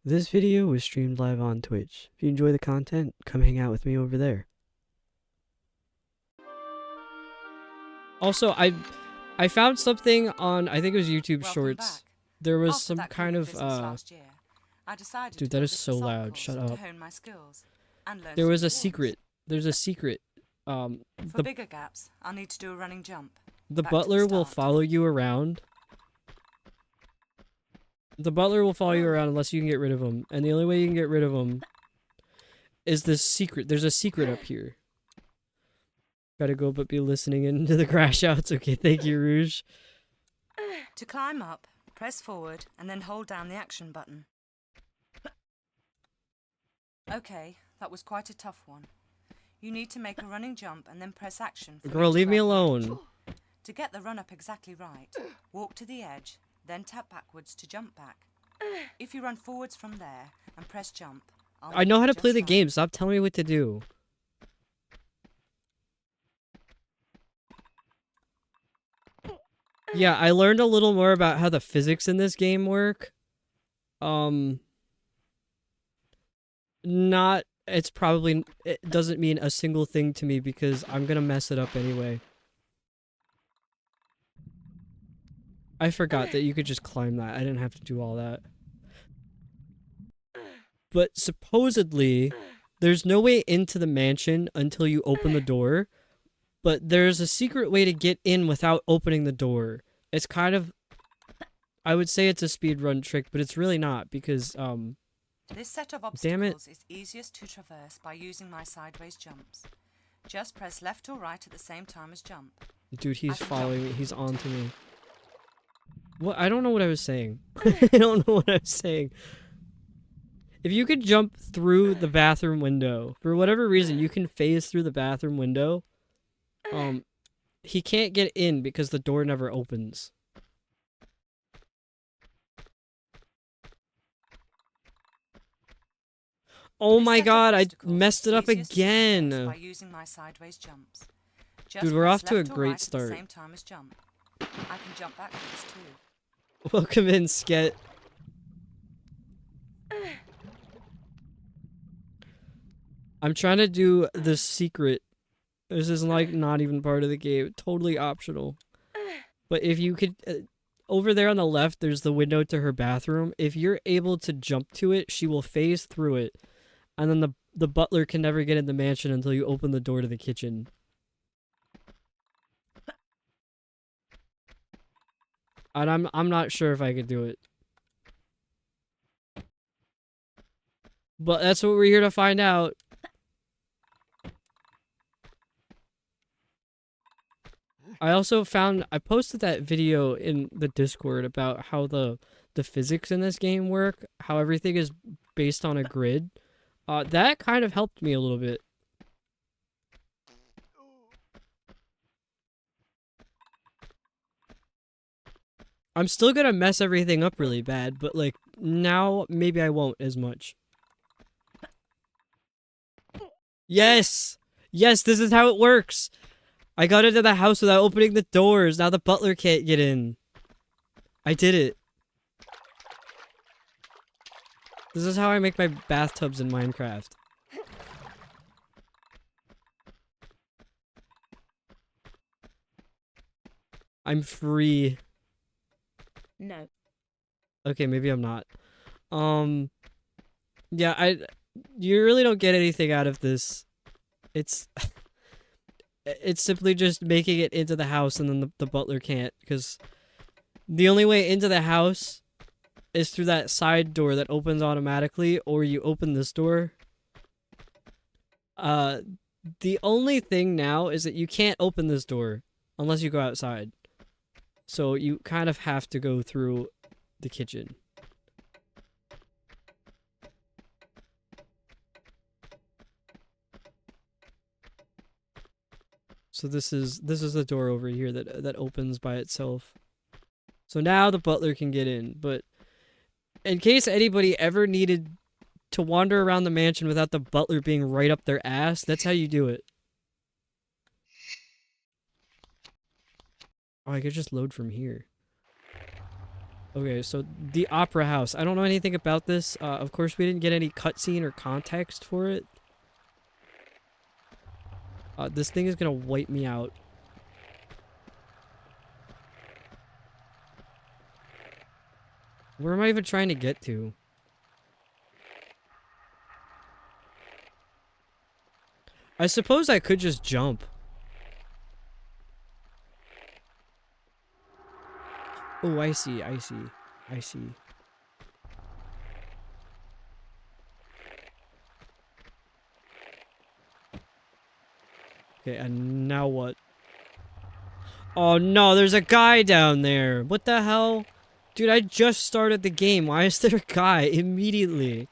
This video was streamed live on Twitch. If you enjoy the content, come hang out with me over there. Also, I found something on, I think it was YouTube Shorts. There was some kind of dude, that is so loud. Shut up. There was a secret. There's a secret. For bigger gaps, I'll need to do a running jump. The butler will follow you around. The butler will follow you around unless you can get rid of him. And the only way you can get rid of him is this secret. There's a secret up here. Gotta go but be listening into the crash outs. Okay, thank you, Rouge. To climb up, press forward and then hold down the action button. Okay, that was quite a tough one. You need to make a running jump and then press action. Girl, leave me alone. To get the run up exactly right, walk to the edge, then tap backwards to jump back. If you run forwards from there and press jump, I know how to play the game. Stop telling me what to do. Yeah, I learned a little more about how the physics in this game work. It doesn't mean a single thing to me because I'm gonna mess it up anyway. I forgot that you could just climb that. I didn't have to do all that. But supposedly, there's no way into the mansion until you open the door. But there's a secret way to get in without opening the door. It's kind of... I would say it's a speedrun trick, but it's really not because, This set of obstacles is easiest to traverse by using my sideways jumps. Just press left or right at the same time as jump. Dude, he's following me. He's on to me. What? I don't know what I was saying. I don't know what I was saying. If you could jump through the bathroom window, for whatever reason, you can phase through the bathroom window. He can't get in because the door never opens. Oh my god, I messed it up again. By using my sideways jumps. Dude, we're off to a great start. At the same time as jump. I can jump backwards too. Welcome in, Sket. I'm trying to do the secret. This is like not even part of the game. Totally optional. But if you could... over there on the left, there's the window to her bathroom. If you're able to jump to it, she will phase through it. And then the butler can never get in the mansion until you open the door to the kitchen. And I'm not sure if I could do it. But that's what we're here to find out. I also found... I posted that video in the Discord about how the physics in this game work. How everything is based on a grid. That kind of helped me a little bit. I'm still gonna mess everything up really bad, but like, now maybe I won't as much. Yes! Yes, this is how it works! I got into the house without opening the doors. Now the butler can't get in. I did it. This is how I make my bathtubs in Minecraft. I'm free. No. Okay, maybe I'm not. Yeah, you really don't get anything out of this. It's it's simply just making it into the house and then the butler can't, because the only way into the house is through that side door that opens automatically, or you open this door. The only thing now is that you can't open this door unless you go outside. So you kind of have to go through the kitchen. So this is the door over here that opens by itself. So now the butler can get in, but in case anybody ever needed to wander around the mansion without the butler being right up their ass, that's how you do it. Oh, I could just load from here. Okay, so the Opera House. I don't know anything about this. Of course, we didn't get any cutscene or context for it. This thing is gonna wipe me out. Where am I even trying to get to? I suppose I could just jump. Oh, I see, I see, I see. Okay, and now what? Oh no, there's a guy down there. What the hell? Dude, I just started the game. Why is there a guy immediately?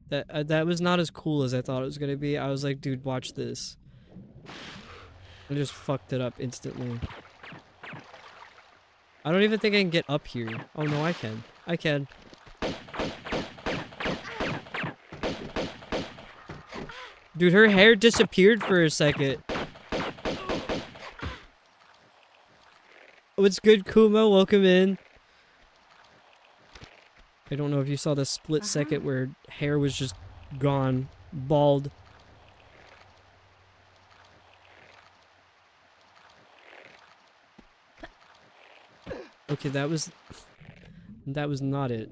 That was not as cool as I thought it was gonna be. I was like, dude, watch this. I just fucked it up instantly. I don't even think I can get up here. Oh no, I can. I can. Dude, her hair disappeared for a second. What's good, Kuma? Welcome in. I don't know if you saw the split second where hair was just gone. Bald. Okay, that was not it.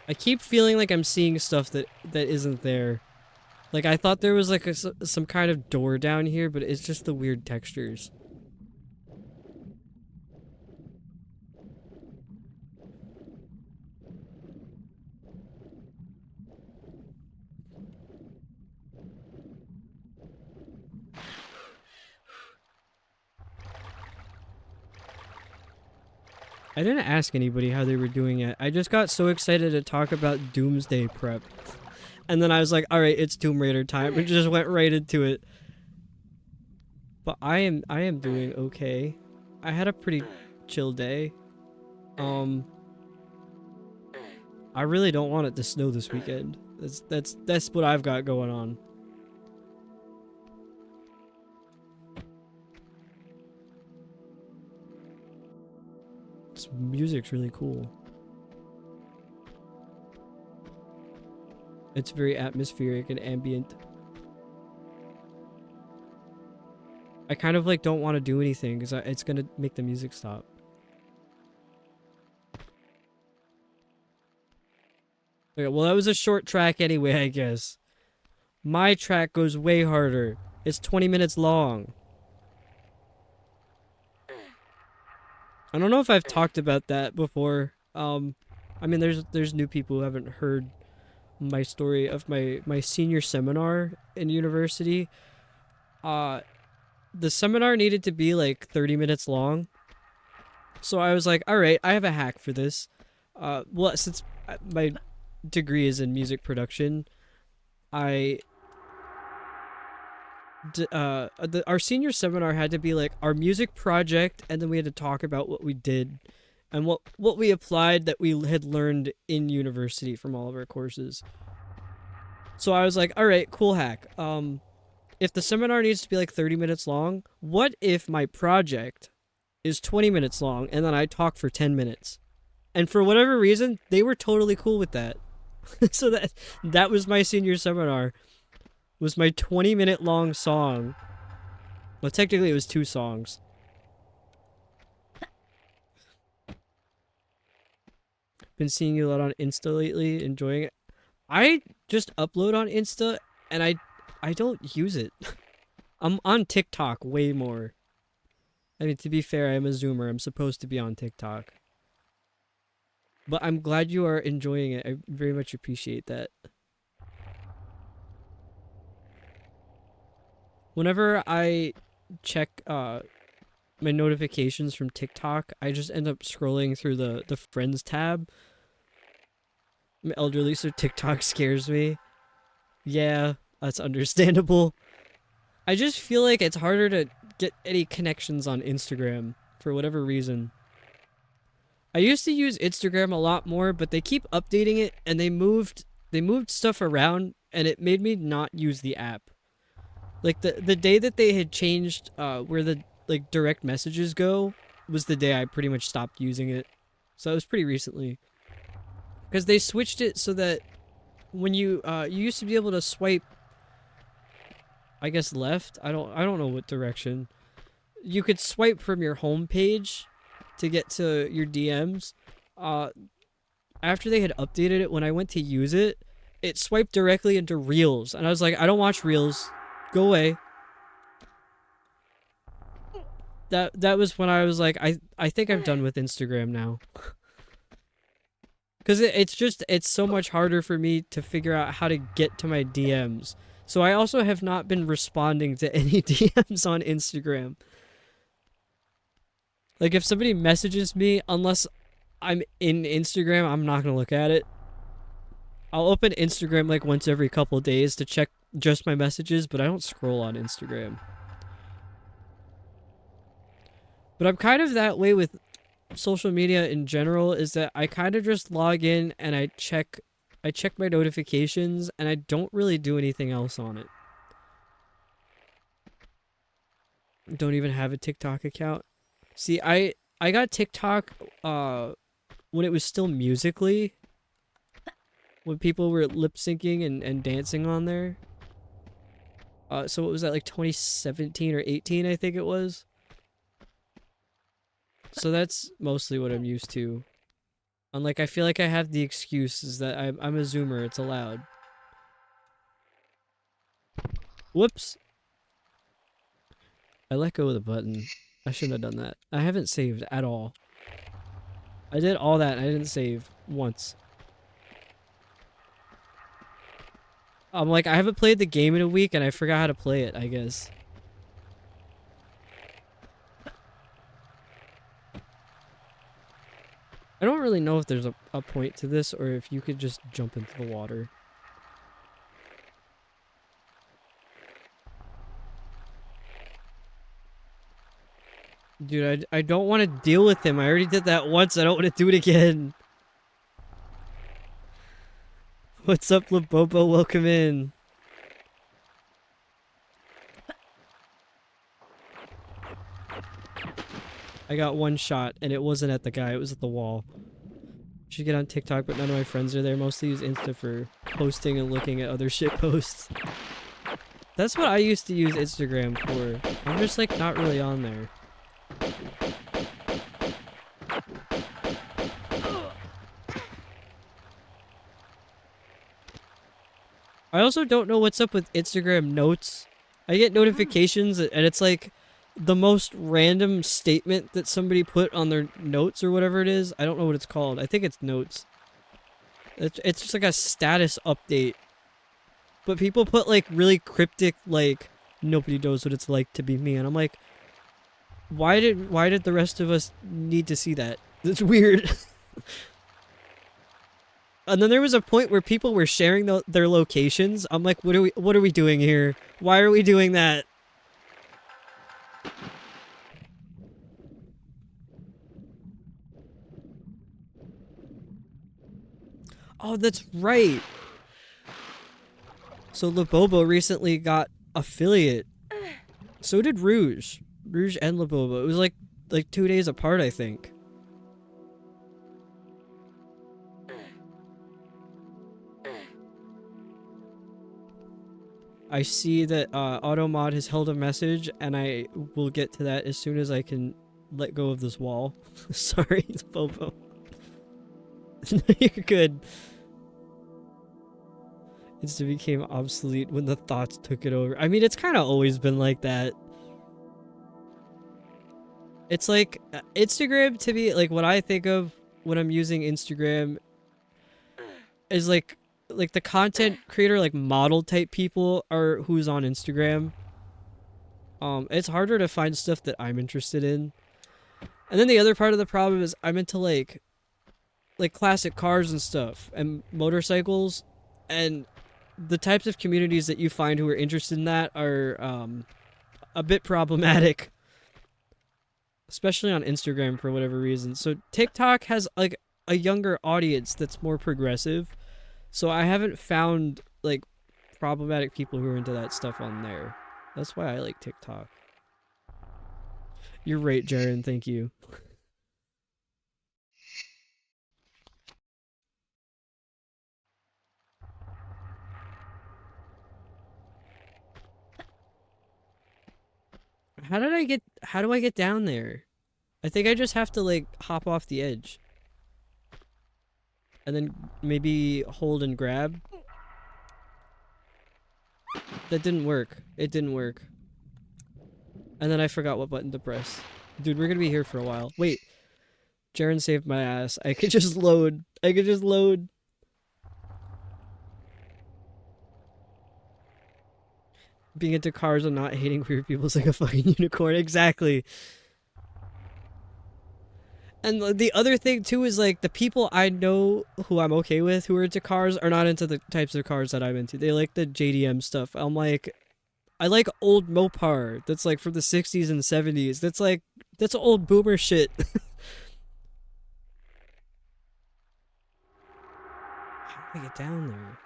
I keep feeling like I'm seeing stuff that isn't there. Like, I thought there was like some kind of door down here, but it's just the weird textures. I didn't ask anybody how they were doing it. I just got so excited to talk about Doomsday Prep. And then I was like, alright, it's Tomb Raider time. And just went right into it. But I am doing okay. I had a pretty chill day. I really don't want it to snow this weekend. That's what I've got going on. This music's really cool. It's very atmospheric and ambient. I kind of like don't want to do anything because it's gonna make the music stop. Okay, well that was a short track anyway, I guess. My track goes way harder. It's 20 minutes long. I don't know if I've talked about that before. I mean, there's new people who haven't heard my story of my senior seminar in university. The seminar needed to be like 30 minutes long. So I was like, all right, I have a hack for this. Well, since my degree is in music production, our senior seminar had to be like our music project, and then we had to talk about what we did and what we applied that we had learned in university from all of our courses. So I was like, all right, cool hack. If the seminar needs to be like 30 minutes long, what if my project is 20 minutes long and then I talk for 10 minutes? And for whatever reason, they were totally cool with that. So that was my senior seminar. Was my 20-minute long song. Well, technically it was 2 songs. Been seeing you a lot on Insta lately, enjoying it. I just upload on Insta and I don't use it. I'm on TikTok way more. I mean, to be fair, I'm a Zoomer. I'm supposed to be on TikTok. But I'm glad you are enjoying it. I very much appreciate that. Whenever I check my notifications from TikTok, I just end up scrolling through the friends tab. I'm elderly, so TikTok scares me. Yeah, that's understandable. I just feel like it's harder to get any connections on Instagram for whatever reason. I used to use Instagram a lot more, but they keep updating it and they moved stuff around and it made me not use the app. Like the day that they had changed where the like direct messages go was the day I pretty much stopped using it. So it was pretty recently. Cuz they switched it so that when you used to be able to swipe I guess left. I don't know what direction. You could swipe from your home page to get to your DMs. Uh After they had updated it when I went to use it, it swiped directly into Reels and I was like, I don't watch Reels. Go away. That was when I was like, I think I'm done with Instagram now. Because it's so much harder for me to figure out how to get to my DMs. So I also have not been responding to any DMs on Instagram. Like if somebody messages me, unless I'm in Instagram, I'm not gonna look at it. I'll open Instagram like once every couple days to check just my messages, but I don't scroll on Instagram. But I'm kind of that way with social media in general, is that I kind of just log in and I check my notifications and I don't really do anything else on it. Don't even have a TikTok account. See, I got TikTok when it was still Musically, when people were lip syncing and dancing on there. So what was that, like 2017 or 18, I think it was. So that's mostly what I'm used to. And like I feel like I have the excuse is that I'm a zoomer, it's allowed. Whoops. I let go of the button. I shouldn't have done that. I haven't saved at all. I did all that and I didn't save once. I'm like, I haven't played the game in a week and I forgot how to play it, I guess. I don't really know if there's a point to this or if you could just jump into the water. Dude, I don't want to deal with him. I already did that once. I don't want to do it again. What's up, Labobo? Welcome in. I got one shot, and it wasn't at the guy. It was at the wall. Should get on TikTok, but none of my friends are there. Mostly use Insta for posting and looking at other shit posts. That's what I used to use Instagram for. I'm just, like, not really on there. I also don't know what's up with Instagram notes. I get notifications and it's like the most random statement that somebody put on their notes or whatever it is. I don't know what it's called. I think it's notes. It's just like a status update. But people put like really cryptic, like, nobody knows what it's like to be me. And I'm like, why did the rest of us need to see that? It's weird. And then there was a point where people were sharing their locations. I'm like, what are we doing here? Why are we doing that? Oh, that's right. So Labobo recently got affiliate. So did Rouge. Rouge and Labobo. It was like 2 days apart, I think. I see that Automod has held a message, and I will get to that as soon as I can let go of this wall. Sorry, it's Bobo. You're good. Insta became obsolete when the thoughts took it over. I mean, it's kind of always been like that. It's like Instagram to me, like what I think of when I'm using Instagram is like the content creator, like model type people are who's on Instagram. It's harder to find stuff that I'm interested in. And then the other part of the problem is I'm into like classic cars and stuff and motorcycles, and the types of communities that you find who are interested in that are a bit problematic. especially on Instagram for whatever reason. So TikTok has like a younger audience that's more progressive. So I haven't found like problematic people who are into that stuff on there. That's why I like TikTok. You're right, Jaren. Thank you. How do I get down there? I think I just have to like hop off the edge. And then maybe hold and grab. That didn't work. It didn't work. And then I forgot what button to press. Dude, we're gonna be here for a while. Wait. Jaren saved my ass. I could just load. I could just load. Being into cars and not hating weird people is like a fucking unicorn. Exactly. And the other thing too is like the people I know who I'm okay with who are into cars are not into the types of cars that I'm into. They like the JDM stuff. I'm like, I like old Mopar that's like from the 60s and 70s. That's old boomer shit. How do I get down there?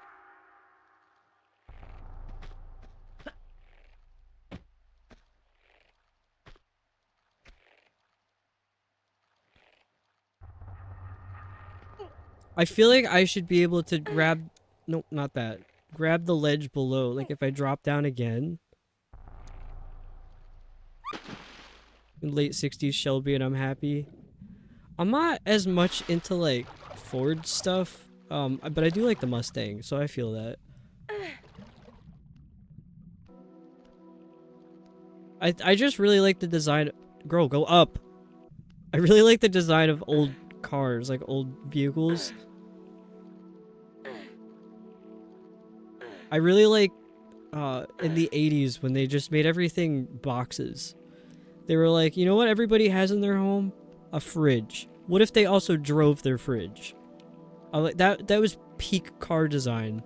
I feel like I should be able to grab... Nope, not that. Grab the ledge below. Like, if I drop down again... In late 60s Shelby and I'm happy. I'm not as much into, like, Ford stuff. But I do like the Mustang, so I feel that. I just really like the design... Girl, go up! I really like the design of old cars, like old vehicles. I really like in the 80s when they just made everything boxes. They were like, you know what everybody has in their home? A fridge. What if they also drove their fridge? I like that was peak car design.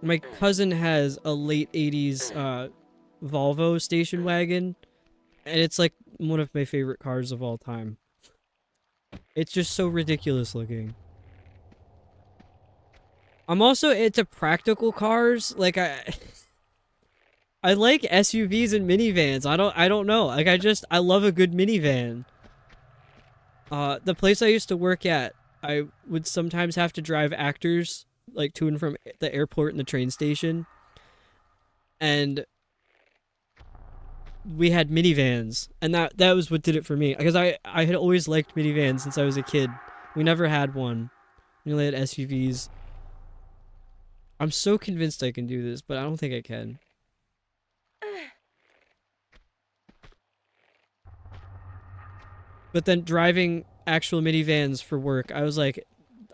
My cousin has a late 80s Volvo station wagon, and it's like one of my favorite cars of all time. It's just so ridiculous looking. I'm also into practical cars. Like I like SUVs and minivans. I don't know. Like I love a good minivan. The place I used to work at, I would sometimes have to drive actors like to and from the airport and the train station. And we had minivans, and that was what did it for me, because I had always liked minivans since I was a kid. We never had one. We only had SUVs. I'm so convinced I can do this, but I don't think I can. But then driving actual minivans for work, I was like,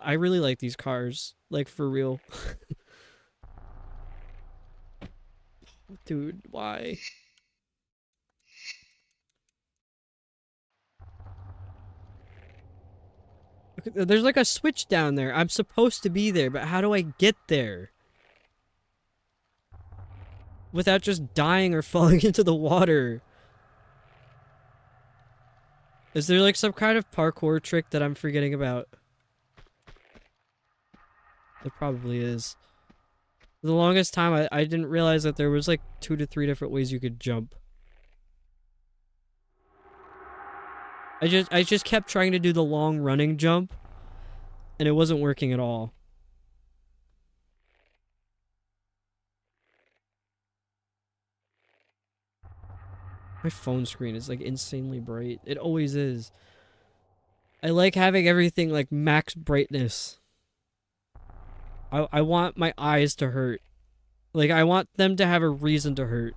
I really like these cars, like for real. Dude, why? There's like a switch down there. I'm supposed to be there, but how do I get there? Without just dying or falling into the water. Is there like some kind of parkour trick that I'm forgetting about? There probably is. For the longest time, I didn't realize that there was like 2 to 3 different ways you could jump. I just kept trying to do the long running jump, and it wasn't working at all. My phone screen is like insanely bright. It always is. I like having everything like max brightness. I want my eyes to hurt. Like I want them to have a reason to hurt.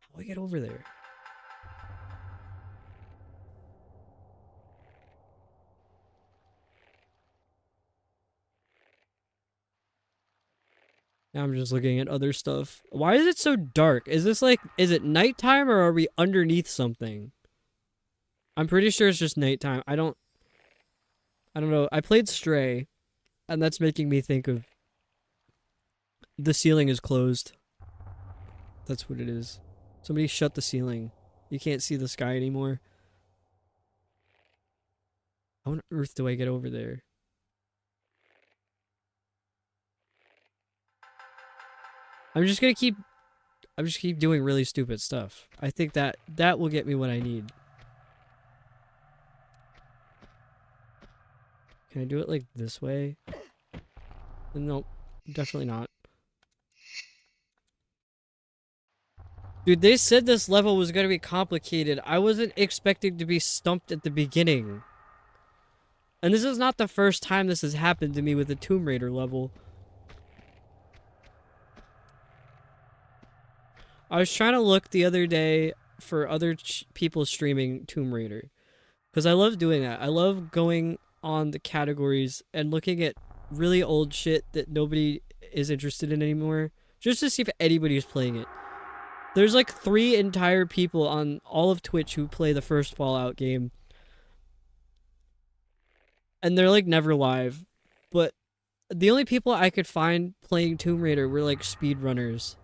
How do I get over there? Now I'm just looking at other stuff. Why is it so dark? Is this like, is it nighttime or are we underneath something? I'm pretty sure it's just nighttime. I don't know. I played Stray, and that's making me think of... The ceiling is closed. That's what it is. Somebody shut the ceiling. You can't see the sky anymore. How on earth do I get over there? I'm just gonna keep doing really stupid stuff. I think that will get me what I need. Can I do it like this way? Nope, definitely not. Dude, they said this level was gonna be complicated. I wasn't expecting to be stumped at the beginning. And this is not the first time this has happened to me with a Tomb Raider level. I was trying to look the other day for other people streaming Tomb Raider. Because I love doing that. I love going on the categories and looking at really old shit that nobody is interested in anymore. Just to see if anybody's playing it. There's like 3 entire people on all of Twitch who play the first Fallout game. And they're like never live. But the only people I could find playing Tomb Raider were like speedrunners.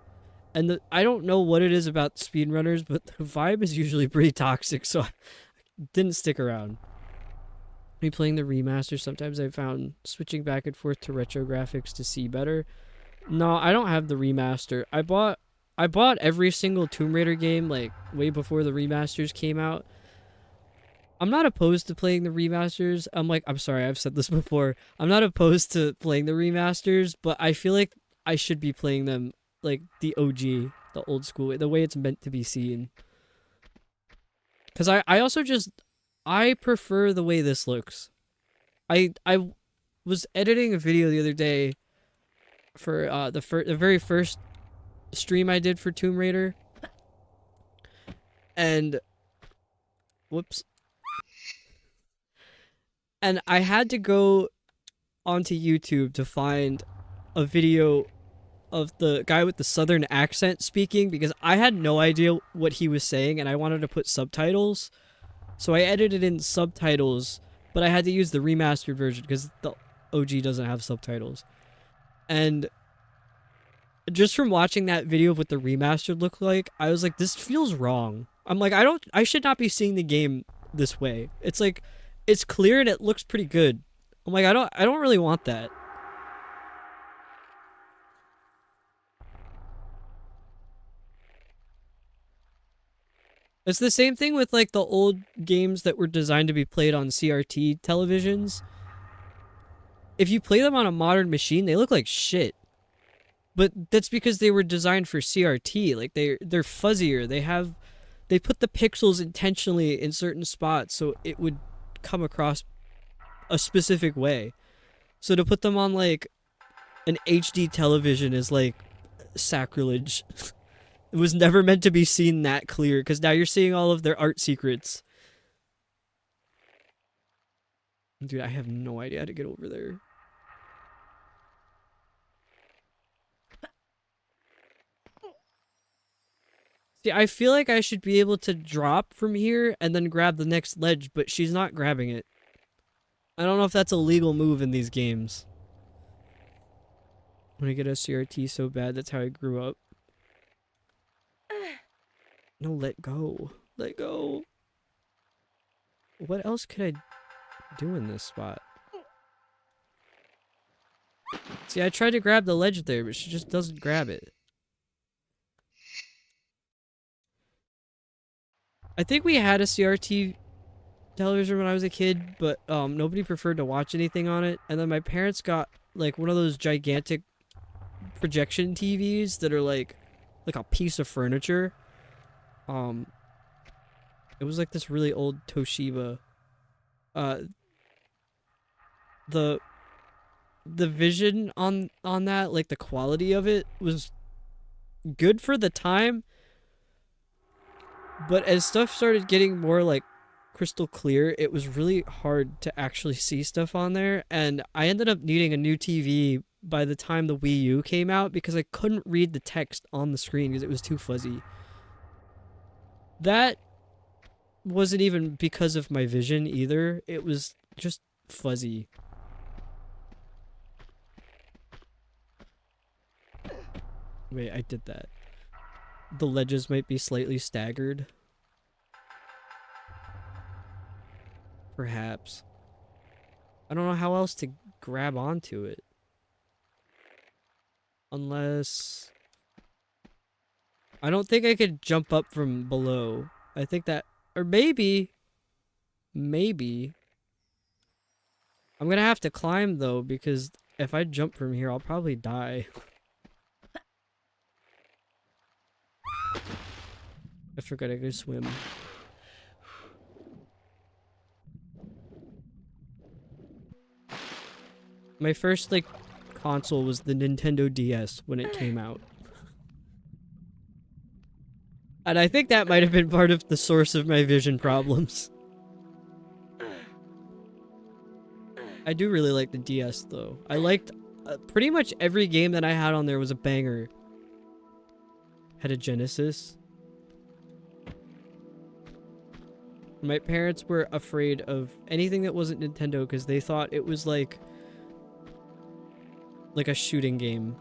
And I don't know what it is about speedrunners, but the vibe is usually pretty toxic, so I didn't stick around. Me playing the remaster, sometimes I found switching back and forth to retro graphics to see better. No, I don't have the remaster. I bought every single Tomb Raider game like way before the remasters came out. I'm not opposed to playing the remasters. I'm sorry, I've said this before. I'm not opposed to playing the remasters, but I feel like I should be playing them like the OG, the old school, the way it's meant to be seen. Because I also just, I prefer the way this looks. I was editing a video the other day for the very first stream I did for Tomb Raider. And, whoops. And I had to go onto YouTube to find a video of the guy with the southern accent speaking because I had no idea what he was saying and I wanted to put subtitles. So I edited in subtitles, but I had to use the remastered version because the OG doesn't have subtitles. And just from watching that video of what the remastered looked like, I was like, this feels wrong. I'm like, I should not be seeing the game this way. It's like, it's clear and it looks pretty good. I'm like, I don't really want that. It's the same thing with like the old games that were designed to be played on CRT televisions. If you play them on a modern machine, they look like shit. But that's because they were designed for CRT. Like they're fuzzier. They put the pixels intentionally in certain spots so it would come across a specific way. So to put them on like an HD television is like sacrilege. It was never meant to be seen that clear, because now you're seeing all of their art secrets. Dude, I have no idea how to get over there. See, I feel like I should be able to drop from here and then grab the next ledge, but she's not grabbing it. I don't know if that's a legal move in these games. I want to get a CRT so bad, that's how I grew up. No, let go. Let go. What else could I do in this spot? See, I tried to grab the ledge there, but she just doesn't grab it. I think we had a CRT television when I was a kid, but nobody preferred to watch anything on it. And then my parents got like one of those gigantic projection TVs that are like a piece of furniture. It was like this really old Toshiba. The vision on that, like the quality of it was good for the time, but as stuff started getting more like crystal clear, it was really hard to actually see stuff on there, and I ended up needing a new TV by the time the Wii U came out because I couldn't read the text on the screen because it was too fuzzy. That wasn't even because of my vision either, it was just fuzzy. Wait, I did that. The ledges might be slightly staggered. Perhaps. I don't know how else to grab onto it. Unless... I don't think I could jump up from below. I think that... Or maybe... Maybe... I'm gonna have to climb though, because if I jump from here, I'll probably die. I forgot I could swim. My first, like, console was the Nintendo DS when it came out. And I think that might have been part of the source of my vision problems. I do really like the DS, though. I liked... pretty much every game that I had on there was a banger. Had a Genesis. My parents were afraid of anything that wasn't Nintendo because they thought it was like a shooting game.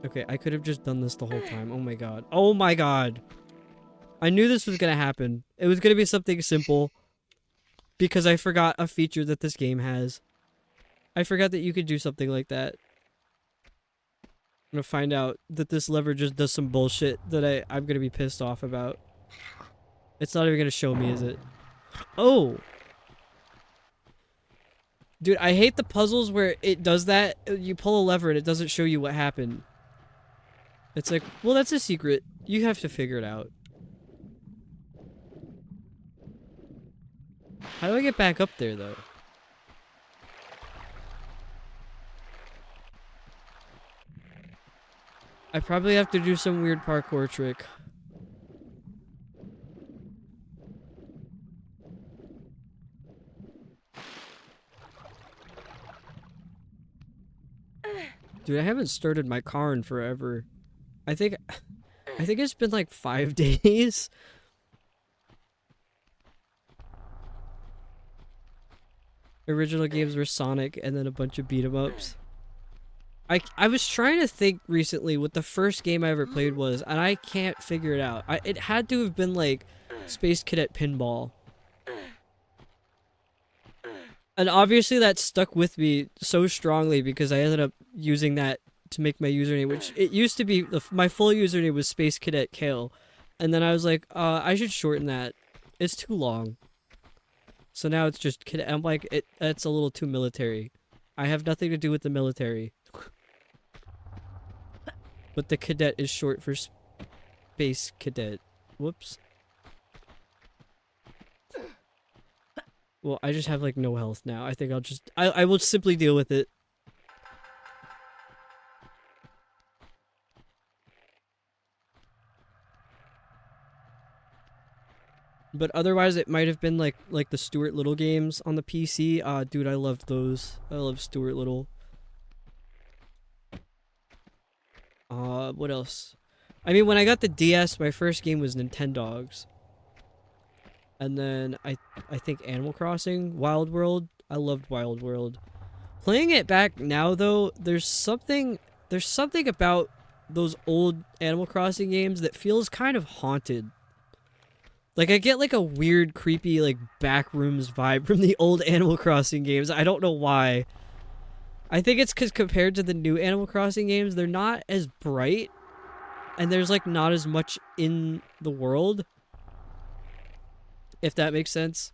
Okay, I could have just done this the whole time. Oh my god. Oh my god. I knew this was gonna happen. It was gonna be something simple. Because I forgot a feature that this game has. I forgot that you could do something like that. I'm gonna find out that this lever just does some bullshit that I'm gonna be pissed off about. It's not even gonna show me, is it? Oh! Dude, I hate the puzzles where it does that. You pull a lever and it doesn't show you what happened. It's like, well, that's a secret. You have to figure it out. How do I get back up there, though? I probably have to do some weird parkour trick. Dude, I haven't started my car in forever. I think it's been like 5 days. Original games were Sonic and then a bunch of beat 'em ups. I was trying to think recently what the first game I ever played was, and I can't figure it out. It had to have been like Space Cadet Pinball. And obviously that stuck with me so strongly because I ended up using that to make my username, which it used to be, my full username was Space Cadet Kale. And then I was like, I should shorten that. It's too long. So now it's just Cadet. I'm like, it's a little too military. I have nothing to do with the military. But the cadet is short for Space Cadet. Whoops. Well, I just have like no health now. I think I'll just... I will simply deal with it. But otherwise, it might have been like the Stuart Little games on the PC. Dude, I loved those. I love Stuart Little. What else? I mean, when I got the DS, my first game was Nintendogs. And then I think Animal Crossing, Wild World. I loved Wild World. Playing it back now though, there's something about those old Animal Crossing games that feels kind of haunted. Like I get like a weird creepy like backrooms vibe from the old Animal Crossing games. I don't know why. I think it's cuz compared to the new Animal Crossing games, they're not as bright and there's like not as much in the world. If that makes sense.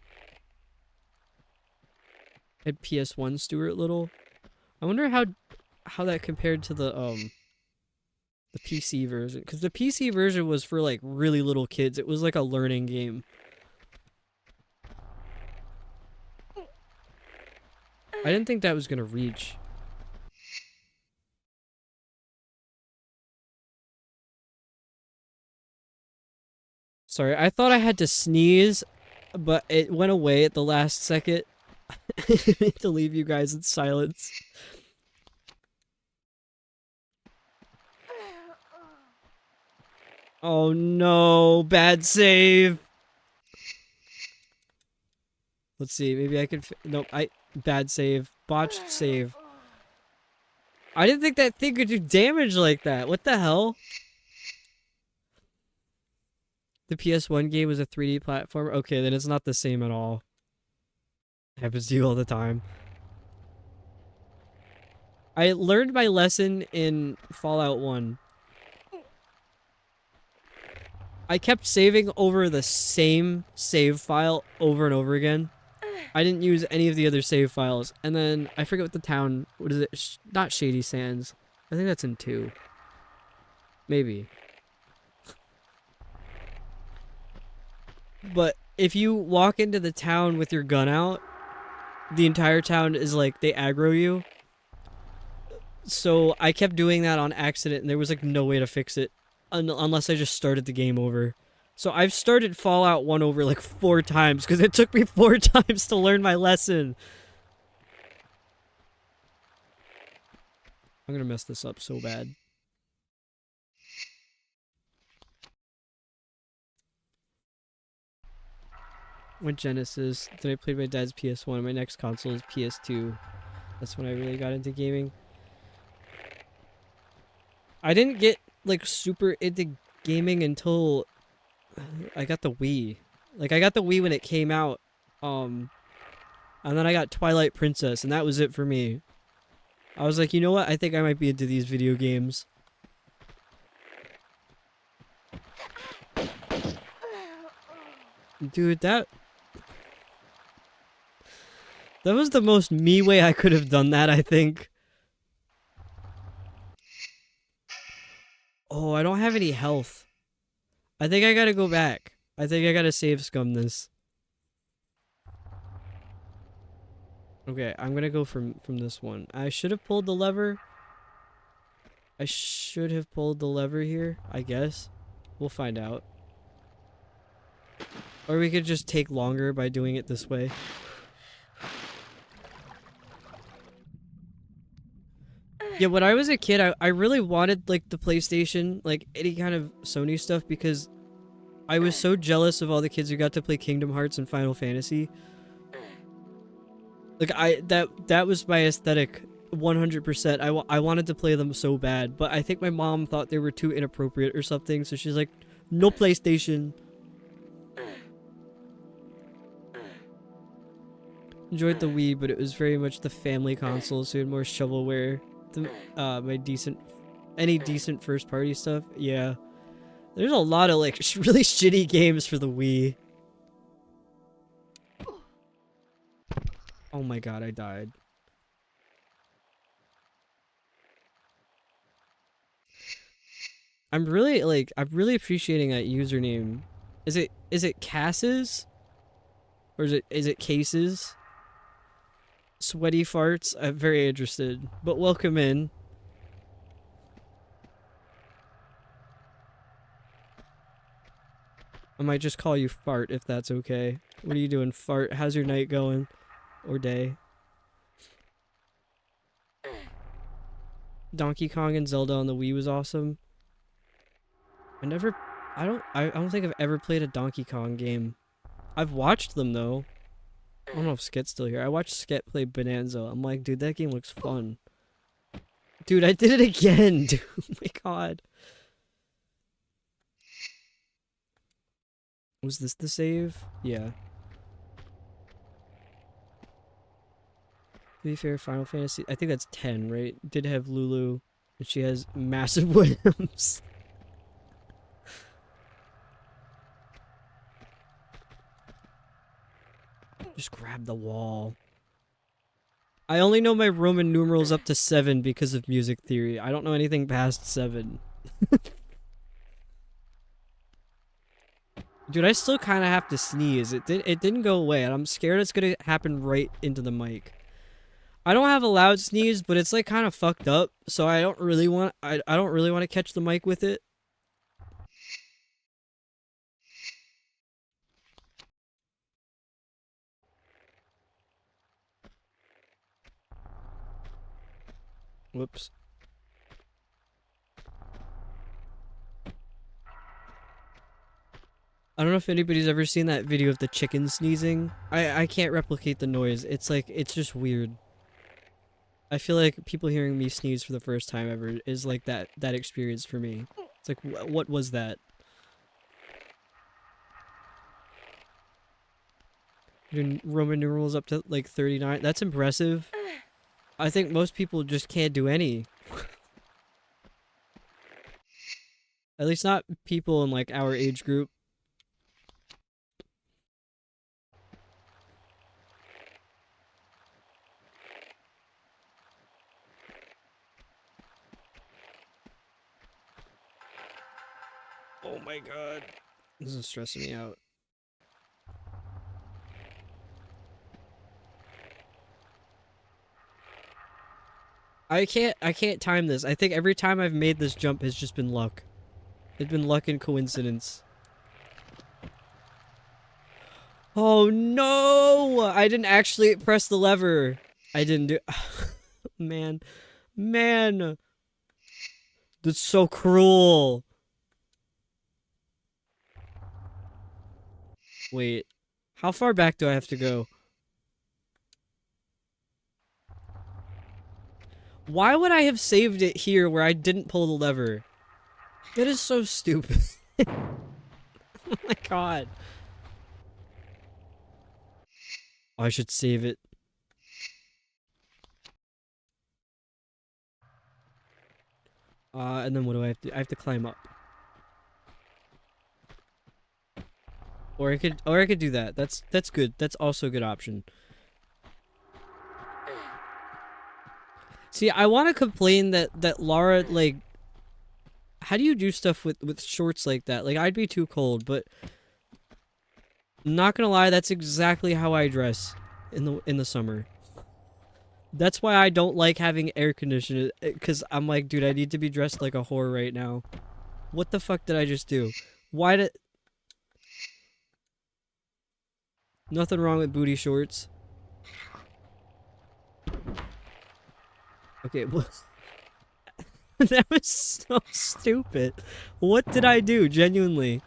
And PS1 Stuart Little. I wonder how that compared to the PC version, because the PC version was for like really little kids. It was like a learning game. I didn't think that was gonna reach. Sorry, I thought I had to sneeze, but it went away at the last second. To leave you guys in silence. Oh no, bad save. Let's see, maybe I could nope, bad save, botched save. I didn't think that thing could do damage like that. What the hell? The PS1 game was a 3D platformer? Okay, then it's not the same at all. Happens to you all the time. I learned my lesson in Fallout 1. I kept saving over the same save file over and over again. I didn't use any of the other save files. And then, I forget what the town... What is it? Not Shady Sands. I think that's in 2. Maybe. But if you walk into the town with your gun out, the entire town is like, they aggro you. So I kept doing that on accident, and there was like no way to fix it unless I just started the game over. So I've started Fallout 1 over like 4 times because it took me 4 times to learn my lesson. I'm gonna mess this up so bad. Went Genesis, then I played my dad's PS1, my next console is PS2. That's when I really got into gaming. I didn't get like super into gaming until I got the Wii. Like I got the Wii when it came out. And then I got Twilight Princess and that was it for me. I was like, you know what? I think I might be into these video games. Dude, that was the most me way I could have done that, I think. Oh, I don't have any health. I think I gotta go back. I think I gotta save scum this. Okay, I'm gonna go from this one. I should have pulled the lever. I should have pulled the lever here, I guess. We'll find out. Or we could just take longer by doing it this way. Yeah, when I was a kid, I really wanted, like, the PlayStation, like, any kind of Sony stuff, because I was so jealous of all the kids who got to play Kingdom Hearts and Final Fantasy. Like, that was my aesthetic, 100%. I wanted to play them so bad, but I think my mom thought they were too inappropriate or something, so she's like, no PlayStation. Enjoyed the Wii, but it was very much the family console, so you had more shovelware. Any decent first party stuff. Yeah, there's a lot of like really shitty games for the Wii. Oh my god, I died. I'm really appreciating that username. Is it Casses? Or is it Cases? Sweaty farts. I'm very interested. But welcome in. I might just call you Fart if that's okay. What are you doing, Fart? How's your night going? Or day? Donkey Kong and Zelda on the Wii was awesome. I don't think I've ever played a Donkey Kong game. I've watched them though. I don't know if Sket's still here. I watched Sket play Bonanza. I'm like, dude, that game looks fun. Dude, I did it again, dude. Oh my god. Was this the save? Yeah. To be fair, Final Fantasy, I think that's 10, right? Did have Lulu, and she has massive limbs. Just grab the wall. I only know my Roman numerals up to 7 because of music theory. I don't know anything past 7. Dude, I still kind of have to sneeze. It didn't go away, and I'm scared it's gonna happen right into the mic. I don't have a loud sneeze, but it's like kind of fucked up, so I don't really want to catch the mic with it. Whoops. I don't know if anybody's ever seen that video of the chicken sneezing. I can't replicate the noise. It's like, it's just weird. I feel like people hearing me sneeze for the first time ever is like that experience for me. It's like, what was that? Your Roman numerals up to like 39. That's impressive. I think most people just can't do any. At least not people in like our age group. Oh my god. This is stressing me out. I can't time this. I think every time I've made this jump has just been luck. It's been luck and coincidence. Oh no! I didn't actually press the lever. I didn't do. Man. Man. That's so cruel. Wait. How far back do I have to go? Why would I have saved it here where I didn't pull the lever? That is so stupid. Oh my god. Oh, I should save it. And then what do I have to? I have to climb up. Or I could do that. That's good. That's also a good option. See, I want to complain that Lara, like, how do you do stuff with shorts like that? Like, I'd be too cold, but not gonna lie, that's exactly how I dress in the summer. That's why I don't like having air conditioning, because I'm like, dude, I need to be dressed like a whore right now. What the fuck did I just do? Why did... Nothing wrong with booty shorts. Okay, well... That was so stupid. What did I do, genuinely?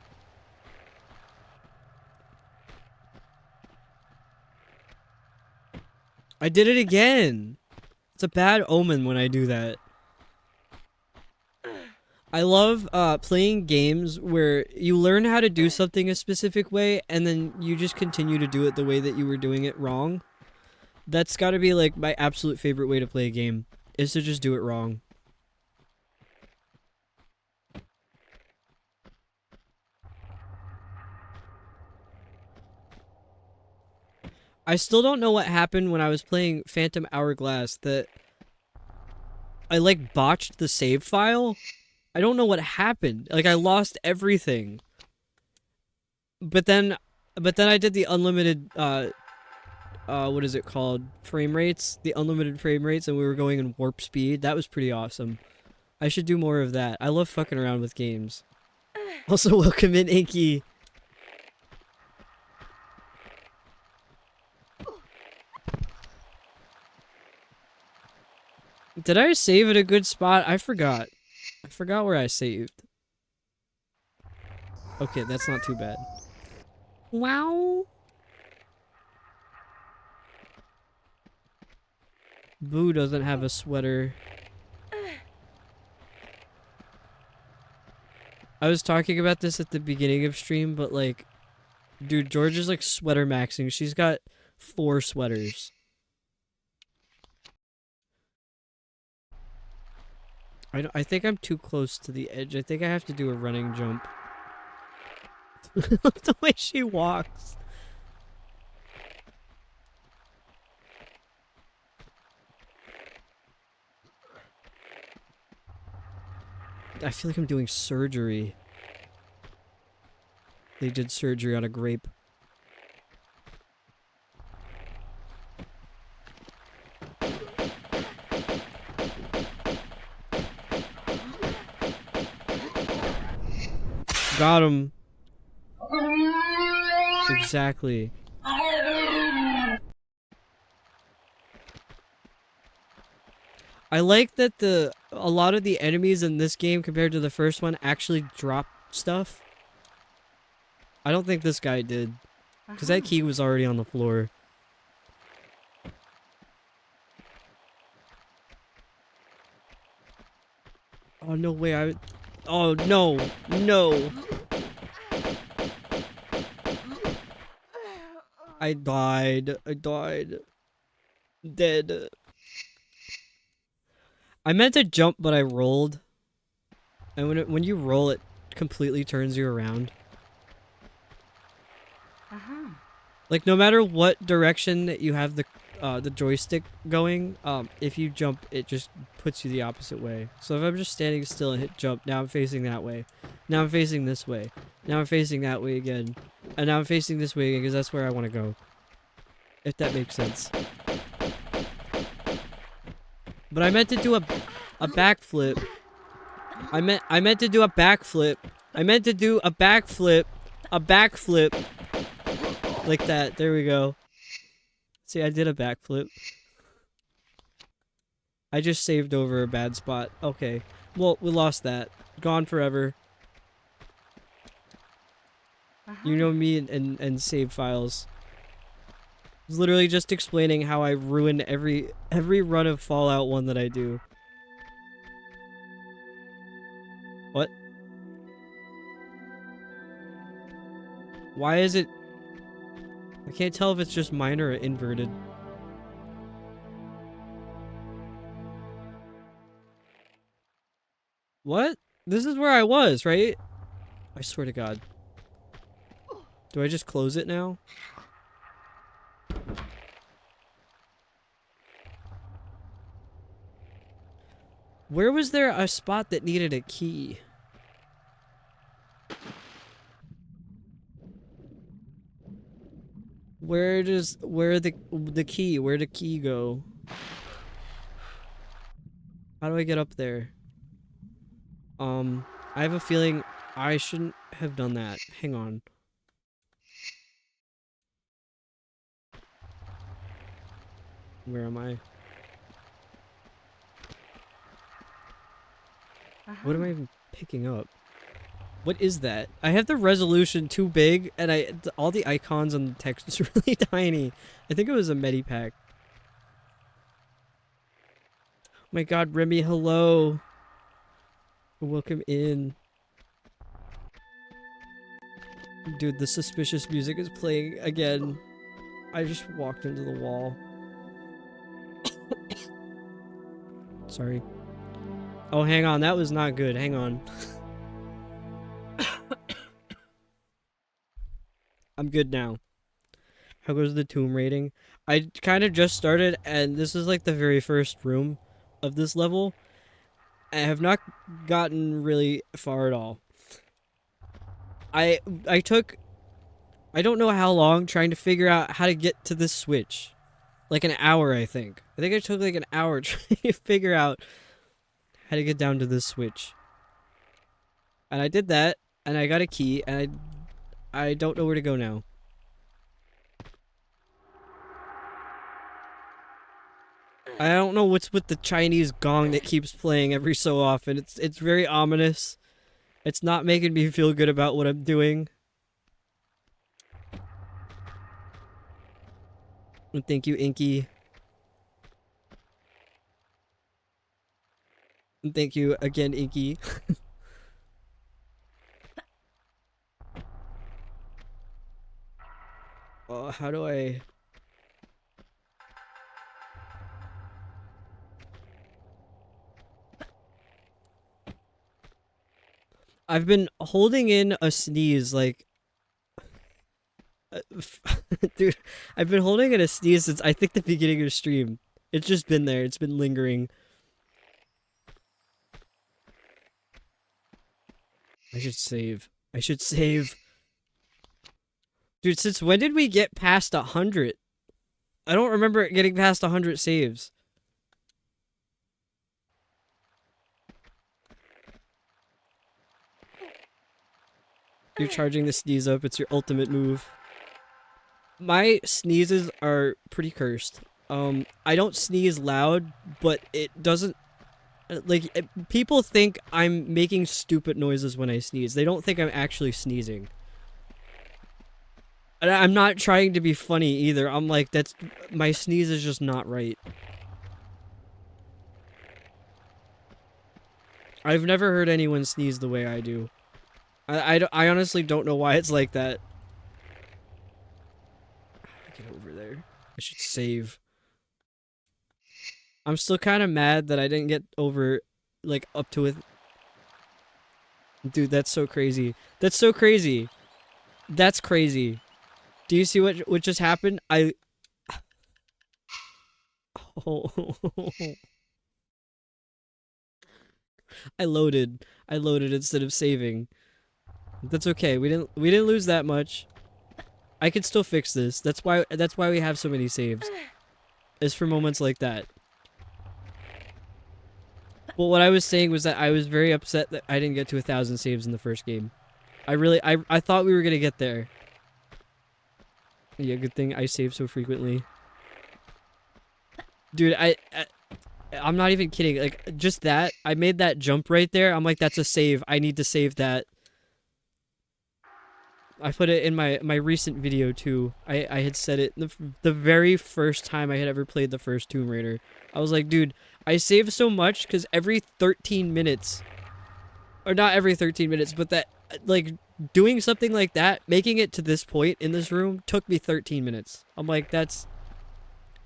I did it again. It's a bad omen when I do that. I love playing games where you learn how to do something a specific way and then you just continue to do it the way that you were doing it wrong. That's gotta be like my absolute favorite way to play a game, is to just do it wrong. I still don't know what happened when I was playing Phantom Hourglass, that I like botched the save file. I don't know what happened. Like, I lost everything. But then I did the unlimited what is it called? Frame rates? The unlimited frame rates, and we were going in warp speed. That was pretty awesome. I should do more of that. I love fucking around with games. Also, welcome in, Inky. Did I save at a good spot? I forgot. I forgot where I saved. Okay, that's not too bad. Wow. Boo doesn't have a sweater. I was talking about this at the beginning of stream, but like, dude, George is like sweater maxing. She's got 4 sweaters. I think I'm too close to the edge. I think I have to do a running jump. The way she walks. I feel like I'm doing surgery. They did surgery on a grape. Got him. Exactly. I like that a lot of the enemies in this game compared to the first one actually drop stuff. I don't think this guy did, because that key was already on the floor. Oh, no way. Oh, no. No. I died. I died. Dead. I meant to jump, but I rolled. And when you roll, it completely turns you around. Like, no matter what direction that you have the joystick going, if you jump, it just puts you the opposite way. So if I'm just standing still and hit jump, now I'm facing that way. Now I'm facing this way. Now I'm facing that way again. And now I'm facing this way again, because that's where I want to go. If that makes sense. But I meant to do a backflip. I meant to do a backflip. I meant to do a backflip. A backflip. Like that. There we go. See, I did a backflip. I just saved over a bad spot. Okay. Well, we lost that. Gone forever. You know me and save files. I was literally just explaining how I ruin every run of Fallout 1 that I do. What? Why is it... I can't tell if it's just mine or inverted. What? This is where I was, right? I swear to God. Do I just close it now? Where was there a spot that needed a key? Where'd the key go? How do I get up there? I have a feeling I shouldn't have done that. Hang on. Where am I? What am I even picking up? What is that? I have the resolution too big, and all the icons and the text is really tiny. I think it was a medipack. Oh my God, Remy, hello. Welcome in. Dude, the suspicious music is playing again. I just walked into the wall. Sorry. Oh, hang on. That was not good. Hang on. I'm good now. How goes the tomb rating? I kind of just started, and this is like the very first room of this level. I have not gotten really far at all. I took, I don't know how long trying to figure out how to get to this switch. Like an hour, I think. I think I took like an hour trying to figure out how to get down to this switch. And I did that, and I got a key, and I don't know where to go now. I don't know what's with the Chinese gong that keeps playing every so often. It's very ominous. It's not making me feel good about what I'm doing. And thank you, Inky. And thank you again, Inky. How do I... I've been holding in a sneeze, like... Dude, I've been holding in a sneeze since I think the beginning of the stream. It's just been there. It's been lingering. I should save. I should save. Dude, since when did we get past 100? I don't remember getting past 100 saves. You're charging the sneeze up. It's your ultimate move. My sneezes are pretty cursed. I don't sneeze loud, but it doesn't... Like, people think I'm making stupid noises when I sneeze. They don't think I'm actually sneezing. And I'm not trying to be funny either. I'm like, my sneeze is just not right. I've never heard anyone sneeze the way I do. I honestly don't know why it's like that. Get over there. I should save. I'm still kind of mad that I didn't get over, like, up to it. Dude, that's so crazy. That's so crazy. That's crazy. Do you see what just happened? Oh. I loaded. I loaded instead of saving. That's okay. We didn't lose that much. I can still fix this. That's why we have so many saves. It's for moments like that. Well, what I was saying was that I was very upset that I didn't get to 1,000 saves in the first game. I thought we were gonna get there. Yeah, good thing I save so frequently. Dude, I'm not even kidding. Like, just that, I made that jump right there. I'm like, that's a save. I need to save that. I put it in my recent video too. I had said it the very first time I had ever played the first Tomb Raider. I was like, dude, I save so much because every 13 minutes, or not every 13 minutes, but that, like, doing something like that, making it to this point in this room took me 13 minutes. I'm like,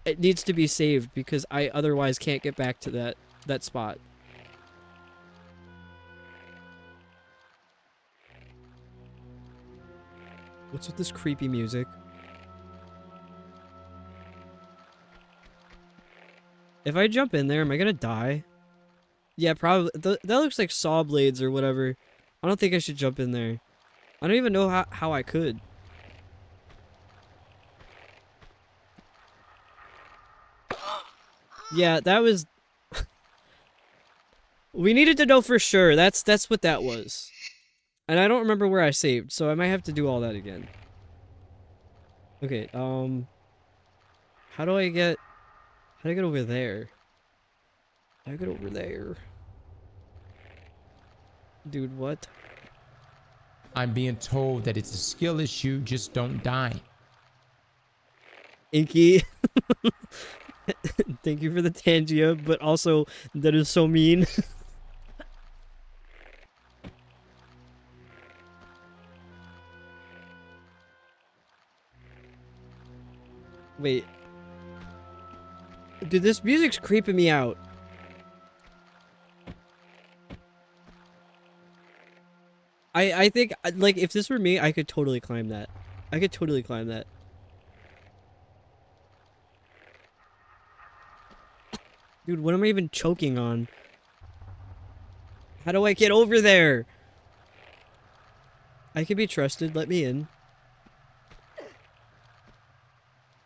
it needs to be saved because I otherwise can't get back to that spot. What's with this creepy music? If I jump in there, am I gonna die? Yeah, probably. That looks like saw blades or whatever. I don't think I should jump in there. I don't even know how I could. Yeah, that was... We needed to know for sure. That's what that was. And I don't remember where I saved, so I might have to do all that again. Okay, how do I get over there? How do I get over there? Dude, what? I'm being told that it's a skill issue, just don't die. Inky. Thank you for the Tangia, but also, that is so mean. Wait. Dude, this music's creeping me out. I think, like, if this were me, I could totally climb that. I could totally climb that. Dude, what am I even choking on? How do I get over there? I can be trusted. Let me in.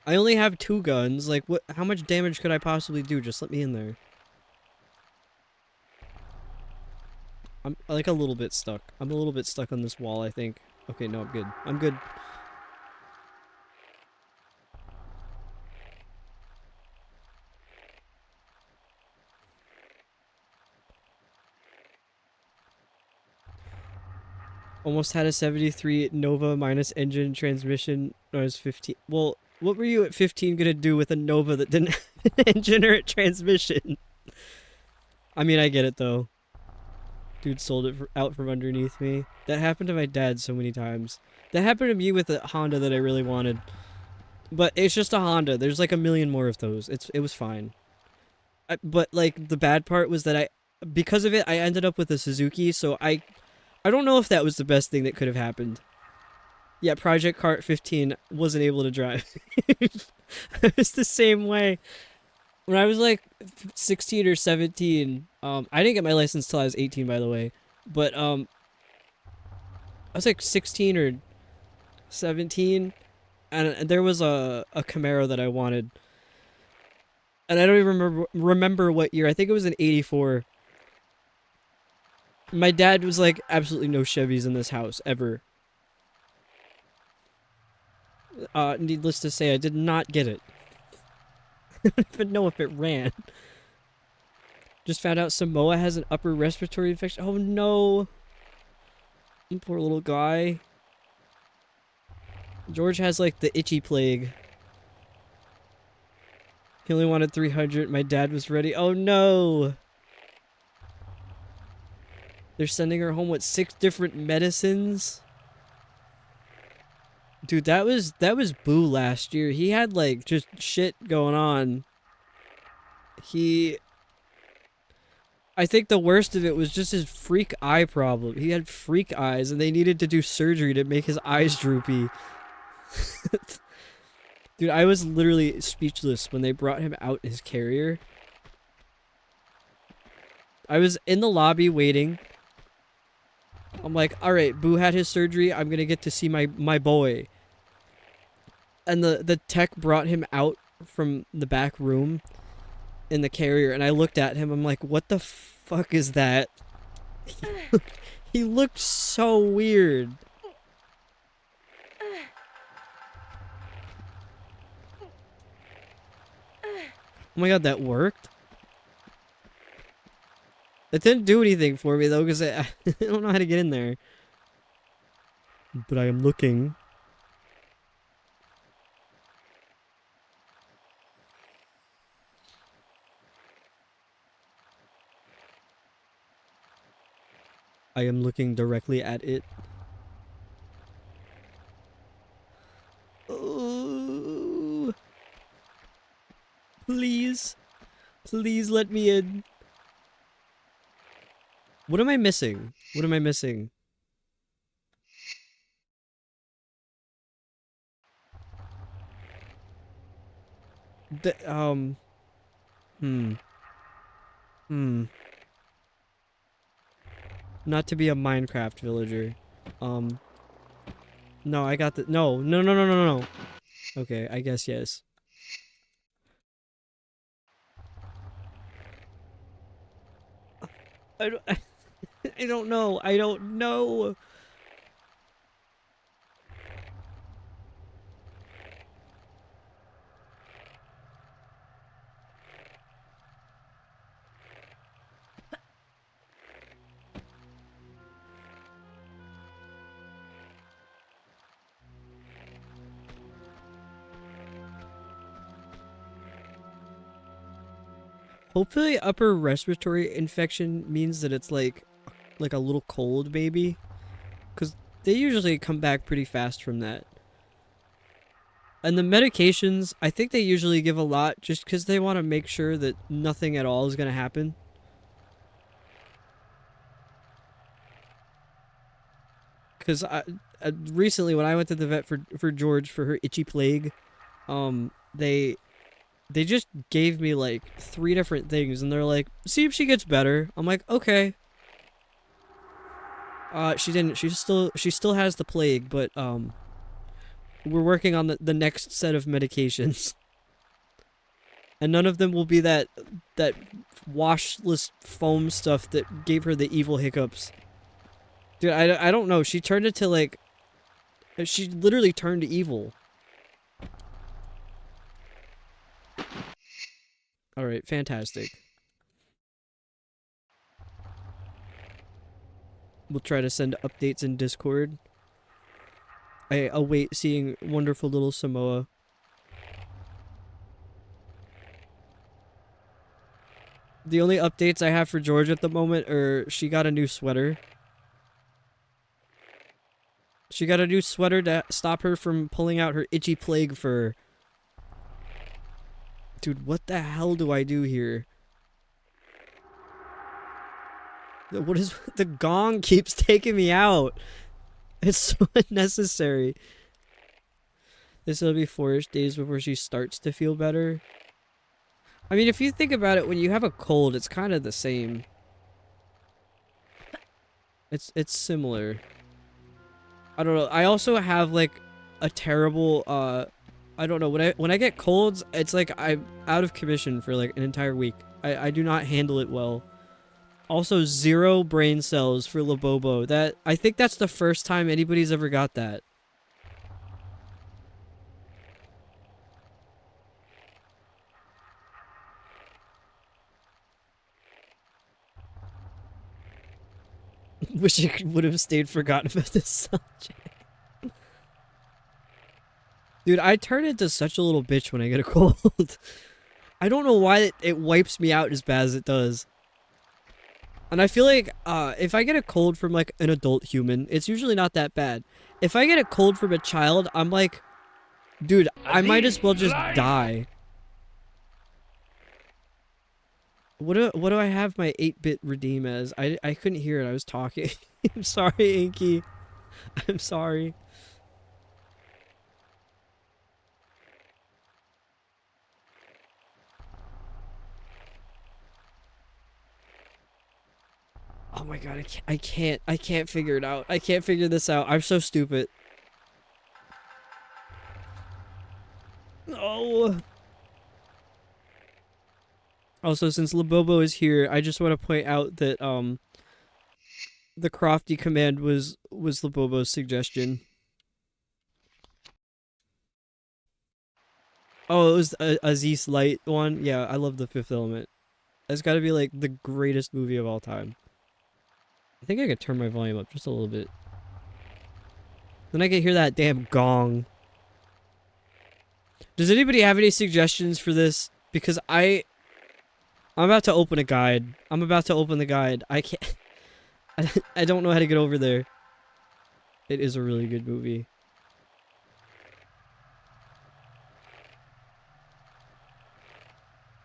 I only have 2 guns. Like, what? How much damage could I possibly do? Just let me in there. I'm, like, a little bit stuck. I'm a little bit stuck on this wall, I think. Okay, no, I'm good. I'm good. Almost had a 73 Nova minus engine transmission. No, I was 15. Well, what were you at 15 gonna do with a Nova that didn't have an engine or a transmission? I mean, I get it though. Dude sold it out from underneath me. That happened to my dad so many times. That happened to me with a Honda that I really wanted. But it's just a Honda. There's like a million more of those. It was fine. But like the bad part was that because of it, I ended up with a Suzuki. So I don't know if that was the best thing that could have happened. Yeah, Project Cart 15 wasn't able to drive. It was the same way. When I was like 16 or 17, I didn't get my license till I was 18, by the way. But I was like 16 or 17, and there was a Camaro that I wanted. And I don't even remember what year. I think it was an 84. My dad was like, absolutely no Chevys in this house, ever. Needless to say, I did not get it. I don't even know if it ran. Just found out Samoa has an upper respiratory infection. Oh no. Poor little guy. George has like the itchy plague. He only wanted 300. My dad was ready. Oh no. They're sending her home with 6 different medicines. Dude, that was Boo last year. He had like just shit going on. I think the worst of it was just his freak eye problem. He had freak eyes and they needed to do surgery to make his eyes droopy. Dude, I was literally speechless when they brought him out in his carrier. I was in the lobby waiting. I'm like, alright, Boo had his surgery. I'm gonna get to see my boy. And the tech brought him out from the back room in the carrier. And I looked at him. I'm like, what the fuck is that? He looked so weird. Oh my god, that worked? It didn't do anything for me though, because I don't know how to get in there. But I am looking. I am looking directly at it. Oh, please. Please let me in. What am I missing? What am I missing? Not to be a Minecraft villager. No, I got the- No. Okay, I guess yes. I don't- I don't know. I don't know. Hopefully upper respiratory infection means that it's like a little cold maybe. Because they usually come back pretty fast from that. And the medications, I think they usually give a lot just because they want to make sure that nothing at all is going to happen. Because recently when I went to the vet for George for her itchy plague, they just gave me like 3 different things and they're like, see if she gets better. I'm like, okay. She didn't. She still has the plague, but we're working on the next set of medications. And none of them will be that washless foam stuff that gave her the evil hiccups. Dude, I don't know. She turned into like... She literally turned evil. Alright, fantastic. We'll try to send updates in Discord. I await seeing wonderful little Samoa. The only updates I have for George at the moment are she got a new sweater. She got a new sweater to stop her from pulling out her itchy plague fur. Dude, what the hell do I do here? What is... The gong keeps taking me out. It's so unnecessary. This will be 4-ish days before she starts to feel better. I mean, if you think about it, when you have a cold, it's kind of the same. It's similar. I don't know. I also have like a terrible I don't know, when I get colds, it's like I'm out of commission for like an entire week. I do not handle it well. Also 0 brain cells for Labobo. That I think that's the first time anybody's ever got that. Wish I would have stayed forgotten about this subject. Dude, I turn into such a little bitch when I get a cold. I don't know why it wipes me out as bad as it does. And I feel like if I get a cold from like an adult human, it's usually not that bad. If I get a cold from a child, I'm like, dude, I might as well just die. What do I have my 8-bit redeem as? I couldn't hear it. I was talking. I'm sorry, Inky. I'm sorry. Oh my god, I can't figure it out. I can't figure this out. I'm so stupid. No. Also, since Labobo is here, I just want to point out that the Crofty command was Labobo's suggestion. Oh, it was a Aziz Light one. Yeah, I love The Fifth Element. That's got to be like the greatest movie of all time. I think I could turn my volume up just a little bit. Then I can hear that damn gong. Does anybody have any suggestions for this? Because I'm about to open a guide. I'm about to open the guide. I can't. I don't know how to get over there. It is a really good movie.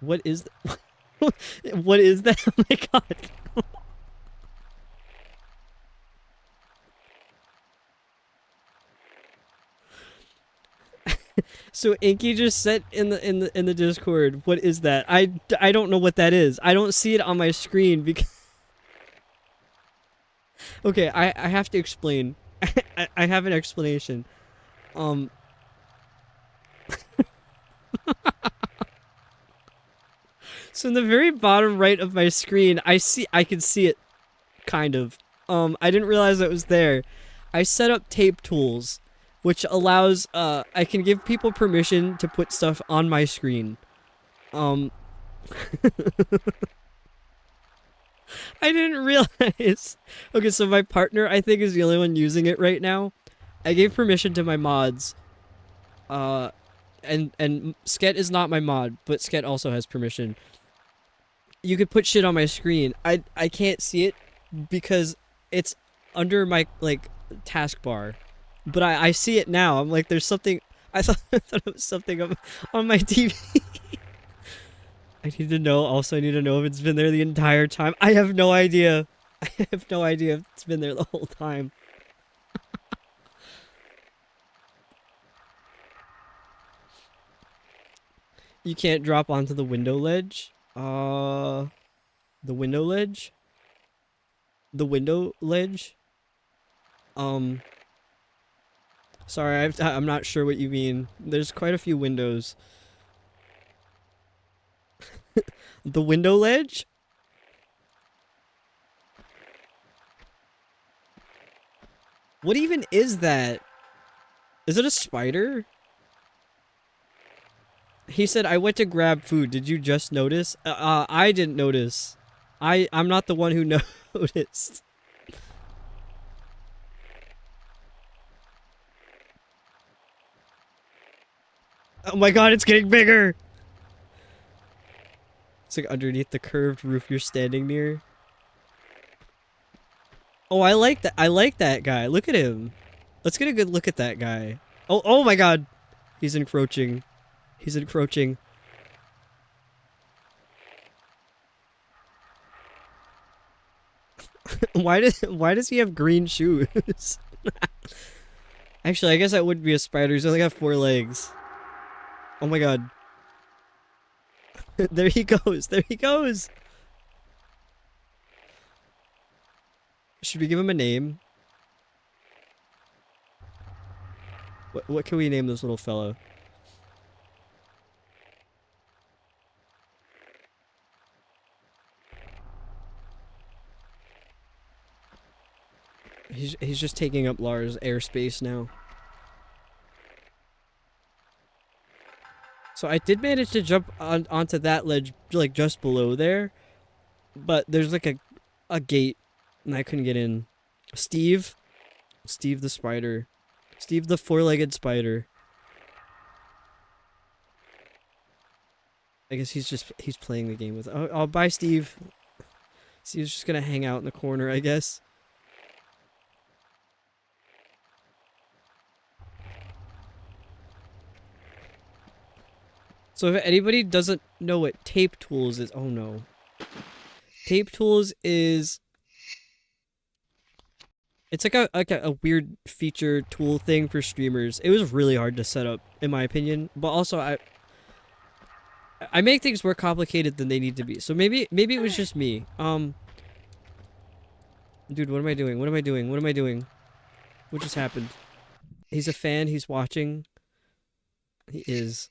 What is what is that? Oh my god. So Inky just said in the Discord, what is that? I don't know what that is. I don't see it on my screen because okay, I have to explain. I have an explanation. So in the very bottom right of my screen, I can see it kind of. I didn't realize it was there. I set up tape tools, which allows I can give people permission to put stuff on my screen. I didn't realize. Okay, so my partner I think is the only one using it right now. I gave permission to my mods. And Sket is not my mod, but Sket also has permission. You could put shit on my screen. I can't see it because it's under my like taskbar. But I see it now. I'm like, there's something. I thought it was something on my TV. I need to know. Also, I need to know if it's been there the entire time. I have no idea. I have no idea if it's been there the whole time. You can't drop onto the window ledge. The window ledge? The window ledge? Sorry, I'm not sure what you mean. There's quite a few windows. The window ledge? What even is that? Is it a spider? He said, I went to grab food. Did you just notice? I didn't notice. I'm not the one who noticed. Oh my god, it's getting bigger! It's like underneath the curved roof you're standing near. Oh, I like that. I like that guy. Look at him. Let's get a good look at that guy. Oh my god. He's encroaching. He's encroaching. Why does he have green shoes? Actually, I guess that would be a spider. He's only got 4 legs. Oh my god. There he goes. There he goes. Should we give him a name? What can we name this little fellow? He's just taking up Lara's airspace now. So I did manage to jump onto that ledge, like just below there, but there's like a gate, and I couldn't get in. Steve the spider, Steve the 4-legged spider. I guess he's playing the game with. Oh, bye, Steve. So he's just gonna hang out in the corner, I guess. So if anybody doesn't know what tape tools is, oh no. Tape tools is, it's like a weird feature tool thing for streamers. It was really hard to set up, in my opinion, but also I make things more complicated than they need to be. So maybe it was just me. Dude, what am I doing? What am I doing? What am I doing? What just happened? He's a fan, he's watching. He is.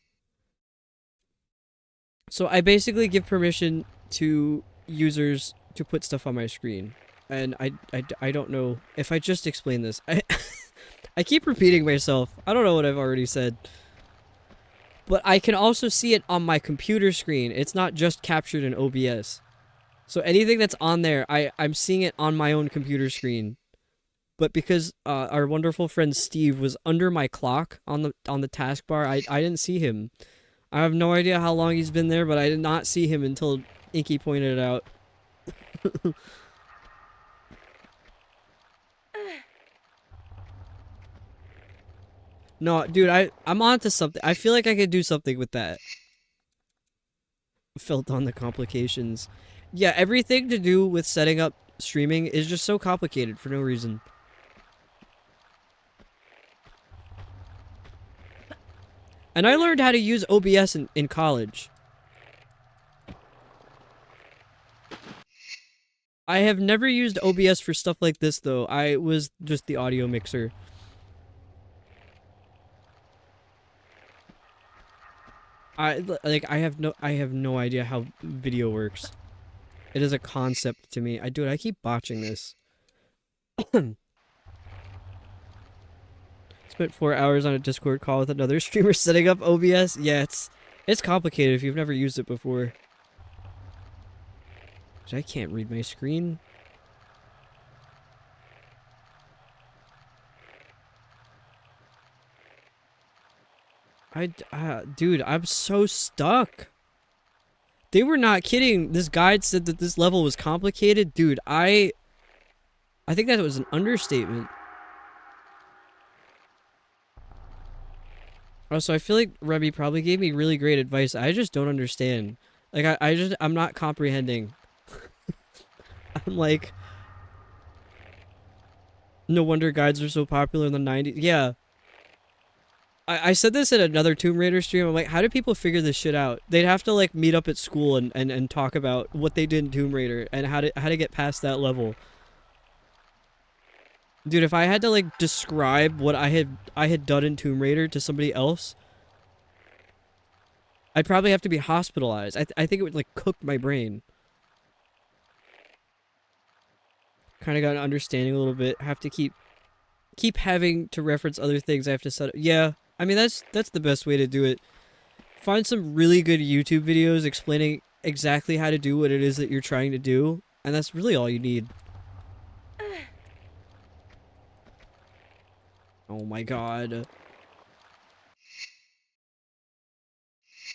So I basically give permission to users to put stuff on my screen. And I don't know if I just explained this. I keep repeating myself. I don't know what I've already said. But I can also see it on my computer screen. It's not just captured in OBS. So anything that's on there, I'm seeing it on my own computer screen. But because our wonderful friend Steve was under my clock on the taskbar, I didn't see him. I have no idea how long he's been there, but I did not see him until Inky pointed it out. No, dude, I'm onto something. I feel like I could do something with that. Felt on the complications. Yeah, everything to do with setting up streaming is just so complicated for no reason. And I learned how to use OBS in college. I have never used OBS for stuff like this, though. I was just the audio mixer. I have no idea how video works. It is a concept to me. I keep botching this. Spent 4 hours on a Discord call with another streamer setting up OBS. Yeah, it's complicated if you've never used it before. I can't read my screen. Dude, I'm so stuck. They were not kidding. This guide said that this level was complicated. Dude, I think that was an understatement. Also, I feel like Remy probably gave me really great advice. I just don't understand. Like, I'm not comprehending. I'm like, no wonder guides are so popular in the 90s. Yeah. I said this at another Tomb Raider stream. I'm like, how do people figure this shit out? They'd have to like meet up at school and talk about what they did in Tomb Raider and how to get past that level. Dude, if I had to like describe what I had done in Tomb Raider to somebody else, I'd probably have to be hospitalized. I think it would like cook my brain. Kind of got an understanding a little bit. Have to keep having to reference other things I have to set up. Yeah, I mean that's the best way to do it. Find some really good YouTube videos explaining exactly how to do what it is that you're trying to do, and that's really all you need. Oh my god.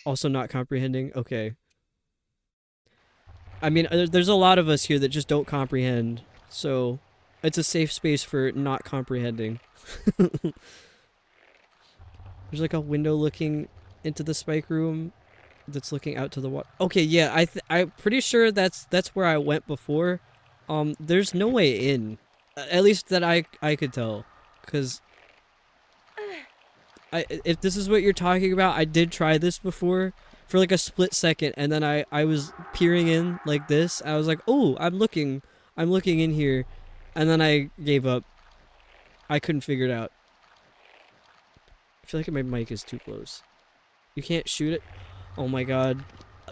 Also not comprehending? Okay. I mean, there's a lot of us here that just don't comprehend, so it's a safe space for not comprehending. There's like a window looking into the spike room that's looking out to the water. Okay, yeah, I'm pretty sure that's where I went before. There's no way in. At least that I could tell. Because if this is what you're talking about, I did try this before for like a split second, and then I was peering in like this. I was like, oh, I'm looking in here, and then I gave up. I couldn't figure it out. I feel like my mic is too close. You can't shoot it? Oh my god.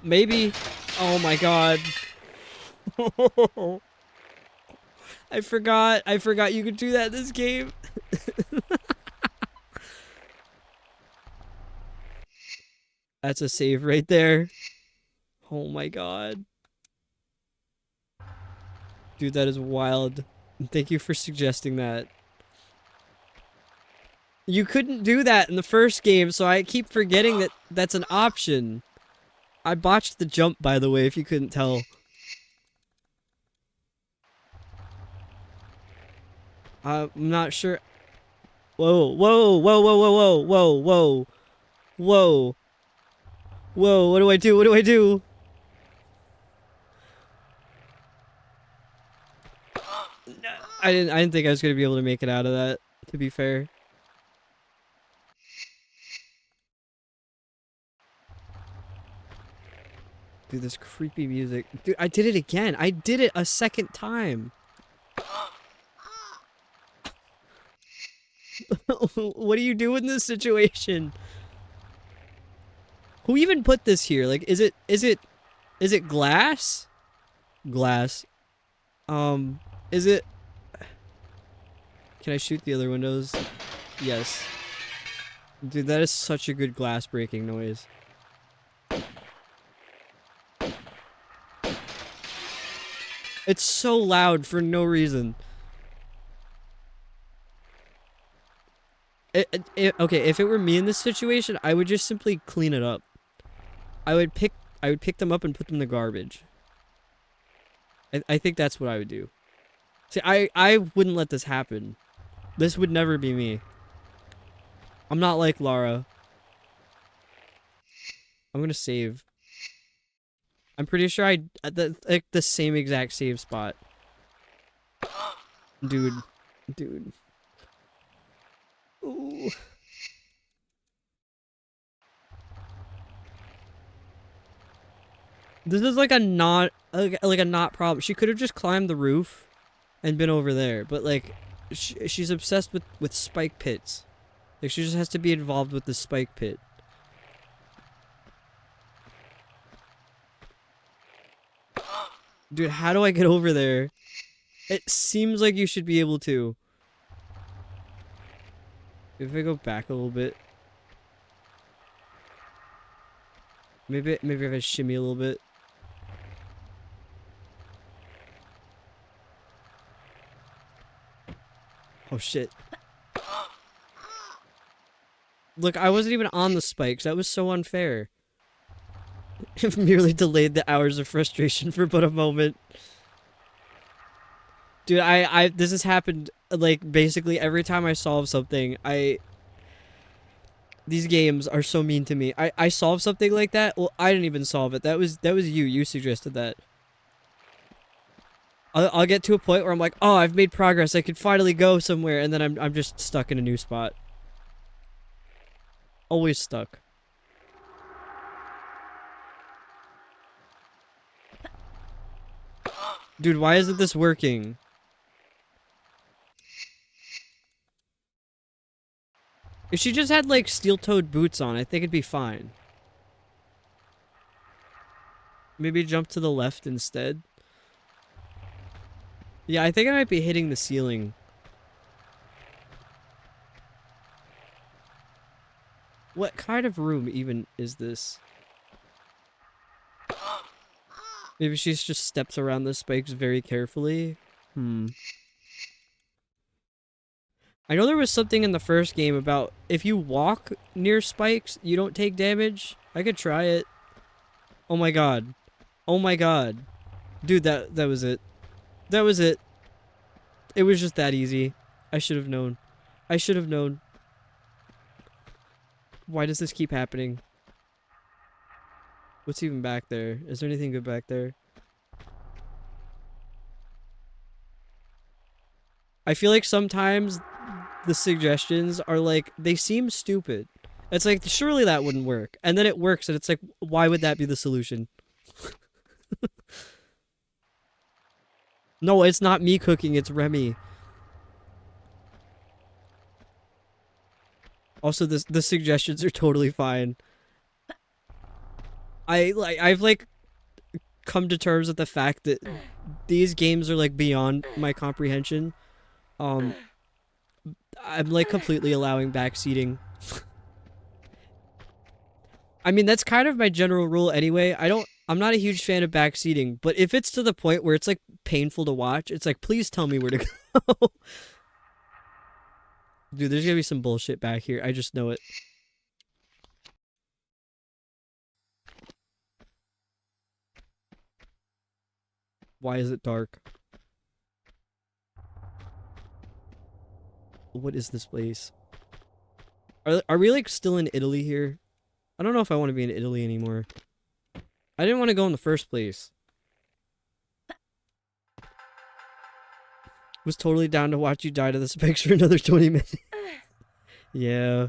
Maybe. Oh my god. I forgot you could do that in this game. That's a save right there. Oh my god. Dude, that is wild. Thank you for suggesting that. You couldn't do that in the first game, so I keep forgetting that that's an option. I botched the jump, by the way, if you couldn't tell. I'm not sure. Whoa, whoa, whoa, whoa, whoa, whoa, whoa, whoa, whoa, what do I do? What do I do? I didn't think I was gonna be able to make it out of that, to be fair. Dude, this creepy music. Dude, I did it again. I did it a second time. What do you do in this situation? Who even put this here? Like, is it glass? Glass. Is it... Can I shoot the other windows? Yes. Dude, that is such a good glass breaking noise. It's so loud for no reason. Okay, if it were me in this situation, I would just simply clean it up. I would pick them up and put them in the garbage. I think that's what I would do. See, I wouldn't let this happen. This would never be me. I'm not like Lara. I'm gonna save. I'm pretty sure like the same exact save spot. Dude. Dude. Ooh. This is like a not like a not problem. She could have just climbed the roof and been over there, but like she's obsessed with spike pits. Like she just has to be involved with the spike pit. Dude, how do I get over there? It seems like you should be able to. If I go back a little bit. Maybe if I shimmy a little bit. Oh shit. Look, I wasn't even on the spikes. That was so unfair. It merely delayed the hours of frustration for but a moment. Dude, this has happened, like, basically every time I solve something, these games are so mean to me. I solved something like that. Well, I didn't even solve it. That was you. You suggested that. I'll get to a point where I'm like, oh, I've made progress. I could finally go somewhere, and then I'm just stuck in a new spot. Always stuck. Dude, why isn't this working? If she just had, like, steel-toed boots on, I think it'd be fine. Maybe jump to the left instead. Yeah, I think I might be hitting the ceiling. What kind of room even is this? Maybe she's just steps around the spikes very carefully. I know there was something in the first game about if you walk near spikes, you don't take damage. I could try it. Oh my god. Oh my god. Dude, that was it. That was it. It was just that easy. I should have known. I should have known. Why does this keep happening? What's even back there? Is there anything good back there? I feel like sometimes the suggestions are like, they seem stupid. It's like, surely that wouldn't work. And then it works, and it's like, why would that be the solution? No, it's not me cooking, it's Remy. Also, the suggestions are totally fine. I've like come to terms with the fact that these games are like beyond my comprehension. I'm like completely allowing backseating. I mean, that's kind of my general rule anyway. I'm not a huge fan of backseating, but if it's to the point where it's like painful to watch, it's like, please tell me where to go. Dude, there's gonna be some bullshit back here. I just know it. Why is it dark? What is this place? Are we like still in Italy here? I don't know if I want to be in Italy anymore. I didn't want to go in the first place. Was totally down to watch you die to this picture another 20 minutes. Yeah.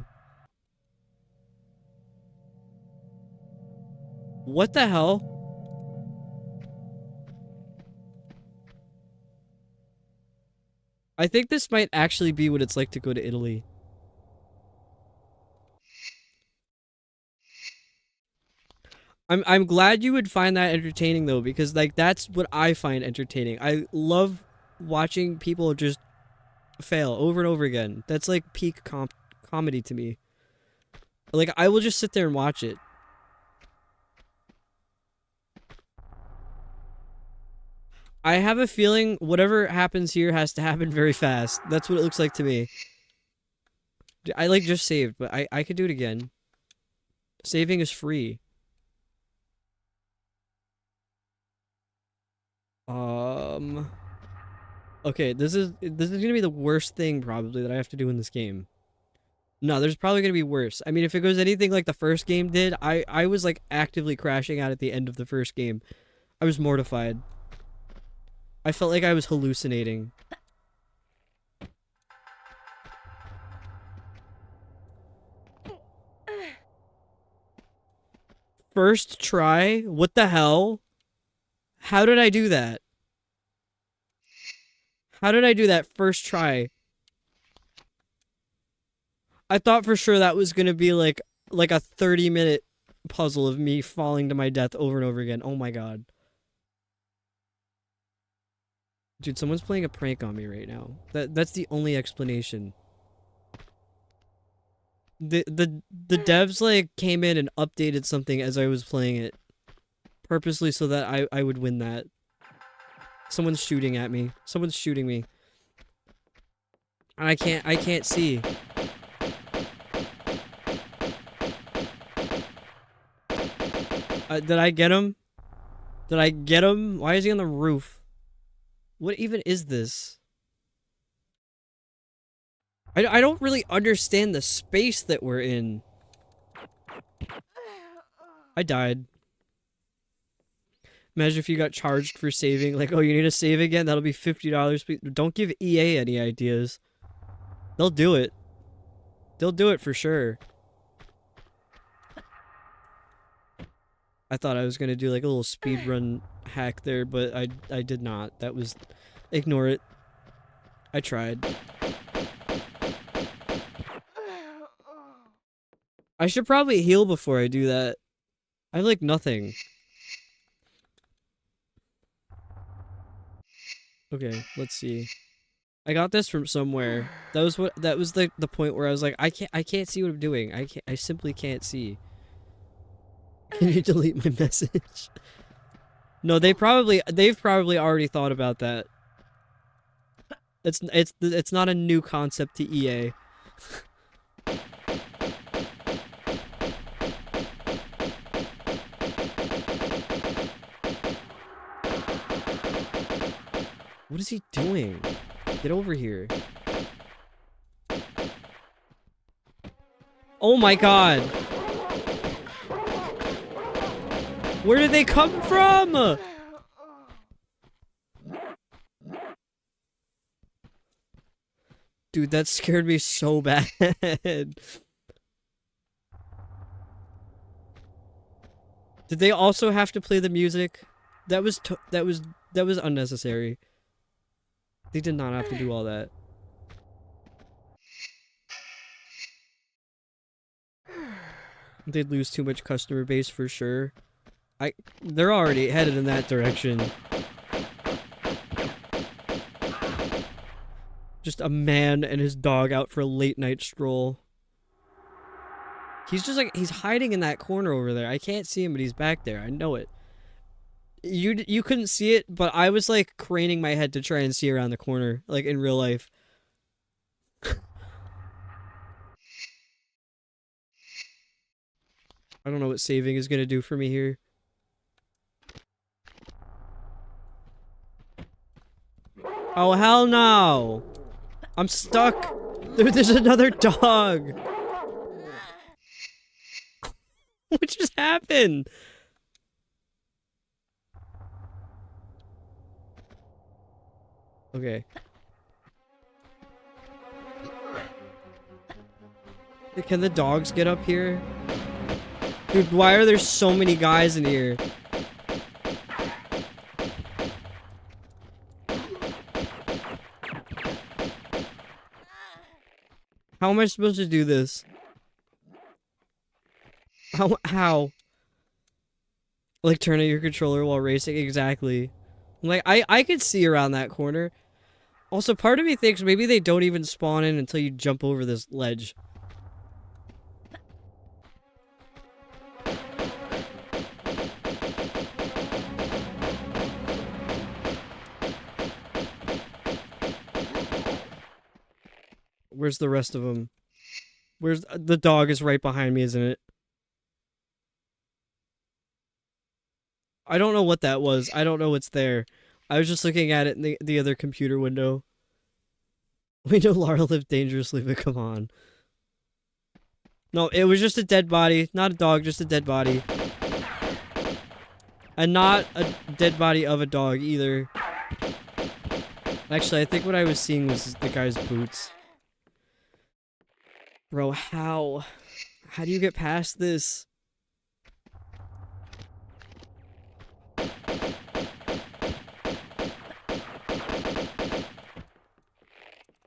What the hell? I think this might actually be what it's like to go to Italy. I'm glad you would find that entertaining though, because like that's what I find entertaining. I love watching people just fail over and over again. That's like peak comedy to me. Like I will just sit there and watch it. I have a feeling whatever happens here has to happen very fast. That's what it looks like to me. I like just saved, but I could do it again. Saving is free. Okay, this is gonna be the worst thing probably that I have to do in this game. No, there's probably gonna be worse. I mean, if it goes anything like the first game did, I was like actively crashing out at the end of the first game. I was mortified. I felt like I was hallucinating. First try? What the hell? How did I do that? How did I do that first try? I thought for sure that was gonna be like a 30-minute puzzle of me falling to my death over and over again. Oh my god. Dude, someone's playing a prank on me right now. That's the only explanation. The devs like came in and updated something as I was playing it. Purposely so that I would win that. Someone's shooting at me. Someone's shooting me. I can't see. Did I get him? Did I get him? Why is he on the roof? What even is this? I don't really understand the space that we're in. I died. Imagine if you got charged for saving. Like, oh, you need to save again? That'll be $50. Don't give EA any ideas. They'll do it. They'll do it for sure. I thought I was gonna do like a little speedrun hack there, but I did not. That was... Ignore it. I tried. I should probably heal before I do that. I have like nothing. Okay, let's see. I got this from somewhere. That was the point where I was like, I can't see what I'm doing. I simply can't see. Can you delete my message? No, they've probably already thought about that. It's not a new concept to EA. What is he doing? Get over here. Oh my god. Where did they come from? Dude, that scared me so bad. Did they also have to play the music? That was unnecessary. They did not have to do all that. They'd lose too much customer base for sure. They're already headed in that direction. Just a man and his dog out for a late night stroll. He's just like, he's hiding in that corner over there. I can't see him, but he's back there. I know it. You couldn't see it, but I was like craning my head to try and see around the corner, like in real life. I don't know what saving is gonna do for me here. Oh hell no! I'm stuck! Dude, there's another dog. What just happened? Okay. Can the dogs get up here? Dude, why are there so many guys in here? How am I supposed to do this? How? Like turn on your controller while racing? Exactly. Like, I could see around that corner. Also, part of me thinks maybe they don't even spawn in until you jump over this ledge. Where's the rest of them? Where's the dog is right behind me, isn't it? I don't know what that was. I don't know what's there. I was just looking at it in the other computer window. We know Lara lived dangerously, but come on. No, it was just a dead body. Not a dog, just a dead body. And not a dead body of a dog either. Actually, I think what I was seeing was the guy's boots. Bro, how? How do you get past this?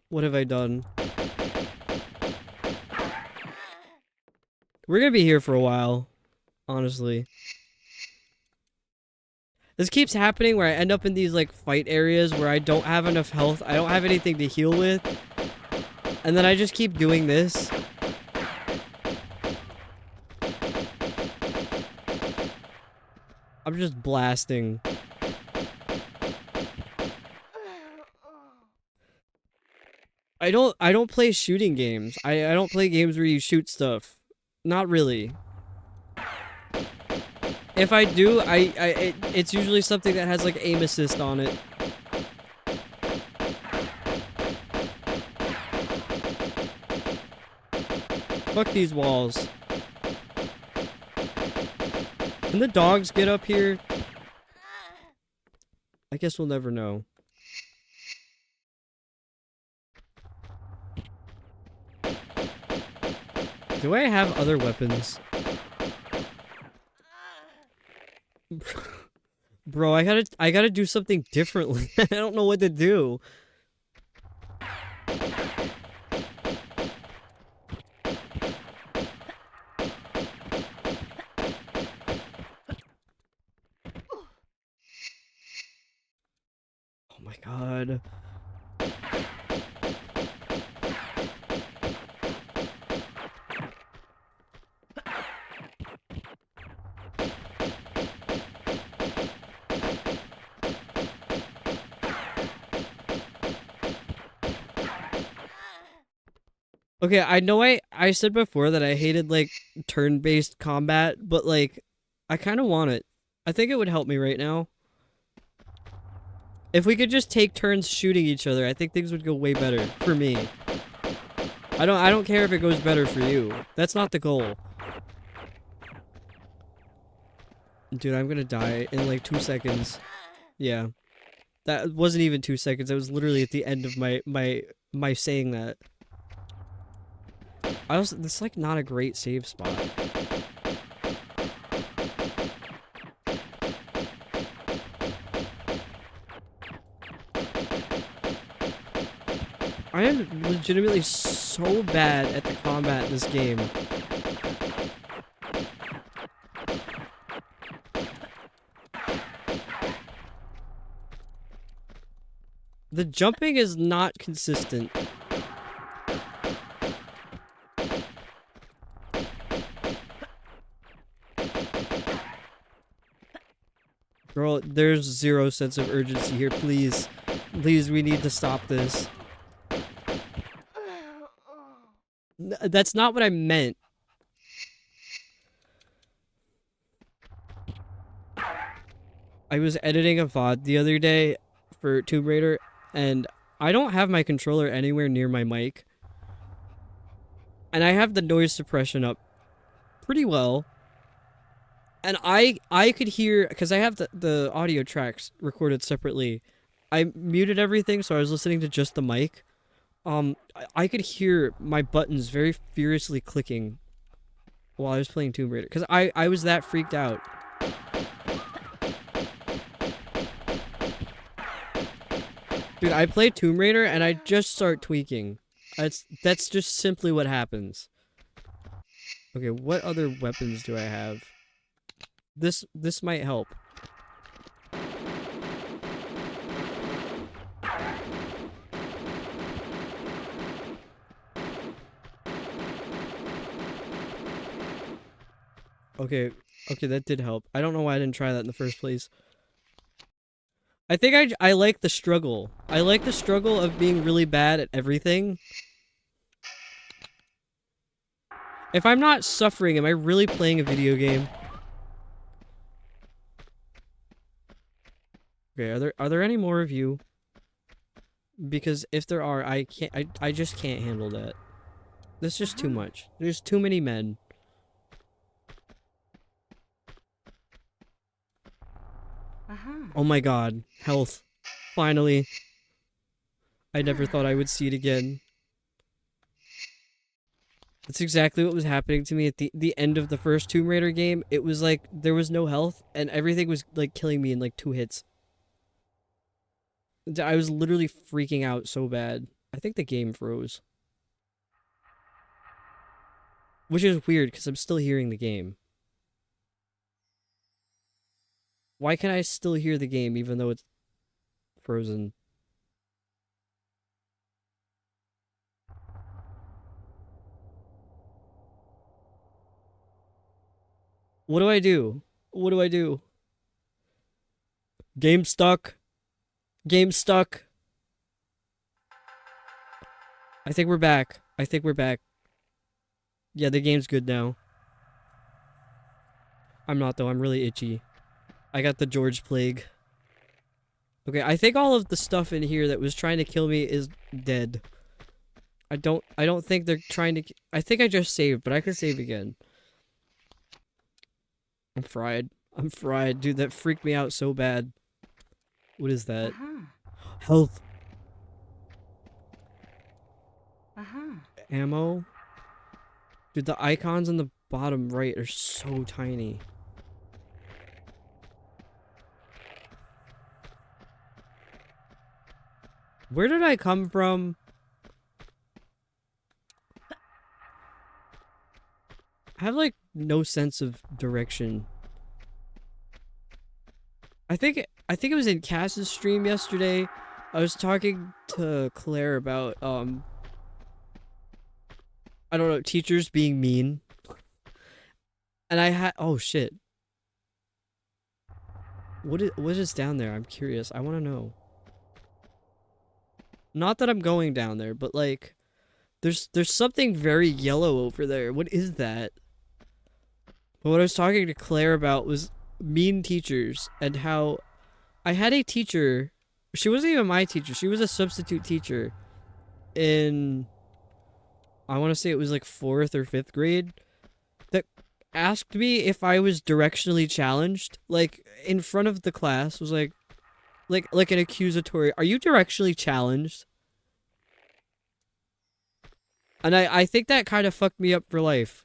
What have I done? We're gonna be here for a while, honestly. This keeps happening where I end up in these like fight areas where I don't have enough health, I don't have anything to heal with, and then I just keep doing this. I'm just blasting. I don't play shooting games. I don't play games where you shoot stuff. Not really. If I do, it's usually something that has like aim assist on it. Fuck these walls. Can the dogs get up here? I guess we'll never know. Do I have other weapons? Bro, I gotta do something differently. I don't know what to do. Oh my god. Okay, I know I said before that I hated, like, turn-based combat, but, like, I kind of want it. I think it would help me right now. If we could just take turns shooting each other, I think things would go way better for me. I don't care if it goes better for you. That's not the goal. Dude, I'm gonna die in, like, 2 seconds. Yeah. That wasn't even 2 seconds. That was literally at the end of my saying that. This is like not a great save spot. I am legitimately so bad at the combat in this game. The jumping is not consistent. Girl, there's zero sense of urgency here. Please. Please, we need to stop this. That's not what I meant. I was editing a VOD the other day for Tomb Raider, and I don't have my controller anywhere near my mic. And I have the noise suppression up pretty well. And I could hear, because I have the audio tracks recorded separately. I muted everything, so I was listening to just the mic. I could hear my buttons very furiously clicking while I was playing Tomb Raider, because I was that freaked out. Dude, I play Tomb Raider and I just start tweaking. That's just simply what happens. Okay, what other weapons do I have? This might help. Okay, that did help. I don't know why I didn't try that in the first place. I think I like the struggle. I like the struggle of being really bad at everything. If I'm not suffering, am I really playing a video game? Okay, are there any more of you? Because if there are, I just can't handle that. That's just too much. There's too many men. Oh my god, health. Finally. I never thought I would see it again. That's exactly what was happening to me at the end of the first Tomb Raider game. It was like, there was no health, and everything was like killing me in like 2 hits. I was literally freaking out so bad. I think the game froze. Which is weird, because I'm still hearing the game. Why can I still hear the game even though it's frozen? What do I do? What do I do? Game stuck. Game stuck. I think we're back. I think we're back. Yeah, the game's good now. I'm not though, I'm really itchy. I got the George Plague. Okay, I think all of the stuff in here that was trying to kill me is dead. I don't think they're trying to... I think I just saved, but I could save again. I'm fried. I'm fried. Dude, that freaked me out so bad. What is that? Health. Ammo. Dude, the icons on the bottom right are so tiny. Where did I come from? I have like no sense of direction. I think it was in Cass's stream yesterday. I was talking to Claire about I don't know, teachers being mean. And I had oh shit. What is down there? I'm curious. I want to know. Not that I'm going down there, but like there's something very yellow over there. What is that? But what I was talking to Claire about was mean teachers and how I had a teacher. She wasn't even my teacher. She was a substitute teacher in, I want to say it was like 4th or 5th grade, that asked me if I was directionally challenged, like in front of the class. Was like an accusatory, are you directionally challenged? And I think that kind of fucked me up for life.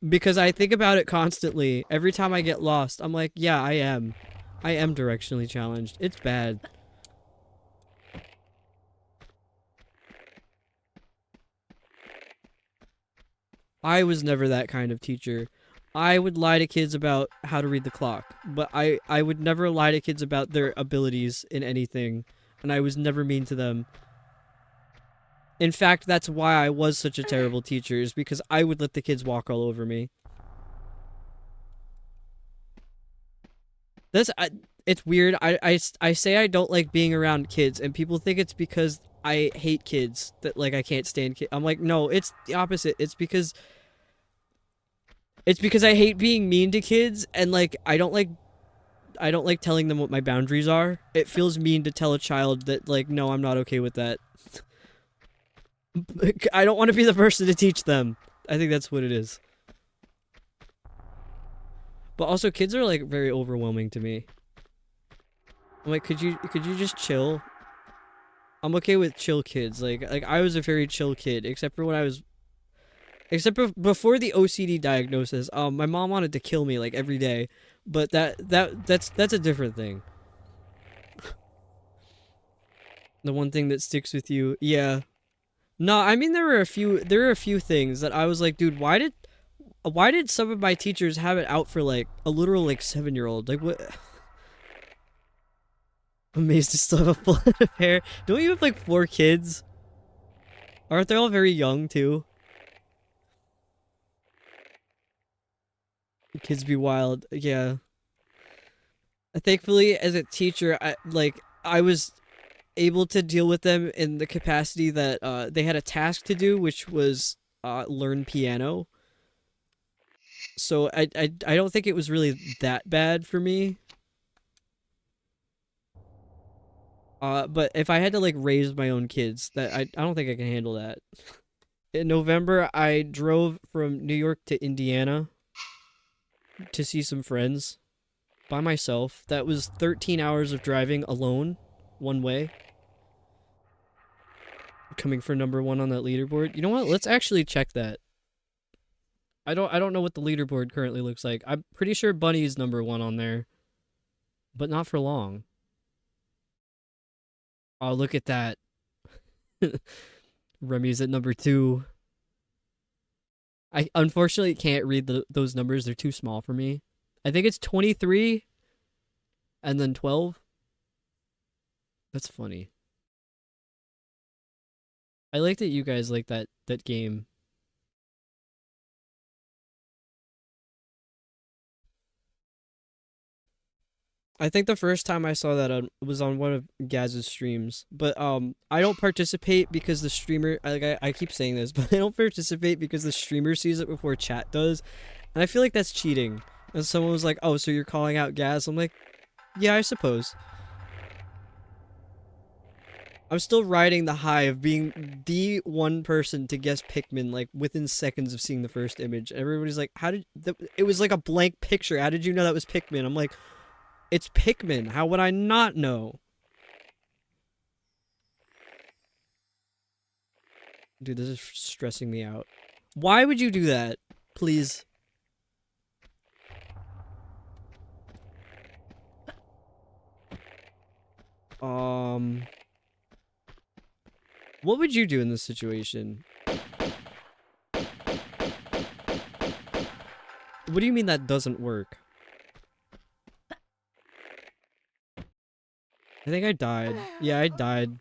Because I think about it constantly. Every time I get lost, I'm like, yeah, I am. I am directionally challenged. It's bad. I was never that kind of teacher. I would lie to kids about how to read the clock, but I would never lie to kids about their abilities in anything, and I was never mean to them. In fact, that's why I was such a terrible teacher, is because I would let the kids walk all over me. It's weird. I say I don't like being around kids, and people think it's because I hate kids, that like I can't stand kids. I'm like, no, it's the opposite. It's because I hate being mean to kids, and like I don't like telling them what my boundaries are. It feels mean to tell a child that like, no, I'm not okay with that. I don't want to be the person to teach them. I think that's what it is. But also, kids are like very overwhelming to me. I'm like, could you just chill? I'm okay with chill kids. Like I was a very chill kid, except for when I was, before the OCD diagnosis. My mom wanted to kill me like every day, but that's a different thing. The one thing that sticks with you, yeah. No, I mean there were a few things that I was like, dude, why did some of my teachers have it out for like a literal like 7-year-old? Like what? I'm amazed to still have a full head of hair. Don't you have like 4 kids? Aren't they all very young too? Kids be wild, yeah. Thankfully, as a teacher, I was able to deal with them in the capacity that they had a task to do, which was learn piano. So I don't think it was really that bad for me. But if I had to like raise my own kids, that I don't think I can handle that. In November, I drove from New York to Indiana to see some friends by myself. That was 13 hours of driving alone, one way. Coming for #1 on that leaderboard. You know what? Let's actually check that. I don't know what the leaderboard currently looks like. I'm pretty sure Bunny's #1 on there, but not for long. Oh, look at that. Remy's at #2. I unfortunately can't read those numbers. They're too small for me. I think it's 23 and then 12. That's funny. I like that you guys like that game. I think the first time I saw that was on one of Gaz's streams, but I don't participate because the streamer, I keep saying this, but I don't participate because the streamer sees it before chat does, and I feel like that's cheating. And someone was like, "Oh, so you're calling out Gaz?" I'm like, "Yeah, I suppose." I'm still riding the high of being the one person to guess Pikmin like within seconds of seeing the first image. Everybody's like, "How did it was like a blank picture. How did you know that was Pikmin?" I'm like, it's Pikmin. How would I not know? Dude, this is stressing me out. Why would you do that? Please. What would you do in this situation? What do you mean that doesn't work? I think I died. Yeah, I died.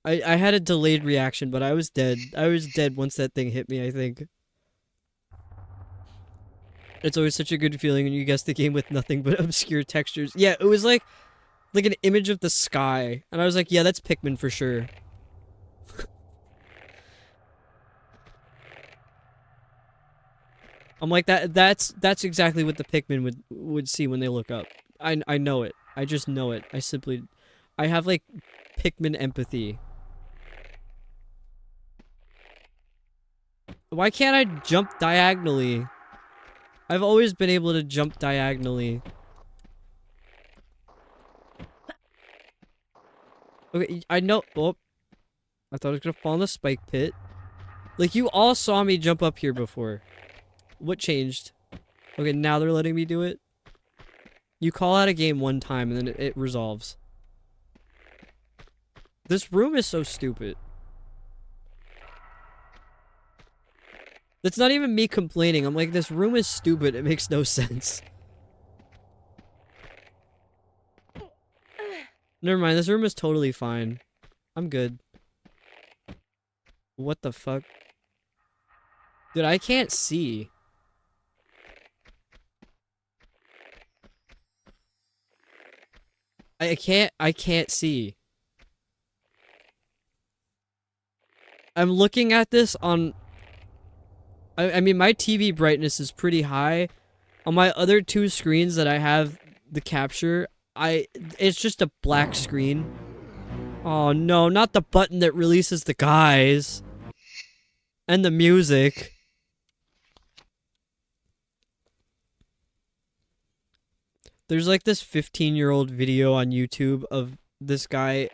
I had a delayed reaction, but I was dead. I was dead once that thing hit me, I think. It's always such a good feeling when you guess the game with nothing but obscure textures. Yeah, it was like an image of the sky. And I was like, yeah, that's Pikmin for sure. I'm like, that's exactly what the Pikmin would see when they look up. I know it. I just know it. I have like Pikmin empathy. Why can't I jump diagonally? I've always been able to jump diagonally. Okay, I know. Oh, I thought I was gonna fall in the spike pit. Like, you all saw me jump up here before. What changed? Okay, now they're letting me do it. You call out a game one time and then it resolves. This room is so stupid. That's not even me complaining. I'm like, this room is stupid. It makes no sense. Never mind, this room is totally fine. I'm good. What the fuck? Dude, I can't see. I can't see. I'm looking at this on... I mean, my TV brightness is pretty high. On my other 2 screens that I have the capture, it's just a black screen. Oh no, not the button that releases the guys. And the music. There's like this 15-year-old video on YouTube of this guy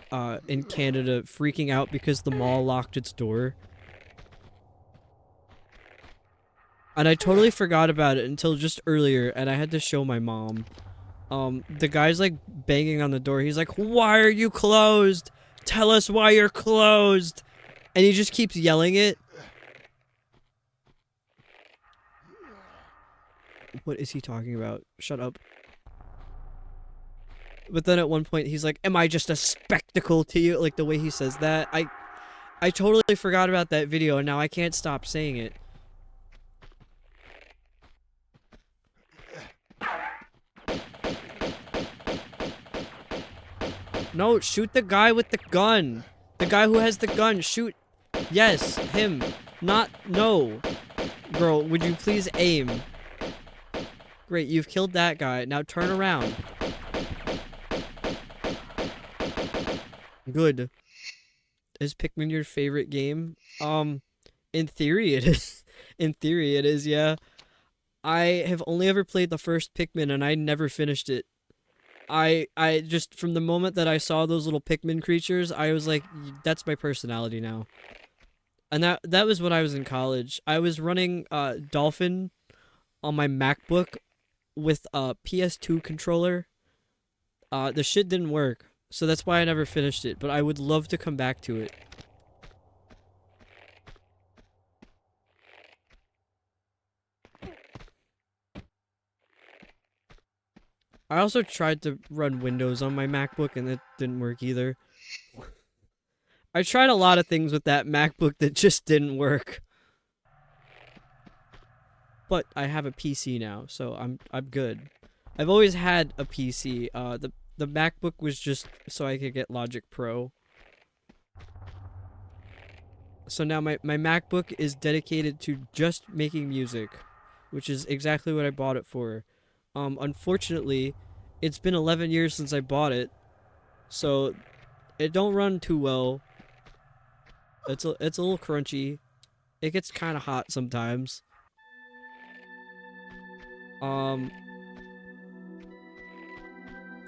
in Canada freaking out because the mall locked its door. And I totally forgot about it until just earlier, and I had to show my mom. The guy's like banging on the door. He's like, "Why are you closed? Tell us why you're closed." And he just keeps yelling it. What is he talking about? Shut up. But then at one point he's like, "Am I just a spectacle to you?" Like the way he says that. I totally forgot about that video and now I can't stop saying it. No, shoot the guy with the gun. The guy who has the gun. Shoot. Yes, him. Not, no. Girl, would you please aim? Great, you've killed that guy. Now turn around. Good. Is Pikmin your favorite game? In theory it is. In theory it is, yeah. I have only ever played the first Pikmin and I never finished it. I just, from the moment that I saw those little Pikmin creatures, I was like, that's my personality now. And that was when I was in college. I was running Dolphin on my MacBook with a PS2 controller. The shit didn't work, so that's why I never finished it, but I would love to come back to it. I also tried to run Windows on my MacBook and it didn't work either. I tried a lot of things with that MacBook that just didn't work. But I have a PC now, so I'm good. I've always had a PC. The MacBook was just so I could get Logic Pro. So now my MacBook is dedicated to just making music, which is exactly what I bought it for. Unfortunately, it's been 11 years since I bought it, so it don't run too well. It's a little crunchy. It gets kind of hot sometimes.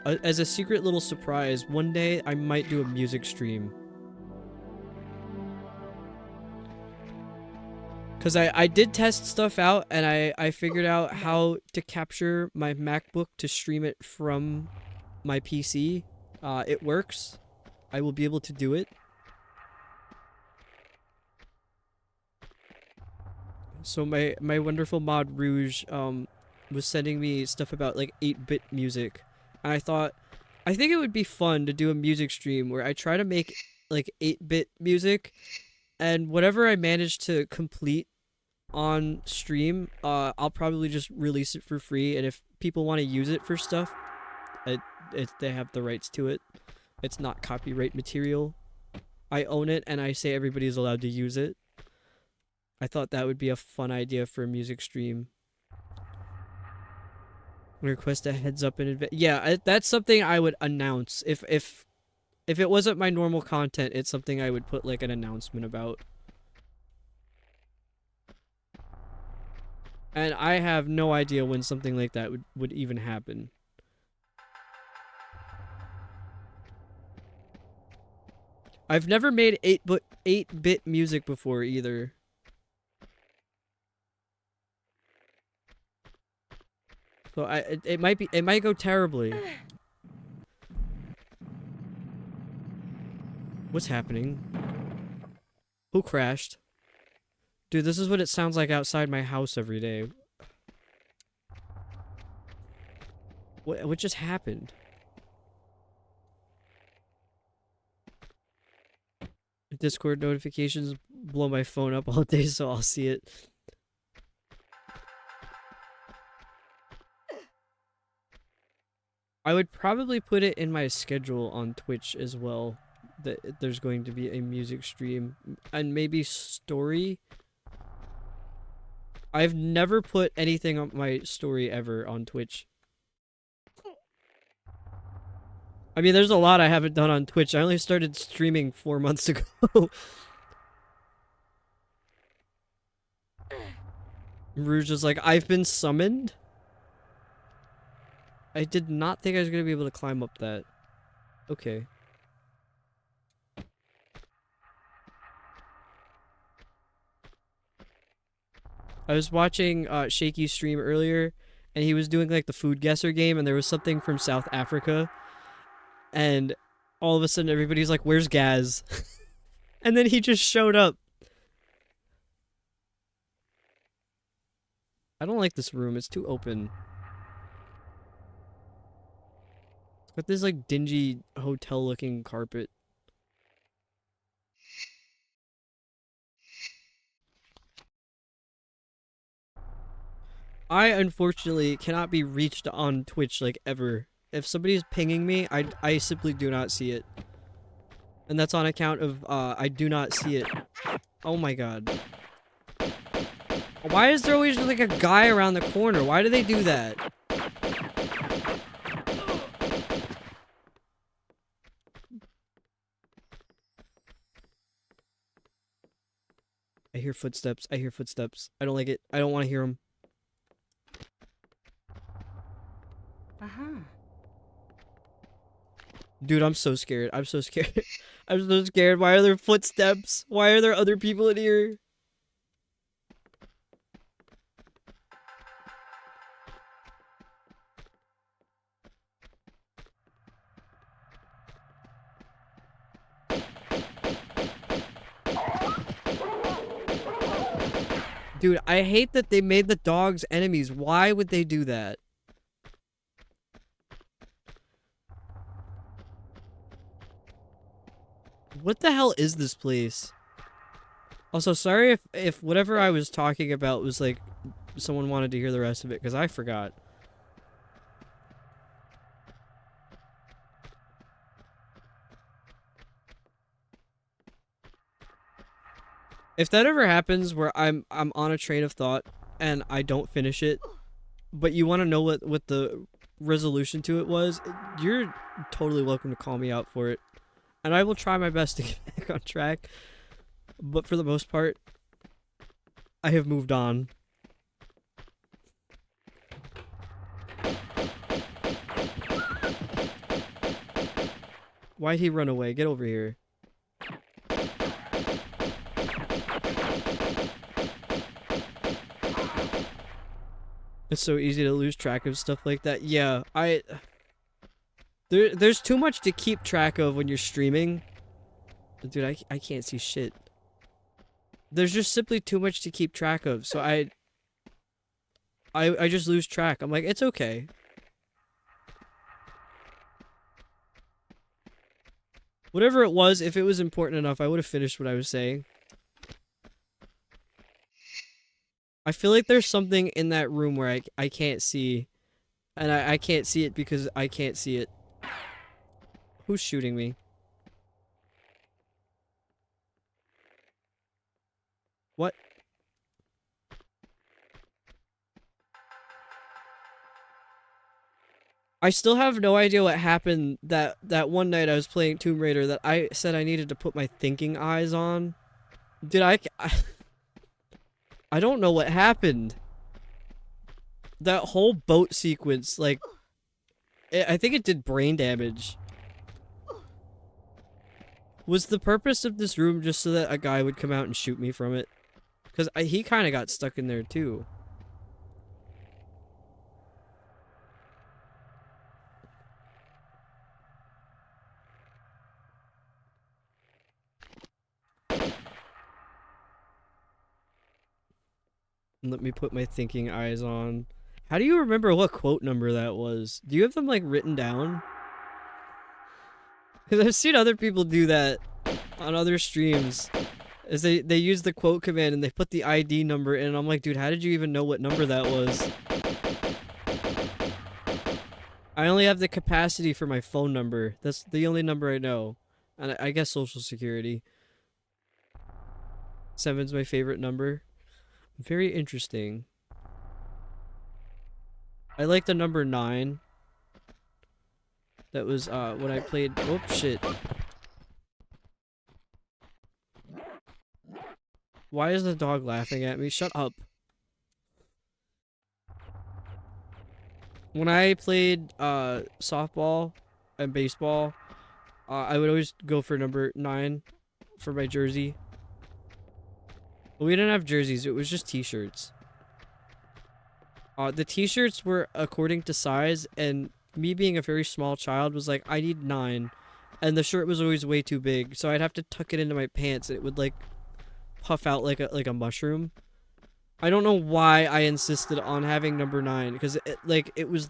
As a secret little surprise, one day I might do a music stream. Because I did test stuff out, and I figured out how to capture my MacBook to stream it from my PC. It works. I will be able to do it. So my wonderful mod Rouge was sending me stuff about like 8-bit music. And I thought, I think it would be fun to do a music stream where I try to make like 8-bit music, and whatever I manage to complete on stream, I'll probably just release it for free, and if people want to use it for stuff, they have the rights to it. It's not copyright material. I own it, and I say everybody's allowed to use it. I thought that would be a fun idea for a music stream. Request a heads up in advance. Yeah, that's something I would announce. If it wasn't my normal content, it's something I would put like an announcement about. And I have no idea when something like that would even happen. I've never made 8-bit music before either. So it might go terribly. What's happening? Who crashed? Dude, this is what it sounds like outside my house every day. What just happened? Discord notifications blow my phone up all day, so I'll see it. I would probably put it in my schedule on Twitch as well, that there's going to be a music stream, and maybe story. I've never put anything on my story ever on Twitch. I mean, there's a lot I haven't done on Twitch. I only started streaming 4 months ago. Rouge is like, I've been summoned? I did not think I was gonna be able to climb up that. Okay. I was watching Shaky's stream earlier, and he was doing like the food guesser game, and there was something from South Africa, and all of a sudden everybody's like, where's Gaz? And then he just showed up. I don't like this room, it's too open. It's got this like dingy hotel looking carpet. I unfortunately cannot be reached on Twitch like ever. If somebody's pinging me, I simply do not see it. And that's on account of I do not see it. Oh my god. Why is there always like a guy around the corner? Why do they do that? I hear footsteps. I hear footsteps. I don't like it. I don't want to hear them. Uh-huh. Dude, I'm so scared. I'm so scared. I'm so scared. Why are there footsteps? Why are there other people in here? Dude, I hate that they made the dogs enemies. Why would they do that? What the hell is this place? Also, sorry if whatever I was talking about was like someone wanted to hear the rest of it, because I forgot. If that ever happens where I'm on a train of thought and I don't finish it, but you want to know what the resolution to it was, you're totally welcome to call me out for it. And I will try my best to get back on track. But for the most part, I have moved on. Why'd he run away? Get over here. It's so easy to lose track of stuff like that. Yeah, there's too much to keep track of when you're streaming. Dude, I can't see shit. There's just simply too much to keep track of, so I just lose track. I'm like, it's okay. Whatever it was, if it was important enough, I would have finished what I was saying. I feel like there's something in that room where I can't see. And I can't see it because I can't see it. Who's shooting me? What? I still have no idea what happened that one night I was playing Tomb Raider that I said I needed to put my thinking eyes on. Did I don't know what happened. That whole boat sequence, like, I think it did brain damage. Was the purpose of this room just so that a guy would come out and shoot me from it? Because he kind of got stuck in there too. Let me put my thinking eyes on. How do you remember what quote number that was? Do you have them like written down? Because I've seen other people do that on other streams. Is they use the quote command and they put the ID number in. And I'm like, dude, how did you even know what number that was? I only have the capacity for my phone number. That's the only number I know. And I guess social security. 7's my favorite number. Very interesting. I like the number 9. That was when I played. Oh shit! Why is the dog laughing at me? Shut up. When I played softball and baseball, I would always go for number 9 for my jersey. But we didn't have jerseys, it was just t-shirts. The t-shirts were according to size, and me being a very small child was like, I need 9. And the shirt was always way too big, so I'd have to tuck it into my pants and it would like puff out like a mushroom. I don't know why I insisted on having number 9, because it was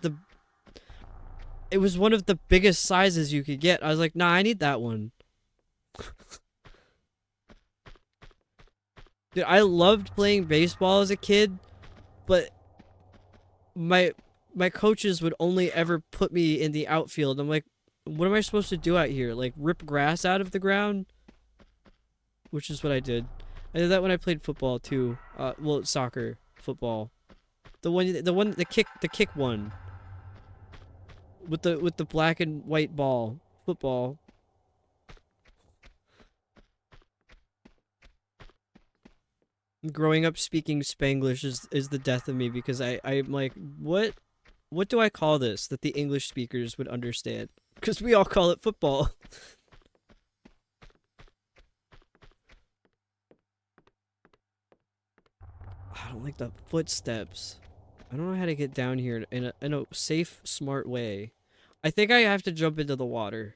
one of the biggest sizes you could get. I was like, nah, I need that one. Dude, I loved playing baseball as a kid, but my coaches would only ever put me in the outfield. I'm like, what am I supposed to do out here? Like, rip grass out of the ground? Which is what I did. I did that when I played football too. Well, soccer, football. The kick one. With the black and white ball. Football. Growing up speaking Spanglish is the death of me, because I'm like, what do I call this that the English speakers would understand? Because we all call it football. I don't like the footsteps. I don't know how to get down here in a safe, smart way. I think I have to jump into the water.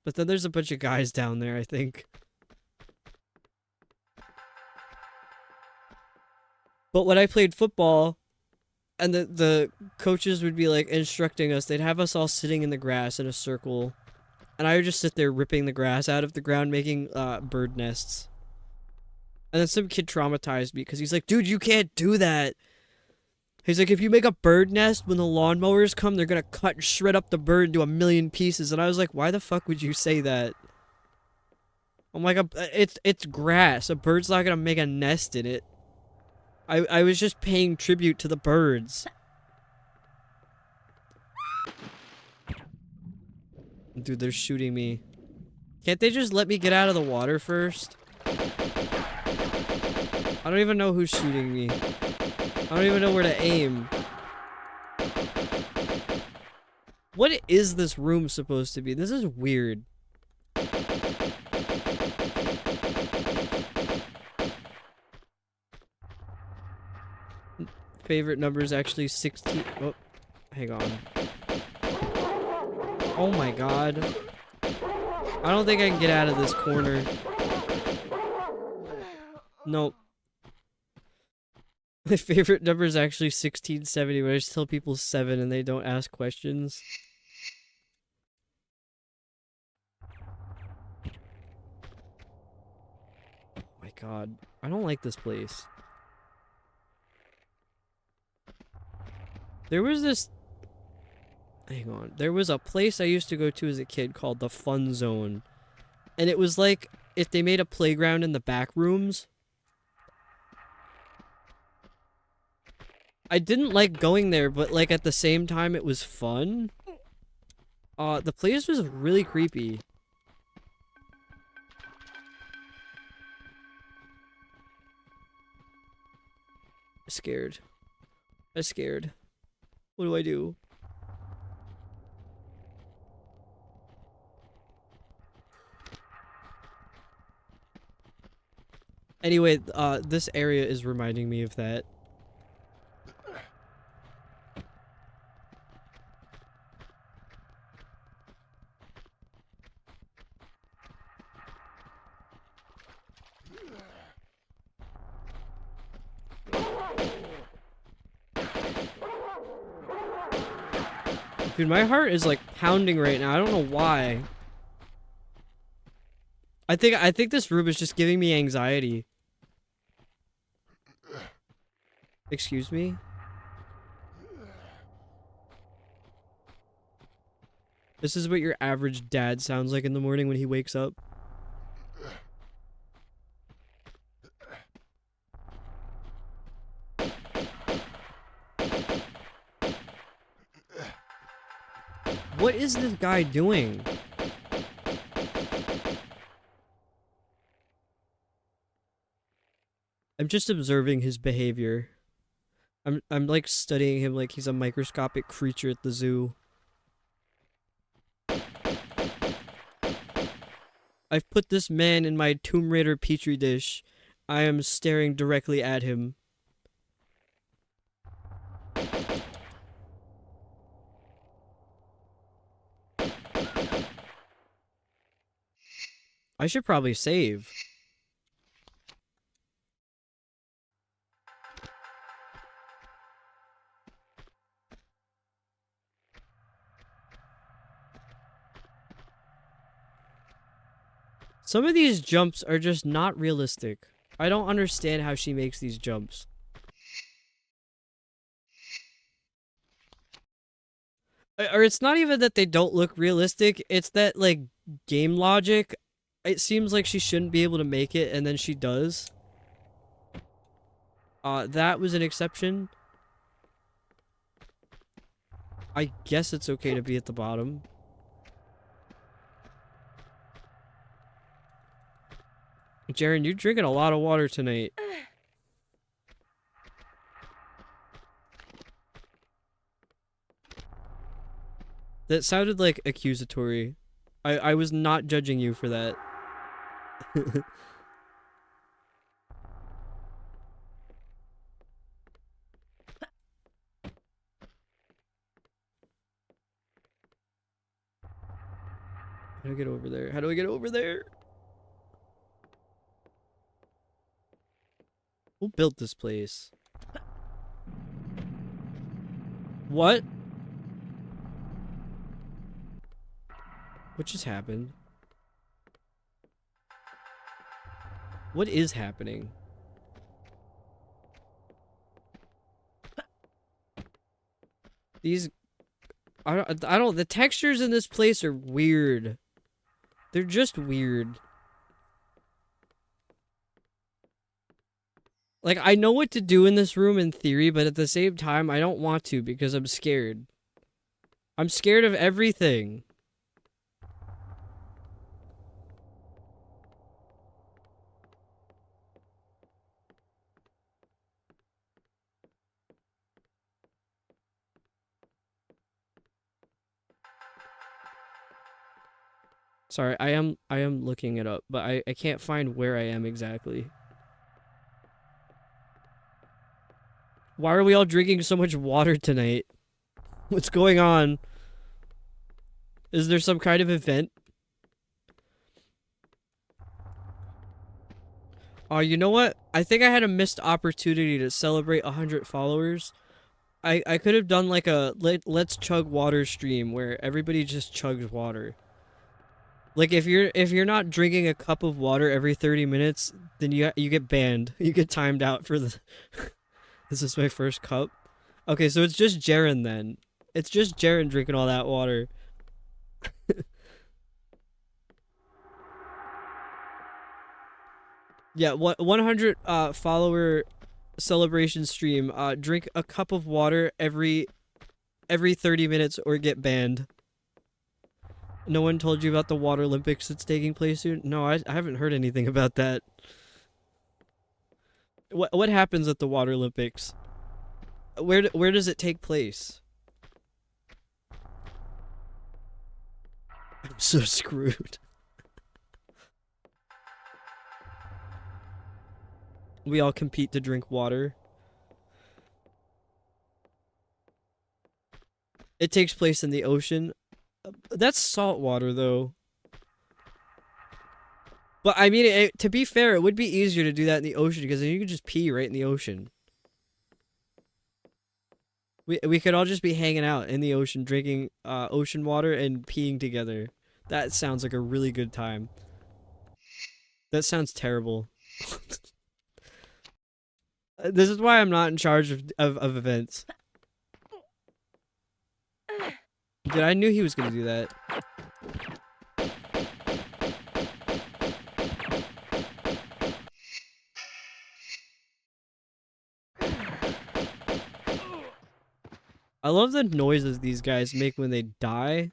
But then there's a bunch of guys down there, I think. But when I played football, and the coaches would be like instructing us, they'd have us all sitting in the grass in a circle. And I would just sit there ripping the grass out of the ground, making bird nests. And then some kid traumatized me because he's like, dude, you can't do that. He's like, if you make a bird nest, when the lawnmowers come, they're gonna cut and shred up the bird into a million pieces. And I was like, why the fuck would you say that? I'm like, it's grass. A bird's not gonna make a nest in it. I was just paying tribute to the birds. Dude, they're shooting me. Can't they just let me get out of the water first? I don't even know who's shooting me. I don't even know where to aim. What is this room supposed to be? This is weird. Favorite number is actually 16. Oh, hang on. Oh my god. I don't think I can get out of this corner. Nope. My favorite number is actually 1670, but I just tell people 7 and they don't ask questions. Oh my god. I don't like this place. There was this... Hang on. There was a place I used to go to as a kid called the Fun Zone. And it was like if they made a playground in the back rooms. I didn't like going there, but like at the same time it was fun. The place was really creepy. Scared. I'm scared. What do I do? Anyway, this area is reminding me of that. Dude, my heart is like pounding right now. I don't know why. I think this room is just giving me anxiety. Excuse me? This is what your average dad sounds like in the morning when he wakes up. What is this guy doing? I'm just observing his behavior. I'm like studying him like he's a microscopic creature at the zoo. I've put this man in my Tomb Raider petri dish. I am staring directly at him. I should probably save. Some of these jumps are just not realistic. I don't understand how she makes these jumps. Or it's not even that they don't look realistic, it's that, like, game logic, it seems like she shouldn't be able to make it, and then she does. That was an exception. I guess it's okay to be at the bottom. Jaren, you're drinking a lot of water tonight. That sounded like accusatory. I was not judging you for that. How do I get over there? How do I get over there? Who built this place? What? What just happened? What is happening? These... I don't... The textures in this place are weird. They're just weird. Like, I know what to do in this room in theory, but at the same time, I don't want to because I'm scared. I'm scared of everything. Sorry, I am looking it up, but I can't find where I am exactly. Why are we all drinking so much water tonight? What's going on? Is there some kind of event? Oh, you know what? I think I had a missed opportunity to celebrate 100 followers. I could have done like a let's chug water stream where everybody just chugs water. Like if you're not drinking a cup of water every 30 minutes, then you get banned. You get timed out for the This is my first cup. Okay, so it's just Jaren then. It's just Jaren drinking all that water. Yeah, 100 follower celebration stream. Drink a cup of water every 30 minutes or get banned. No one told you about the Water Olympics that's taking place soon? No, I haven't heard anything about that. What happens at the Water Olympics? Where does it take place? I'm so screwed. We all compete to drink water. It takes place in the ocean. That's salt water, though. But I mean, to be fair, it would be easier to do that in the ocean because then you could just pee right in the ocean. We could all just be hanging out in the ocean, drinking ocean water and peeing together. That sounds like a really good time. That sounds terrible. This is why I'm not in charge of events. Dude, I knew he was gonna do that. I love the noises these guys make when they die.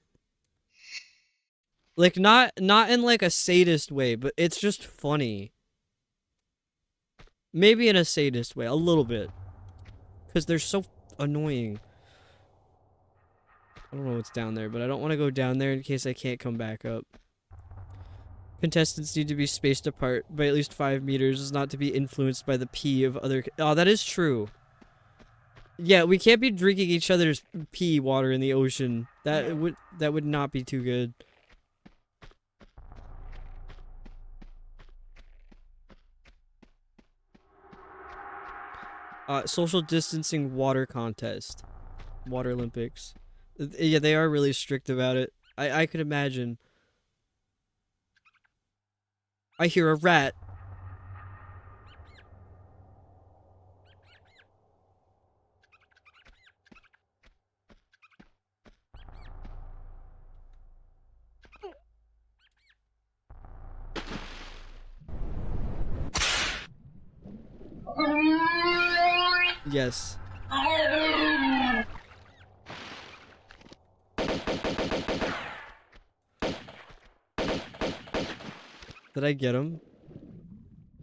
Like, not in like a sadist way, but it's just funny. Maybe in a sadist way, a little bit. Because they're so annoying. I don't know what's down there, but I don't want to go down there in case I can't come back up. Contestants need to be spaced apart by at least 5 meters, is not to be influenced by the pee of other. Oh, that is true. Yeah, we can't be drinking each other's pee water in the ocean. That would not be too good. Social distancing water contest. Water Olympics. Yeah, they are really strict about it. I could imagine. I hear a rat. Yes. Did I get him?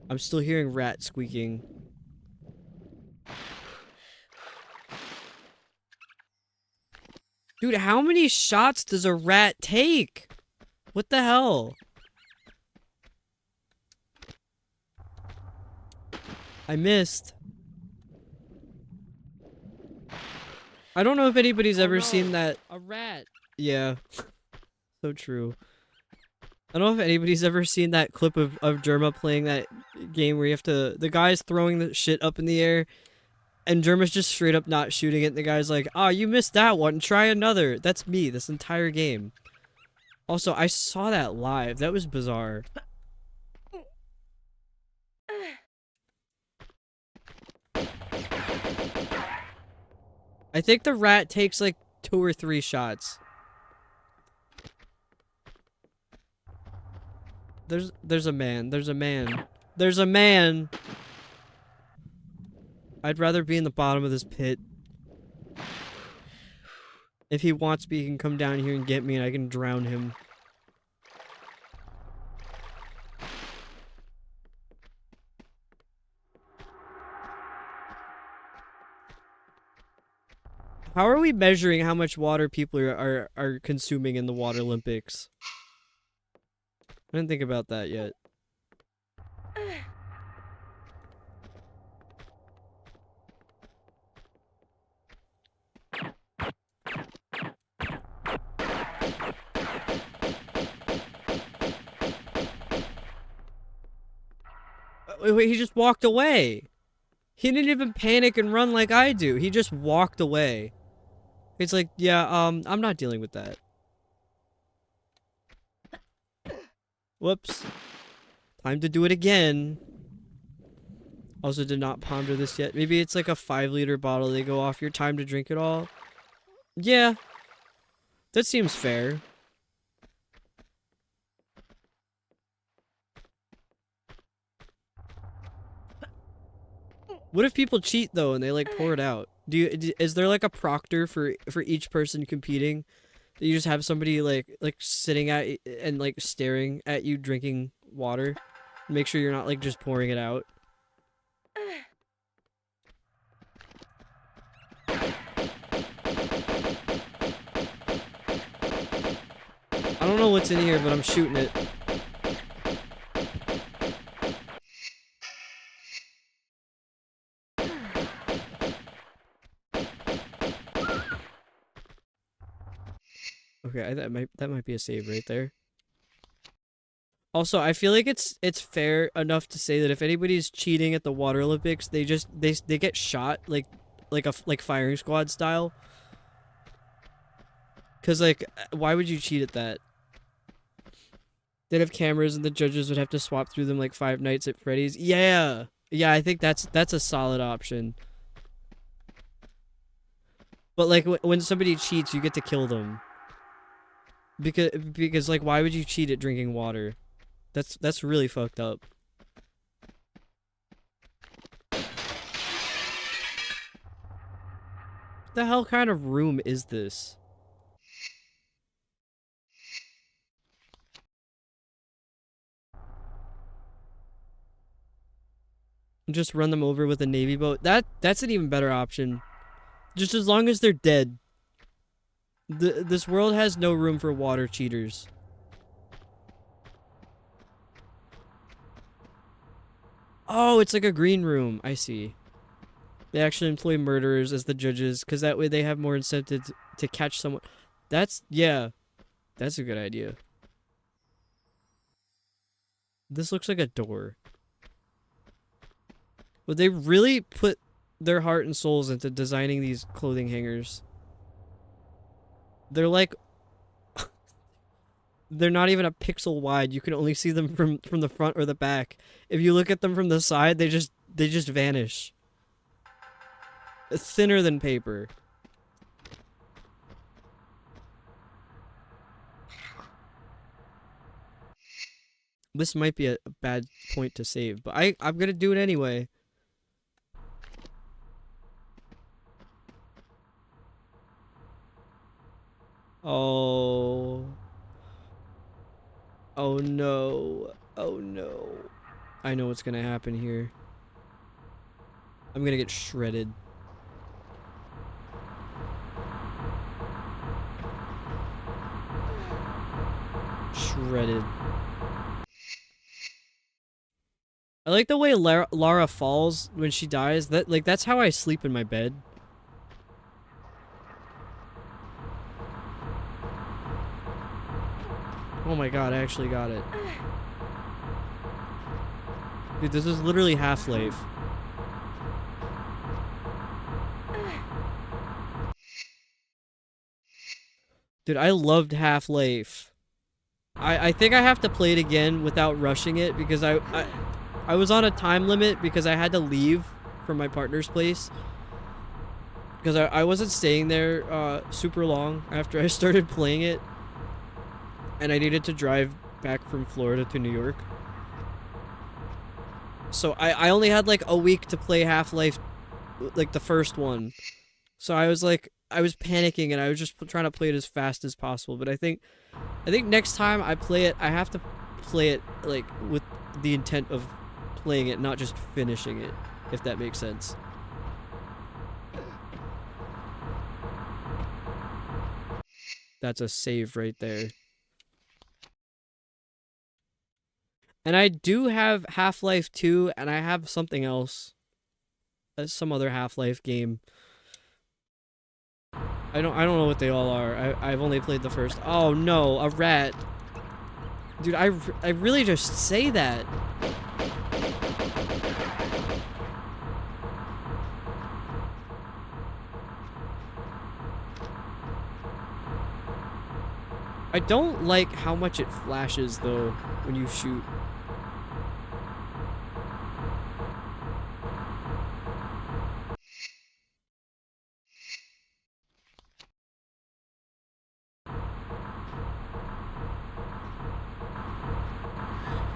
I'm still hearing rat squeaking. Dude, how many shots does a rat take? What the hell? I missed. I don't know if anybody's ever seen that. A rat. Yeah. So true. I don't know if anybody's ever seen that clip of Germa playing that game where you have to... The guy's throwing the shit up in the air, and Germa's just straight up not shooting it, and the guy's like, "Ah, you missed that one, try another." That's me, this entire game. Also, I saw that live. That was bizarre. I think the rat takes like 2 or 3 shots. There's a man. There's a man. There's a man. I'd rather be in the bottom of this pit. If he wants me, he can come down here and get me and I can drown him. How are we measuring how much water people are consuming in the Water Olympics? I didn't think about that yet. Wait, he just walked away. He didn't even panic and run like I do. He just walked away. It's like, yeah, I'm not dealing with that. Whoops. Time to do it again. Also did not ponder this yet. Maybe it's like a 5-liter bottle. They go off your time to drink it all. Yeah. That seems fair. What if people cheat though and they like pour it out? Is there like a proctor for each person competing? You just have somebody like sitting at and like staring at you drinking water. Make sure you're not like just pouring it out. I don't know what's in here, but I'm shooting it. Okay, that might be a save right there. Also, I feel like it's fair enough to say that if anybody's cheating at the Water Olympics, they get shot like firing squad style. Cause like, why would you cheat at that? They'd have cameras and the judges would have to swap through them like Five Nights at Freddy's. Yeah, yeah, I think that's a solid option. But like when somebody cheats, you get to kill them. Because like, why would you cheat at drinking water? That's really fucked up. What the hell kind of room is this? Just run them over with a navy boat. That's an even better option. Just as long as they're dead. This world has no room for water cheaters. Oh, it's like a green room. I see. They actually employ murderers as the judges, because that way they have more incentive to catch someone. Yeah, that's a good idea. This looks like a door. Would they really put their heart and souls into designing these clothing hangers? They're like... they're not even a pixel wide. You can only see them from the front or the back. If you look at them from the side, they just vanish. It's thinner than paper. This might be a bad point to save, but I'm gonna do it anyway. Oh. Oh no. Oh no. I know what's gonna happen here. I'm gonna get shredded. Shredded. I like the way Lara falls when she dies. That's how I sleep in my bed. Oh my god, I actually got it. Dude, this is literally Half-Life. Dude, I loved Half-Life. I think I have to play it again without rushing it because I was on a time limit because I had to leave from my partner's place. Because I wasn't staying there super long after I started playing it. And I needed to drive back from Florida to New York. So I only had like a week to play Half-Life, like the first one. So I was panicking and I was just trying to play it as fast as possible. But I think next time I play it, I have to play it like with the intent of playing it, not just finishing it, if that makes sense. That's a save right there. And I do have Half-Life 2, and I have something else. Some other Half-Life game. I don't know what they all are. I've only played the first. Oh no, a rat. Dude, I really just say that. I don't like how much it flashes though when you shoot.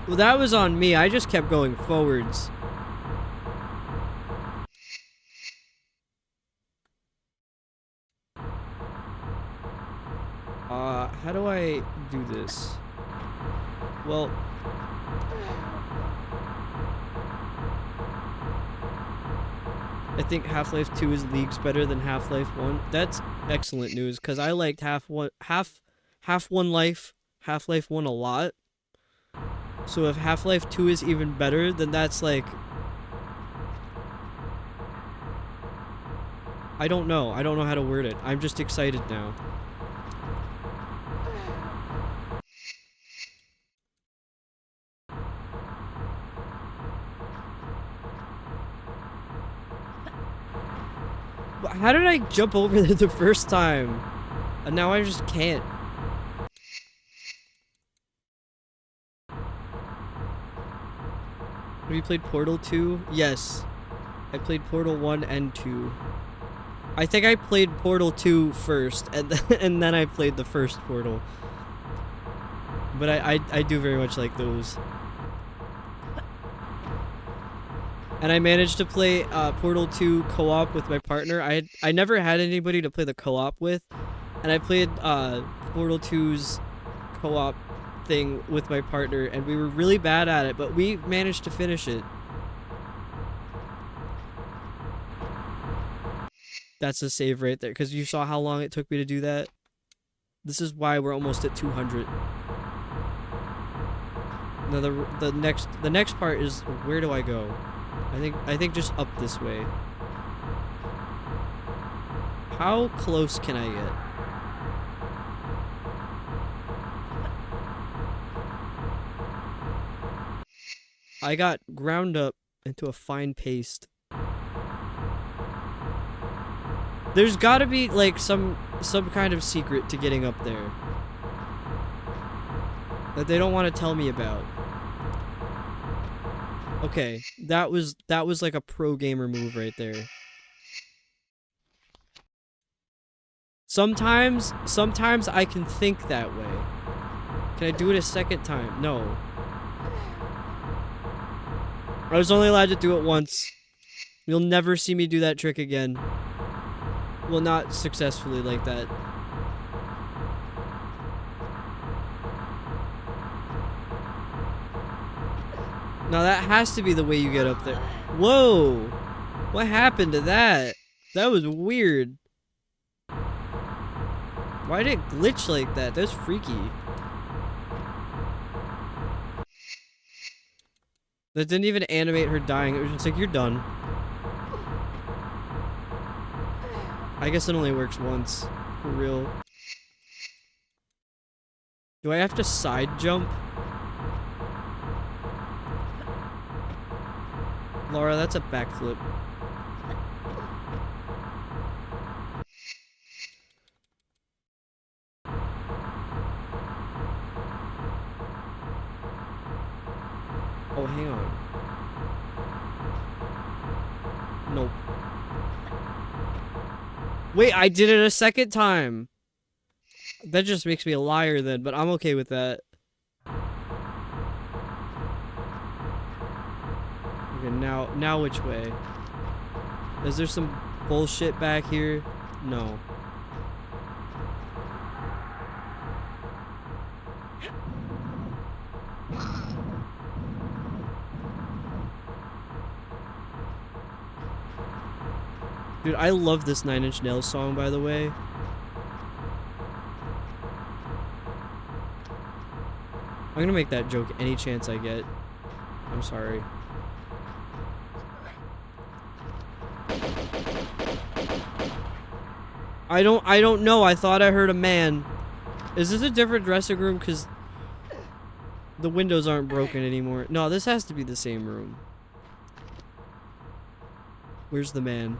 Well, that was on me. I just kept going forwards. How do I do this? Well, I think Half-Life 2 is leagues better than Half-Life 1. That's excellent news, because I liked Half-Life 1 a lot. So if Half-Life 2 is even better, then that's like... I don't know. I don't know how to word it. I'm just excited now. How did I jump over there the first time? And now I just can't. Have you played Portal 2? Yes. I played Portal 1 and 2. I think I played Portal 2 first, and then I played the first Portal. But I do very much like those. And I managed to play Portal 2 co-op with my partner. I never had anybody to play the co-op with. And I played Portal 2's co-op thing with my partner. And we were really bad at it, but we managed to finish it. That's a save right there, because you saw how long it took me to do that. This is why we're almost at 200. Now the next part is, where do I go? I think just up this way. How close can I get? I got ground up into a fine paste. There's gotta be like some kind of secret to getting up there that they don't want to tell me about. Okay, that was like a pro gamer move right there. Sometimes I can think that way. Can I do it a second time? No. I was only allowed to do it once. You'll never see me do that trick again. Well, not successfully like that. Now that has to be the way you get up there. Whoa! What happened to that? That was weird. Why did it glitch like that? That's freaky. That didn't even animate her dying. It was just like, you're done. I guess it only works once. For real. Do I have to side jump? Laura, that's a backflip. Oh, hang on. Nope. Wait, I did it a second time. That just makes me a liar then, but I'm okay with that. Okay, now which way? Is there some bullshit back here? No. Dude, I love this Nine Inch Nails song, by the way. I'm gonna make that joke any chance I get. I'm sorry. I don't know. I thought I heard a man. Is this a different dressing room? Because the windows aren't broken anymore. No, this has to be the same room. Where's the man?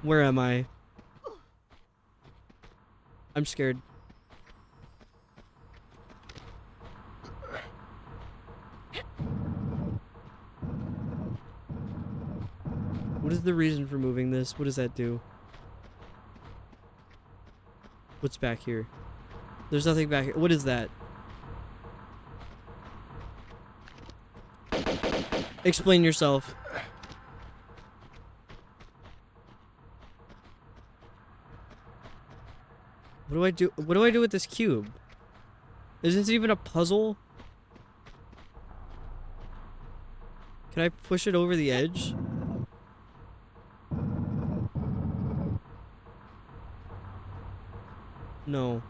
Where am I? I'm scared. What is the reason for moving this? What does that do? What's back here? There's nothing back here. What is that? Explain yourself. What do I do? What do I do with this cube? Is this even a puzzle? Can I push it over the edge? No.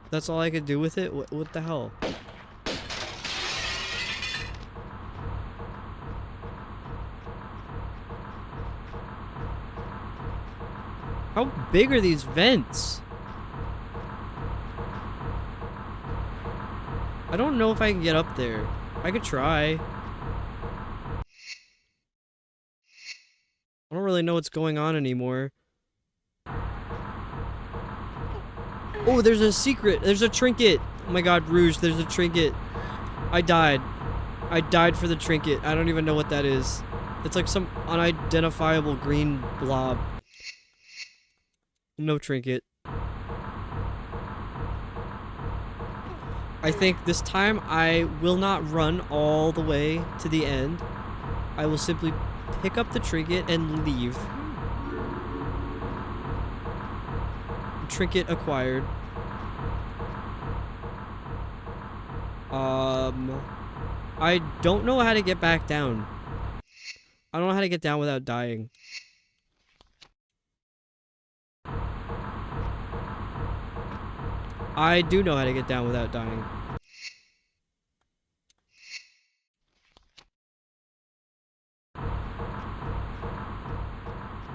That's all I could do with it? What the hell? How big are these vents? I don't know if I can get up there. I could try. I don't really know what's going on anymore. Oh, there's a secret. There's a trinket. Oh my god, Rouge, there's a trinket. I died. I died for the trinket. I don't even know what that is. It's like some unidentifiable green blob. No trinket. I think this time I will not run all the way to the end. I will simply pick up the trinket and leave. Trinket acquired. I don't know how to get back down. I don't know how to get down without dying. I do know how to get down without dying.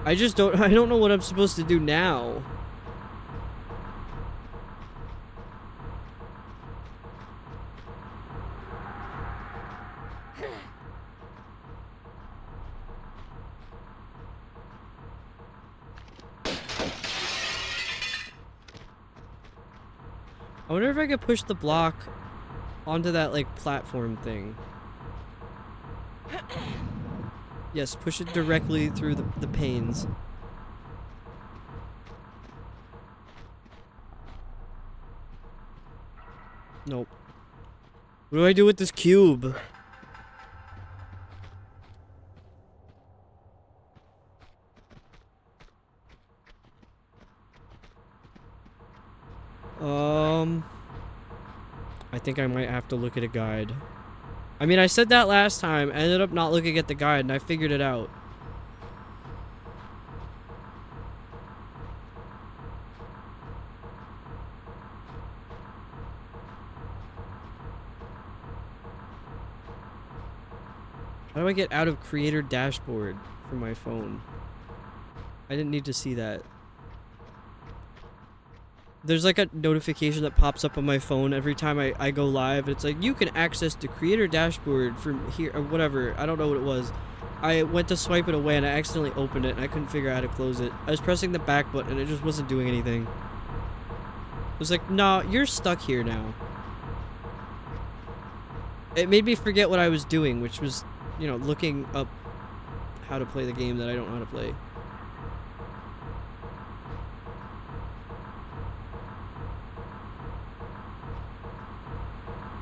I don't know what I'm supposed to do now. I wonder if I could push the block onto that, like, platform thing. Yes, push it directly through the panes. Nope. What do I do with this cube? I think I might have to look at a guide. I mean, I said that last time. I ended up not looking at the guide, and I figured it out. How do I get out of creator dashboard from my phone? I didn't need to see that. There's like a notification that pops up on my phone every time I go live. It's like, you can access the creator dashboard from here, or whatever. I don't know what it was. I went to swipe it away and I accidentally opened it and I couldn't figure out how to close it. I was pressing the back button and it just wasn't doing anything. It was like, nah, you're stuck here now. It made me forget what I was doing, which was, you know, looking up how to play the game that I don't know how to play.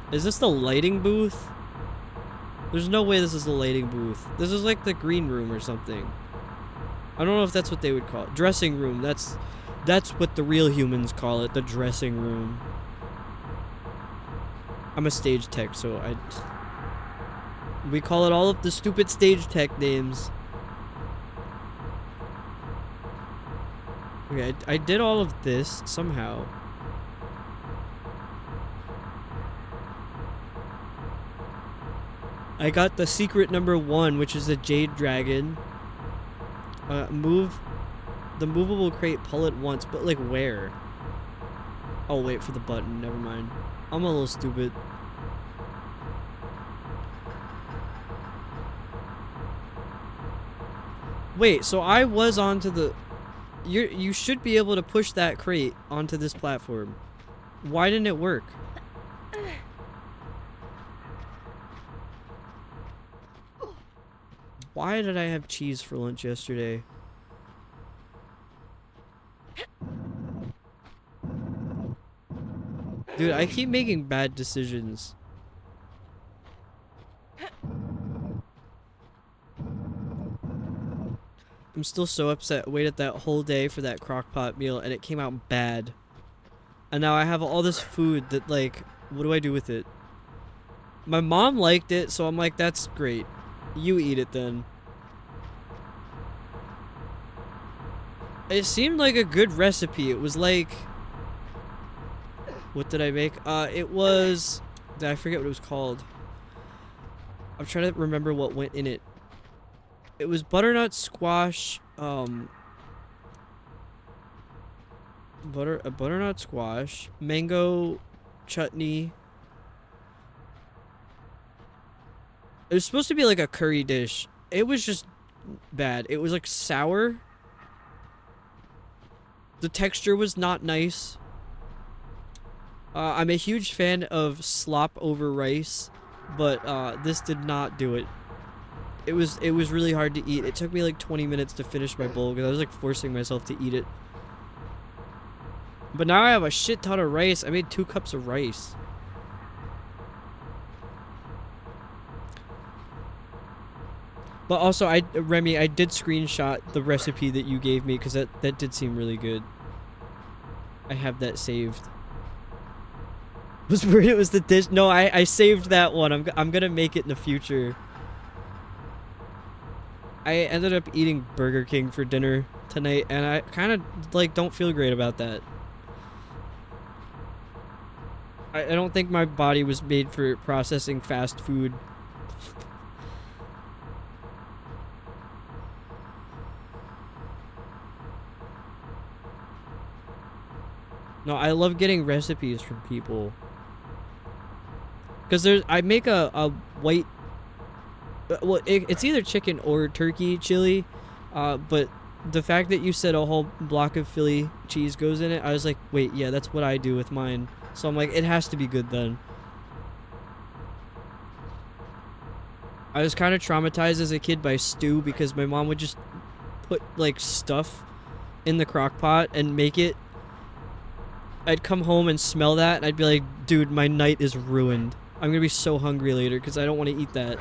Is this the lighting booth? There's no way this is the lighting booth. This is like the green room or something. I don't know if that's what they would call it. Dressing room. That's what the real humans call it. The dressing room. I'm a stage tech, so we call it all of the stupid stage tech names. Okay, I did all of this somehow. I got the secret number 1, which is the Jade Dragon. Move the movable crate, pull it once, but like where? Oh, wait for the button, never mind. I'm a little stupid. Wait, so I was onto the... You should be able to push that crate onto this platform. Why didn't it work? Why did I have cheese for lunch yesterday? Dude, I keep making bad decisions. I'm still so upset. I waited that whole day for that crockpot meal and it came out bad. And now I have all this food that, like, what do I do with it? My mom liked it, so I'm like, that's great. You eat it then. It seemed like a good recipe. It was like... What did I make? It was... I forget what it was called. I'm trying to remember what went in it. It was butternut squash, butternut squash, mango chutney. It was supposed to be like a curry dish. It was just bad. It was like sour. The texture was not nice. I'm a huge fan of slop over rice, but this did not do it. It was really hard to eat. It took me like 20 minutes to finish my bowl because I was like forcing myself to eat it. But now I have a shit ton of rice. I made 2 cups of rice. But also, Remy, I did screenshot the recipe that you gave me because that did seem really good. I have that saved. Was worried it was the dish. No, I saved that one. I'm gonna make it in the future. I ended up eating Burger King for dinner tonight, and I kind of like don't feel great about that. I don't think my body was made for processing fast food. No, I love getting recipes from people. Because I make a white, well, it's either chicken or turkey chili, but the fact that you said a whole block of Philly cheese goes in it, I was like, wait, yeah, that's what I do with mine. So I'm like, it has to be good then. I was kind of traumatized as a kid by stew because my mom would just put like stuff in the crock pot and make it. I'd come home and smell that and I'd be like, dude, my night is ruined. I'm gonna be so hungry later because I don't want to eat that.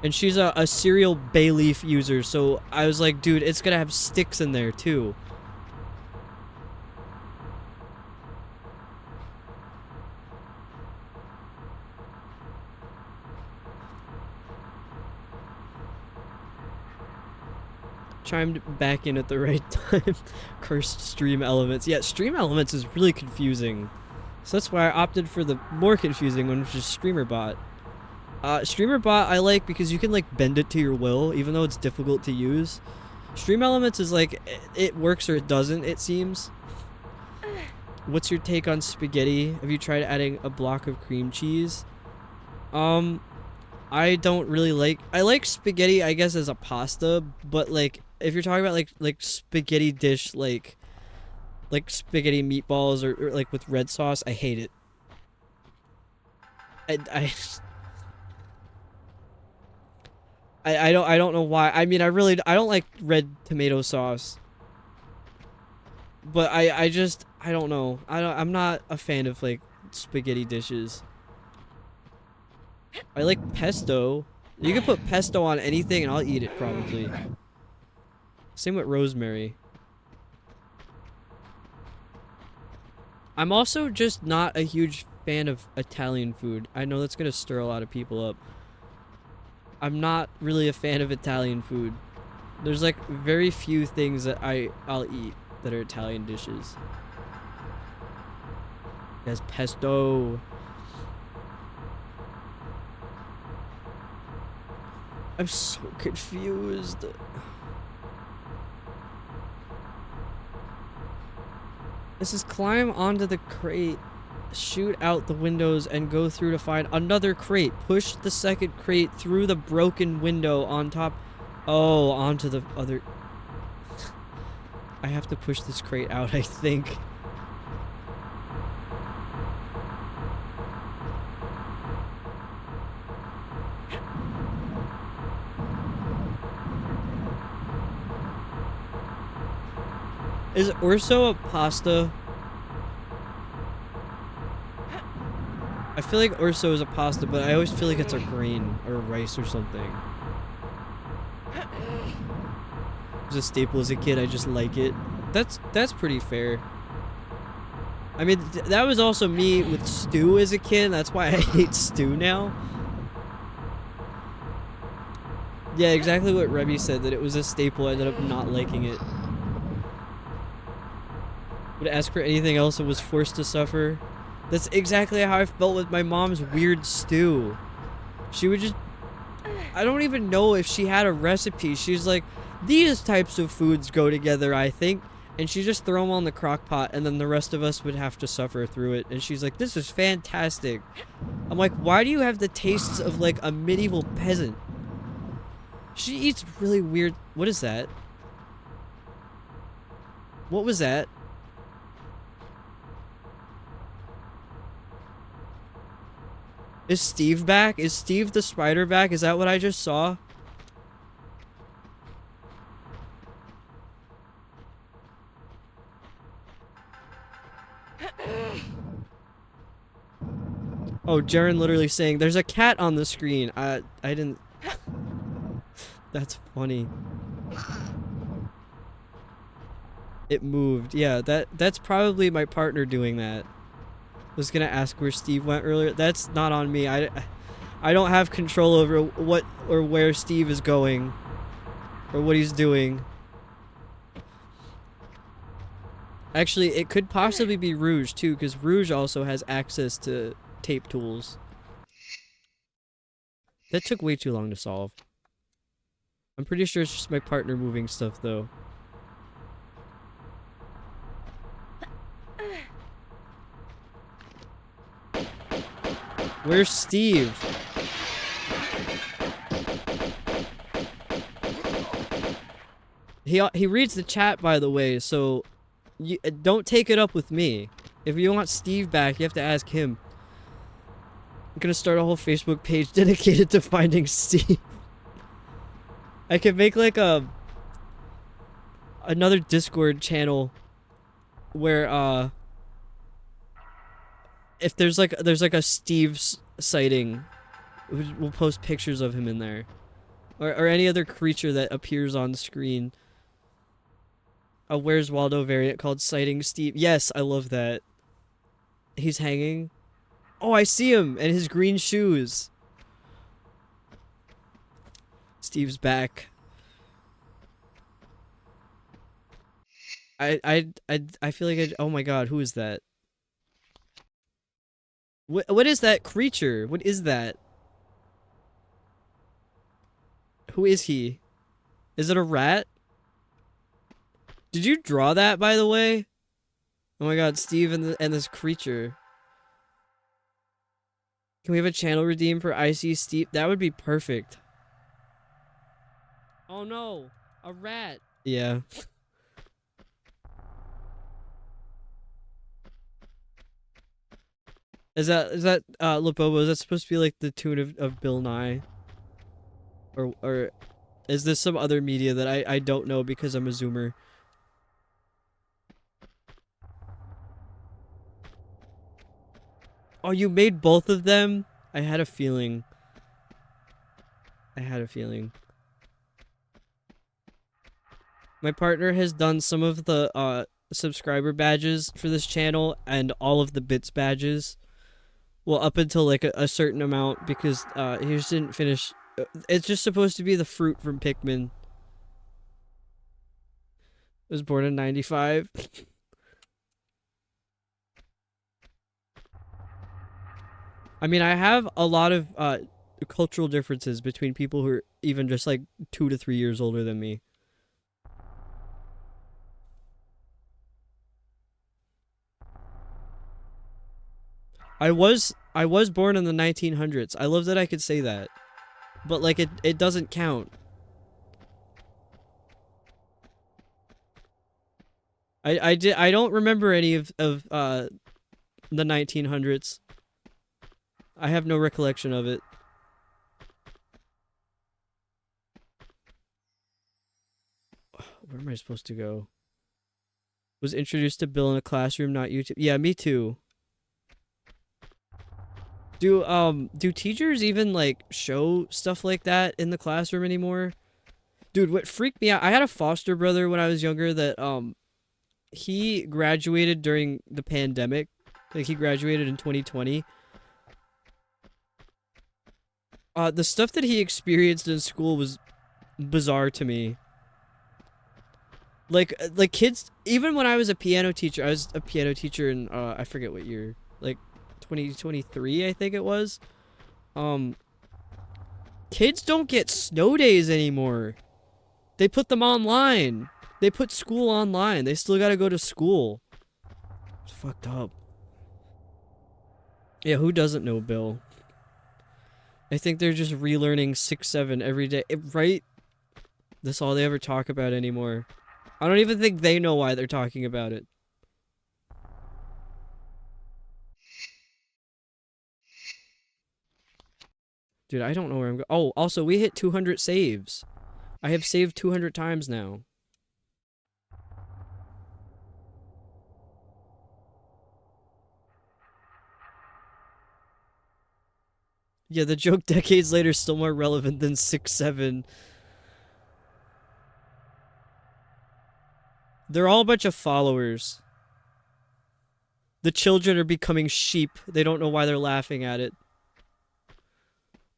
And she's a cereal bay leaf user, so I was like, dude, it's gonna have sticks in there too. Chimed back in at the right time. Cursed stream elements. Yeah, stream elements is really confusing. So that's why I opted for the more confusing one, which is StreamerBot. StreamerBot I like because you can like bend it to your will, even though it's difficult to use. Stream elements is like, it works or it doesn't, it seems. What's your take on spaghetti? Have you tried adding a block of cream cheese? I don't really like, I like spaghetti, I guess, as a pasta, but like, if you're talking about like spaghetti dish, like spaghetti meatballs or like with red sauce, I hate it. I don't know why. I mean, I don't like red tomato sauce. But I don't know. I'm not a fan of like spaghetti dishes. I like pesto. You can put pesto on anything and I'll eat it probably. Same with rosemary. I'm also just not a huge fan of Italian food. I know that's gonna stir a lot of people up. I'm not really a fan of Italian food. There's like very few things that I'll eat that are Italian dishes. There's pesto. I'm so confused. This is climb onto the crate, shoot out the windows, and go through to find another crate. Push the second crate through the broken window on top. Oh, onto the other. I have to push this crate out, I think. Is orso a pasta? I feel like orso is a pasta, but I always feel like it's a grain or rice or something. It was a staple as a kid, I just like it. That's pretty fair. I mean, that was also me with stew as a kid, that's why I hate stew now. Yeah, exactly what Remy said, that it was a staple, I ended up not liking it. Would ask for anything else and was forced to suffer. That's exactly how I felt with my mom's weird stew. She would just... I don't even know if she had a recipe. She's like, these types of foods go together, I think. And she just throw them on the crock pot and then the rest of us would have to suffer through it. And she's like, this is fantastic. I'm like, why do you have the tastes of like a medieval peasant? She eats really weird... What is that? What was that? Is Steve back? Is Steve the spider back? Is that what I just saw? Oh, Jaren literally saying, there's a cat on the screen. I didn't... That's funny. It moved. Yeah, that's probably my partner doing that. Was gonna ask where Steve went earlier. That's not on me. I don't have control over what or where Steve is going or what he's doing. Actually, it could possibly be Rouge too, because Rouge also has access to tape tools. That took way too long to solve. I'm pretty sure it's just my partner moving stuff though. Where's Steve? He reads the chat, by the way, so you don't take it up with me. If you want Steve back, you have to ask him. I'm gonna start a whole Facebook page dedicated to finding Steve. I could make like another Discord channel where if there's like a Steve's sighting, we'll post pictures of him in there, or any other creature that appears on the screen. A Where's Waldo variant called Sighting Steve. Yes, I love that. He's hanging. Oh, I see him and his green shoes. Steve's back. I feel like oh my god, who is that? What is that creature? What is that? Who is he? Is it a rat? Did you draw that, by the way? Oh my god, Steve and this creature. Can we have a channel redeem for Icy Steve? That would be perfect. Oh no, a rat. Yeah. Is that Labobo, is that supposed to be like the tune of Bill Nye? Or is this some other media that I don't know because I'm a zoomer? Oh, you made both of them? I had a feeling. I had a feeling. My partner has done some of the subscriber badges for this channel and all of the bits badges. Well, up until like a certain amount, because he just didn't finish. It's just supposed to be the fruit from Pikmin. Was born in 95. I mean, I have a lot of cultural differences between people who are even just like 2 to 3 years older than me. I was born in the 1900s. I love that I could say that. But like it doesn't count. I don't remember any of the 1900s. I have no recollection of it. Where am I supposed to go? Was introduced to Bill in a classroom, not YouTube. Yeah, me too. Do teachers even like show stuff like that in the classroom anymore? Dude, what freaked me out, I had a foster brother when I was younger that he graduated during the pandemic. Like he graduated in 2020. The stuff that he experienced in school was bizarre to me. Like kids, even when I was a piano teacher, I was a piano teacher in I forget what year, like 2023 I think it was. Kids don't get snow days anymore. They put them online. They put school online. They still gotta go to school. It's fucked up. Yeah, who doesn't know Bill? I think they're just relearning 6-7 every day, right? That's all they ever talk about anymore. I don't even think they know why they're talking about it. Dude, I don't know where I'm going. Oh, also, we hit 200 saves. I have saved 200 times now. Yeah, the joke decades later is still more relevant than 6-7. They're all a bunch of followers. The children are becoming sheep. They don't know why they're laughing at it.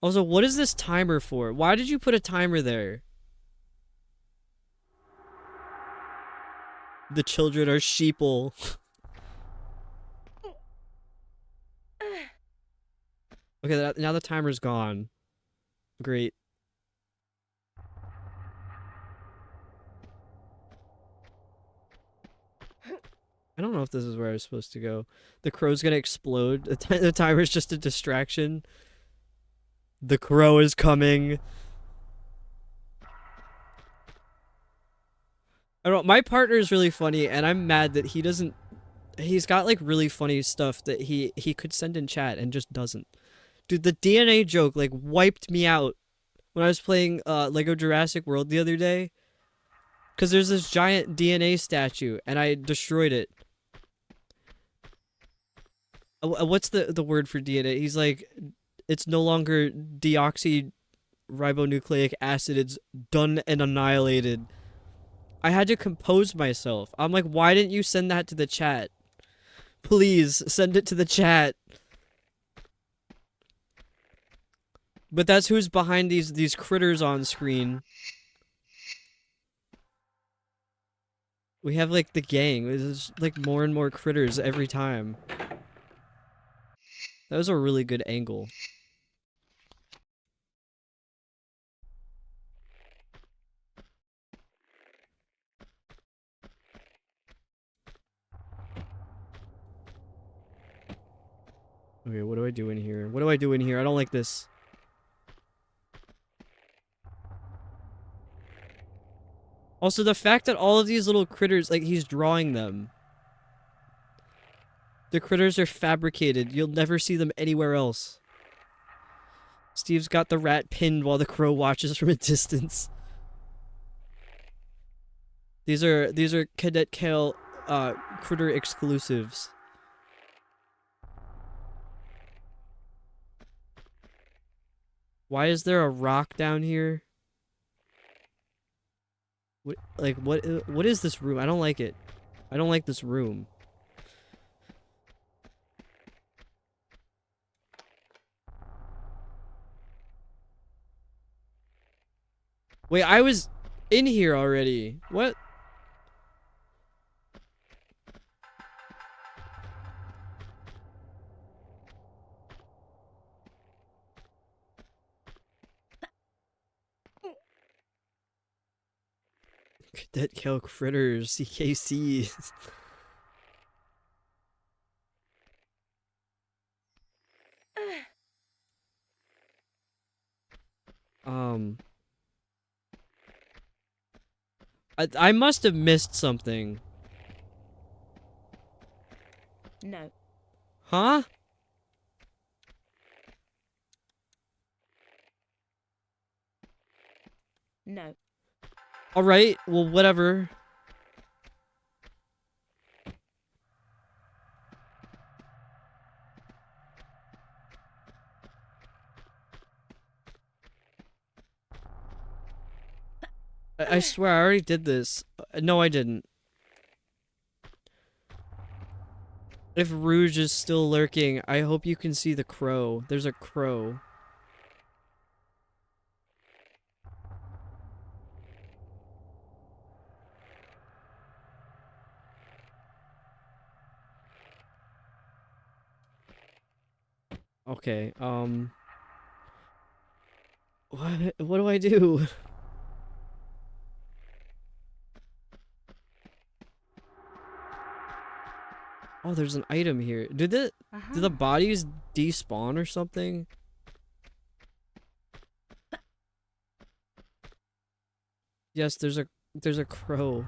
Also, what is this timer for? Why did you put a timer there? The children are sheeple. Okay, now the timer's gone. Great. I don't know if this is where I was supposed to go. The crow's gonna explode. The timer's just a distraction. The crow is coming. I don't know. My partner is really funny, and I'm mad that he doesn't. He's got like really funny stuff that he could send in chat and just doesn't. Dude, the DNA joke like wiped me out when I was playing Lego Jurassic World the other day. Cause there's this giant DNA statue, and I destroyed it. What's the word for DNA? He's like, it's no longer deoxyribonucleic acid. It's done and annihilated. I had to compose myself. I'm like, why didn't you send that to the chat? Please send it to the chat. But that's who's behind these critters on screen. We have like the gang. There's like more and more critters every time. That was a really good angle. Okay, what do I do in here? What do I do in here? I don't like this. Also, the fact that all of these little critters, like, he's drawing them. The critters are fabricated. You'll never see them anywhere else. Steve's got the rat pinned while the crow watches from a distance. These are Cadet Kale critter exclusives. Why is there a rock down here? What is this room? I don't like it. I don't like this room. Wait, I was in here already. What? Cadet Kale critters, CKC. I must have missed something. No. Huh? No. Alright, well, whatever. I swear, I already did this. No, I didn't. If Rouge is still lurking, I hope you can see the crow. There's a crow. Okay, what do I do? Oh, there's an item here. Did the bodies despawn or something? Yes, there's a crow.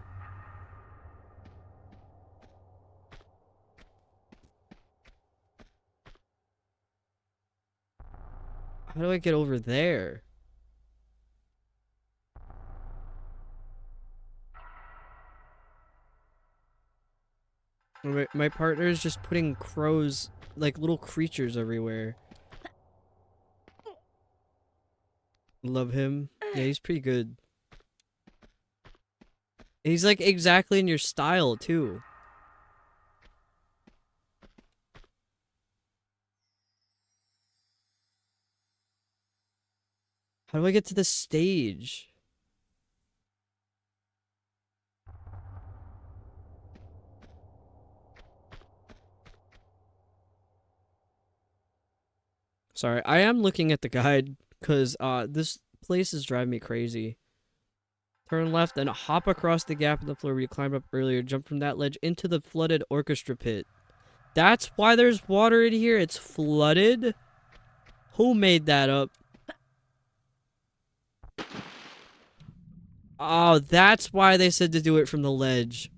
How do I get over there? My partner is just putting crows, like little creatures everywhere. Love him. Yeah, he's pretty good. He's like exactly in your style too. How do I get to the stage? Sorry, I am looking at the guide because this place is driving me crazy. Turn left and hop across the gap in the floor where you climbed up earlier. Jump from that ledge into the flooded orchestra pit. That's why there's water in here. It's flooded. Who made that up? Oh, that's why they said to do it from the ledge.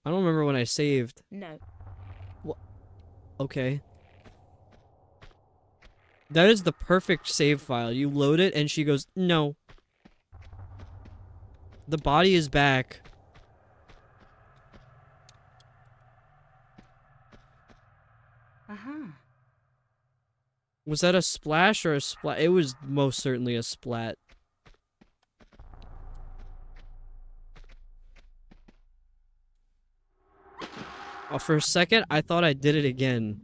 I don't remember when I saved. No. Okay. That is the perfect save file. You load it and she goes, no. The body is back. Uh-huh. Was that a splash or a splat? It was most certainly a splat. Oh, for a second, I thought I did it again.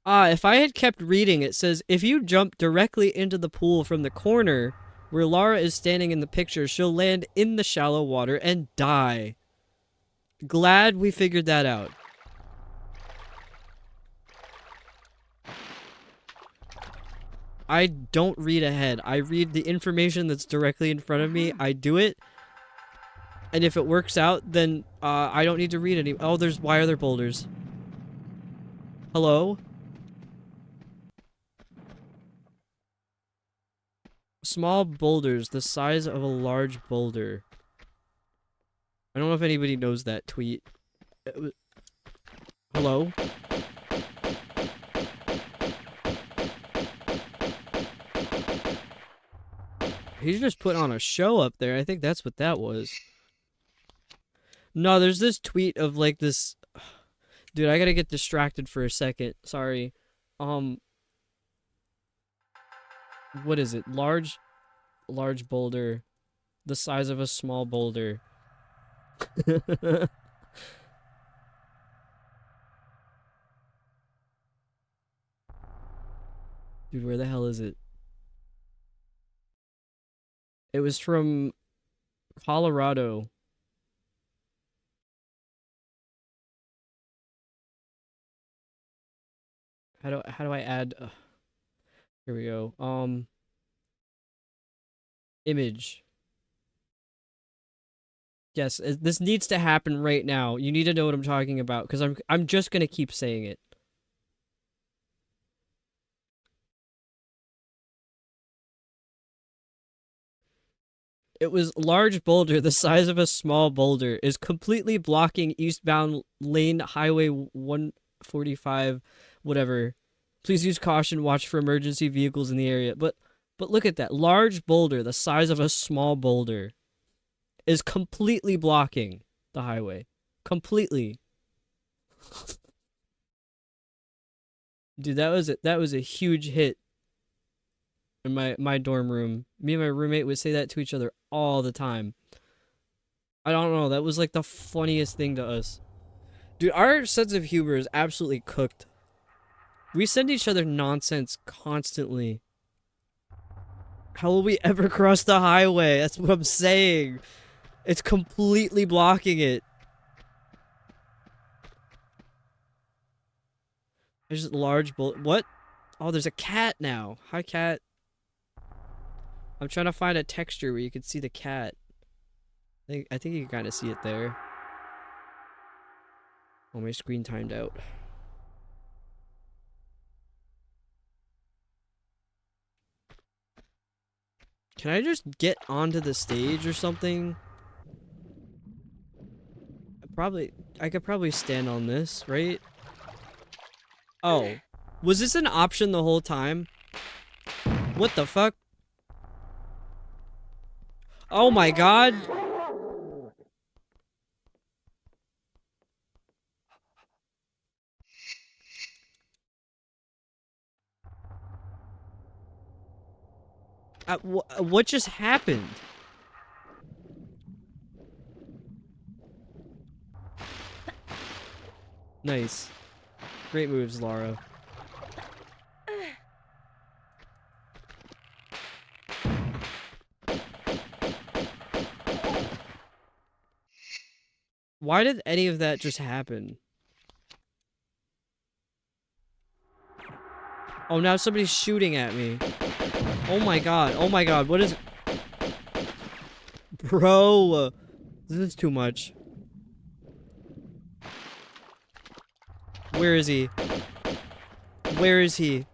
If I had kept reading, it says, if you jump directly into the pool from the corner where Lara is standing in the picture, she'll land in the shallow water and die. Glad we figured that out. I don't read ahead. I read the information that's directly in front of me. I do it. And if it works out, then I don't need to read any. Oh, why are there boulders? Hello? Small boulders, the size of a large boulder. I don't know if anybody knows that tweet. Hello? He's just putting on a show up there. I think that's what that was. No, there's this tweet of like this... Dude, I gotta get distracted for a second. Sorry. What is it? Large boulder. The size of a small boulder. Dude, where the hell is it? It was from Colorado. How do I add here we go. Image. Yes, this needs to happen right now. You need to know what I'm talking about because I'm just going to keep saying it. It was large boulder the size of a small boulder is completely blocking eastbound lane highway 145 whatever. Please use caution, watch for emergency vehicles in the area. But look at that. Large boulder the size of a small boulder is completely blocking the highway. Completely. Dude, that was a huge hit in my dorm room. Me and my roommate would say that to each other all the time. I don't know, that was like the funniest thing to us. Dude, our sense of humor is absolutely cooked. We send each other nonsense constantly. How will we ever cross the highway? That's what I'm saying. It's completely blocking it. There's a large what? Oh, there's a cat now. Hi, cat. I'm trying to find a texture where you can see the cat. I think you can kind of see it there. Oh, my screen timed out. Can I just get onto the stage or something? I could probably stand on this, right? Oh. Was this an option the whole time? What the fuck? Oh my god! What just happened? Nice. Great moves, Lara. Why did any of that just happen? Oh, now somebody's shooting at me. Oh my god. Oh my god. What is... Bro. This is too much. Where is he? Where is he?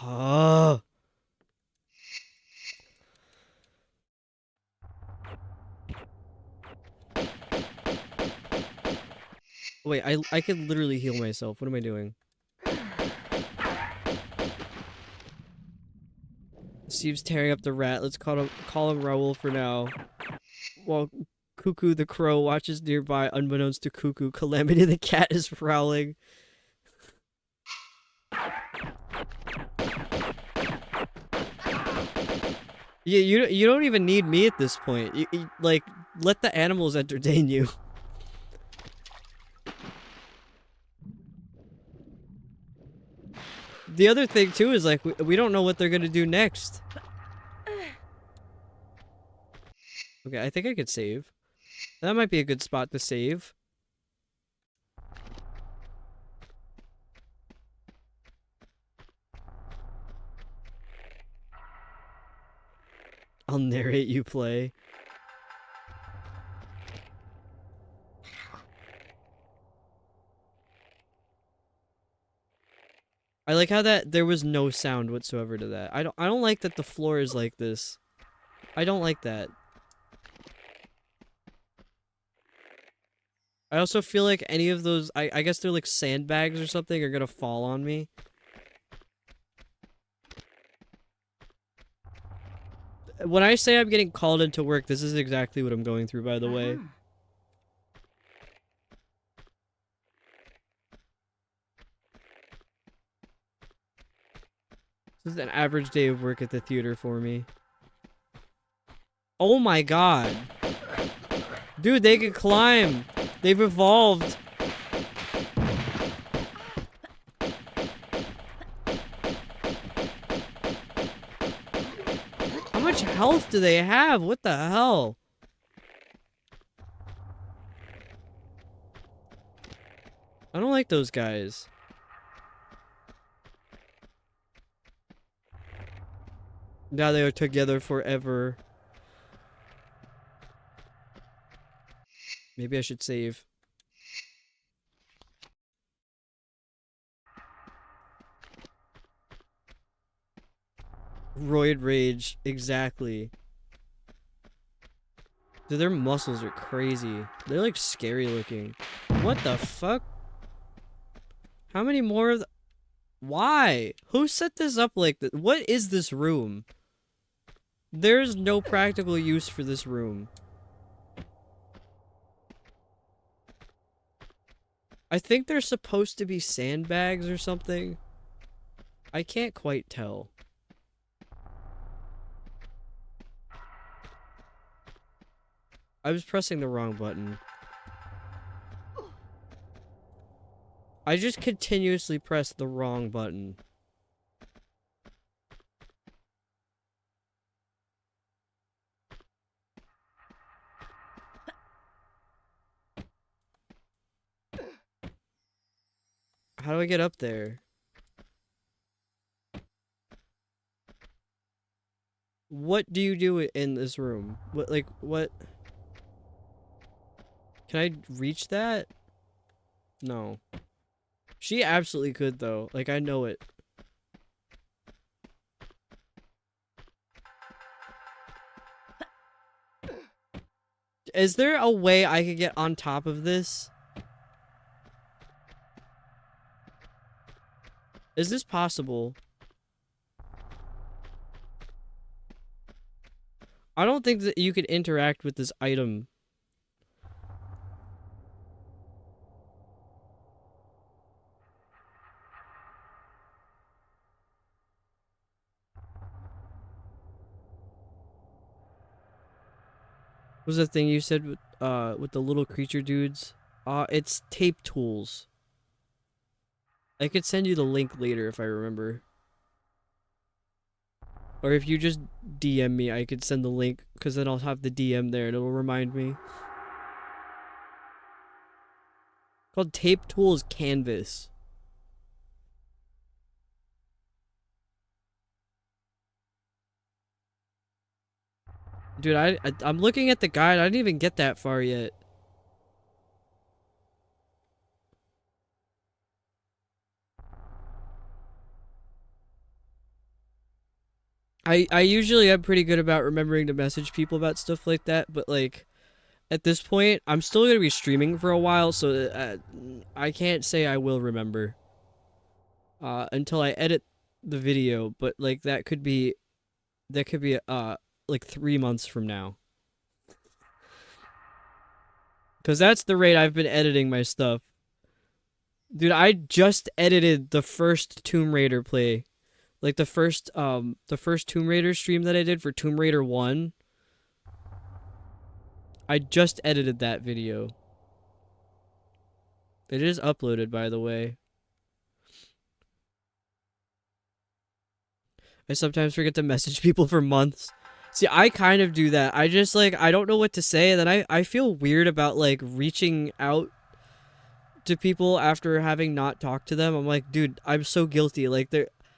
Oh. Wait, I can literally heal myself. What am I doing? Steve's tearing up the rat. Let's call him Raoul for now. While Cuckoo the crow watches nearby, unbeknownst to Cuckoo, Calamity the cat is prowling. Yeah, you don't even need me at this point. You like let the animals entertain you. The other thing too is like we don't know what they're gonna do next. Okay, I think I could save. That might be a good spot to save. I'll narrate, you play. I like how that there was no sound whatsoever to that. I don't like that the floor is like this. I don't like that. I also feel like any of those I guess they're like sandbags or something are gonna fall on me. When I say I'm getting called into work, this is exactly what I'm going through, by the way. This is an average day of work at the theater for me. Oh my god. Dude, they can climb. They've evolved. How much health do they have? What the hell? I don't like those guys. Now they are together forever. Maybe I should save. Roid rage, exactly. Dude, their muscles are crazy. They're like scary looking. What the fuck? How many more of the... Why? Who set this up like this? What is this room? There's no practical use for this room. I think they're supposed to be sandbags or something. I can't quite tell. I was pressing the wrong button. I just continuously pressed the wrong button. How do I get up there? What do you do in this room? What, like, what? Can I reach that? No. She absolutely could, though. Like, I know it. Is there a way I could get on top of this? Is this possible? I don't think that you could interact with this item. What was the thing you said with the little creature dudes? It's tape tools. I could send you the link later if I remember. Or if you just DM me, I could send the link, because then I'll have the DM there and it'll remind me. Called Tape Tools Canvas. Dude, I'm looking at the guide. I didn't even get that far yet. I usually am pretty good about remembering to message people about stuff like that, but like at this point, I'm still gonna be streaming for a while, so I can't say I will remember until I edit the video. But like that could be like 3 months from now, because that's the rate I've been editing my stuff. Dude, I just edited the first Tomb Raider play. Like the first Tomb Raider stream that I did for Tomb Raider 1. I just edited that video. It is uploaded, by the way. I sometimes forget to message people for months. See, I kind of do that. I just like, I don't know what to say, and then I feel weird about like reaching out to people after having not talked to them. I'm like, dude, I'm so guilty. Like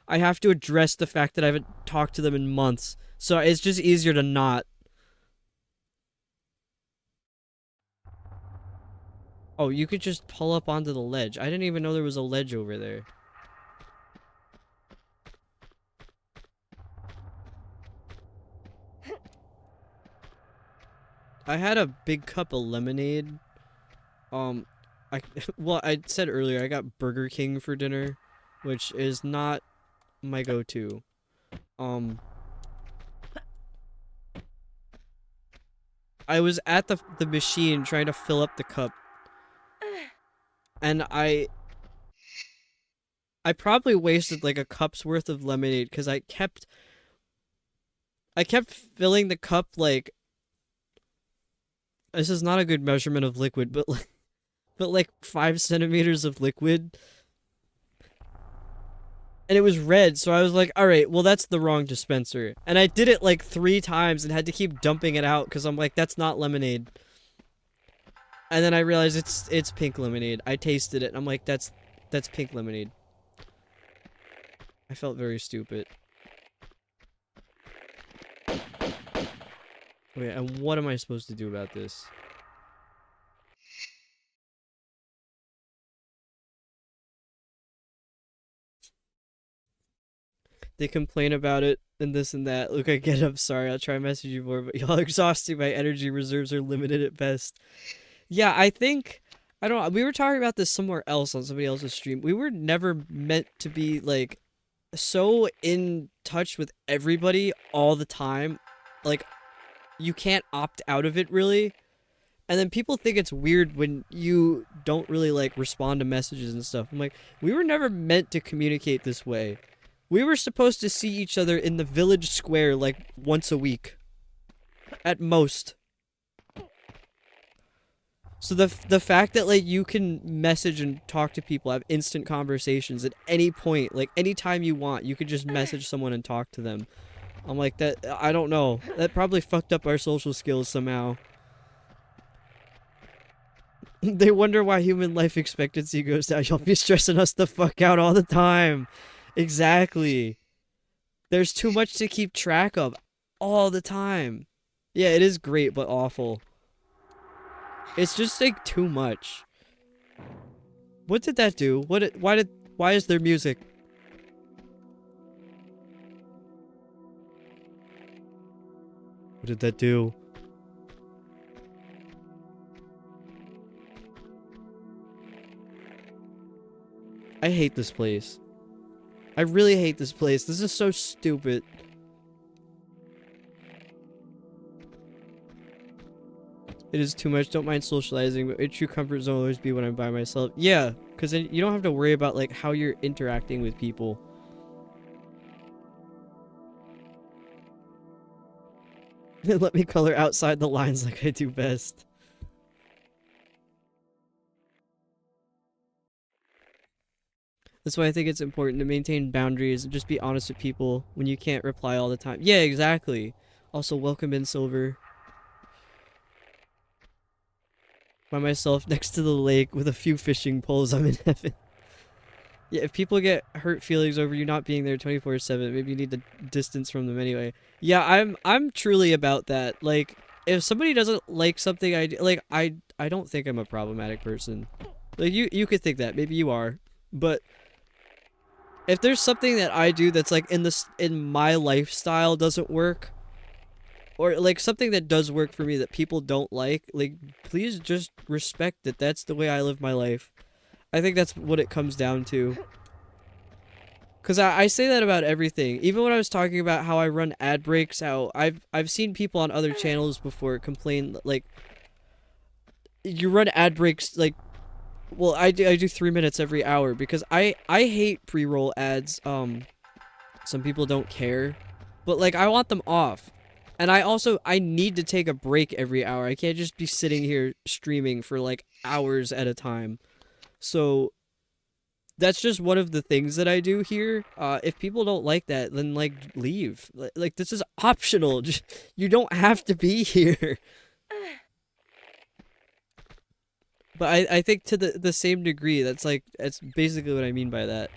I have to address the fact that I haven't talked to them in months. So it's just easier to not. Oh, you could just pull up onto the ledge. I didn't even know there was a ledge over there. I had a big cup of lemonade. Well, I said earlier I got Burger King for dinner, which is not my go-to. I was at the machine trying to fill up the cup, and I probably wasted like a cup's worth of lemonade because I kept filling the cup like, this is not a good measurement of liquid, but like 5 centimeters of liquid. And it was red, so I was like, alright, well that's the wrong dispenser. And I did it like 3 times and had to keep dumping it out because I'm like, that's not lemonade. And then I realized it's pink lemonade. I tasted it and I'm like, that's pink lemonade. I felt very stupid. Wait, and what am I supposed to do about this? They complain about it and this and that. Look, I get up. Sorry, I'll try and message you more, but y'all are exhausting. My energy reserves are limited at best. Yeah, I think, I don't know. We were talking about this somewhere else on somebody else's stream. We were never meant to be like so in touch with everybody all the time. Like, you can't opt out of it really. And then people think it's weird when you don't really like respond to messages and stuff. I'm like, we were never meant to communicate this way. We were supposed to see each other in the village square like once a week. At most. So the fact that like you can message and talk to people, have instant conversations at any point, like anytime you want, you could just message someone and talk to them. I'm like, that, I don't know. That probably fucked up our social skills somehow. They wonder why human life expectancy goes down. You'll be stressing us the fuck out all the time. Exactly. There's too much to keep track of all the time. Yeah, it is great, but awful. It's just like too much. What did that do? Why is there music? What did that do? I hate this place. I really hate this place. This is so stupid. It is too much. Don't mind socializing, but a true comfort zone will always be when I'm by myself. Yeah, because then you don't have to worry about like how you're interacting with people. Let me color outside the lines like I do best. That's why I think it's important to maintain boundaries and just be honest with people when you can't reply all the time. Yeah, exactly. Also, welcome in, Silver. By myself next to the lake with a few fishing poles, I'm in heaven. Yeah, if people get hurt feelings over you not being there 24/7, maybe you need to distance from them anyway. Yeah, I'm truly about that. Like, if somebody doesn't like something I do, like I don't think I'm a problematic person. Like you could think that, maybe you are, but if there's something that I do that's like in my lifestyle doesn't work, or like something that does work for me that people don't like please just respect that that's the way I live my life. I think that's what it comes down to. Cause I say that about everything. Even when I was talking about how I run ad breaks, how I've seen people on other channels before complain like you run ad breaks like, well, I do 3 minutes every hour because I hate pre-roll ads. Some people don't care, but like I want them off. And I need to take a break every hour. I can't just be sitting here streaming for like hours at a time. So that's just one of the things that I do here. If people don't like that, then like leave. Like this is optional. Just, you don't have to be here. But I think to the same degree, that's basically what I mean by that.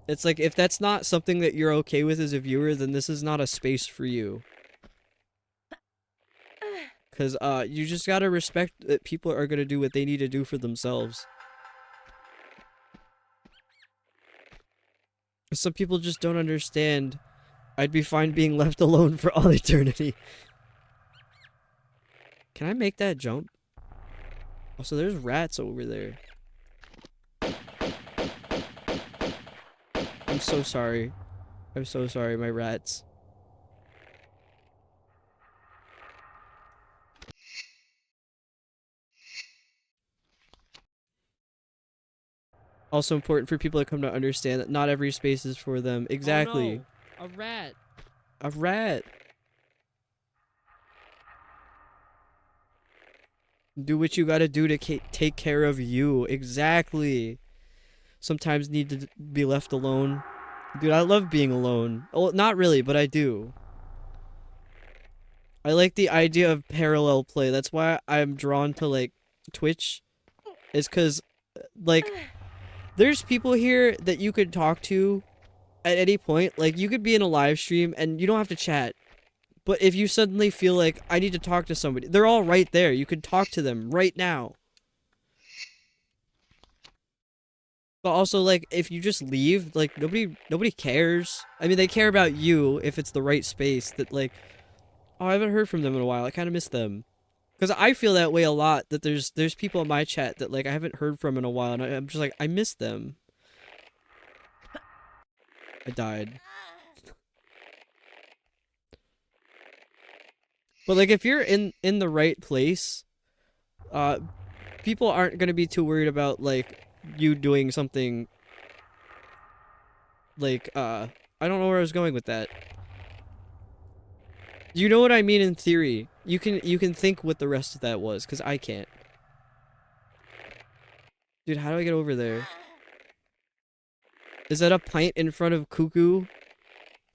It's like, if that's not something that you're okay with as a viewer, then this is not a space for you. Because, you just gotta respect that people are gonna do what they need to do for themselves. Some people just don't understand. I'd be fine being left alone for all eternity. Can I make that jump? Also, there's rats over there. I'm so sorry. I'm so sorry, my rats. Also important for people to come to understand that not every space is for them. Exactly. Oh no, a rat. A rat. Do what you gotta do to take care of you. Exactly. Sometimes need to be left alone. Dude, I love being alone. Well, not really, but I do. I like the idea of parallel play. That's why I'm drawn to, like, Twitch. Is because, like, there's people here that you could talk to at any point. Like, you could be in a live stream and you don't have to chat. But if you suddenly feel like, I need to talk to somebody, they're all right there. You could talk to them right now. But also, like, if you just leave, like, nobody cares. I mean, they care about you if it's the right space. That, like, oh, I haven't heard from them in a while. I kind of miss them. Because I feel that way a lot, that there's people in my chat that, like, I haven't heard from in a while, and I'm just like, I miss them. I died. But, like, if you're in the right place, people aren't gonna be too worried about, like, you doing something, like, I don't know where I was going with that. You know what I mean in theory. You can think what the rest of that was, because I can't. Dude, how do I get over there? Is that a pint in front of Cuckoo?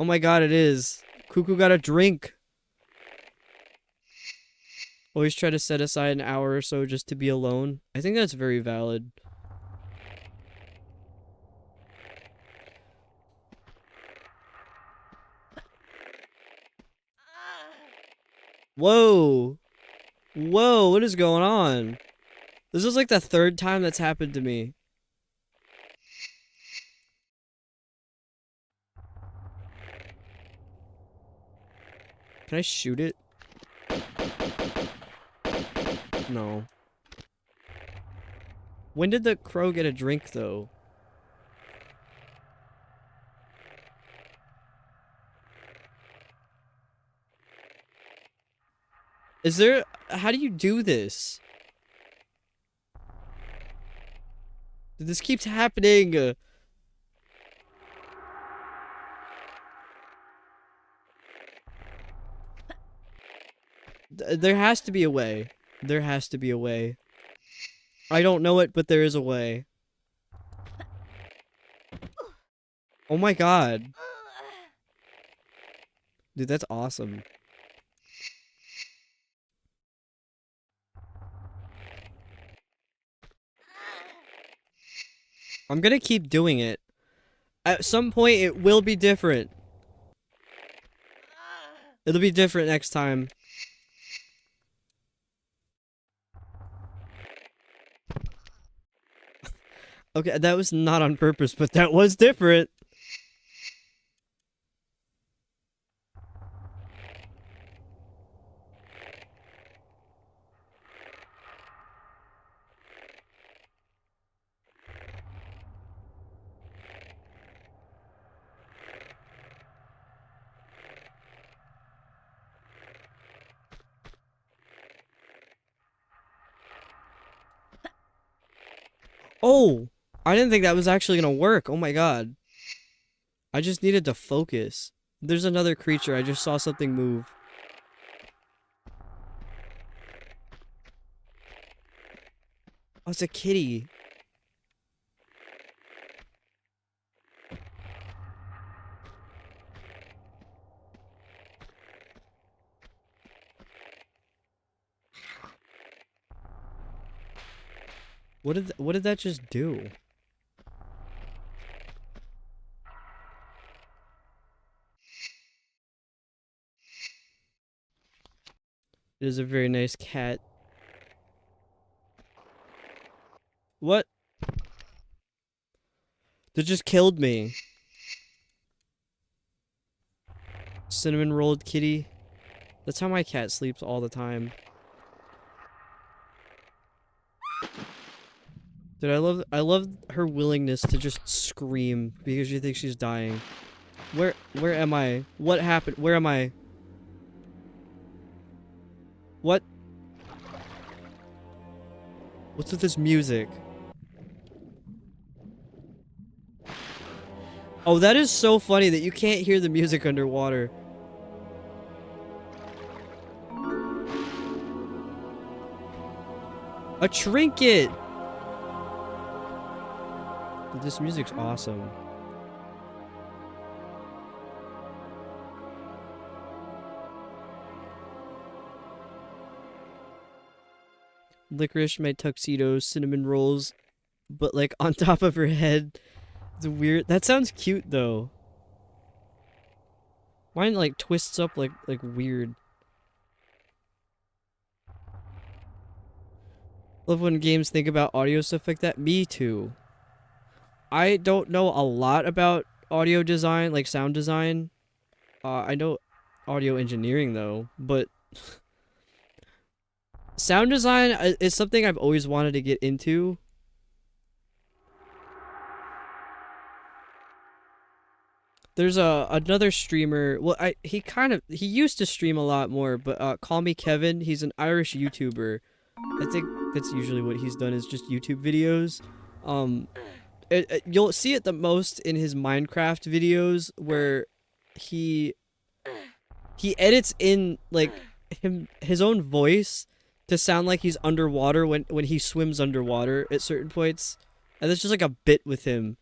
Oh my god, it is. Cuckoo got a drink. Always try to set aside an hour or so just to be alone. I think that's very valid. Whoa. Whoa, what is going on? This is like the third time that's happened to me. Can I shoot it? No. When did the crow get a drink, though? Is there... How do you do this? This keeps happening. There has to be a way. There has to be a way. I don't know it, but there is a way. Oh my god. Dude, that's awesome. I'm gonna keep doing it. At some point, it will be different. It'll be different next time. Okay, that was not on purpose, but that was different. Oh! I didn't think that was actually gonna work. Oh my god. I just needed to focus. There's another creature. I just saw something move. Oh, it's a kitty. What did that just do? It is a very nice cat. What? That just killed me. Cinnamon rolled kitty. That's how my cat sleeps all the time. Dude, I love her willingness to just scream because she thinks she's dying. Where am I? What happened? Where am I? What? What's with this music? Oh, that is so funny that you can't hear the music underwater. A trinket! Dude, this music's awesome. Licorice, my tuxedos, cinnamon rolls, but like on top of her head. It's weird. That sounds cute though. Mine like twists up like weird. Love when games think about audio stuff like that. Me too. I don't know a lot about audio design, like sound design. I know audio engineering though, but sound design is something I've always wanted to get into. There's another streamer. Well, he used to stream a lot more, but Call Me Kevin. He's an Irish YouTuber. I think that's usually what he's done is just YouTube videos. You'll see it the most in his Minecraft videos where he edits in like his own voice to sound like he's underwater when he swims underwater at certain points, and that's just like a bit with him.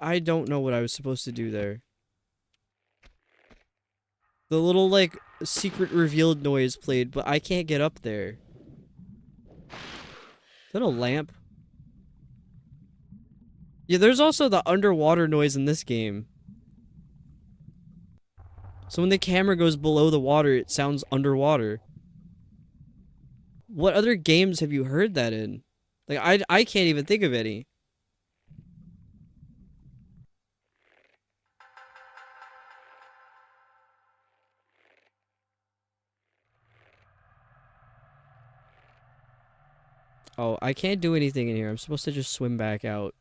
I don't know what I was supposed to do there. The little like secret revealed noise played, but I can't get up there. Is that a lamp? Yeah, there's also the underwater noise in this game. So when the camera goes below the water, it sounds underwater. What other games have you heard that in? Like, I can't even think of any. Oh, I can't do anything in here. I'm supposed to just swim back out.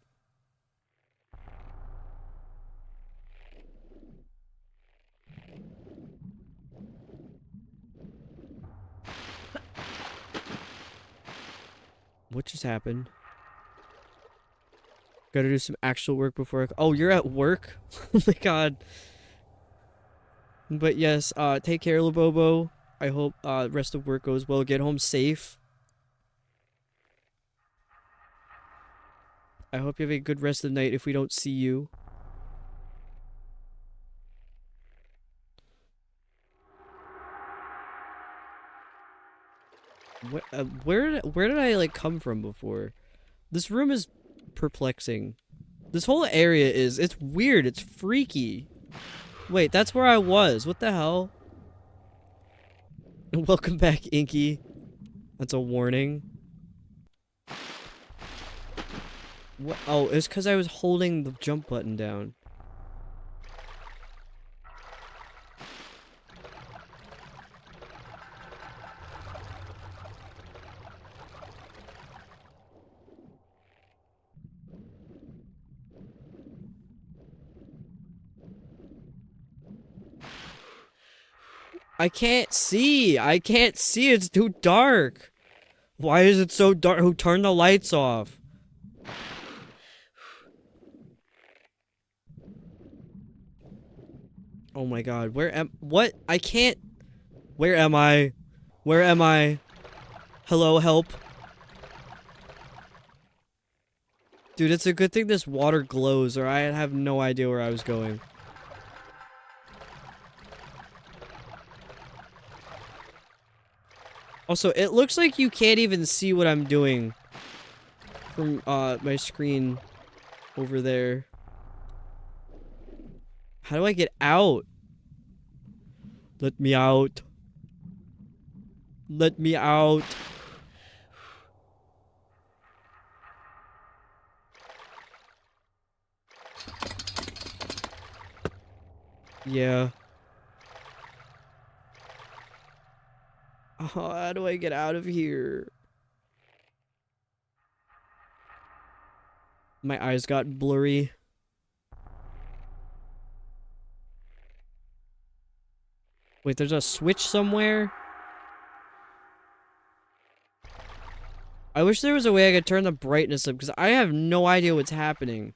What just happened? Gotta do some actual work before oh, you're at work? Oh my god. But yes, take care, Labobo. I hope rest of work goes well. Get home safe. I hope you have a good rest of the night if we don't see you. Where did I like come from before? This room is perplexing. This whole area is, it's weird, it's freaky. Wait, that's where I was. What the hell? Welcome back, Inky. That's a warning. What? Oh, it's because I was holding the jump button down. I can't see. I can't see. It's too dark. Why is it so dark? Who turned the lights off? Oh my god. What? I can't. Where am I? Where am I? Hello, help. Dude, it's a good thing this water glows or I have no idea where I was going. Also, it looks like you can't even see what I'm doing from my screen over there. How do I get out? Let me out. Let me out. Yeah. Oh, how do I get out of here? My eyes got blurry. Wait, there's a switch somewhere? I wish there was a way I could turn the brightness up, because I have no idea what's happening.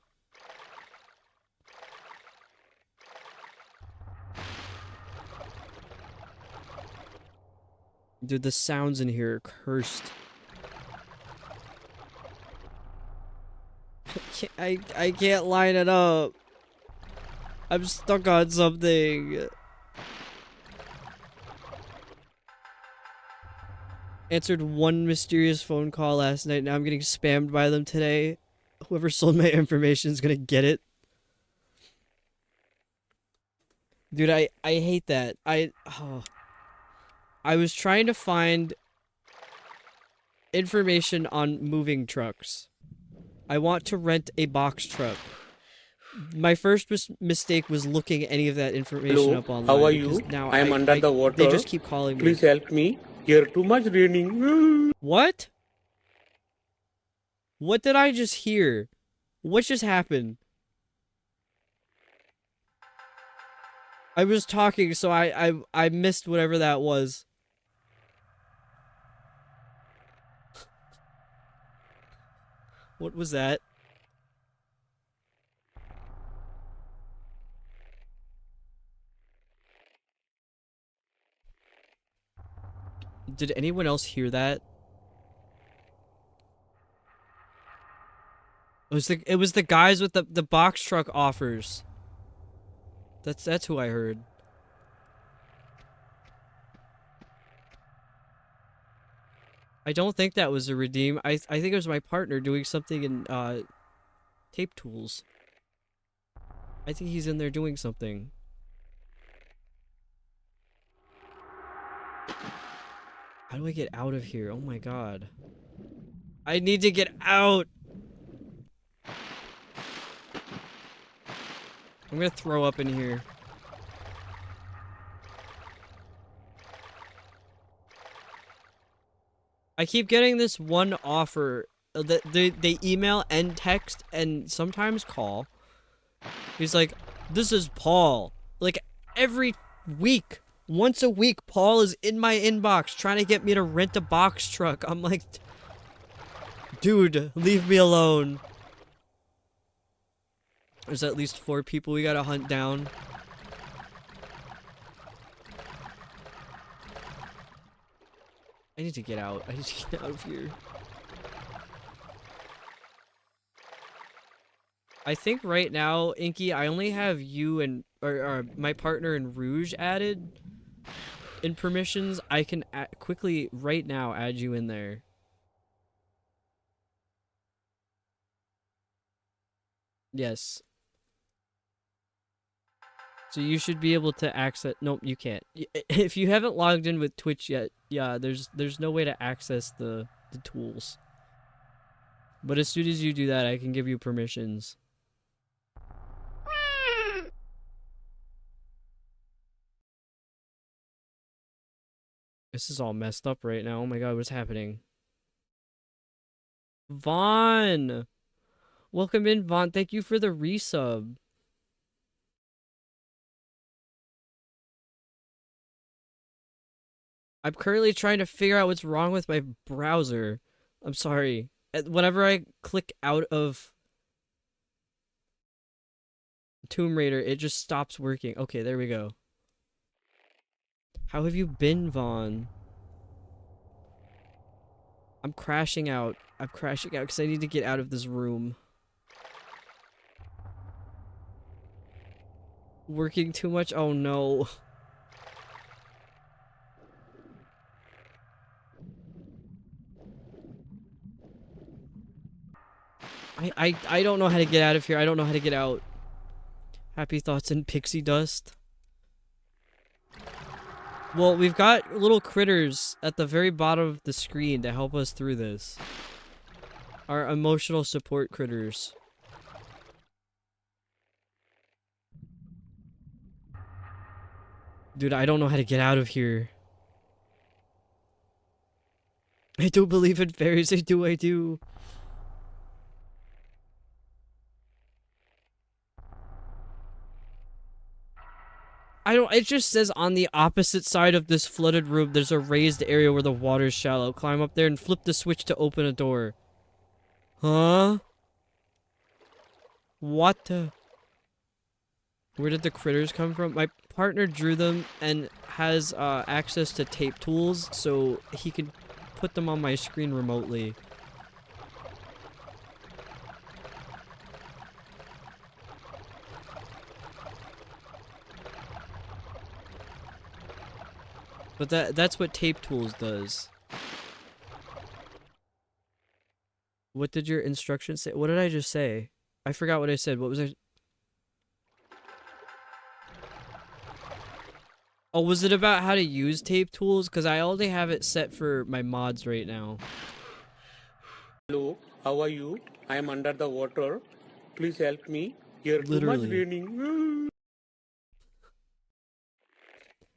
Dude, the sounds in here are cursed. I can't line it up. I'm stuck on something. Answered one mysterious phone call last night. Now I'm getting spammed by them today. Whoever sold my information is gonna get it. Dude, I hate that. I was trying to find information on moving trucks. I want to rent a box truck. My first mistake was looking any of that information Hello, up online. how are because you? now I am under the water. They just keep calling me. Please help me. Here too much raining. What? What did I just hear? What just happened? I was talking, so I missed whatever that was. What was that? Did anyone else hear that? It was the guys with the box truck offers. That's who I heard. I don't think that was a redeem. I think it was my partner doing something in tape tools. I think he's in there doing something. How do I get out of here? Oh my god. I need to get out! I'm gonna throw up in here. I keep getting this one offer that they email and text and sometimes call. He's like, this is Paul. Like, every week, once a week, Paul is in my inbox trying to get me to rent a box truck. I'm like, dude, leave me alone. There's at least 4 people we gotta hunt down. I need to get out. I need to get out of here. I think right now, Inky, I only have you and or my partner in Rouge added in permissions. I can quickly right now add you in there. Yes. So you should be able to access. Nope, you can't. If you haven't logged in with Twitch yet, yeah, there's no way to access the tools. But as soon as you do that, I can give you permissions. This is all messed up right now. Oh my god, what's happening? Vaughn! Welcome in, Vaughn. Thank you for the resub. I'm currently trying to figure out what's wrong with my browser. I'm sorry. Whenever I click out of Tomb Raider, it just stops working. Okay, there we go. How have you been, Vaughn? I'm crashing out. I'm crashing out because I need to get out of this room. Working too much? Oh no. I don't know how to get out of here. I don't know how to get out. Happy thoughts and pixie dust. Well, we've got little critters at the very bottom of the screen to help us through this. Our emotional support critters. Dude, I don't know how to get out of here. I do believe in fairies. I do. It just says on the opposite side of this flooded room, there's a raised area where the water's shallow. Climb up there and flip the switch to open a door. Huh? What the? Where did the critters come from? My partner drew them and has access to tape tools, so he could put them on my screen remotely. But that's what tape tools does. What did your instructions say? What did I just say? I forgot what I said. What was I? Oh, was it about how to use tape tools? Because I only have it set for my mods right now. Hello, how are you? I am under the water. Please help me. Here too much Literally. raining.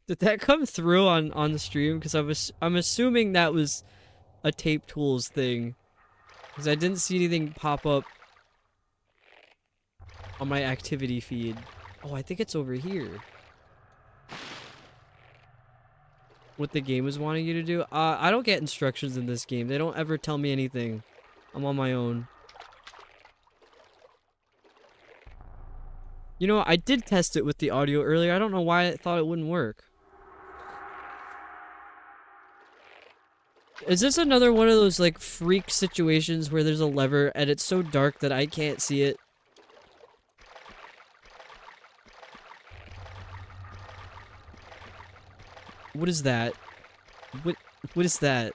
Did that come through on the stream? Because I'm assuming that was a tape tools thing. Because I didn't see anything pop up on my activity feed. Oh, I think it's over here. What the game was wanting you to do? I don't get instructions in this game. They don't ever tell me anything. I'm on my own. You know, I did test it with the audio earlier. I don't know why I thought it wouldn't work. Is this another one of those, like, freak situations where there's a lever and it's so dark that I can't see it? What is that? What is that?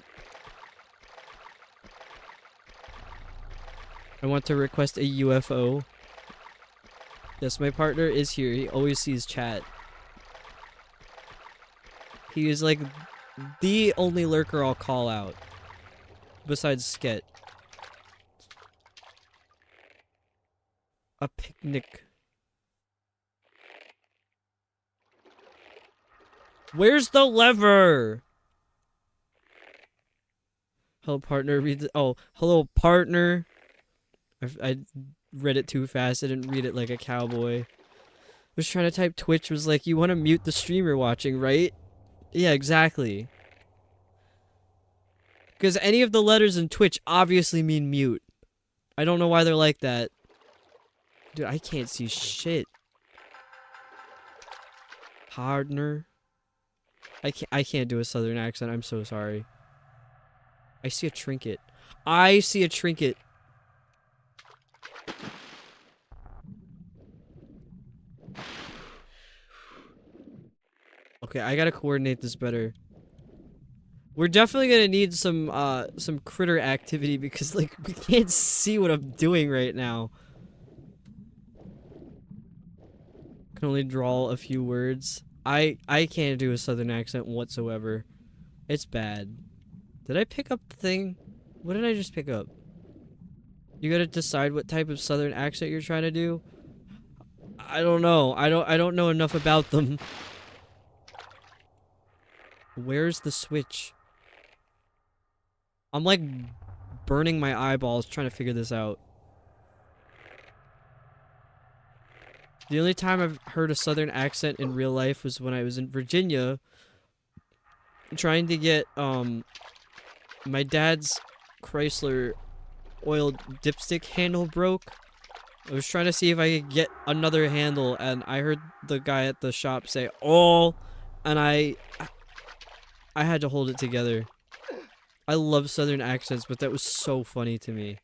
I want to request a UFO. Yes, my partner is here. He always sees chat. He is like the only lurker I'll call out. Besides Sket. A picnic. Where's the lever? Hello, partner. Read the— oh, hello, partner. I read it too fast. I didn't read it like a cowboy. Was trying to type Twitch. Was like, you want to mute the stream you're watching, right? Yeah, exactly. Because any of the letters in Twitch obviously mean mute. I don't know why they're like that. Dude, I can't see shit. Partner. I can't do a southern accent. I'm so sorry. I see a trinket. I see a trinket. Okay, I gotta coordinate this better. We're definitely gonna need some critter activity because like we can't see what I'm doing right now. Can only draw a few words. I can't do a southern accent whatsoever. It's bad. Did I pick up the thing? What did I just pick up? You gotta decide what type of southern accent you're trying to do. I don't know. I don't know enough about them. Where's the switch? I'm like burning my eyeballs trying to figure this out. The only time I've heard a southern accent in real life was when I was in Virginia trying to get my dad's Chrysler oil dipstick handle broke. I was trying to see if I could get another handle and I heard the guy at the shop say, "Oh," and I had to hold it together. I love southern accents, but that was so funny to me.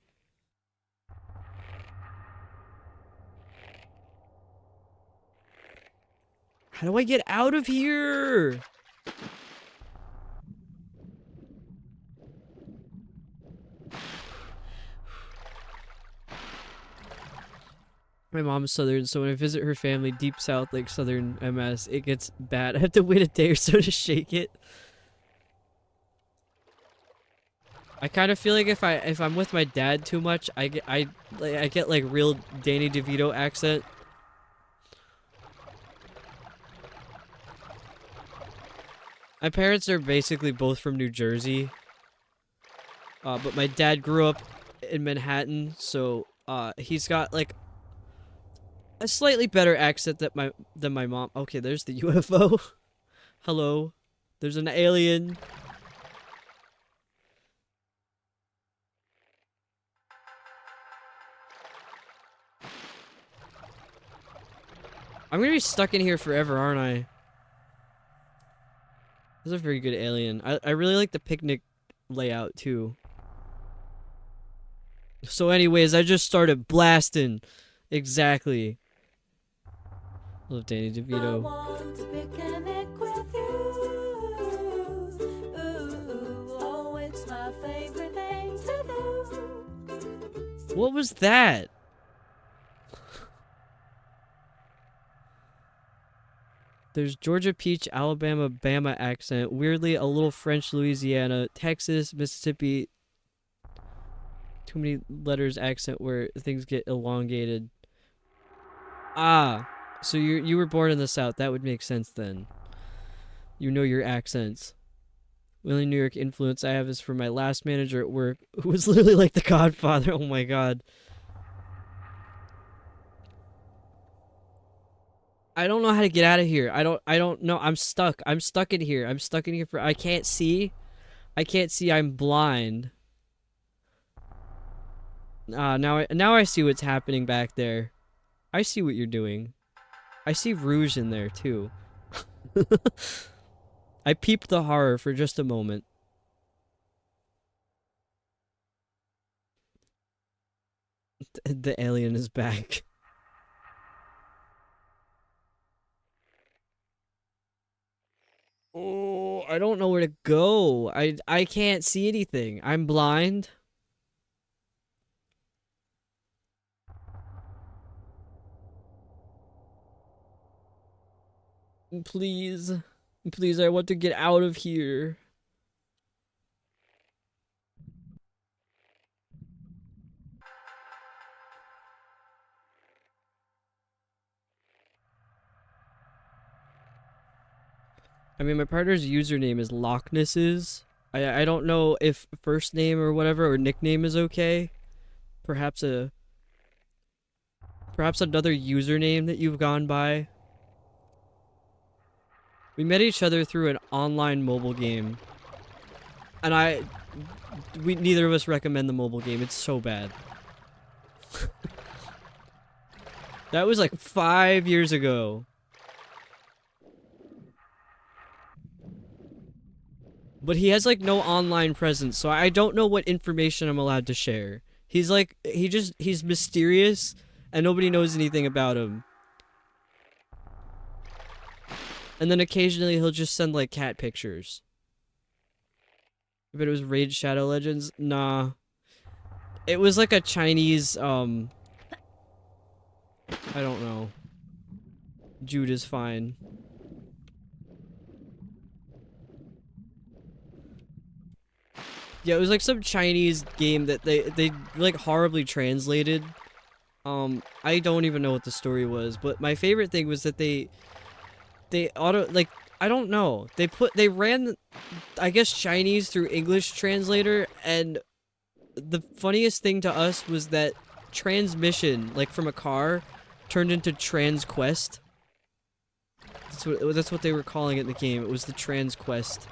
How do I get out of here? My mom's southern, so when I visit her family deep south like southern MS, it gets bad. I have to wait a day or so to shake it. I kind of feel like if I'm with my dad too much, I get like real Danny DeVito accent. My parents are basically both from New Jersey. But my dad grew up in Manhattan, so he's got like a slightly better accent than my mom. Okay, there's the UFO. Hello. There's an alien. I'm gonna be stuck in here forever, aren't I? This is a very good alien. I really like the picnic layout too. So anyways, I just started blasting. Exactly. Love Danny DeVito. What was that? There's Georgia Peach, Alabama, Bama accent. Weirdly, a little French, Louisiana, Texas, Mississippi. Too many letters accent where things get elongated. Ah, so you were born in the South. That would make sense then. You know your accents. The only New York influence I have is from my last manager at work, who was literally like the Godfather. Oh my god. I don't know how to get out of here. I don't know. I'm stuck. I'm stuck in here. I'm stuck in here for I can't see. I can't see. I'm blind. Now I see what's happening back there. I see what you're doing. I see rouge in there too. I peeped the horror for just a moment. The alien is back. Oh, I don't know where to go. I can't see anything. I'm blind. Please. Please, I want to get out of here. I mean, my partner's username is Loch Nesses. I don't know if first name or whatever or nickname is okay. Perhaps another username that you've gone by. We met each other through an online mobile game. And neither of us recommend the mobile game. It's so bad. That was like 5 years ago. But he has like no online presence, so I don't know what information I'm allowed to share. He's like, he's mysterious and nobody knows anything about him. And then occasionally he'll just send like cat pictures. But it was Raid Shadow Legends? Nah. It was like a Chinese, I don't know. Jude is fine. Yeah, it was like some Chinese game that they like horribly translated. I don't even know what the story was, but my favorite thing was that they like, I don't know. They ran, I guess, Chinese through English translator, and the funniest thing to us was that transmission, like from a car, turned into TransQuest. That's what they were calling it in the game. It was the TransQuest.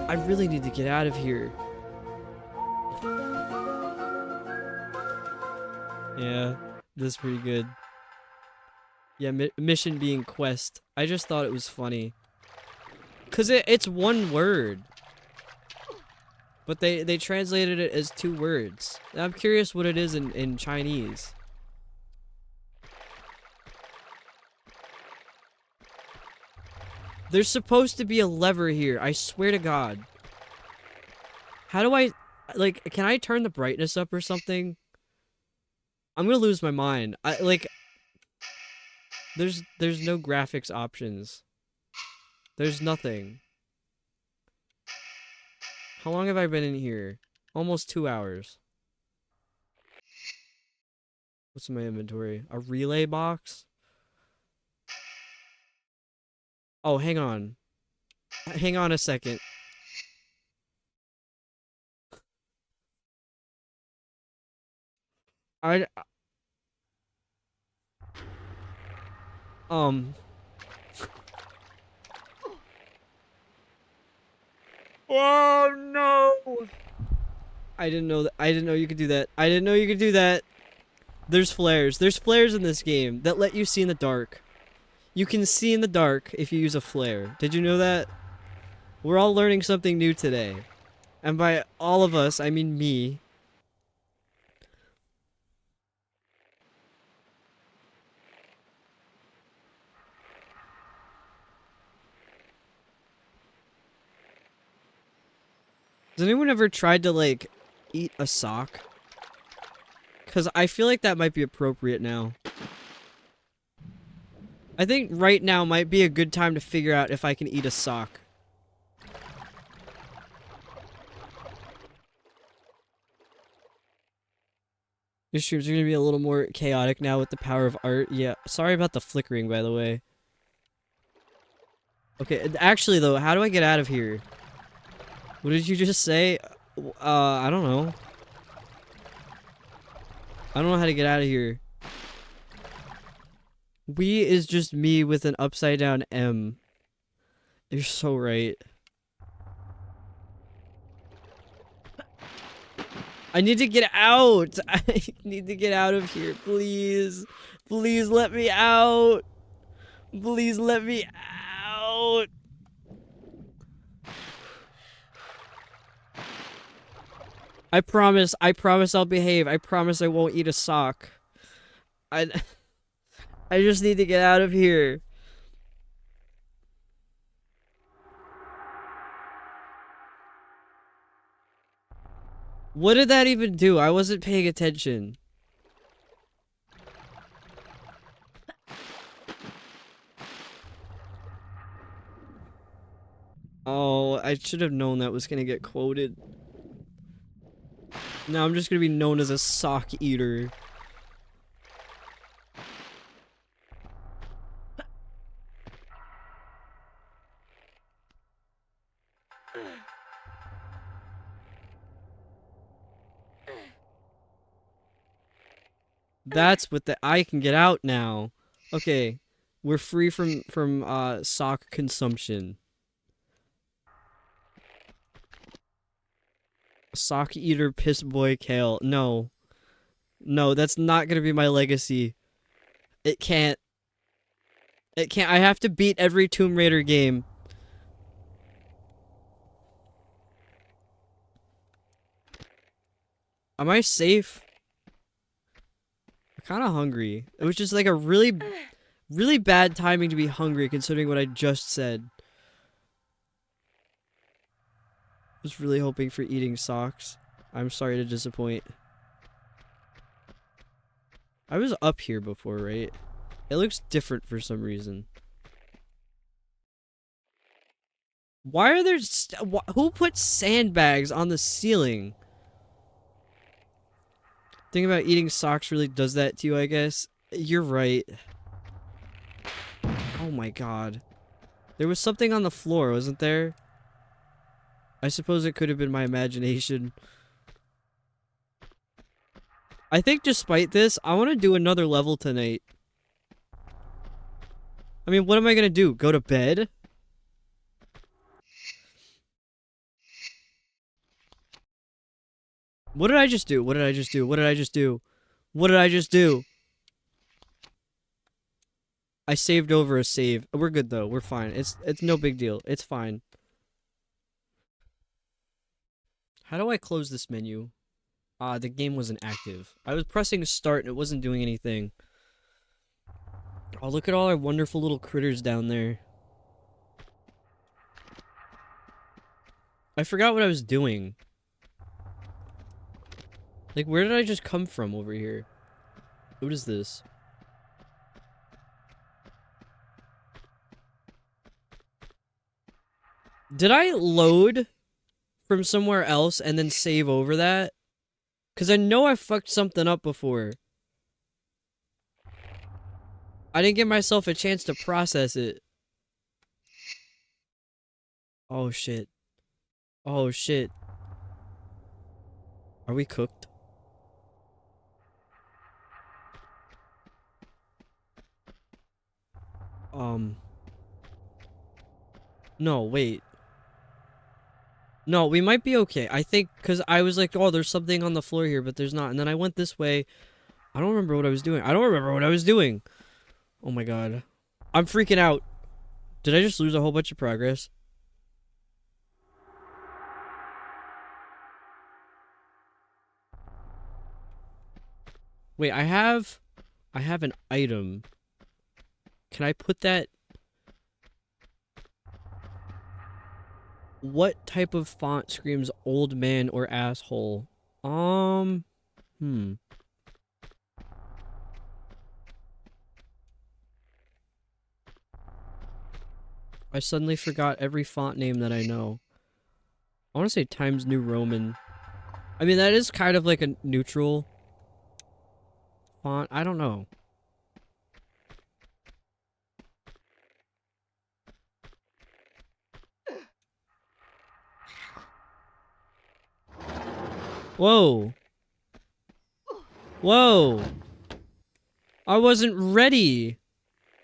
I really need to get out of here. Yeah, this is pretty good. Yeah, mission being quest. I just thought it was funny. Cause it's one word. But they translated it as 2 words. And I'm curious what it is in Chinese. There's supposed to be a lever here, I swear to God. How do I, like, can I turn the brightness up or something? I'm gonna lose my mind. There's no graphics options. There's nothing. How long have I been in here? Almost 2 hours. What's in my inventory? A relay box? Oh, hang on. Hang on a second. I Oh no! I didn't know that. I didn't know you could do that. I didn't know you could do that. There's flares. There's flares in this game that let you see in the dark. You can see in the dark if you use a flare. Did you know that? We're all learning something new today. And by all of us, I mean me. Has anyone ever tried to, like, eat a sock? Because I feel like that might be appropriate now. I think right now might be a good time to figure out if I can eat a sock. Your streams are going to be a little more chaotic now with the power of art. Yeah, sorry about the flickering, by the way. Okay, actually, though, how do I get out of here? What did you just say? I don't know. I don't know how to get out of here. We is just me with an upside down M. You're so right. I need to get out! I need to get out of here, please. Please let me out. Please let me out. I promise I'll behave. I promise I won't eat a sock. I just need to get out of here. What did that even do? I wasn't paying attention. Oh, I should have known that was gonna get quoted. Now I'm just gonna be known as a sock eater. That's what I can get out now. Okay. We're free from sock consumption. Sock eater piss boy Kale. No. No, that's not gonna be my legacy. It can't. It can't. I have to beat every Tomb Raider game. Am I safe? I'm kind of hungry. It was just like a really bad timing to be hungry considering what I just said. I was really hoping for eating socks. I'm sorry to disappoint. I was up here before, right? It looks different for some reason. Why are there who put sandbags on the ceiling? Thinking about eating socks really does that to you, I guess. You're right. Oh my god. There was something on the floor, wasn't there? I suppose it could have been my imagination. I think despite this, I want to do another level tonight. I mean, what am I gonna do? Go to bed? What did I just do? What did I just do? What did I just do? What did I just do? I saved over a save. We're good though. We're fine. It's no big deal. It's fine. How do I close this menu? The game wasn't active. I was pressing start and it wasn't doing anything. Oh, look at all our wonderful little critters down there. I forgot what I was doing. Like, where did I just come from over here? What is this? Did I load from somewhere else and then save over that? Because I know I fucked something up before. I didn't give myself a chance to process it. Oh shit. Oh shit. Are we cooked? No, wait. No, we might be okay. I think, because I was like, oh, there's something on the floor here, but there's not. And then I went this way. I don't remember what I was doing. I don't remember what I was doing. Oh my god. I'm freaking out. Did I just lose a whole bunch of progress? Wait, I have an item. Can I put that? What type of font screams old man or asshole? I suddenly forgot every font name that I know. I want to say Times New Roman. I mean, that is kind of like a neutral font. I don't know. Whoa. Whoa. I wasn't ready.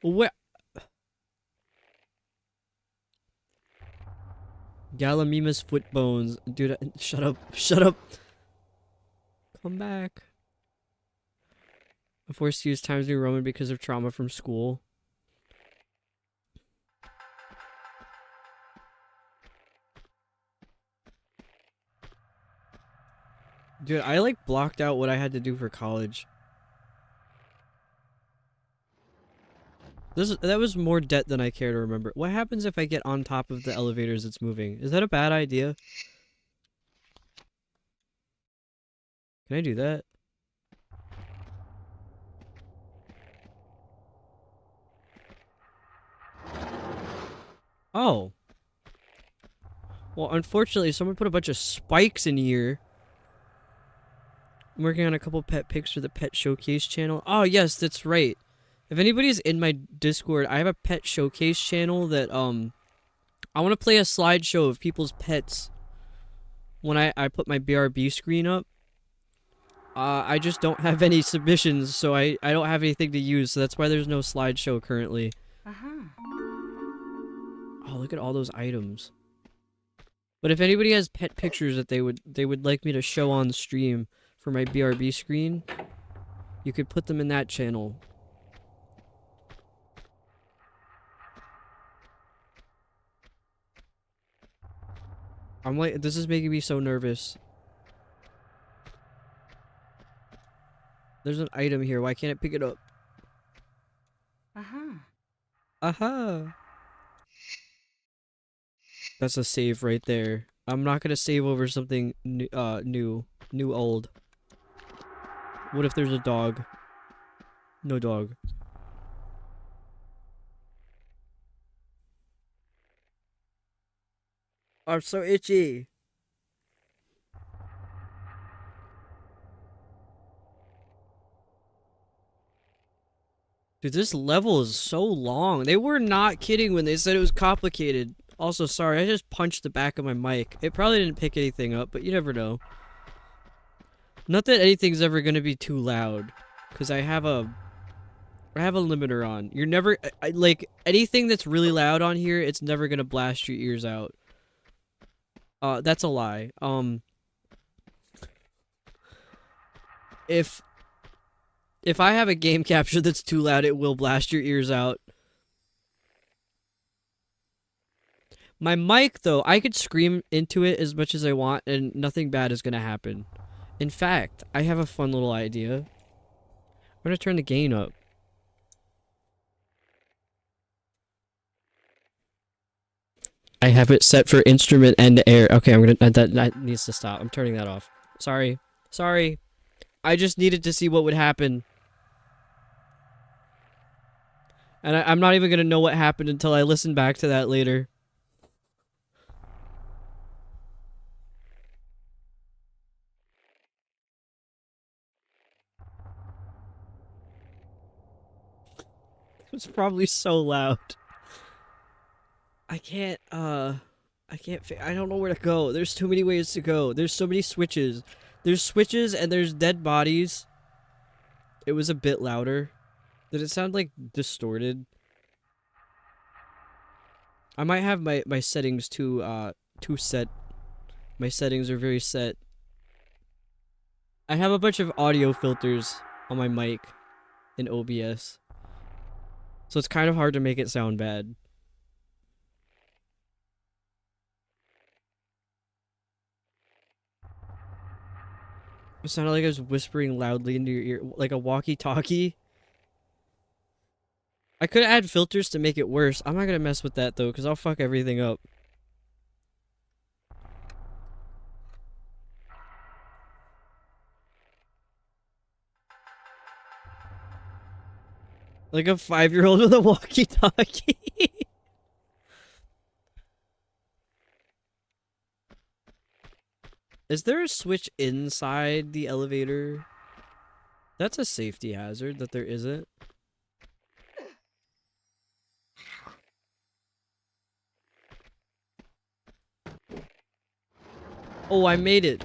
Where? Gallimimus foot bones. Dude, shut up. Shut up. Come back. I'm forced to use Times New Roman because of trauma from school. Dude, I like blocked out what I had to do for college. That was more debt than I care to remember. What happens if I get on top of the elevator as it's moving? Is that a bad idea? Can I do that? Oh. Well, unfortunately, someone put a bunch of spikes in here. I'm working on a couple pet pics for the Pet Showcase channel. Oh, yes, that's right. If anybody's in my Discord, I have a Pet Showcase channel that, I want to play a slideshow of people's pets when I put my BRB screen up. I just don't have any submissions, so I don't have anything to use, so that's why there's no slideshow currently. Oh, look at all those items. But if anybody has pet pictures that they would like me to show on the stream for my BRB screen, you could put them in that channel. I'm like, this is making me so nervous. There's an item here. Why can't I pick it up? Aha! That's a save right there. I'm not gonna save over something new, old. What if there's a dog? No dog. I'm so itchy. Dude, this level is so long. They were not kidding when they said it was complicated. Also, sorry, I just punched the back of my mic. It probably didn't pick anything up, but you never know. Not that anything's ever gonna be too loud, because I have a limiter on. You're never, like, anything that's really loud on here, it's never gonna blast your ears out. That's a lie. If I have a game capture that's too loud, it will blast your ears out. My mic, though, I could scream into it as much as I want, and nothing bad is gonna happen. In fact, I have a fun little idea. I'm gonna turn the gain up. I have it set for instrument and air. Okay, I'm gonna. That needs to stop. I'm turning that off. Sorry. Sorry. I just needed to see what would happen. And I'm not even gonna know what happened until I listen back to that later. It was probably so loud. I don't know where to go. There's too many ways to go. There's so many switches. There's switches and there's dead bodies. It was a bit louder. Did it sound like distorted? I might have my settings too set. My settings are very set. I have a bunch of audio filters on my mic in OBS. So it's kind of hard to make it sound bad. It sounded like I was whispering loudly into your ear, like a walkie-talkie. I could add filters to make it worse. I'm not gonna mess with that though, because I'll fuck everything up. Like a 5-year-old with a walkie-talkie. Is there a switch inside the elevator? That's a safety hazard that there isn't. Oh, I made it.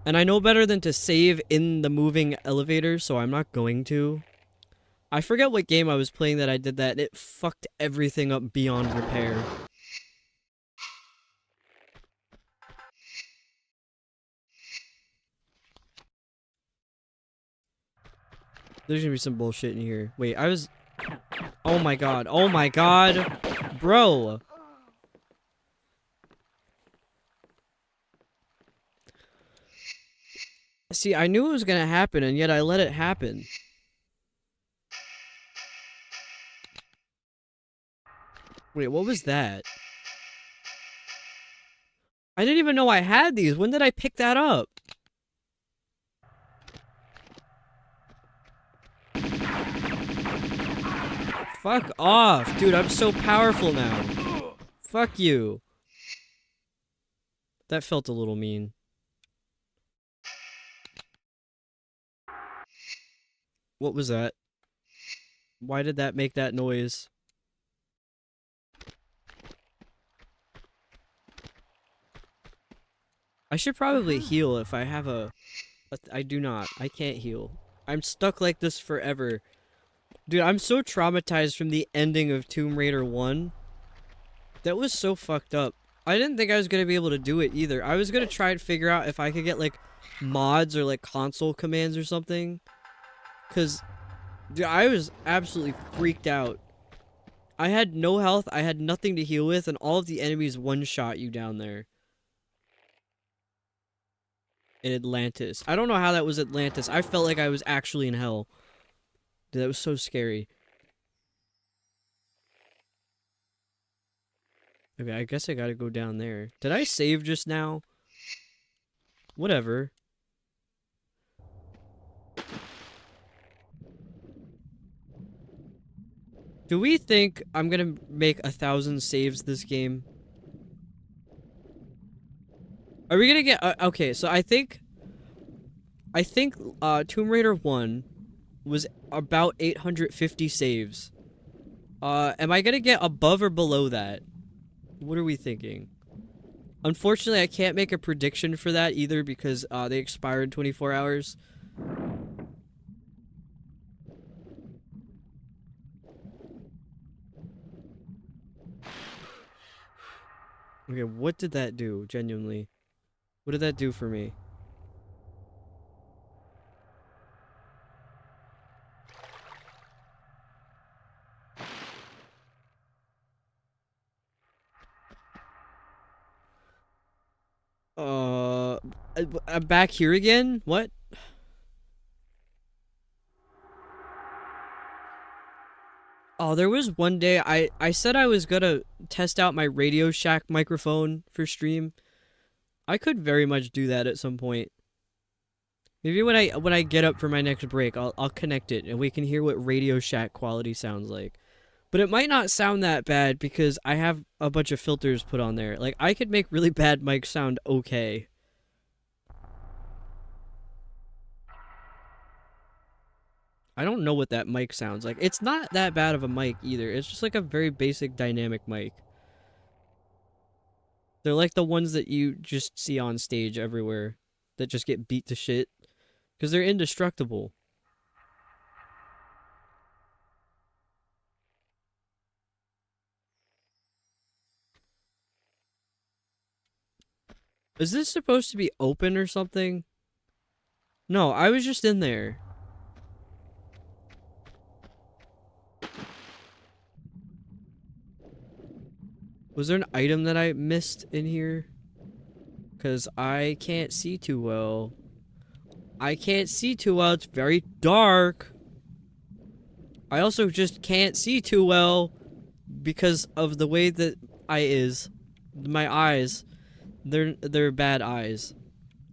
And I know better than to save in the moving elevator, so I'm not going to. I forget what game I was playing that I did that, and it fucked everything up beyond repair. There's gonna be some bullshit in here. Wait, I was... Oh my god. Oh my god. Bro. See, I knew it was gonna happen, and yet I let it happen. Wait, what was that? I didn't even know I had these. When did I pick that up? Fuck off, dude. I'm so powerful now. Fuck you. That felt a little mean. What was that? Why did that make that noise? I should probably heal if I have I do not. I can't heal. I'm stuck like this forever. Dude, I'm so traumatized from the ending of Tomb Raider 1. That was so fucked up. I didn't think I was gonna be able to do it either. I was gonna try and figure out if I could get, like, mods or, like, console commands or something. Because, dude, I was absolutely freaked out. I had no health, I had nothing to heal with, and all of the enemies one-shot you down there. In Atlantis. I don't know how that was Atlantis. I felt like I was actually in hell. Dude, that was so scary. Okay, I guess I gotta go down there. Did I save just now? Whatever. Do we think I'm gonna make 1,000 saves this game? Are we gonna get... okay, so I think Tomb Raider 1 was about 850 saves. Am I gonna get above or below that? What are we thinking? Unfortunately, I can't make a prediction for that either because they expire in 24 hours. Okay, what did that do, genuinely? What did that do for me? I'm back here again? What? Oh, there was one day I said I was gonna test out my Radio Shack microphone for stream. I could very much do that at some point. Maybe when I get up for my next break, I'll connect it and we can hear what Radio Shack quality sounds like. But it might not sound that bad because I have a bunch of filters put on there. Like, I could make really bad mics sound okay. I don't know what that mic sounds like. It's not that bad of a mic either. It's just like a very basic dynamic mic. They're like the ones that you just see on stage everywhere that just get beat to shit. Because they're indestructible. Is this supposed to be open or something? No, I was just in there. Was there an item that I missed in here? Because I can't see too well. I can't see too well. It's very dark. I also just can't see too well because of the way that my eyes. They're bad eyes.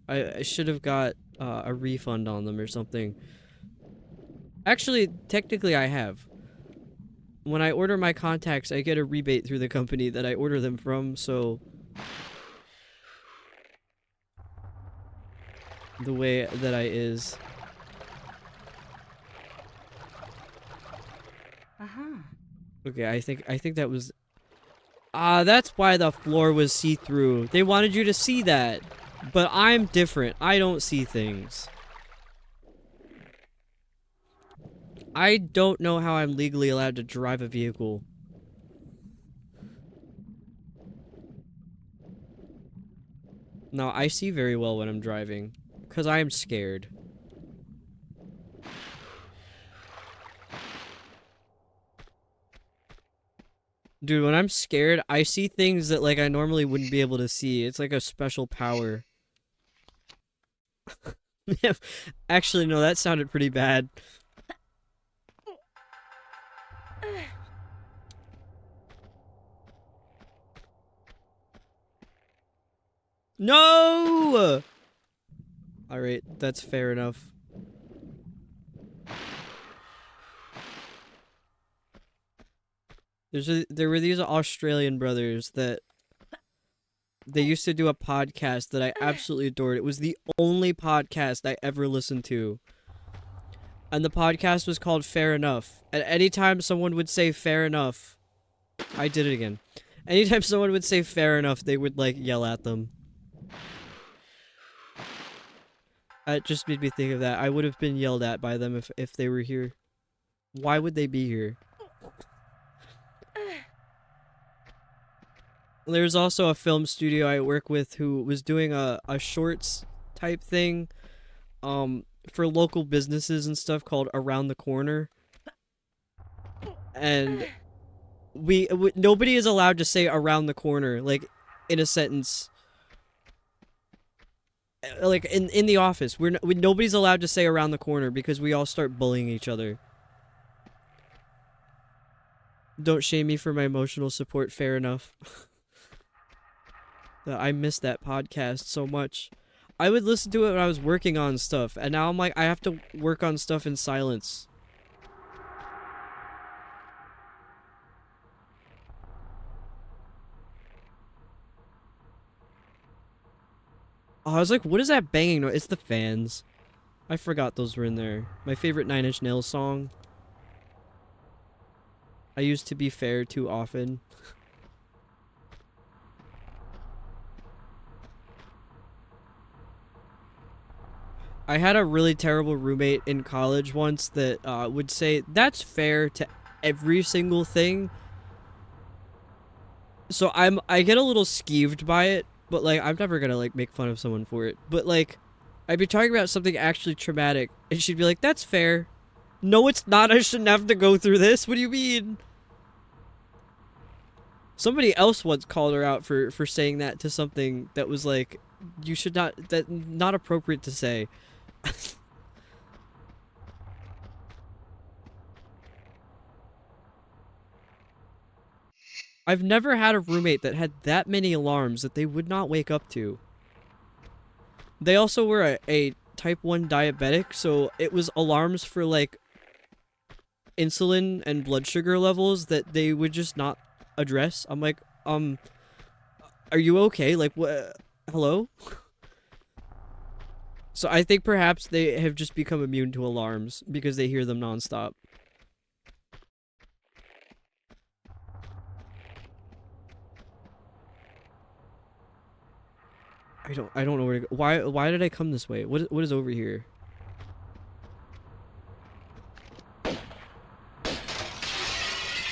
I should have got a refund on them or something. Actually, technically I have. When I order my contacts, I get a rebate through the company that I order them from, so... the way that I is. Okay, I think that was... that's why the floor was see-through. They wanted you to see that. But I'm different. I don't see things. I don't know how I'm legally allowed to drive a vehicle. No, I see very well when I'm driving. Because I am scared. Dude, when I'm scared, I see things that, like, I normally wouldn't be able to see. It's like a special power. Actually, no, that sounded pretty bad. No! Alright, that's fair enough. There were these Australian brothers that they used to do a podcast that I absolutely adored. It was the only podcast I ever listened to. And the podcast was called Fair Enough. And anytime someone would say fair enough, I did it again. Anytime someone would say fair enough, they would, like, yell at them. It just made me think of that. I would have been yelled at by them if they were here. Why would they be here? There's also a film studio I work with who was doing a shorts type thing for local businesses and stuff called Around the Corner. And nobody is allowed to say around the corner, like, in a sentence. Like, in the office, nobody's allowed to say around the corner because we all start bullying each other. Don't shame me for my emotional support, fair enough. I missed that podcast so much. I would listen to it when I was working on stuff, and now I'm like, I have to work on stuff in silence. Oh, I was like, what is that banging noise? It's the fans. I forgot those were in there. My favorite Nine Inch Nails song. I used to be fair too often. I had a really terrible roommate in college once that would say, that's fair to every single thing. So I get a little skeeved by it, but like, I'm never gonna like make fun of someone for it. But like, I'd be talking about something actually traumatic, and she'd be like, that's fair. No, it's not. I shouldn't have to go through this. What do you mean? Somebody else once called her out for saying that to something that was like, you should not appropriate to say. I've never had a roommate that had that many alarms that they would not wake up to. They also were a type 1 diabetic, so it was alarms for like insulin and blood sugar levels that they would just not address. I'm like, are you okay? Like, what? Hello? So I think perhaps they have just become immune to alarms because they hear them nonstop. I don't know where to go. Why did I come this way? What is over here?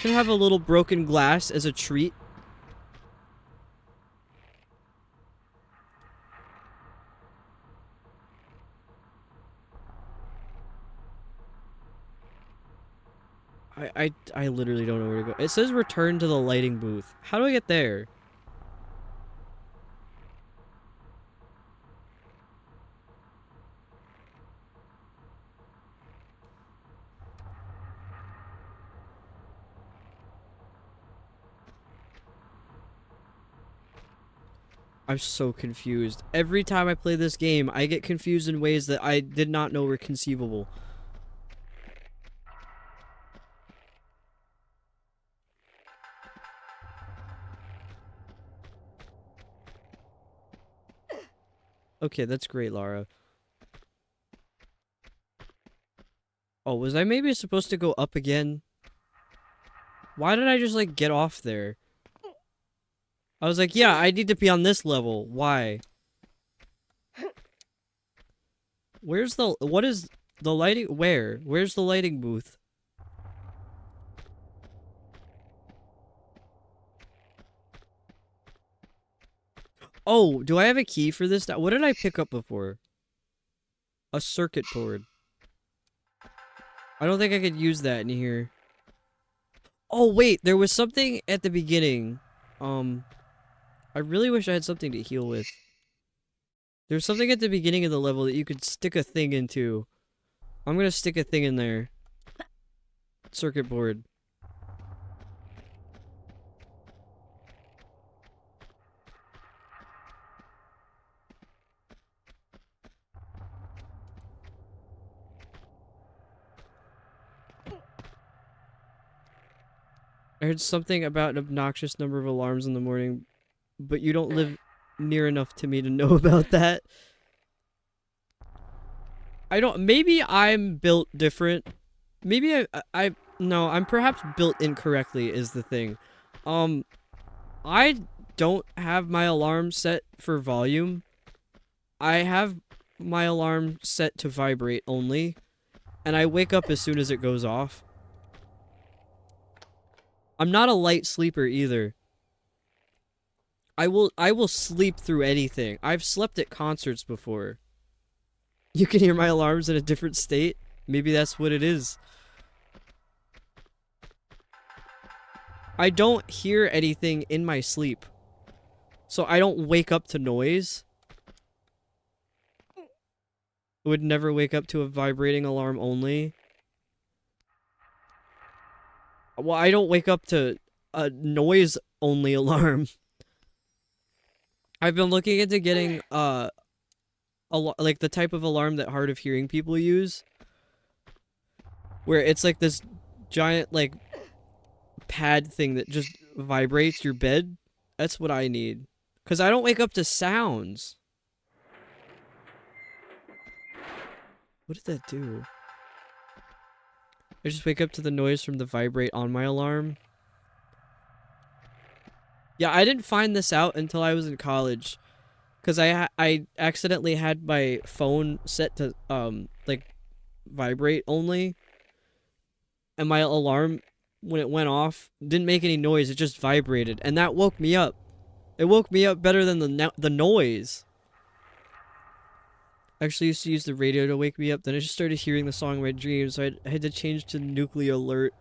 Can I have a little broken glass as a treat? I literally don't know where to go. It says return to the lighting booth. How do I get there? I'm so confused. Every time I play this game, I get confused in ways that I did not know were conceivable. Okay, that's great, Lara. Oh, was I maybe supposed to go up again? Why did I just, like, get off there? I was like, yeah, I need to be on this level. Why? What is the lighting? Where's the lighting booth? Oh, do I have a key for this? What did I pick up before? A circuit board. I don't think I could use that in here. Oh, wait, there was something at the beginning. I really wish I had something to heal with. There's something at the beginning of the level that you could stick a thing into. I'm gonna stick a thing in there. Circuit board. I heard something about an obnoxious number of alarms in the morning, but you don't live near enough to me to know about that. Maybe I'm built different. Maybe no, I'm perhaps built incorrectly is the thing. I don't have my alarm set for volume. I have my alarm set to vibrate only, and I wake up as soon as it goes off. I'm not a light sleeper either. I will sleep through anything. I've slept at concerts before. You can hear my alarms in a different state. Maybe that's what it is. I don't hear anything in my sleep. So I don't wake up to noise. I would never wake up to a vibrating alarm only. Well, I don't wake up to a noise only alarm. I've been looking into getting like the type of alarm that hard of hearing people use, where it's like this giant like pad thing that just vibrates your bed. That's what I need, because I don't wake up to sounds. What did that do? I just wake up to the noise from the vibrate on my alarm. Yeah, I didn't find this out until I was in college, because I accidentally had my phone set to like vibrate only, and my alarm, when it went off, didn't make any noise. It just vibrated, and that woke me up. It woke me up better than the noise. I actually used to use the radio to wake me up. Then I just started hearing the song in my dreams, so I had to change to nuclear alert.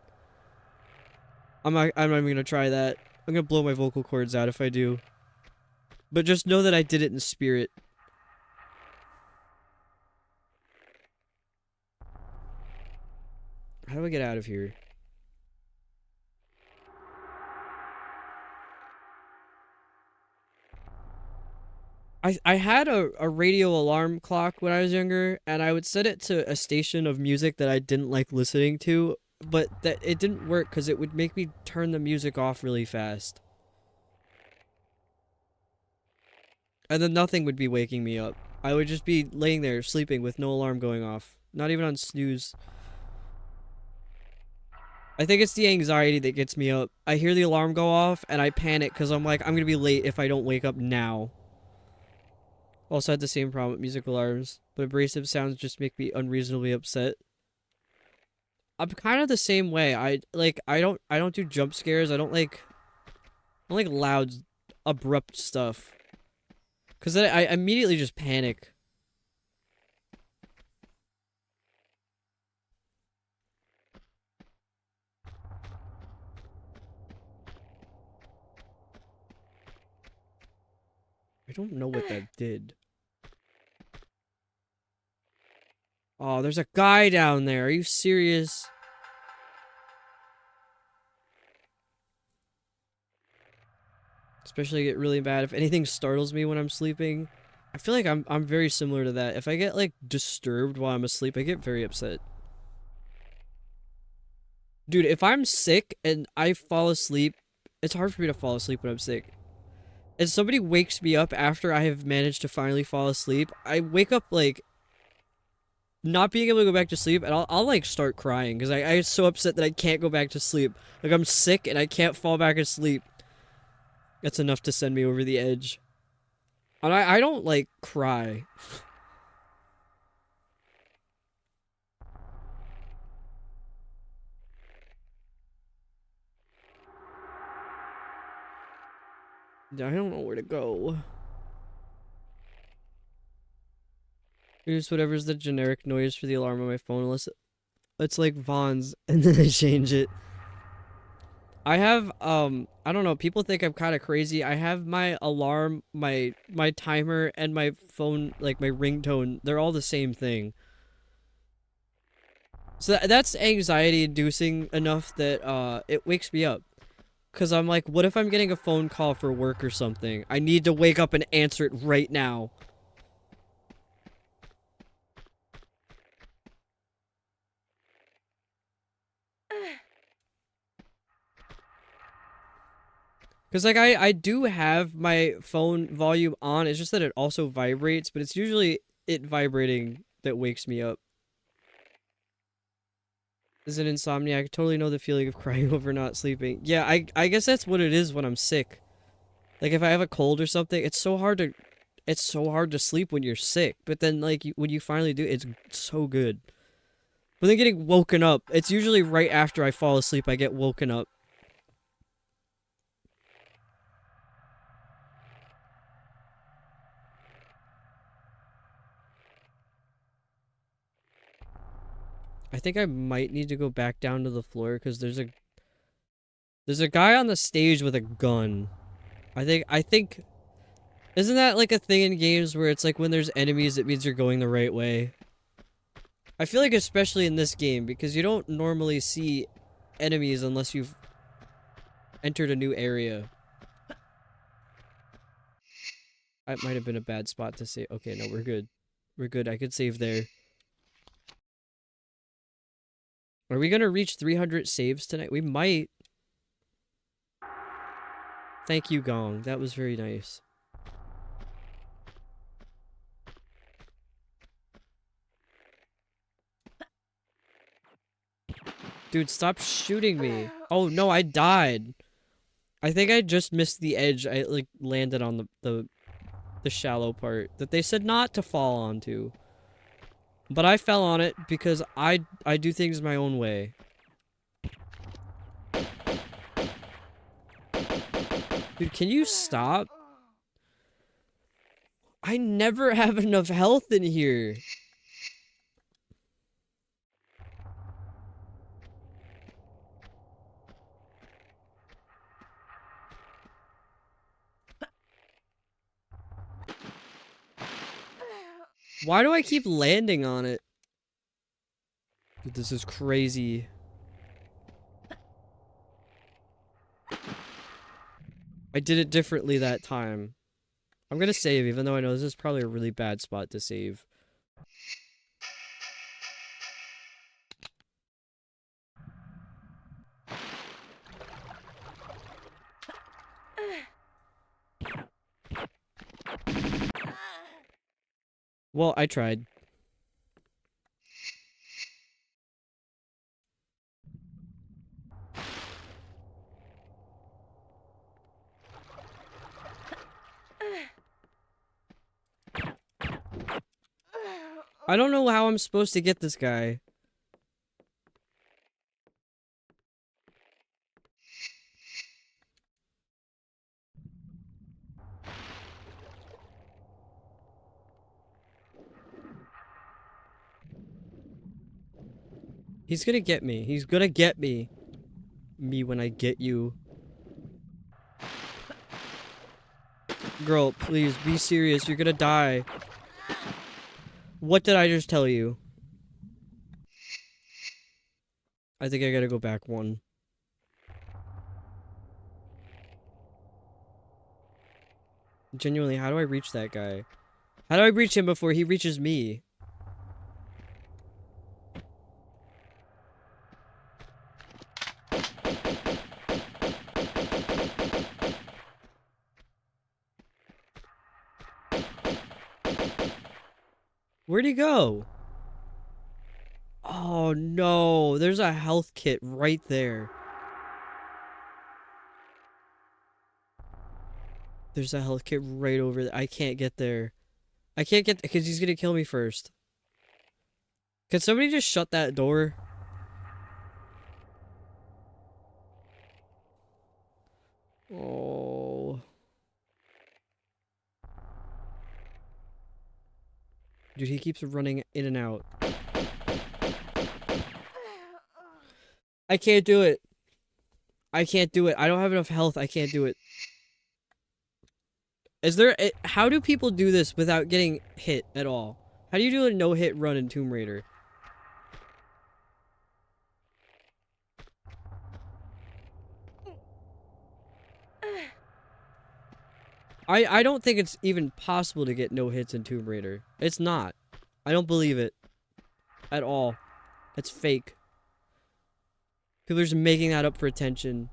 I'm not even gonna try that. I'm gonna blow my vocal cords out if I do. But just know that I did it in spirit. How do I get out of here? I had a radio alarm clock when I was younger, and I would set it to a station of music that I didn't like listening to, but that it didn't work because it would make me turn the music off really fast. And then nothing would be waking me up. I would just be laying there sleeping with no alarm going off. Not even on snooze. I think it's the anxiety that gets me up. I hear the alarm go off, and I panic because I'm like, I'm gonna be late if I don't wake up now. Also had the same problem with music alarms, but abrasive sounds just make me unreasonably upset. I'm kind of the same way. I don't do jump scares. I don't like loud, abrupt stuff. Cause then I immediately just panic. I don't know what that did. Oh, there's a guy down there. Are you serious? Especially get really bad if anything startles me when I'm sleeping. I feel like I'm very similar to that. If I get like disturbed while I'm asleep, I get very upset. Dude, if I'm sick and I fall asleep, it's hard for me to fall asleep when I'm sick. And somebody wakes me up after I have managed to finally fall asleep, I wake up like not being able to go back to sleep, and I'll like start crying because I get so upset that I can't go back to sleep. Like I'm sick and I can't fall back asleep. That's enough to send me over the edge. And I don't like cry. I don't know where to go. Use whatever's the generic noise for the alarm on my phone, unless it's like Vaughn's, and then I change it. I have, I don't know, people think I'm kind of crazy. I have my alarm, my timer, and my phone, like my ringtone, they're all the same thing. So that's anxiety inducing enough that, it wakes me up. Because I'm like, what if I'm getting a phone call for work or something? I need to wake up and answer it right now. Because, like, I do have my phone volume on. It's just that it also vibrates, but it's usually it vibrating that wakes me up. Is it insomnia? I totally know the feeling of crying over not sleeping. Yeah, I guess that's what it is when I'm sick. Like, if I have a cold or something, it's so hard to sleep when you're sick. But then, like, when you finally do, it's so good. But then getting woken up, it's usually right after I fall asleep I get woken up. I think I might need to go back down to the floor because there's a guy on the stage with a gun. I think isn't that like a thing in games where it's like when there's enemies it means you're going the right way? I feel like especially in this game because you don't normally see enemies unless you've entered a new area. That might have been a bad spot to save. Okay, no, we're good. We're good. I could save there. Are we gonna reach 300 saves tonight? We might. Thank you, Gong. That was very nice. Dude, stop shooting me. Oh, no, I died. I think I just missed the edge. I, like, landed on the shallow part that they said not to fall onto. But I fell on it because I do things my own way. Dude, can you stop? I never have enough health in here. Why do I keep landing on it? Dude, this is crazy. I did it differently that time. I'm gonna save, even though I know this is probably a really bad spot to save. Well, I tried. I don't know how I'm supposed to get this guy. He's gonna get me. He's gonna get me. Me when I get you. Girl, please, be serious. You're gonna die. What did I just tell you? I think I gotta go back one. Genuinely, how do I reach that guy? How do I reach him before he reaches me? Where'd he go? Oh no, there's a health kit right there. There's a health kit right over there. I can't get there. I can't get because he's gonna kill me first. Can somebody just shut that door? Oh. Dude, he keeps running in and out. I can't do it. I can't do it. I don't have enough health. I can't do it. Is there... How do people do this without getting hit at all? How do you do a no-hit run in Tomb Raider? I don't think it's even possible to get no hits in Tomb Raider. It's not. I don't believe it. At all. It's fake. People are just making that up for attention.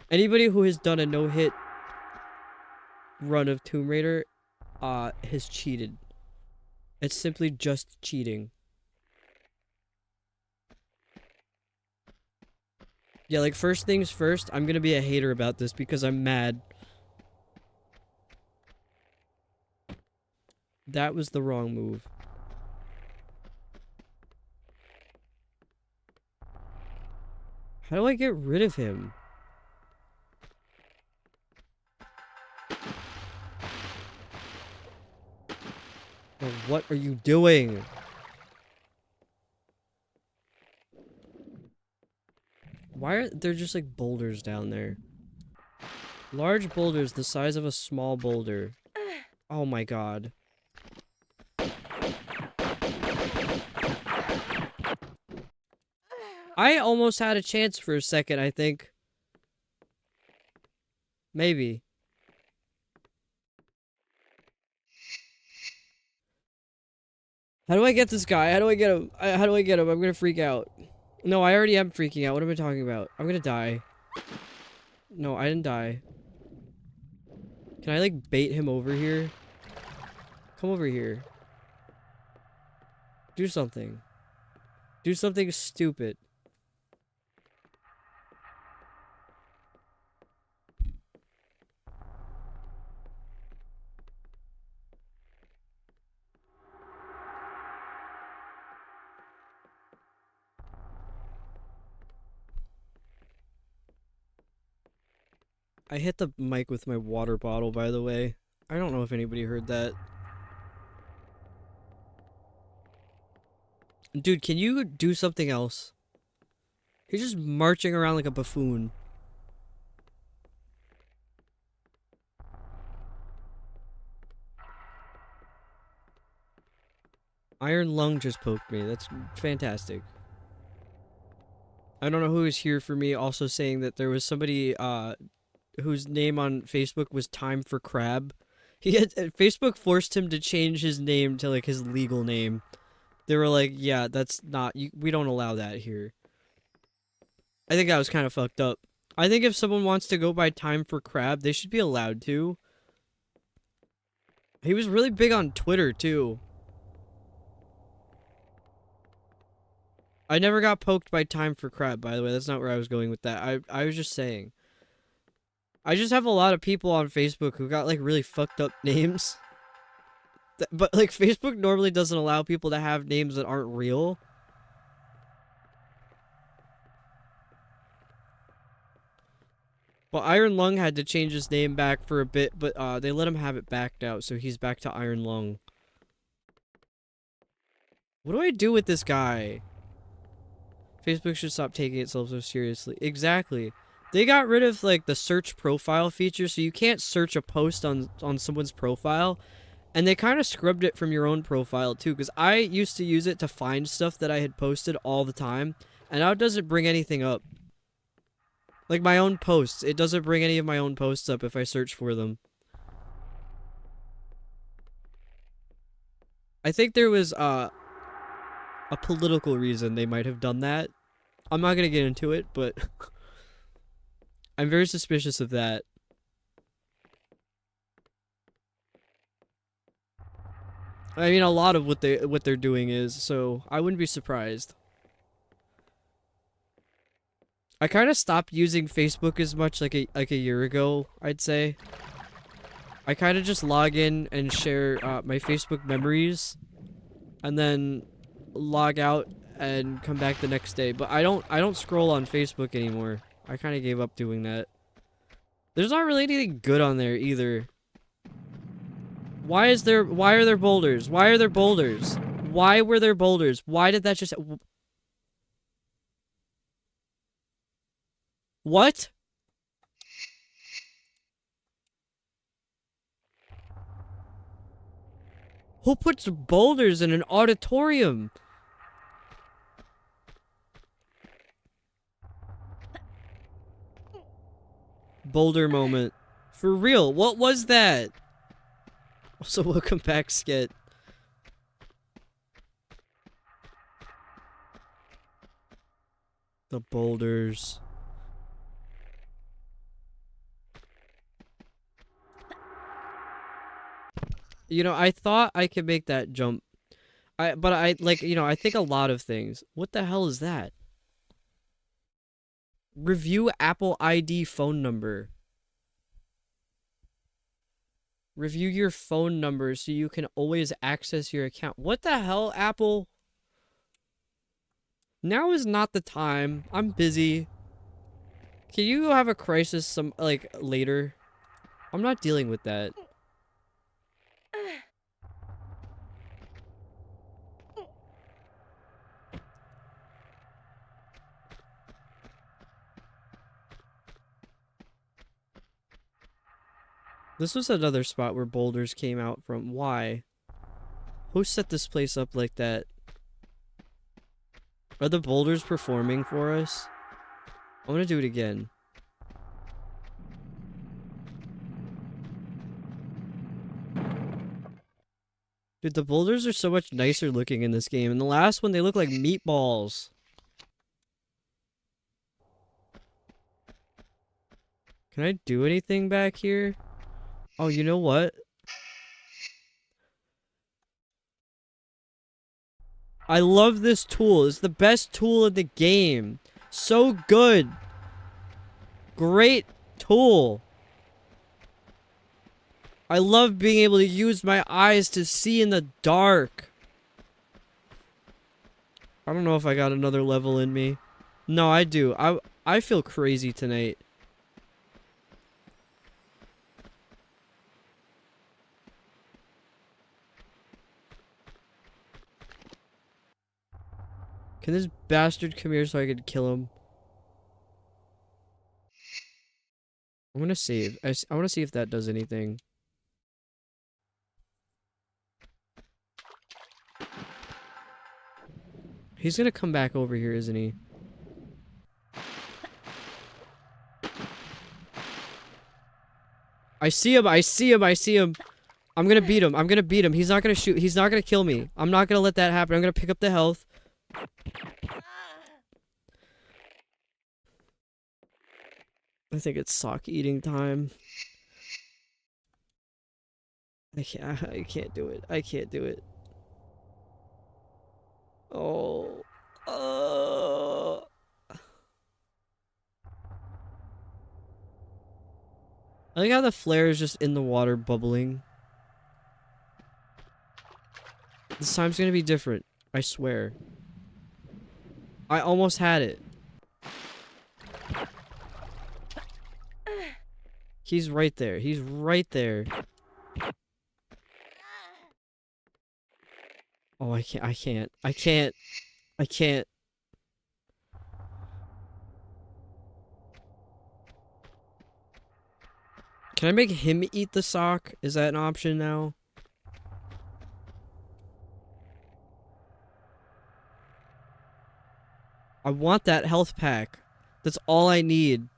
Anybody who has done a no-hit run of Tomb Raider, has cheated. It's simply just cheating. Yeah, like, first things first, I'm gonna be a hater about this because I'm mad. That was the wrong move. How do I get rid of him? Oh, what are you doing? Why are there just like boulders down there? Large boulders the size of a small boulder. Oh my god. I almost had a chance for a second, I think. Maybe. How do I get this guy? How do I get him? How do I get him? I'm gonna freak out. No, I already am freaking out. What am I talking about? I'm gonna die. No, I didn't die. Can I, like, bait him over here? Come over here. Do something. Do something stupid. I hit the mic with my water bottle, by the way. I don't know if anybody heard that. Dude, can you do something else? He's just marching around like a buffoon. Iron Lung just poked me. That's fantastic. I don't know who is here for me also saying that there was somebody whose name on Facebook was Time for Crab. Facebook forced him to change his name to like his legal name. They were like, yeah, that's not, we don't allow that here. I think that was kind of fucked up. I think if someone wants to go by Time for Crab, they should be allowed to. He was really big on Twitter too. I never got poked by Time for Crab, by the way. That's not where I was going with that. I was just saying. I just have a lot of people on Facebook who got, like, really fucked up names. But, like, Facebook normally doesn't allow people to have names that aren't real. Well, Iron Lung had to change his name back for a bit, but they let him have it back now, so he's back to Iron Lung. What do I do with this guy? Facebook should stop taking itself so seriously. Exactly. They got rid of, like, the search profile feature, so you can't search a post on someone's profile. And they kind of scrubbed it from your own profile, too, because I used to use it to find stuff that I had posted all the time, and now it doesn't bring anything up. Like, my own posts. It doesn't bring any of my own posts up if I search for them. I think there was, a political reason they might have done that. I'm not gonna get into it, but I'm very suspicious of that. I mean, a lot of what they're doing is, so I wouldn't be surprised. I kind of stopped using Facebook as much like a year ago, I'd say. I kind of just log in and share my Facebook memories, and then log out and come back the next day. But I don't scroll on Facebook anymore. I kind of gave up doing that. There's not really anything good on there either. Why are there boulders? Why are there boulders? Why were there boulders? Why did that just... What? Who puts boulders in an auditorium? Boulder moment. For real, what was that? Also, welcome back, Skit. The boulders. You know, I thought I could make that jump. But I, like, you know, I think a lot of things. What the hell is that? Review Apple ID phone number. Review your phone number so you can always access your account. What the hell, Apple? Now is not the time. I'm busy. Can you have a crisis like, later? I'm not dealing with that. This was another spot where boulders came out from. Why? Who set this place up like that? Are the boulders performing for us? I want to do it again. Dude, the boulders are so much nicer looking in this game. In the last one, they look like meatballs. Can I do anything back here? Oh, you know what? I love this tool. It's the best tool in the game. So good. Great tool. I love being able to use my eyes to see in the dark. I don't know if I got another level in me. No, I do. I feel crazy tonight. Can this bastard come here so I can kill him? I'm gonna save. I want to see if that does anything. He's gonna come back over here, isn't he? I see him, I see him, I see him. I'm gonna beat him, I'm gonna beat him. He's not gonna shoot, he's not gonna kill me. I'm not gonna let that happen. I'm gonna pick up the health. I think it's sock eating time. I can't do it. I can't do it. Oh. I like how the flare is just in the water bubbling. This time's gonna be different. I swear. I almost had it. He's right there. He's right there. Oh, I can't. I can't. I can't. I can't. Can I make him eat the sock? Is that an option now? I want that health pack. That's all I need.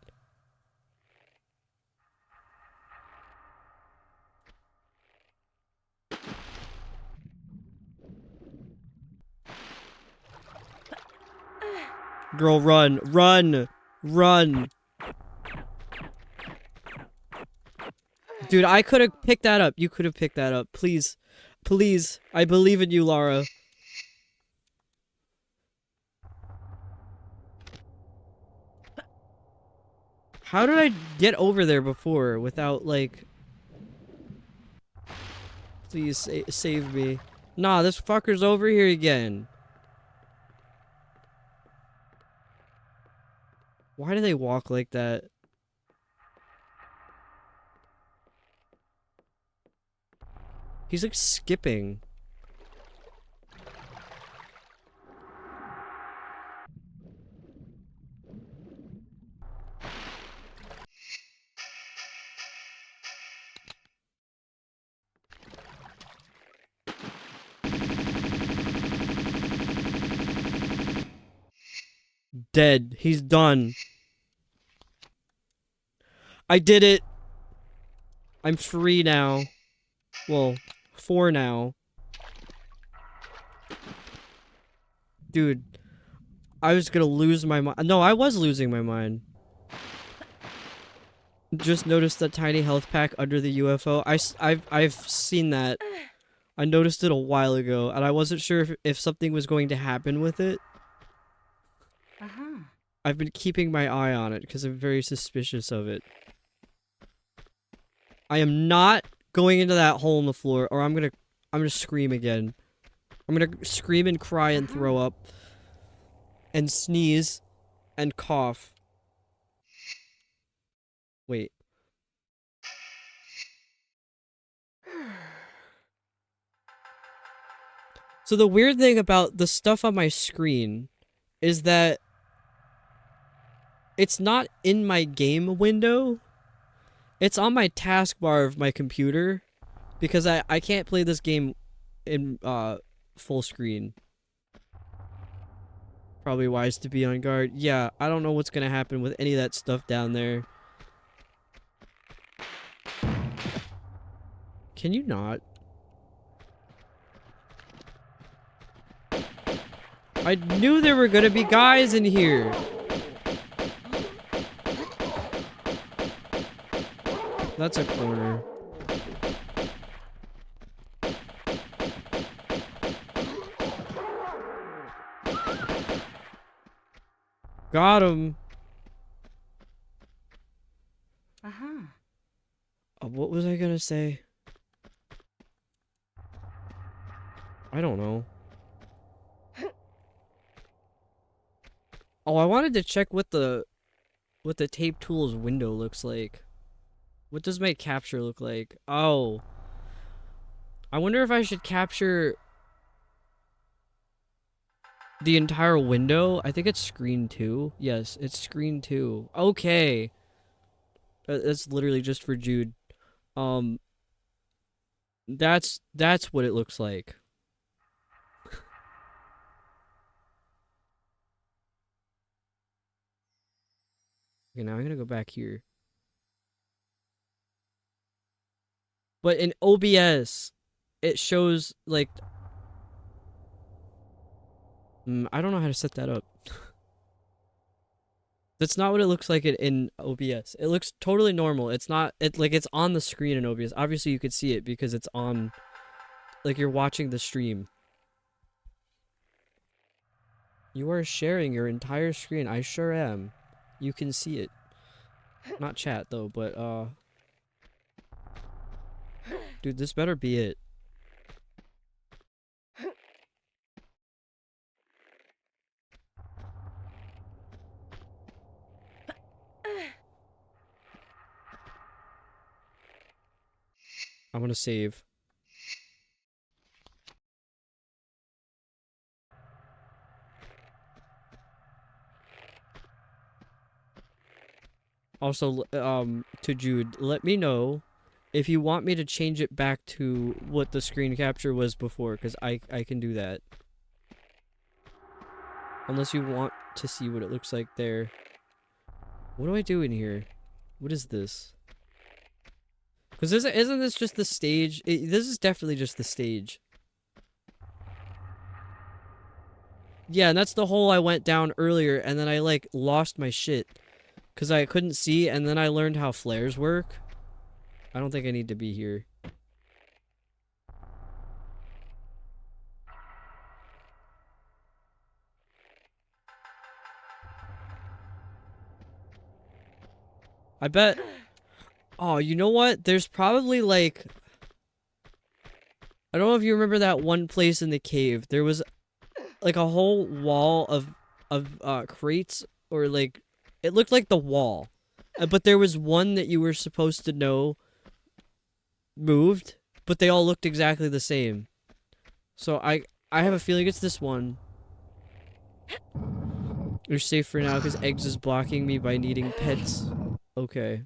Girl, run. Run. Run. Dude, I could have picked that up. You could have picked that up. Please. Please. I believe in you, Lara. How did I get over there before without, like... Please save me. Nah, this fucker's over here again. Why do they walk like that? He's like skipping. Dead. He's done. I did it. I'm free now. Well, for now. Dude, I was gonna lose my mind. No, I was losing my mind. Just noticed that tiny health pack under the UFO. I've seen that. I noticed it a while ago, and I wasn't sure if something was going to happen with it. I've been keeping my eye on it because I'm very suspicious of it. I am not going into that hole in the floor, or I'm gonna scream again. I'm gonna scream and cry and throw up. And sneeze. And cough. Wait. So the weird thing about the stuff on my screen is that it's not in my game window. It's on my taskbar of my computer because I can't play this game in full screen. Probably wise to be on guard. Yeah, I don't know what's gonna happen with any of that stuff down there. Can you not? I knew there were gonna be guys in here. That's a corner. Got him. Uh-huh. What was I gonna say? I don't know. Oh, I wanted to check what the tape tool's window looks like. What does my capture look like? Oh. I wonder if I should capture the entire window. I think it's screen 2. Yes, it's screen 2. Okay. That's literally just for Jude. That's what it looks like. Okay, now I'm gonna go back here. But in OBS, it shows like I don't know how to set that up. That's not what it looks like in OBS. It looks totally normal. It's not like it's on the screen in OBS. Obviously you could see it because it's on, like you're watching the stream. You are sharing your entire screen. I sure am. You can see it. Not chat though, but dude, this better be it. I'm gonna save. Also, to Jude, let me know if you want me to change it back to what the screen capture was before, because I can do that. Unless you want to see what it looks like there. What do I do in here? What is this? Because isn't this just the stage? This is definitely just the stage. Yeah, and that's the hole I went down earlier, and then I, like, lost my shit. Because I couldn't see, and then I learned how flares work. I don't think I need to be here. I bet... Oh, you know what? There's probably, like... I don't know if you remember that one place in the cave. There was, like, a whole wall of crates, or, like... It looked like the wall. But there was one that you were supposed to know moved, but they all looked exactly the same. So I have a feeling it's this one. You're safe for now because Eggs is blocking me by needing pets. Okay.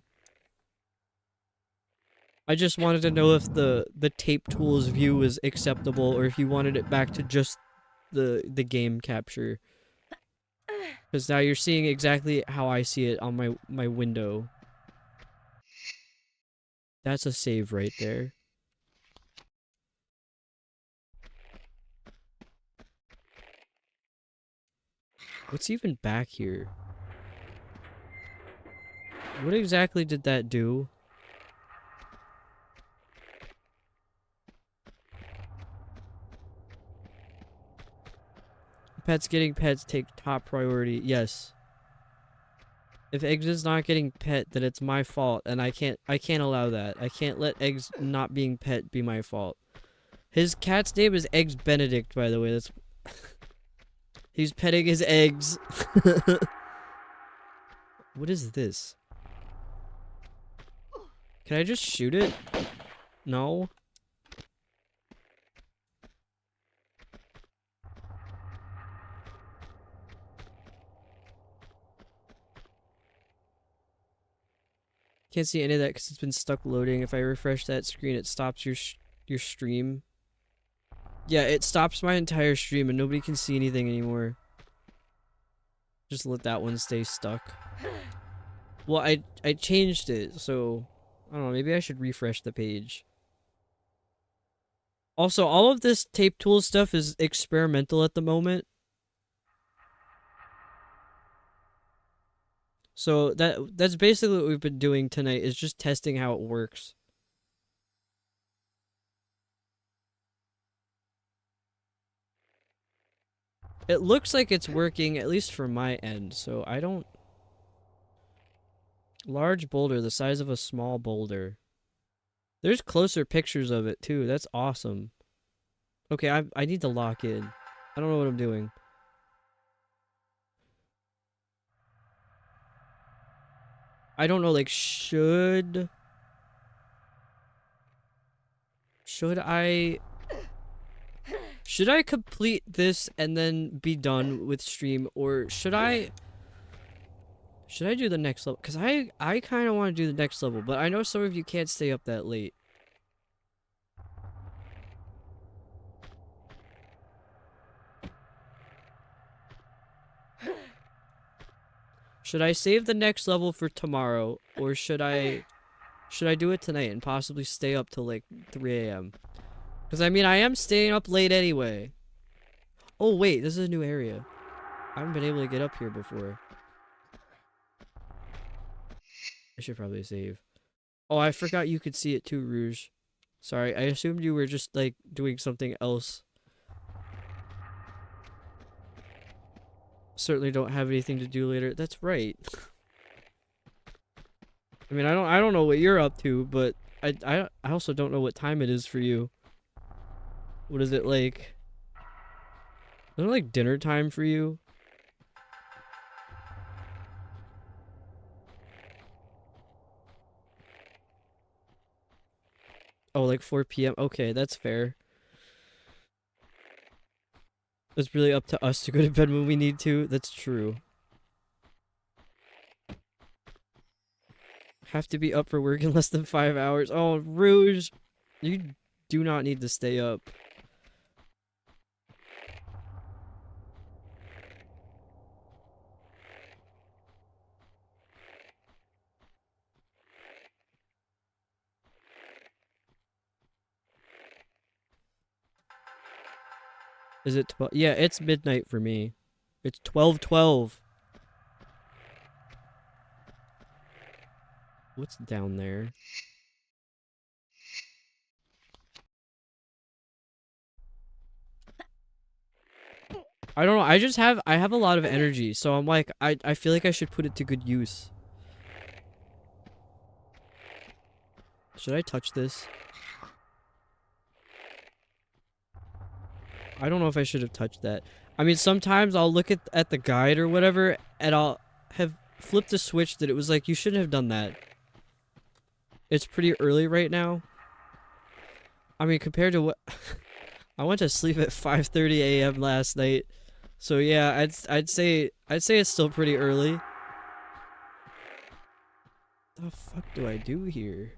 I just wanted to know if the tape tool's view was acceptable or if you wanted it back to just the game capture. Because now you're seeing exactly how I see it on my window. That's a save right there. What's even back here? What exactly did that do? Pets getting pets take top priority. Yes. If Eggs is not getting pet, then it's my fault, and I can't allow that. I can't let Eggs not being pet be my fault. His cat's name is Eggs Benedict, by the way. That's he's petting his eggs. What is this? Can I just shoot it? No. Can't see any of that because it's been stuck loading. If I refresh that screen, it stops your stream. Yeah, it stops my entire stream and nobody can see anything anymore. Just let that one stay stuck. Well, I changed it, so I don't know, maybe I should refresh the page. Also, all of this tape tool stuff is experimental at the moment. So that's basically what we've been doing tonight, is just testing how it works. It looks like it's working, at least from my end, so I don't... Large boulder, the size of a small boulder. There's closer pictures of it, too. That's awesome. Okay, I need to lock in. I don't know what I'm doing. I don't know, like, should I complete this and then be done with stream, or should I do the next level? Because I kind of want to do the next level, but I know some of you can't stay up that late. Should I save the next level for tomorrow, or should I do it tonight and possibly stay up till like 3 a.m.? Because I mean, I am staying up late anyway. Oh wait, this is a new area. I haven't been able to get up here before. I should probably save. Oh, I forgot you could see it too, Rouge. Sorry, I assumed you were just like doing something else. Certainly don't have anything to do later. That's right. I mean, I don't know what you're up to, but I also don't know what time it is for you. What is it like? Is it like dinner time for you? Oh, like 4 p.m. Okay, that's fair. It's really up to us to go to bed when we need to. That's true. Have to be up for work in less than 5 hours. Oh, Rouge. You do not need to stay up. Is it 12? Yeah, it's midnight for me. It's 12:12. What's down there? I don't know. I have a lot of energy, so I'm like I feel like I should put it to good use. Should I touch this? I don't know if I should have touched that. I mean, sometimes I'll look at the guide or whatever, and I'll have flipped a switch that it was like, you shouldn't have done that. It's pretty early right now. I mean, compared to what... I went to sleep at 5:30 a.m. last night. So yeah, I'd say it's still pretty early. The fuck do I do here?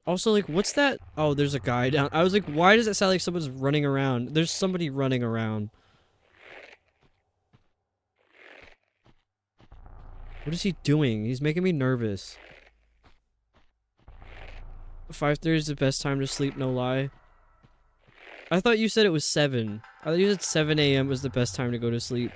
Also, like, what's that? Oh, there's a guy down. I was like, why does it sound like someone's running around? There's somebody running around. What is he doing? He's making me nervous. 5:30 is the best time to sleep, no lie. I thought you said it was 7. I thought you said 7 a.m. was the best time to go to sleep.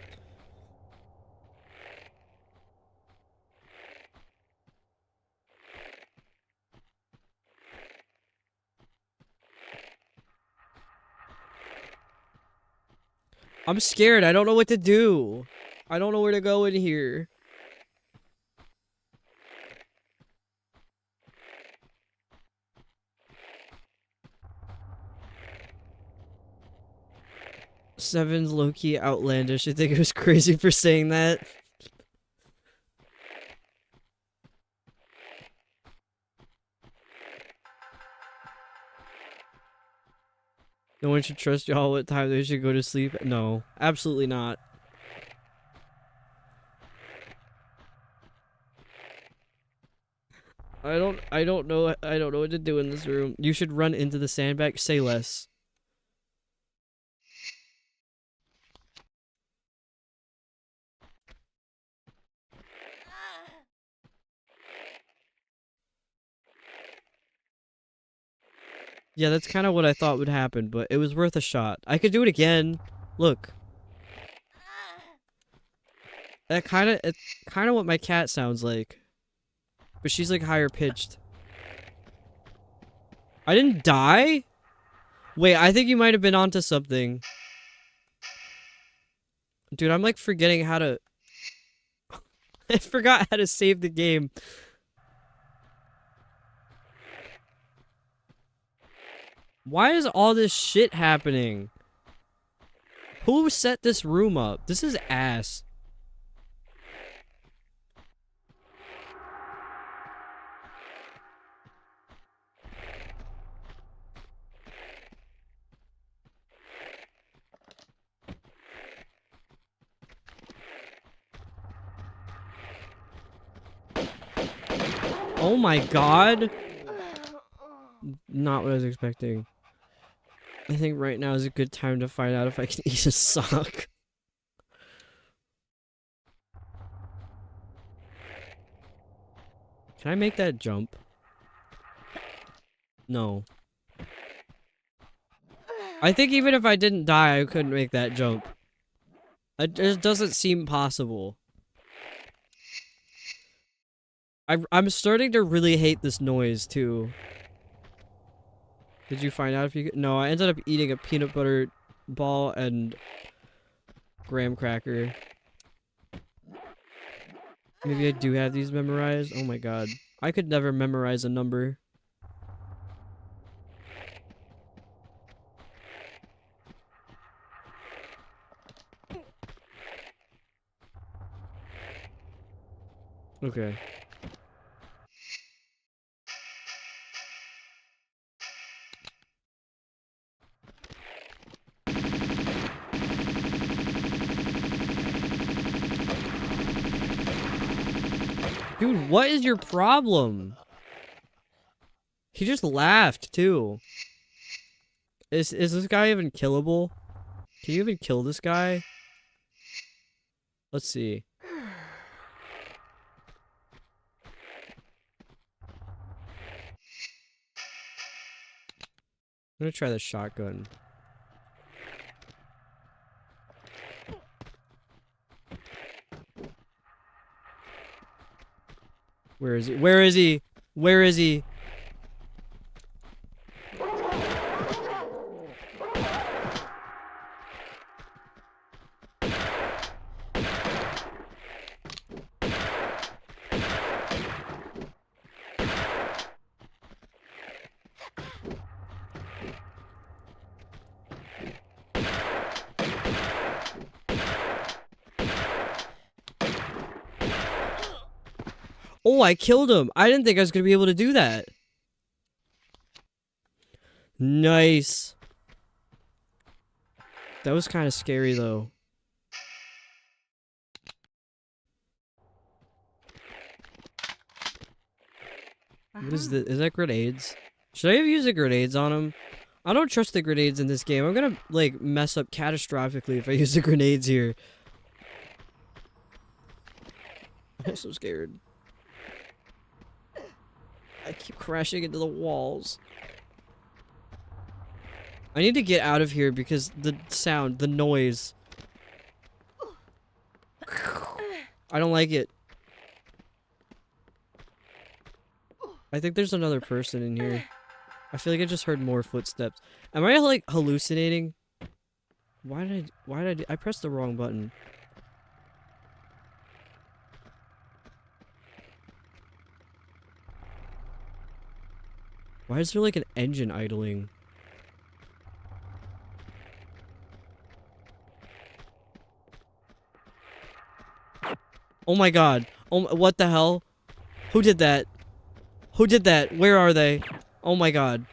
I'm scared. I don't know what to do. I don't know where to go in here. Seven's low-key outlandish. I think it was crazy for saying that. No one should trust y'all what time they should go to sleep. No, absolutely not. I don't know what to do in this room. You should run into the sandbag. Say less. Yeah, that's kind of what I thought would happen, but it was worth a shot. I could do it again. Look. It's kind of what my cat sounds like. But she's like higher pitched. I didn't die? Wait, I think you might have been onto something. Dude, I'm like forgetting how to... I forgot how to save the game. Why is all this shit happening? Who set this room up? This is ass. Oh my god. Not what I was expecting. I think right now is a good time to find out if I can eat a sock. Can I make that jump? No. I think even if I didn't die, I couldn't make that jump. It just doesn't seem possible. I'm starting to really hate this noise, too. Did you find out if you could? No, I ended up eating a peanut butter ball and graham cracker. Maybe I do have these memorized. Oh my god. I could never memorize a number. Okay. Dude, what is your problem? He just laughed, too. Is this guy even killable? Can you even kill this guy? Let's see. I'm gonna try the shotgun. Where is he? Where is he? Where is he? Oh, I killed him. I didn't think I was going to be able to do that. Nice. That was kind of scary, though. What is this? Is that grenades? Should I have used the grenades on him? I don't trust the grenades in this game. I'm gonna, like, mess up catastrophically if I use the grenades here. I'm so scared. I keep crashing into the walls. I need to get out of here because the sound, the noise. I don't like it. I think there's another person in here. I feel like I just heard more footsteps. Am I, like, hallucinating? Why did I pressed the wrong button. Why is there, like, an engine idling? Oh my god. Oh, what the hell? Who did that? Who did that? Where are they? Oh my god.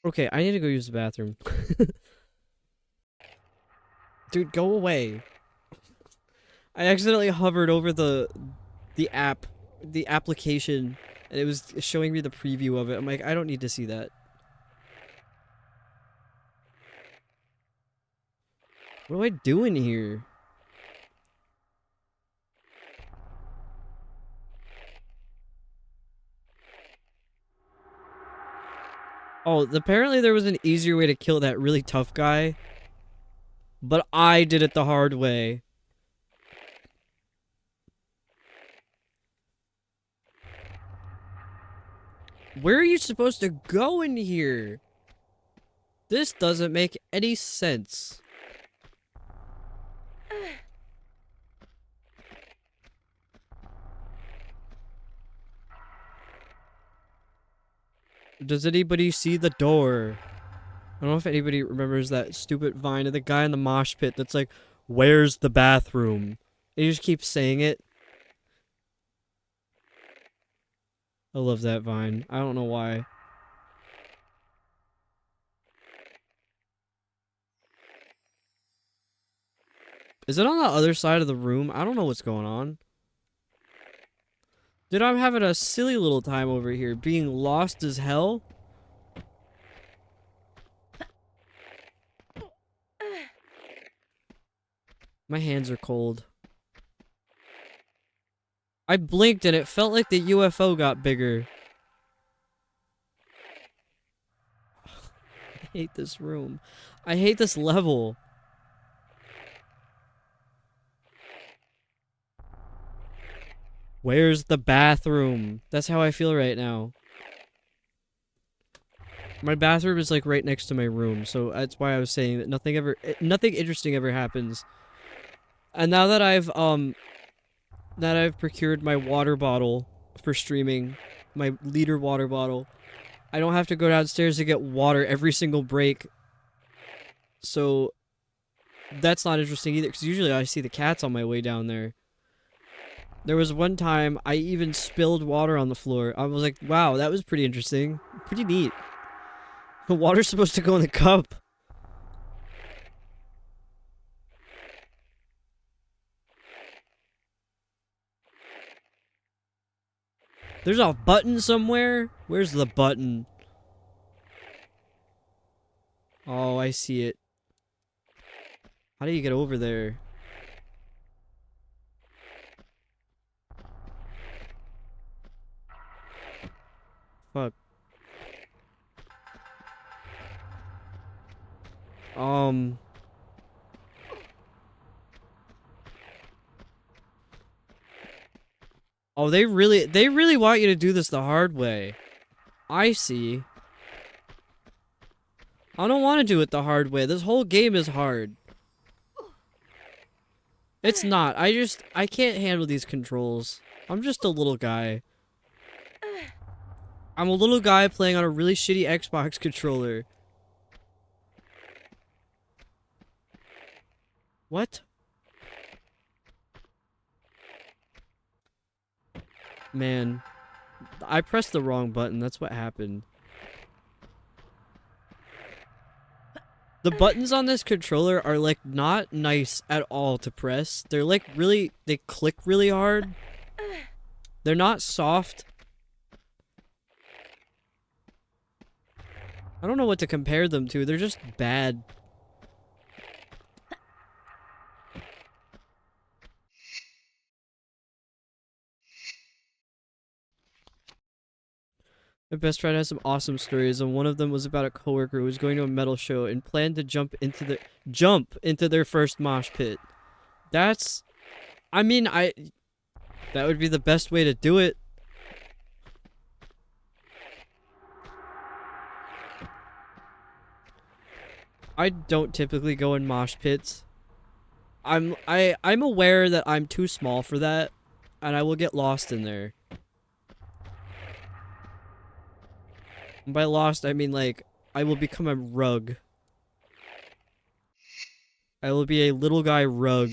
Okay, I need to go use the bathroom. Dude, go away. I accidentally hovered over the application, and it was showing me the preview of it. I'm like, I don't need to see that. What am I doing here? Oh, apparently there was an easier way to kill that really tough guy. But I did it the hard way. Where are you supposed to go in here? This doesn't make any sense. Does anybody see the door? I don't know if anybody remembers that stupid vine of the guy in the mosh pit that's like, where's the bathroom? And he just keeps saying it. I love that vine. I don't know why. Is it on the other side of the room? I don't know what's going on. Dude, I'm having a silly little time over here, being lost as hell. My hands are cold. I blinked and it felt like the UFO got bigger. I hate this room. I hate this level. Where's the bathroom? That's how I feel right now. My bathroom is like right next to my room, so that's why I was saying that nothing interesting ever happens. And now that I've procured my water bottle for streaming, my liter water bottle, I don't have to go downstairs to get water every single break. So that's not interesting either, because usually I see the cats on my way down there. There was one time I even spilled water on the floor. I was like, wow, that was pretty interesting. Pretty neat. The water's supposed to go in the cup. There's a button somewhere? Where's the button? Oh, I see it. How do you get over there? Fuck. Oh, they really want you to do this the hard way. I see. I don't want to do it the hard way. This whole game is hard. It's not. I can't handle these controls. I'm just a little guy. I'm a little guy playing on a really shitty Xbox controller. What? Man. I pressed the wrong button. That's what happened. The buttons on this controller are like not nice at all to press. They're like really, they click really hard. They're not soft. I don't know what to compare them to. They're just bad. My best friend has some awesome stories, and one of them was about a coworker who was going to a metal show and planned to jump into their first mosh pit. That's, I mean, that would be the best way to do it. I don't typically go in mosh pits. I'm aware that I'm too small for that, and I will get lost in there. And by lost, I mean like I will become a rug. I will be a little guy rug.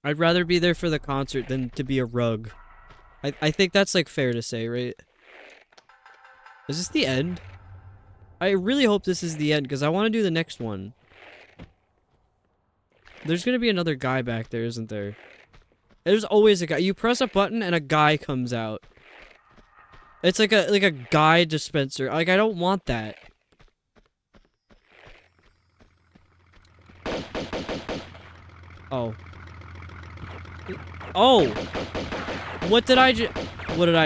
I'd rather be there for the concert than to be a rug. I think that's like fair to say, right? Is this the end? I really hope this is the end because I want to do the next one. There's gonna be another guy back there, isn't there? There's always a guy. You press a button and a guy comes out. It's like a guy dispenser. Like, I don't want that. Oh. Oh! What did I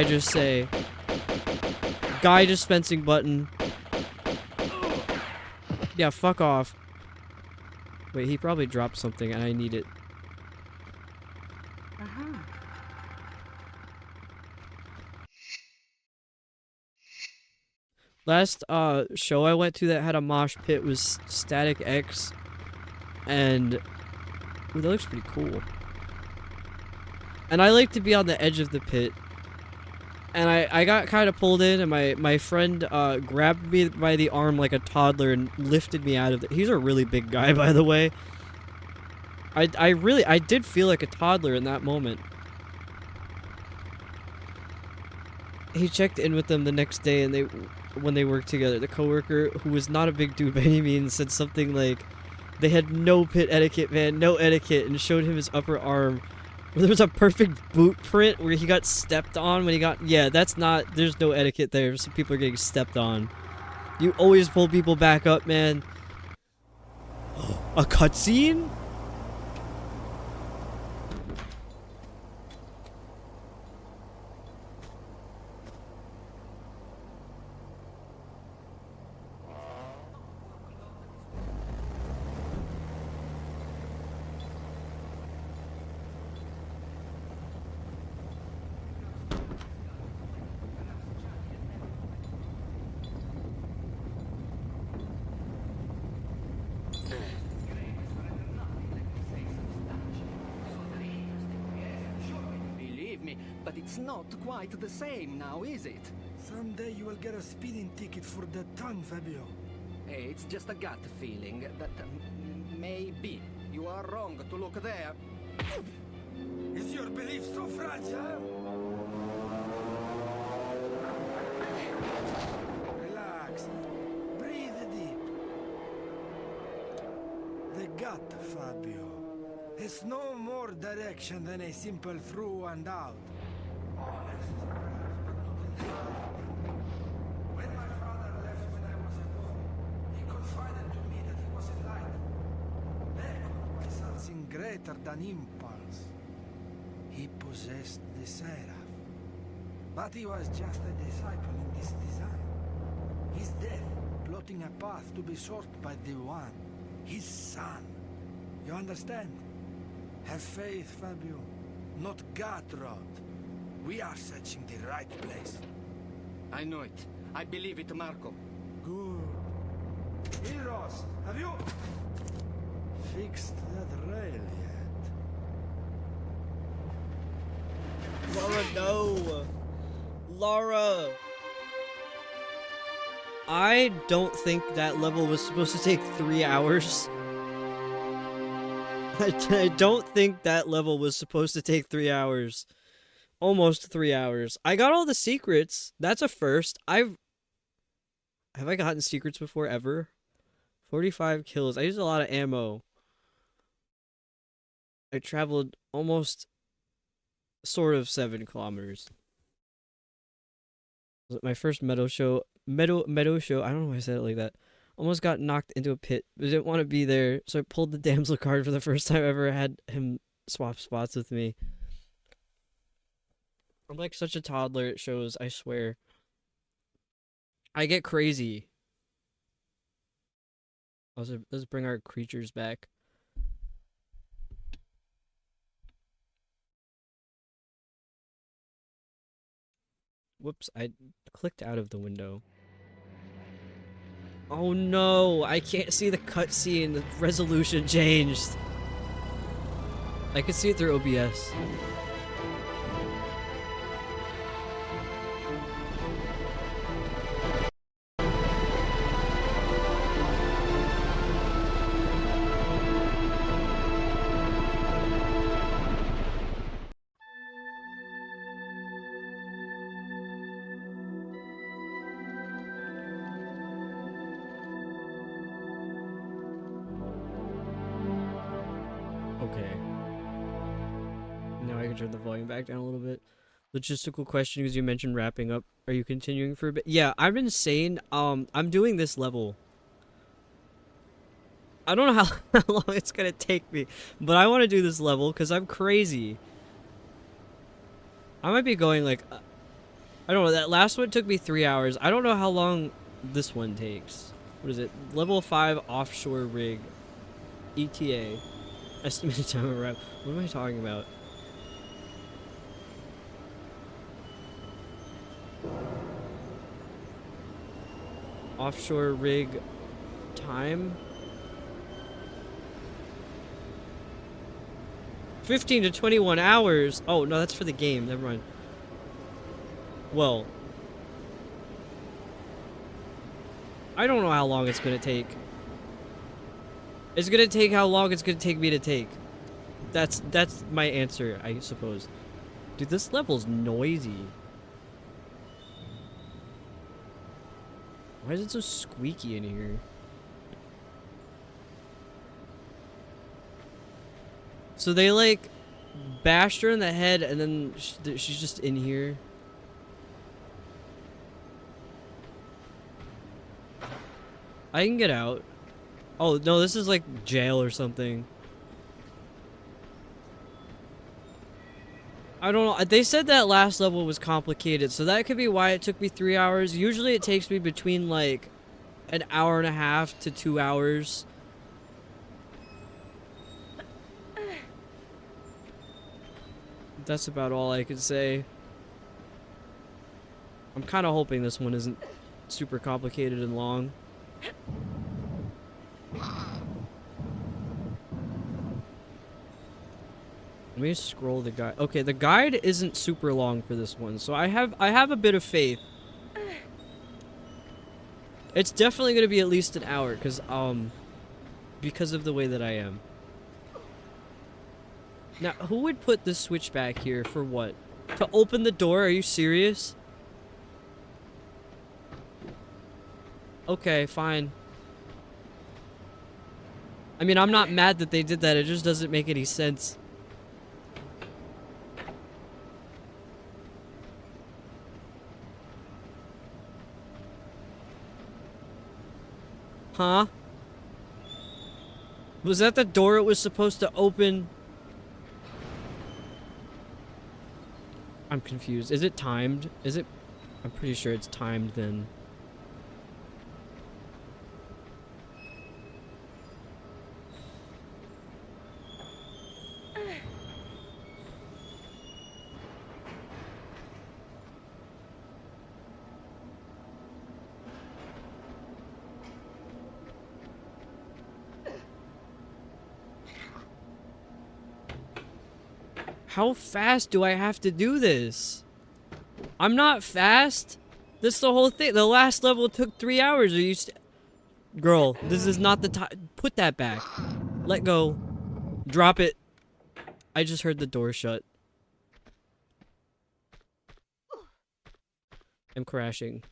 just say? Guy dispensing button. Yeah, fuck off. Wait, he probably dropped something and I need it. Last show I went to that had a mosh pit was Static X, and ooh, that looks pretty cool. And I like to be on the edge of the pit. And I got kind of pulled in, and my friend grabbed me by the arm like a toddler and lifted me out of it. He's a really big guy, by the way. I did feel like a toddler in that moment. He checked in with them the next day, and when they worked together, the coworker, who was not a big dude by any means, said something like, they had no pit etiquette, man, no etiquette, and showed him his upper arm. There was a perfect boot print where he got stepped on when he got... Yeah, that's not... There's no etiquette there. Some people are getting stepped on. You always pull people back up, man. A cutscene? Believe me, but it's not quite the same now, is it? Someday you will get a speeding ticket for that tongue, Fabio. Hey, it's just a gut feeling that maybe you are wrong to look there. Is your belief so fragile? Relax. Breathe deep. The gut, Fabio. It's no more direction than a simple through and out. Honest. When my father left when I was a boy, he confided to me that he was enlightened. Beckoned by something greater than impulse. He possessed the Seraph. But he was just a disciple in this design. His death, plotting a path to be sought by the One, his son. You understand? Have faith, Fabio. Not God rot. We are searching the right place. I know it. I believe it, Marco. Good. Heroes, have you fixed that rail yet? Laura, no! Laura! I don't think that level was supposed to take 3 hours. I don't think that level was supposed to take 3 hours. Almost 3 hours. I got all the secrets. That's a first. Have I gotten secrets before ever? 45 kills. I used a lot of ammo. I traveled almost sort of 7 kilometers. Was it my first meadow show? Meadow show. I don't know why I said it like that. Almost got knocked into a pit, but didn't want to be there, so I pulled the damsel card for the first time I ever had him swap spots with me. I'm like such a toddler, it shows, I swear. I get crazy. Let's bring our creatures back. Whoops, I clicked out of the window. Oh no, I can't see the cutscene. The resolution changed. I can see it through OBS. Okay. Now I can turn the volume back down a little bit. Logistical question, because you mentioned wrapping up. Are you continuing for a bit? Yeah, I'm insane. I'm doing this level. I don't know how long it's gonna take me, but I want to do this level because I'm crazy. I might be going like, I don't know, that last one took me 3 hours. I don't know how long this one takes. What is it? Level 5 offshore rig. ETA. Estimated time of wrap. What am I talking about? Offshore rig time? 15 to 21 hours. Oh, no, that's for the game. Never mind. Well, I don't know how long it's gonna take. It's gonna take how long it's gonna take me to take. That's my answer, I suppose. Dude, this level's noisy. Why is it so squeaky in here? So they like bashed her in the head and then she's just in here. I can get out. Oh, no, this is like jail or something. I don't know. They said that last level was complicated, so that could be why it took me 3 hours. Usually it takes me between like an hour and a half to 2 hours. That's about all I can say. I'm kind of hoping this one isn't super complicated and long. Let me scroll the guide. Okay, the guide isn't super long for this one, so I have a bit of faith. It's definitely gonna be at least an hour, because of the way that I am. Now, who would put this switch back here for what? To open the door? Are you serious? Okay, fine. I mean, I'm not mad that they did that. It just doesn't make any sense. Huh? Was that the door it was supposed to open? I'm confused. Is it timed? Is it? I'm pretty sure it's timed then. How fast do I have to do this? I'm not fast. This is the whole thing. The last level took 3 hours. Are you Girl, this is not the time. Put that back. Let go. Drop it. I just heard the door shut. I'm crashing.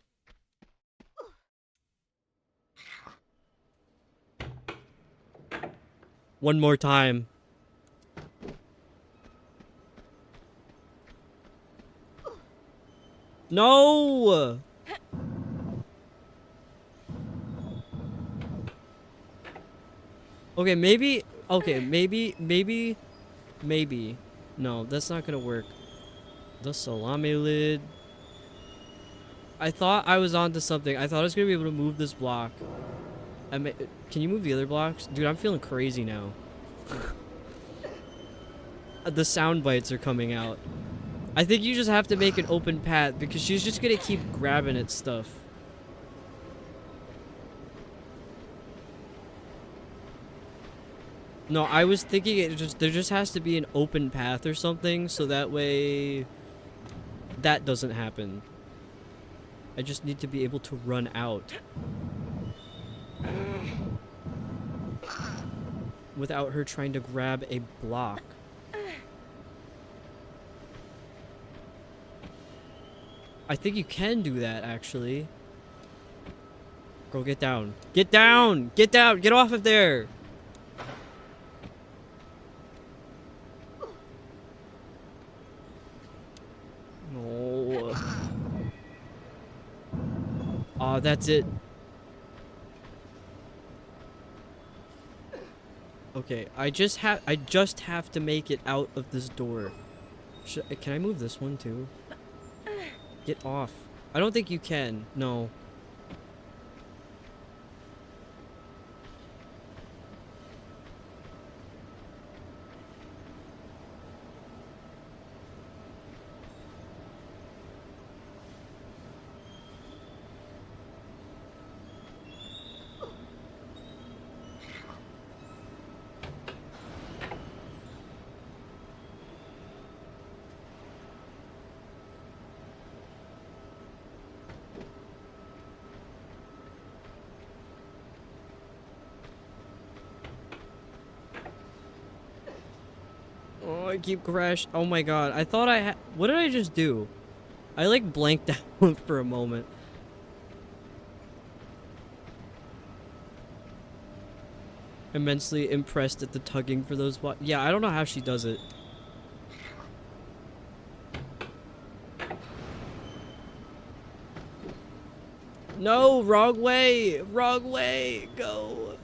One more time. No! Okay, maybe... Okay, maybe... No, that's not gonna work. The salami lid... I thought I was onto something. I thought I was gonna be able to move this block. Can you move the other blocks? Dude, I'm feeling crazy now. The sound bites are coming out. I think you just have to make an open path because she's just gonna keep grabbing at stuff. No, I was thinking there just has to be an open path or something so that way that doesn't happen. I just need to be able to run out without her trying to grab a block. I think you can do that, actually. Girl, get down. Get down! Get down! Get off of there! Oh, that's it. Okay, I just have to make it out of this door. Can I move this one too? Get off. I don't think you can. No. Oh, I keep crash. Oh my god. I thought I had. What did I just do? I like blanked out for a moment. Immensely impressed at the tugging for those. Yeah, I don't know how she does it. No, wrong way. Wrong way. Go.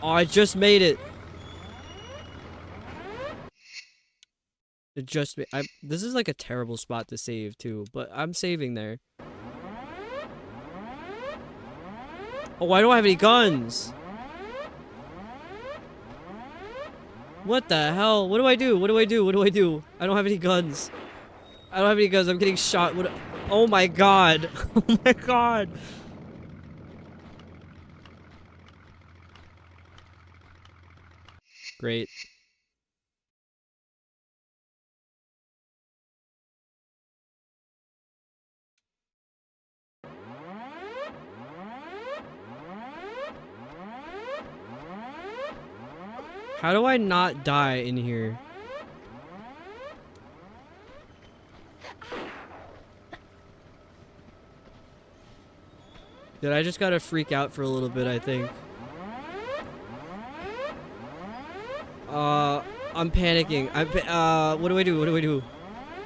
Oh, I just made it. It just made. This is like a terrible spot to save too, but I'm saving there. Oh, I don't have any guns. What the hell? What do I do? What do I do? What do I do? I don't have any guns. I don't have any guns. I'm getting shot. What? Oh my god. Oh my god. Great. How do I not die in here? Dude, I just gotta freak out for a little bit, I think. I'm panicking. What do I do? What do I do?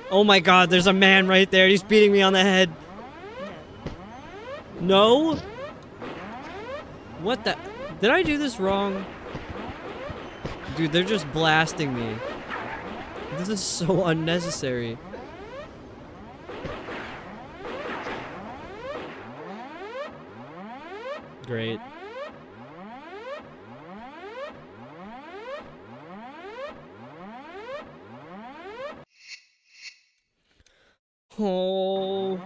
Oh my god, there's a man right there. He's beating me on the head. No? What the? Did I do this wrong? Dude, they're just blasting me. This is so unnecessary. Great. Oh.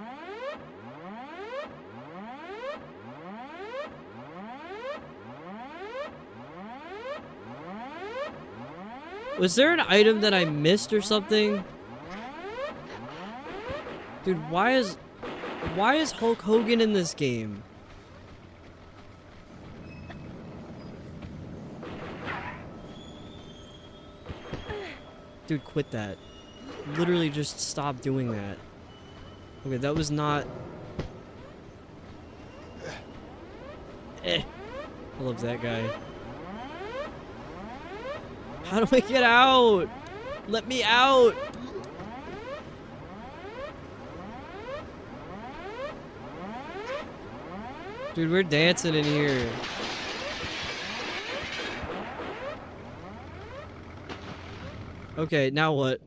Was there an item that I missed or something? Dude, why is Hulk Hogan in this game? Dude, quit that. Literally just stop doing that. Okay, that was not... I love that guy. How do I get out? Let me out! Dude, we're dancing in here. Okay, now what?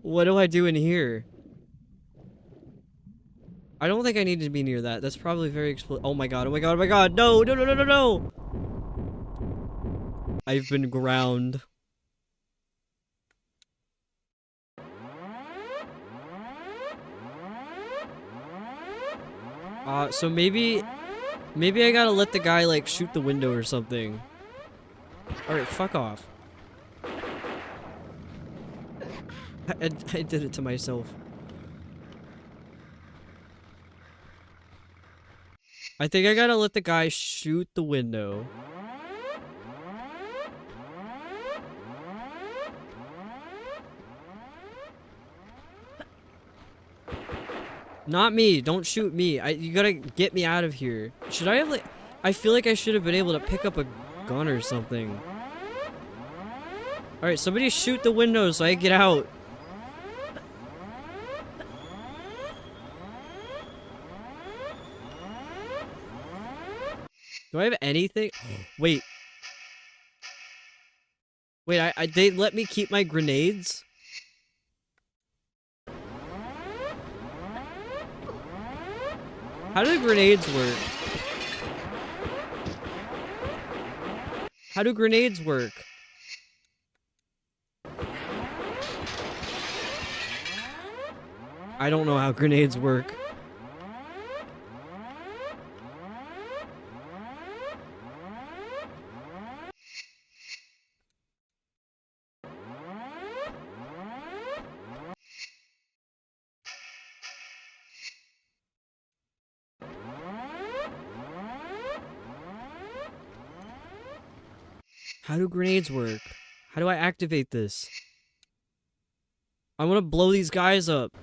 What do I do in here? I don't think I need to be near that. That's probably very oh my god, oh my god, oh my god! No, no, no, no, no, no! I've been ground. So maybe I gotta let the guy, like, shoot the window or something. Alright, fuck off. I did it to myself. I think I gotta let the guy shoot the window. Not me. Don't shoot me. You gotta get me out of here. Should I have, like... I feel like I should have been able to pick up a gun or something. Alright, somebody shoot the window so I get out. Do I have anything? Wait. Wait, they let me keep my grenades? How do grenades work? How do grenades work? I don't know how grenades work. How do grenades work? How do I activate this? I want to blow these guys up.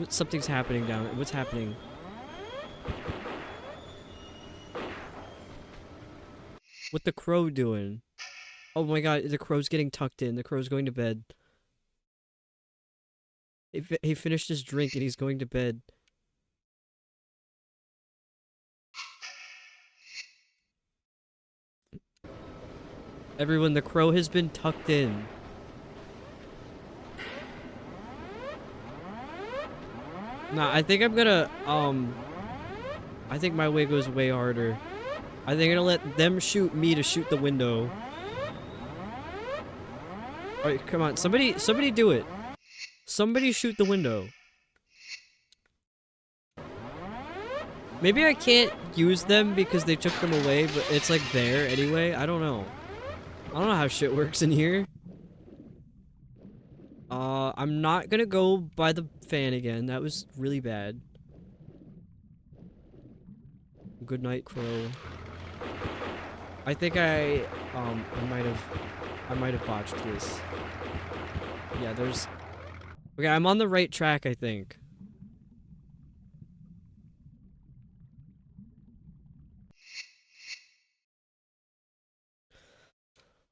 Something's happening down there. What's happening? What the crow doing? Oh my god, the crow's getting tucked in. The crow's going to bed. He finished his drink and he's going to bed. Everyone, the crow has been tucked in. Nah, I think I'm gonna, I think my way goes way harder. I think I'm gonna let them shoot me to shoot the window. Alright, come on. Somebody do it. Somebody shoot the window. Maybe I can't use them because they took them away, but it's like there anyway. I don't know. I don't know how shit works in here. I'm not gonna go by the fan again. That was really bad. Good night, crow. I think I might have botched this. Yeah, there's... Okay, I'm on the right track, I think.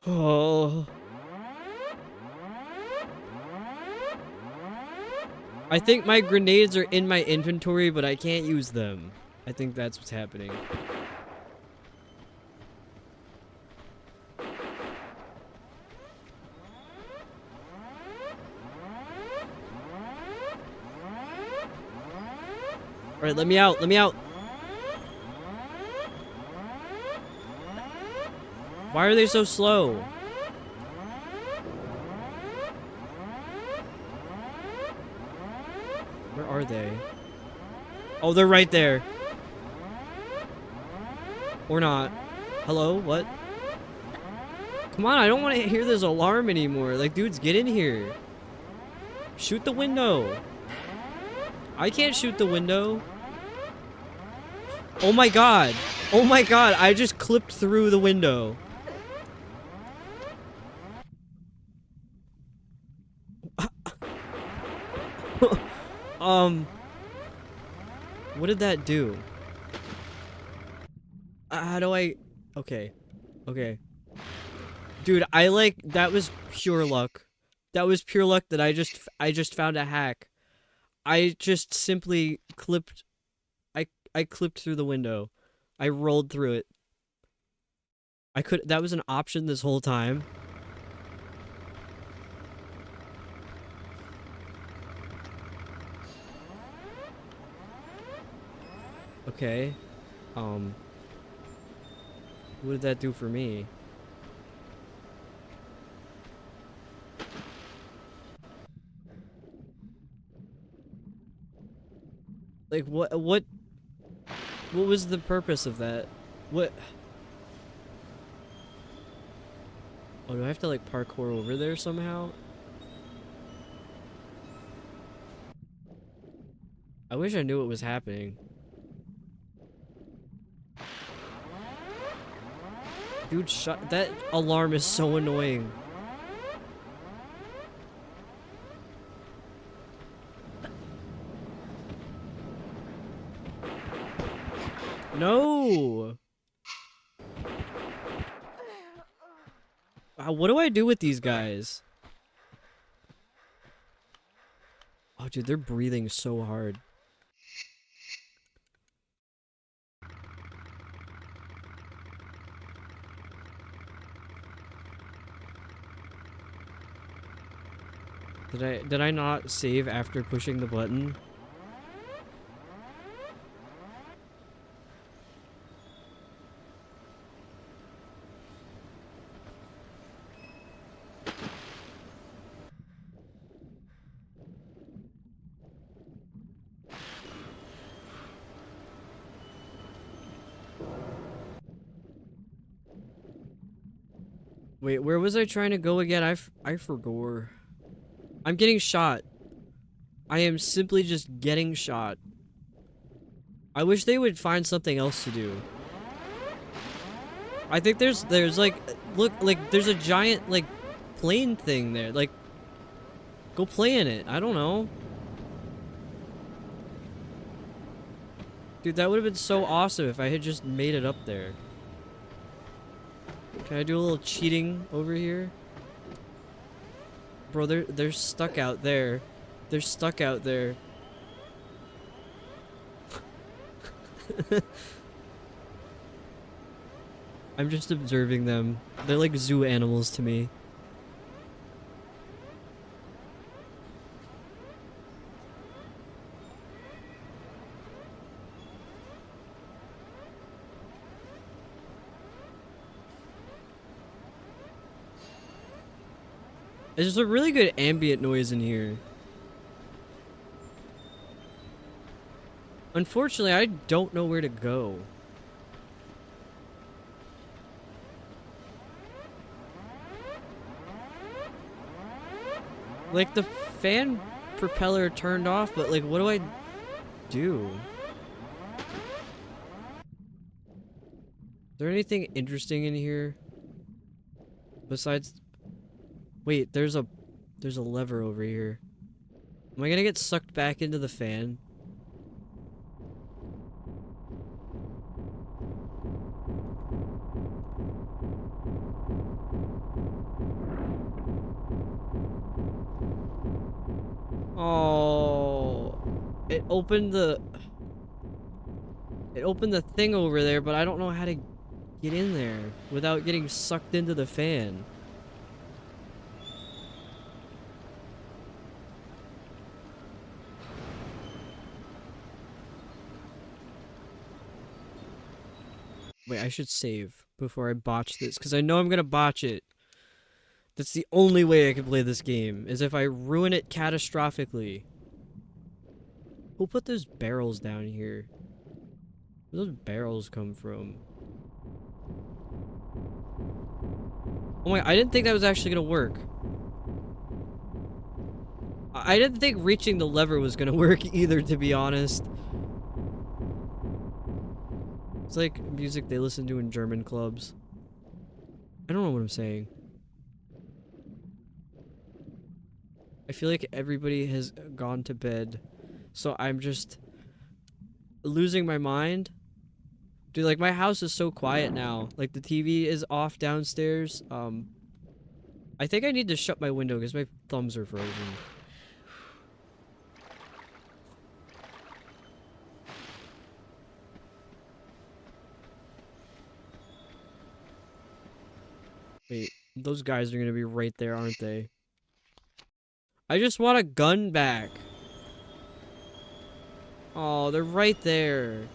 Oh... I think my grenades are in my inventory, but I can't use them. I think that's what's happening. Alright, let me out, let me out. Why are they so slow? Where are they? Oh, they're right there. Or not. Hello? What? Come on, I don't want to hear this alarm anymore. Like, dudes, get in here. Shoot the window. I can't shoot the window. Oh my god. Oh my god, I just clipped through the window. What did that do? How do I... Okay. Okay. Dude, that was pure luck. That was pure luck that I just found a hack. I just simply clipped... I clipped through the window. I rolled through it. That was an option this whole time. Okay. What did that do for me? Like, what was the purpose of that? What? Oh, do I have to, like, parkour over there somehow? I wish I knew what was happening. Dude, that alarm is so annoying. No! What do I do with these guys? Oh, dude, they're breathing so hard. Did I not save after pushing the button? Wait, where was I trying to go again? I forgot. I'm getting shot. I am simply just getting shot. I wish they would find something else to do. I think there's like, look, like there's a giant like plane thing there. Like, go play in it. I don't know. Dude, that would have been so awesome if I had just made it up there. Can I do a little cheating over here? Bro, they're stuck out there. They're stuck out there. I'm just observing them. They're like zoo animals to me. There's a really good ambient noise in here. Unfortunately, I don't know where to go. Like, the fan propeller turned off, but like, what do I do? Is there anything interesting in here? Besides... Wait, there's a lever over here. Am I gonna get sucked back into the fan? Oh, it opened the thing over there, but I don't know how to get in there without getting sucked into the fan. Wait, I should save before I botch this, because I know I'm gonna botch it. That's the only way I can play this game, is if I ruin it catastrophically. Who put those barrels down here? Where those barrels come from? Oh my, I didn't think that was actually gonna work. I didn't think reaching the lever was gonna work either, to be honest. It's like music they listen to in German clubs. I don't know what I'm saying. I feel like everybody has gone to bed, so I'm just losing my mind. Dude, like, my house is so quiet now. Like, the TV is off downstairs. I think I need to shut my window because my thumbs are frozen. Wait, those guys are gonna be right there, aren't they? I just want a gun back. Oh, they're right there.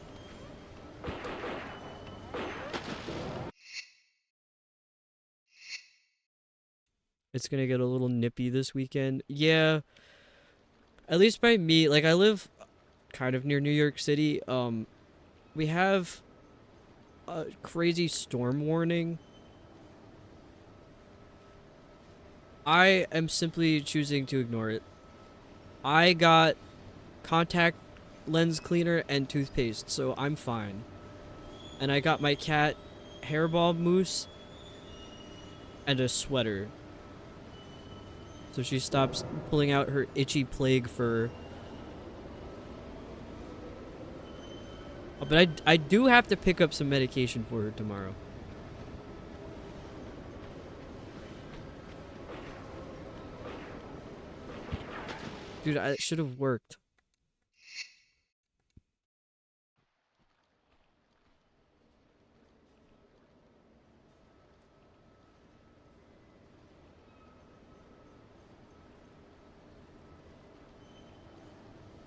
It's gonna get a little nippy this weekend. Yeah. At least by me, like, I live kind of near New York City. We have a crazy storm warning. I am simply choosing to ignore it. I got contact lens cleaner and toothpaste, so I'm fine. And I got my cat hairball mousse and a sweater, so she stops pulling out her itchy plague fur. But I do have to pick up some medication for her tomorrow. Dude, it should have worked.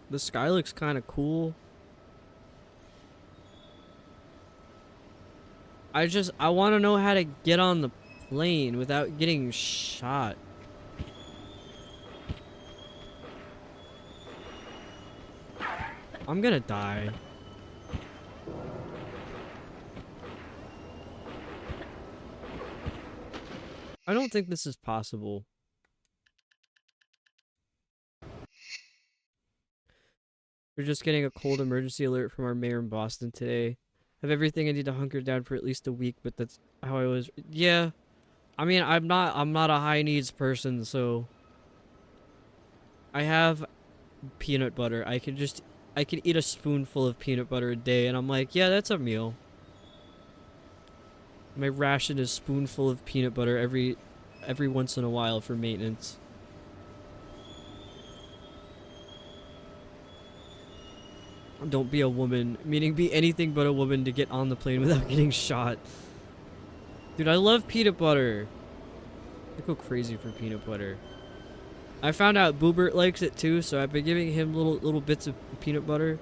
The sky looks kind of cool. I want to know how to get on the plane without getting shot. I'm gonna die. I don't think this is possible. We're just getting a cold emergency alert from our mayor in Boston today. Have everything I need to hunker down for at least a week, but that's how I was. Yeah. I mean, I'm not a high needs person, so I have peanut butter. I can eat a spoonful of peanut butter a day, and I'm like, yeah, that's a meal. My ration is spoonful of peanut butter every once in a while for maintenance. Don't be a woman, meaning be anything but a woman to get on the plane without getting shot. Dude, I love peanut butter. I go crazy for peanut butter. I found out Boobert likes it too, so I've been giving him little bits of peanut butter.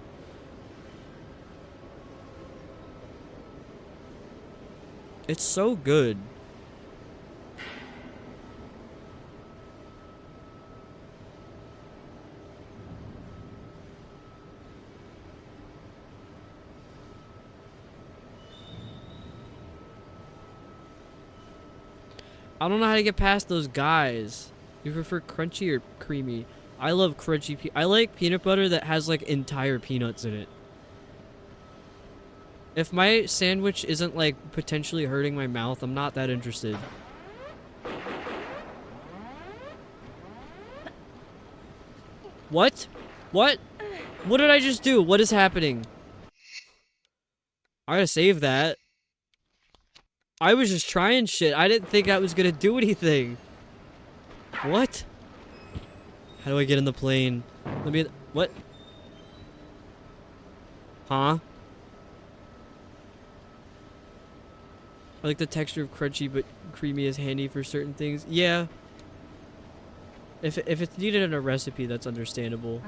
It's so good. I don't know how to get past those guys. You prefer crunchy or creamy? I love crunchy. I like peanut butter that has like entire peanuts in it. If my sandwich isn't like potentially hurting my mouth, I'm not that interested. What? What? What did I just do? What is happening? I gotta save that. I was just trying shit. I didn't think I was gonna do anything. What? How do I get in the plane? Let me... What? Huh? I like the texture of crunchy, but creamy is handy for certain things. Yeah. If it's needed in a recipe, that's understandable.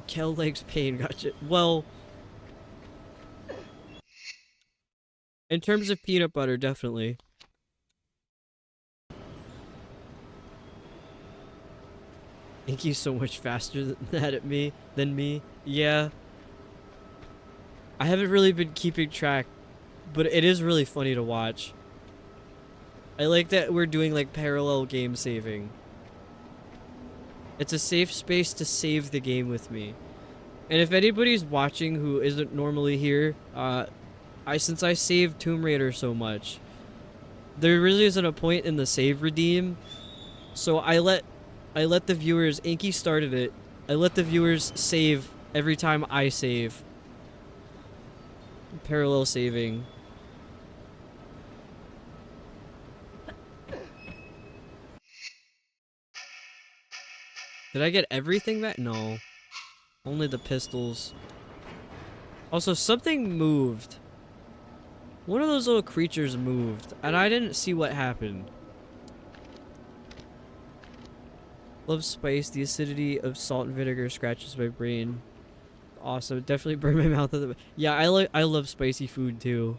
Kel likes pain, gotcha. Well... in terms of peanut butter, definitely. Inky's so much faster than me. Yeah. I haven't really been keeping track, but it is really funny to watch. I like that we're doing like parallel game saving. It's a safe space to save the game with me. And if anybody's watching who isn't normally here, since I saved Tomb Raider so much, there really isn't a point in the save redeem. So I let the viewers, Inky started it, I let the viewers save every time I save. Parallel saving. Did I get everything back? No. Only the pistols. Also, something moved. One of those little creatures moved, and I didn't see what happened. Love spice. The acidity of salt and vinegar scratches my brain. Awesome. Definitely burn my mouth. Yeah, I love spicy food too.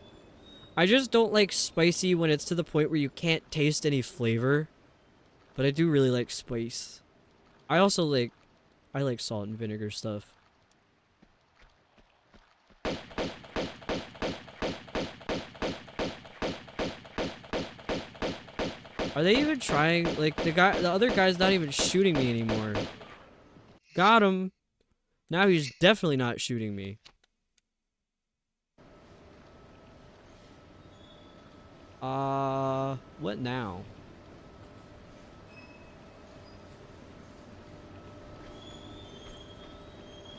I just don't like spicy when it's to the point where you can't taste any flavor. But I do really like spice. I also like salt and vinegar stuff. Are they even trying? Like, the other guy's not even shooting me anymore. Got him. Now he's definitely not shooting me. What now?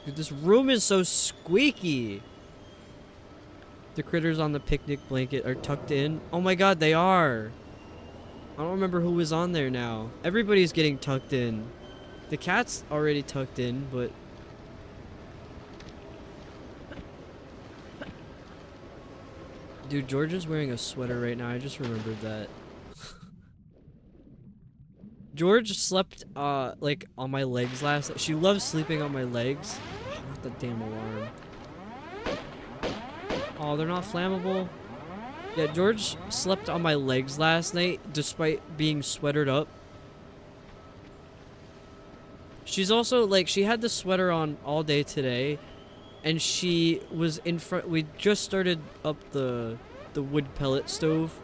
Dude, this room is so squeaky. The critters on the picnic blanket are tucked in. Oh my god, they are. I don't remember who was on there now. Everybody's getting tucked in. The cat's already tucked in, but... Dude, George is wearing a sweater right now. I just remembered that. George slept, like, on my legs last night. She loves sleeping on my legs. Not the damn alarm. Oh, they're not flammable? Yeah, George slept on my legs last night despite being sweatered up. She's also, like, she had the sweater on all day today, and she was in front. We just started up the wood pellet stove.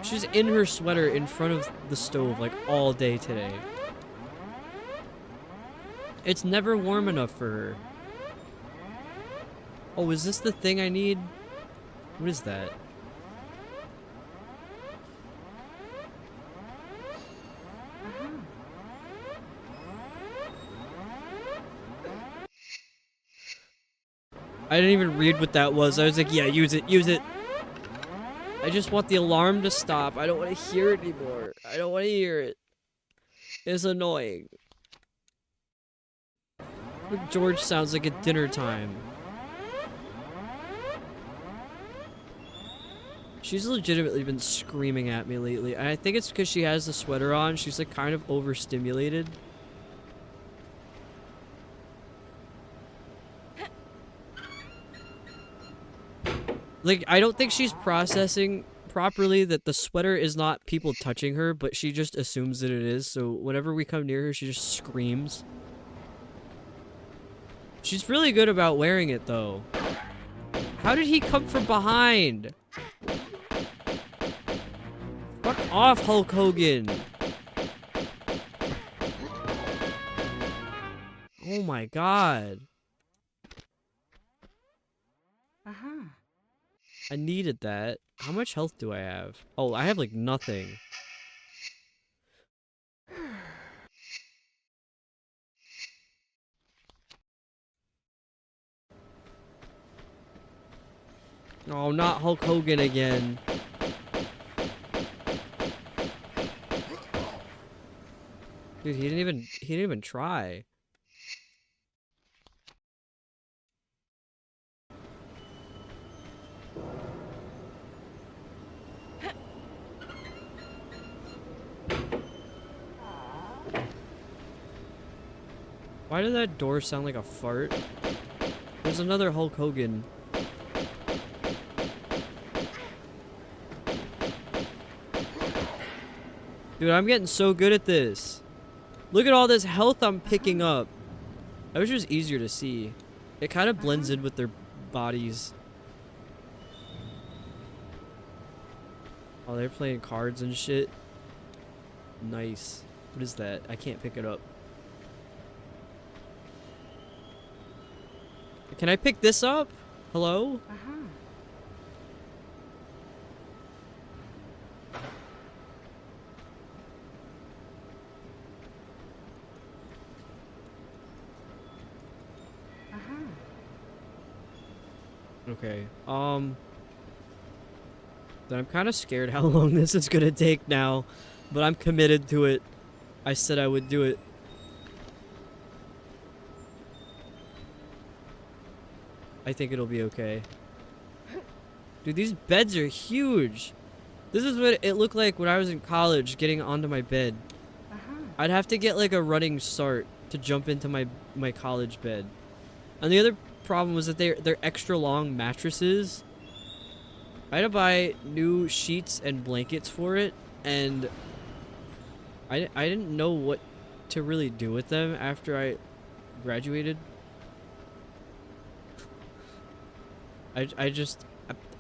She's in her sweater in front of the stove, like, all day today. It's never warm enough for her. Oh, is this the thing I need? What is that? I didn't even read what that was. I was like, yeah, use it, use it. I just want the alarm to stop. I don't want to hear it anymore. I don't want to hear it. It's annoying. George sounds like at dinner time. She's legitimately been screaming at me lately. And I think it's because she has the sweater on. She's like kind of overstimulated. Like, I don't think she's processing properly that the sweater is not people touching her, but she just assumes that it is. So whenever we come near her, she just screams. She's really good about wearing it, though. How did he come from behind? Fuck off, Hulk Hogan. Oh my god. I needed that. How much health do I have? Oh, I have like nothing. Oh, not Hulk Hogan again. Dude, he didn't even try. Why did that door sound like a fart? There's another Hulk Hogan. Dude, I'm getting so good at this. Look at all this health I'm picking up. I wish it was easier to see. It kind of blends in with their bodies. Oh, they're playing cards and shit. Nice. What is that? I can't pick it up. Can I pick this up? Hello? Okay. Then I'm kind of scared how long this is gonna take now, but I'm committed to it. I said I would do it. I think it'll be okay. Dude, these beds are huge. This is what it looked like when I was in college getting onto my bed. I'd have to get like a running start to jump into my college bed. And the other problem was that they're extra long mattresses. I had to buy new sheets and blankets for it, and I didn't know what to really do with them after I graduated.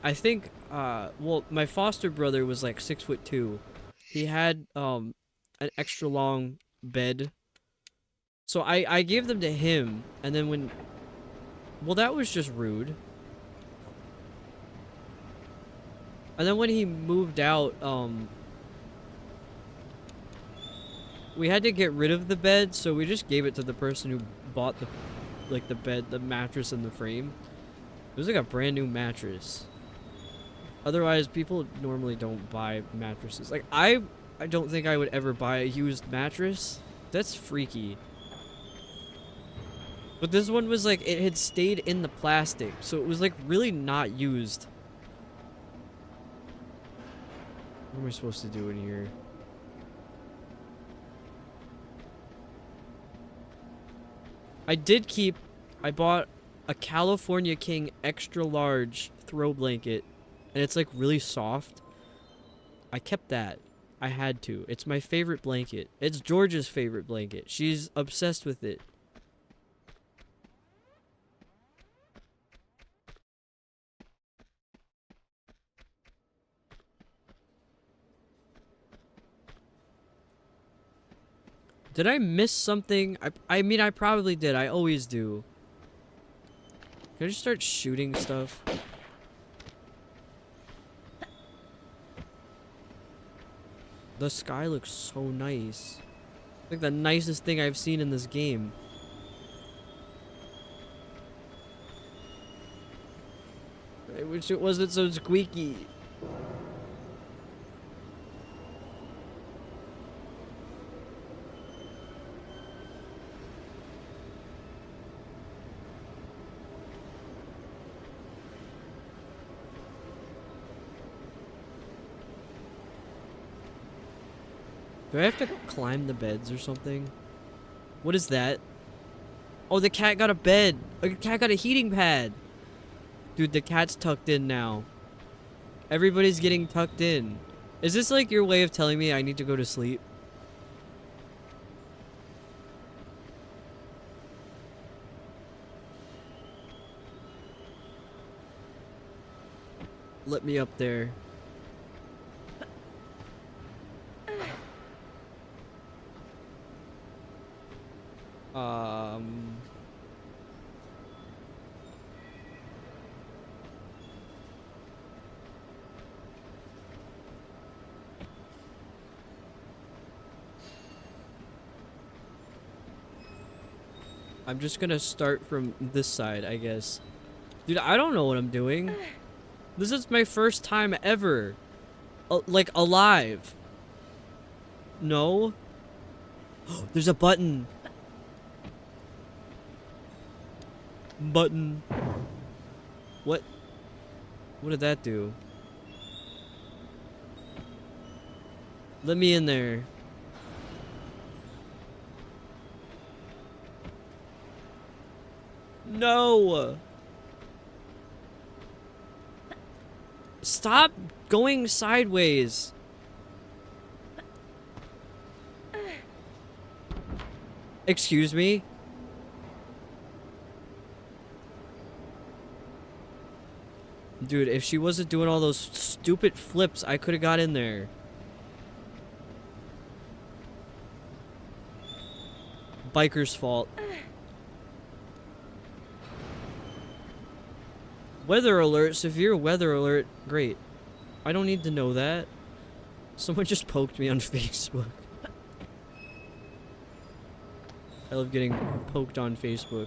I think, well, my foster brother was like 6'2". He had, an extra long bed. So I gave them to him, and then when, well, that was just rude. And then when he moved out, we had to get rid of the bed, so we just gave it to the person who bought the bed, the mattress, and the frame. It was like a brand new mattress. Otherwise, people normally don't buy mattresses. Like, I don't think I would ever buy a used mattress. That's freaky. But this one was like, it had stayed in the plastic, so it was like really not used. What am I supposed to do in here? I bought a California King extra large throw blanket, and it's like really soft. I kept that. I had to. It's my favorite blanket. It's George's favorite blanket. She's obsessed with it. Did I miss something? I mean, I probably did. I always do. Can I just start shooting stuff? The sky looks so nice. Like the nicest thing I've seen in this game. I wish it wasn't so squeaky. Do I have to climb the beds or something? What is that? Oh, the cat got a bed. The cat got a heating pad. Dude, the cat's tucked in now. Everybody's getting tucked in. Is this like your way of telling me I need to go to sleep? Let me up there. I'm just gonna start from this side, I guess. Dude, I don't know what I'm doing. This is my first time ever. Like, alive. No? There's a button. Button. What? What did that do? Let me in there. No! Stop going sideways. Excuse me? Dude, if she wasn't doing all those stupid flips, I could have got in there. Biker's fault. Weather alert, severe weather alert. Great. I don't need to know that. Someone just poked me on Facebook. I love getting poked on Facebook.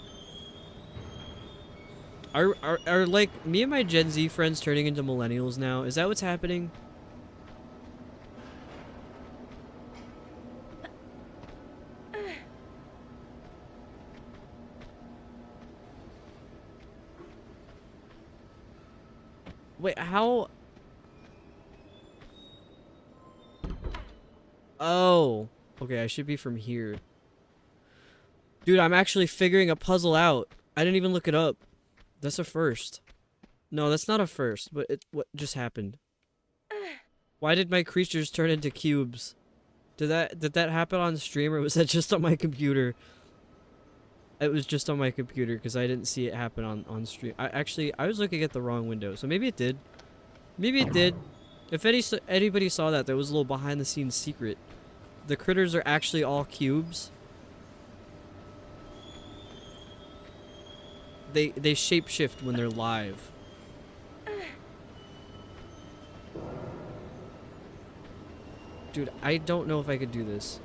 Are like me and my Gen Z friends turning into millennials now? Is that what's happening? Wait, how? Oh. Okay, I should be from here. Dude, I'm actually figuring a puzzle out. I didn't even look it up. That's a first. No, that's not a first, but what just happened? Why did my creatures turn into cubes? Did that happen on stream, or was that just on my computer? It was just on my computer because I didn't see it happen on stream. I was looking at the wrong window, so maybe it did. Maybe it did. If anybody saw that, was a little behind the scenes secret. The critters are actually all cubes. They shapeshift when they're live. Dude, I don't know if I could do this.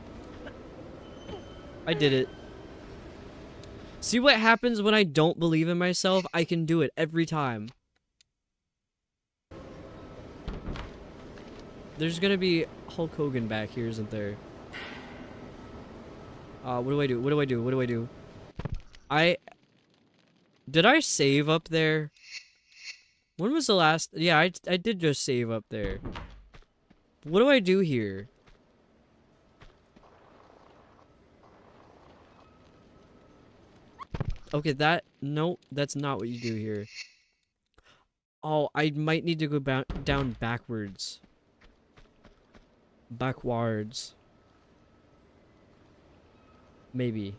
I did it. See what happens when I don't believe in myself? I can do it every time. There's gonna be Hulk Hogan back here, isn't there? What do I do? What do I do? What do I do? Did I save up there? When was the last? Yeah, I did just save up there. What do I do here? Okay, no, that's not what you do here. Oh, I might need to go down backwards. Backwards. Maybe.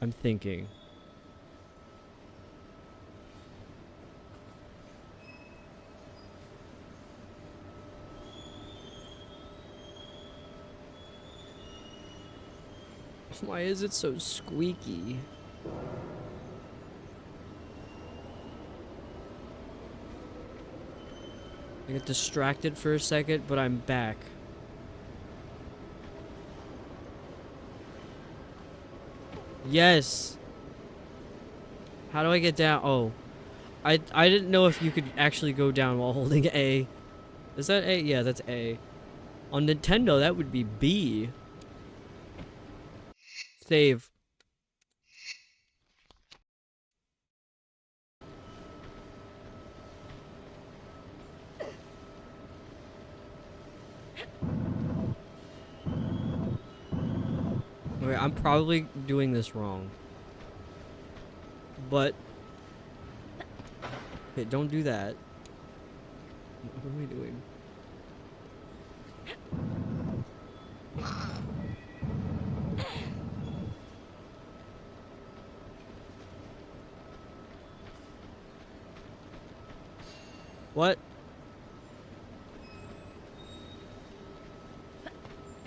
I'm thinking. Why is it so squeaky? I get distracted for a second, but I'm back. Yes. How do I get down? Oh. I didn't know if you could actually go down while holding A. Is that A? Yeah, that's A. On Nintendo, that would be B. Save. Okay, I'm probably doing this wrong. But... Okay, don't do that. What are we doing? What?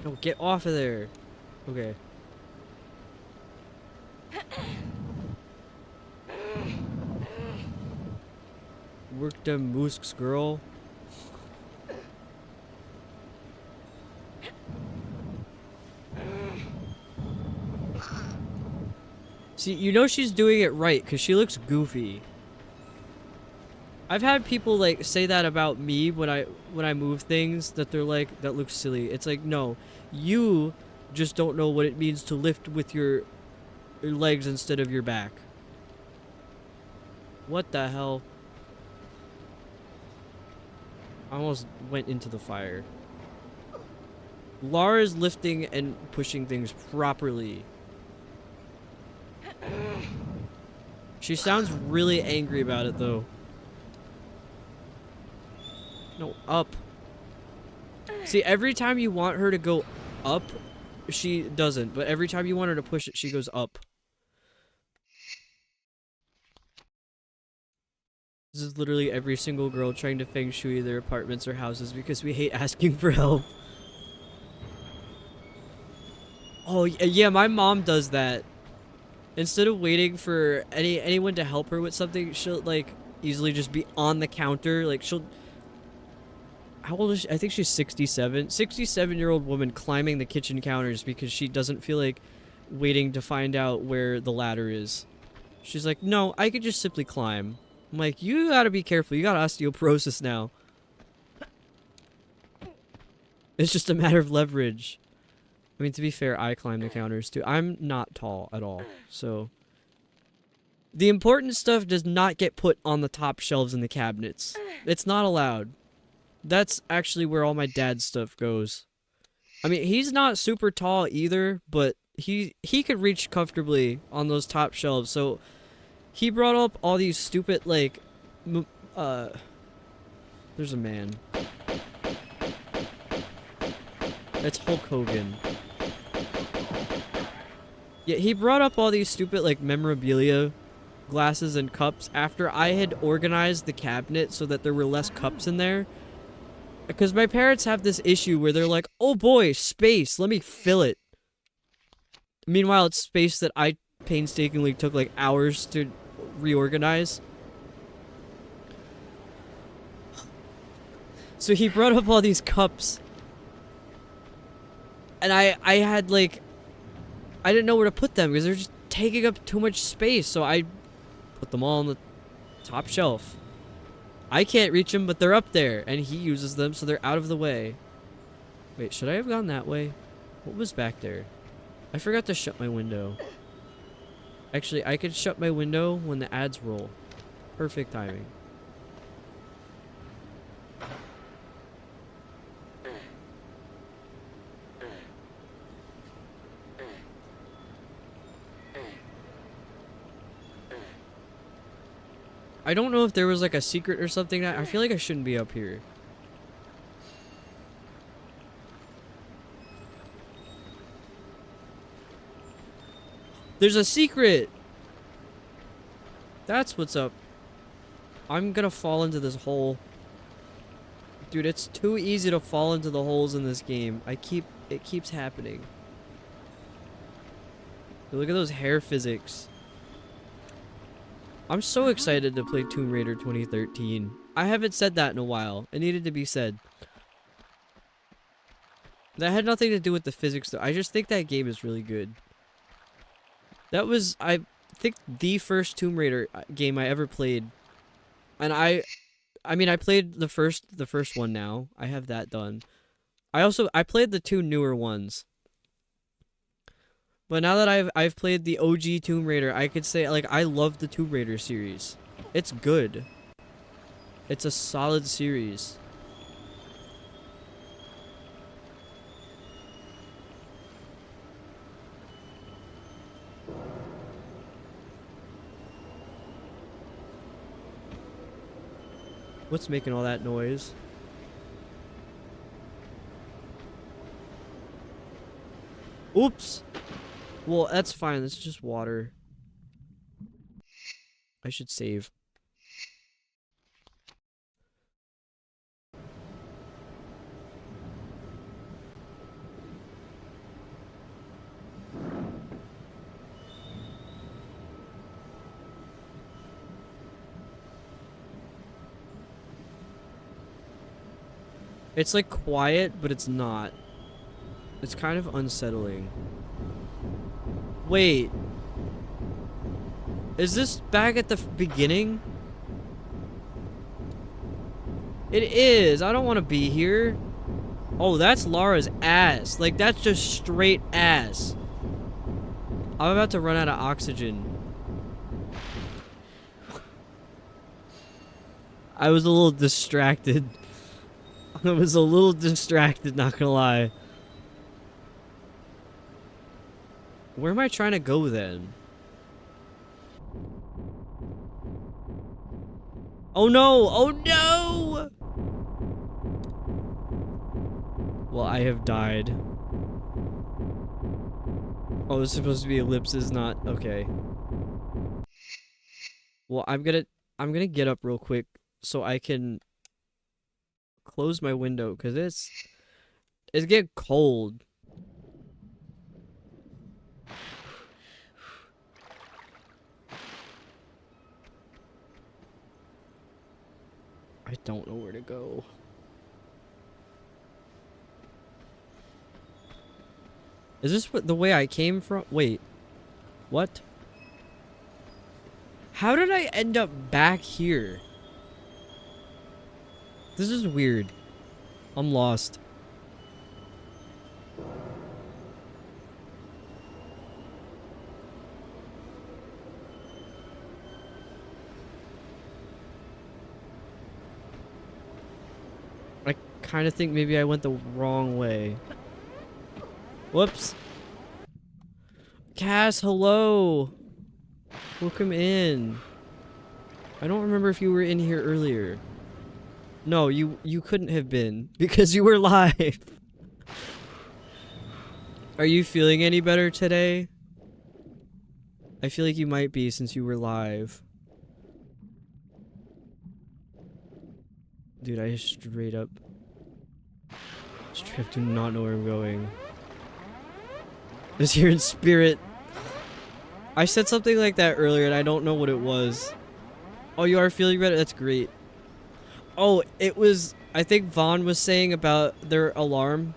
No, get off of there. Okay. Work them moosks, girl. See, you know she's doing it right, because she looks goofy. I've had people like say that about me when I move things, that they're like, that looks silly. It's like, no, you just don't know what it means to lift with your legs instead of your back. What the hell? I almost went into the fire. Lara's lifting and pushing things properly. She sounds really angry about it though. No, up. See, every time you want her to go up, she doesn't. But every time you want her to push it, she goes up. This is literally every single girl trying to feng shui their apartments or houses because we hate asking for help. Oh, yeah, my mom does that. Instead of waiting for anyone to help her with something, she'll, like, easily just be on the counter. Like, she'll... How old is she? I think she's 67. 67-year-old woman climbing the kitchen counters because she doesn't feel like waiting to find out where the ladder is. She's like, no, I could just simply climb. I'm like, you gotta be careful. You got osteoporosis now. It's just a matter of leverage. I mean, to be fair, I climb the counters too. I'm not tall at all, so... The important stuff does not get put on the top shelves in the cabinets. It's not allowed. That's actually where all my dad's stuff goes. I mean, he's not super tall either, but he could reach comfortably on those top shelves, so... He brought up all these stupid, like... There's a man. It's Hulk Hogan. Yeah, he brought up all these stupid, like, memorabilia glasses and cups after I had organized the cabinet so that there were less cups in there. Because my parents have this issue where they're like, oh boy, space, let me fill it. Meanwhile, it's space that I painstakingly took, like, hours to reorganize. So he brought up all these cups. And I had like, I didn't know where to put them because they're just taking up too much space. So I put them all on the top shelf. I can't reach them, but they're up there, and he uses them, so they're out of the way. Wait, should I have gone that way? What was back there? I forgot to shut my window. Actually, I could shut my window when the ads roll. Perfect timing. I don't know if there was like a secret or something. I feel like I shouldn't be up here. There's a secret! That's what's up. I'm gonna fall into this hole. Dude, it's too easy to fall into the holes in this game. It keeps happening. Look at those hair physics. I'm so excited to play Tomb Raider 2013. I haven't said that in a while. It needed to be said. That had nothing to do with the physics though. I just think that game is really good. That was, I think, the first Tomb Raider game I ever played. And I mean, I played the first one now. I have that done. I played the two newer ones. But now that I've played the OG Tomb Raider, I could say, like, I love the Tomb Raider series. It's good. It's a solid series. What's making all that noise? Oops! Well, that's fine. It's just water. I should save. It's like quiet, but it's not. It's kind of unsettling. Wait. Is this back at the beginning? It is. I don't want to be here. Oh, that's Lara's ass. Like, that's just straight ass. I'm about to run out of oxygen. I was a little distracted. I was a little distracted, not gonna lie. Where am I trying to go then? Oh no! Oh no! Well, I have died. Oh, it's supposed to be ellipses, not okay. Well, I'm gonna get up real quick so I can close my window because it's getting cold. I don't know where to go. Is this the way I came from? Wait. What? How did I end up back here? This is weird. I'm lost. I kind of think maybe I went the wrong way. Whoops. Cass, hello. Welcome in. I don't remember if you were in here earlier. No, you couldn't have been because you were live. Are you feeling any better today? I feel like you might be since you were live. Dude, I straight up do not know where I'm going. Just here in spirit. I said something like that earlier and I don't know what it was. Oh, you are feeling better? That's great. Oh, it was, I think Vaughn was saying about their alarm.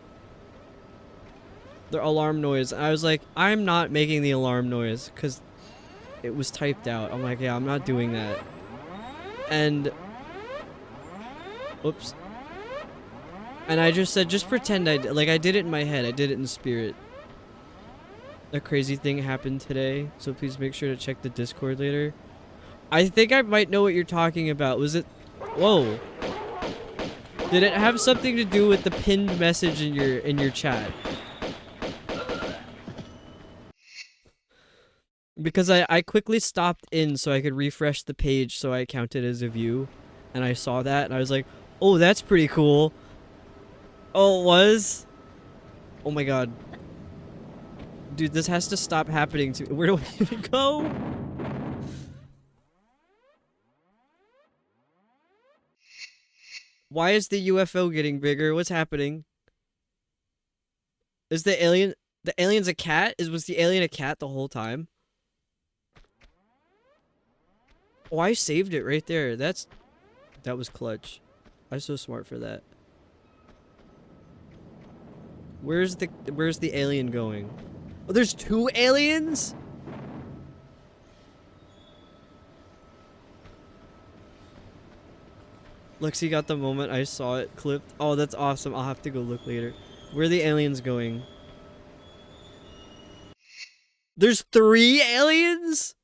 The alarm noise. I was like, I'm not making the alarm noise because it was typed out. I'm like, yeah, I'm not doing that. And oops. And I just said, just pretend I did it in my head. I did it in spirit. A crazy thing happened today, so please make sure to check the Discord later. I think I might know what you're talking about. Was it? Whoa. Did it have something to do with the pinned message in your chat? Because I quickly stopped in so I could refresh the page so I counted as a view. And I saw that and I was like, oh, that's pretty cool. Oh, it was? Oh my god. Dude, this has to stop happening to me. Where do I even go? Why is the UFO getting bigger? What's happening? Is the alien's a cat? Was the alien a cat the whole time? Oh, I saved it right there. That was clutch. I was so smart for that. Where's the alien going? Oh, there's 2 aliens? Lexi got the moment I saw it clipped. Oh, that's awesome. I'll have to go look later. Where are the aliens going? There's 3 aliens?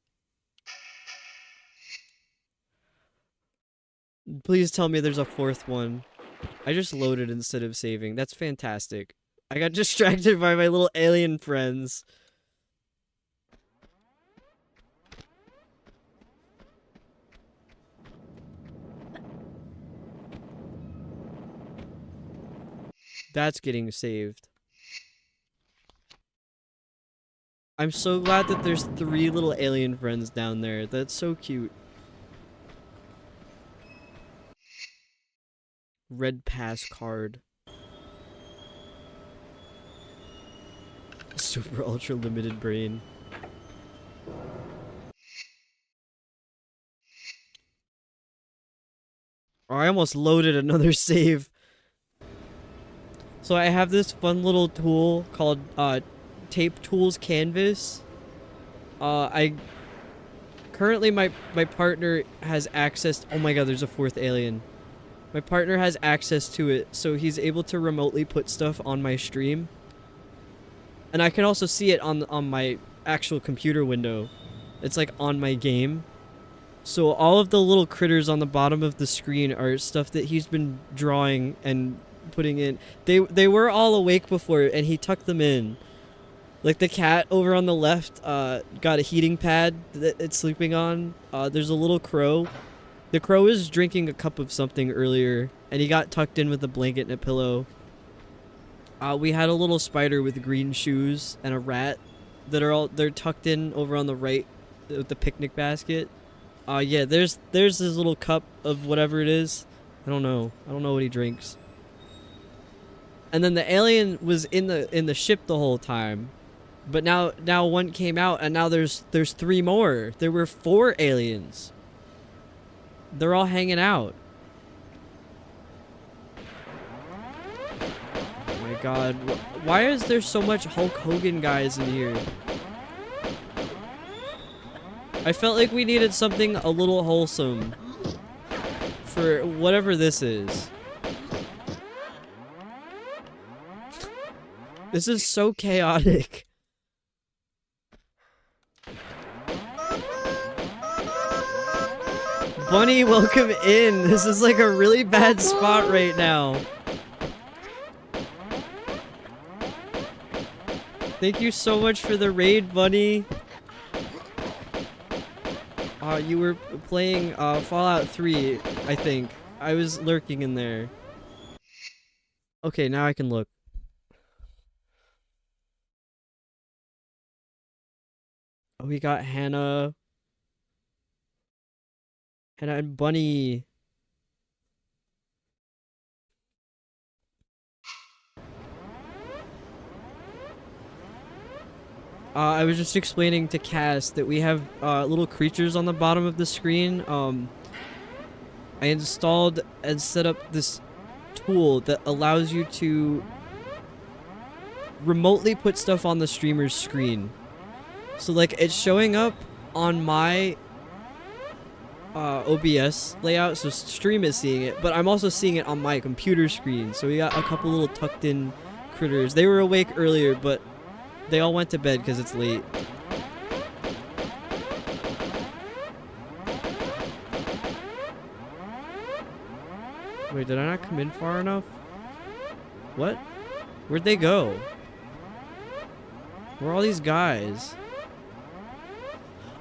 Please tell me there's a 4th one. I just loaded instead of saving. That's fantastic. I got distracted by my little alien friends. That's getting saved. I'm so glad that there's 3 little alien friends down there. That's so cute. Red pass card. Super ultra limited brain. Oh, I almost loaded another save. So I have this fun little tool called Tape Tools Canvas. I currently my partner has access. Oh my god, there's a 4th alien. My partner has access to it, so he's able to remotely put stuff on my stream. And I can also see it on my actual computer window. It's like on my game. So all of the little critters on the bottom of the screen are stuff that he's been drawing and putting in. They were all awake before and he tucked them in. Like the cat over on the left got a heating pad that it's sleeping on. There's a little crow. The crow was drinking a cup of something earlier, and he got tucked in with a blanket and a pillow. We had a little spider with green shoes and a rat that they're tucked in over on the right with the picnic basket. Yeah, there's this little cup of whatever it is. I don't know what he drinks. And then the alien was in the ship the whole time, but now one came out, and now there's 3 more. There were 4 aliens. They're all hanging out. Oh my god. Why is there so much Hulk Hogan guys in here? I felt like we needed something a little wholesome for whatever this is. This is so chaotic. Bunny, welcome in. This is like a really bad spot right now. Thank you so much for the raid, Bunny. You were playing Fallout 3, I think. I was lurking in there. Okay, now I can look. Oh, we got Hannah. Hannah and Bunny. I was just explaining to Cass that we have little creatures on the bottom of the screen. I installed and set up this tool that allows you to remotely put stuff on the streamer's screen. So like it's showing up on my OBS layout, so stream is seeing it, but I'm also seeing it on my computer screen. So we got a couple little tucked in critters. They were awake earlier, but they all went to bed because it's late. Wait, did I not come in far enough? What? Where'd they go? Where are all these guys?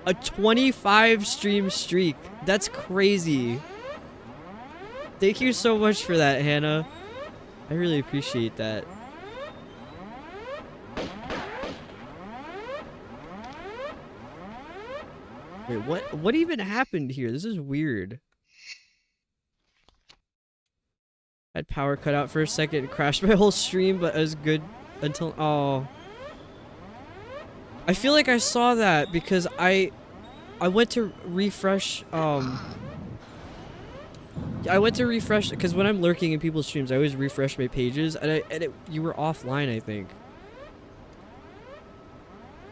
A 25 stream streak. That's crazy. Thank you so much for that, Hannah. I really appreciate that. Wait, what even happened here? This is weird. Had power cut out for a second and crashed my whole stream, but it was good until... Oh. I feel like I saw that because I went to refresh, I went to refresh, because when I'm lurking in people's streams, I always refresh my pages, and you were offline, I think.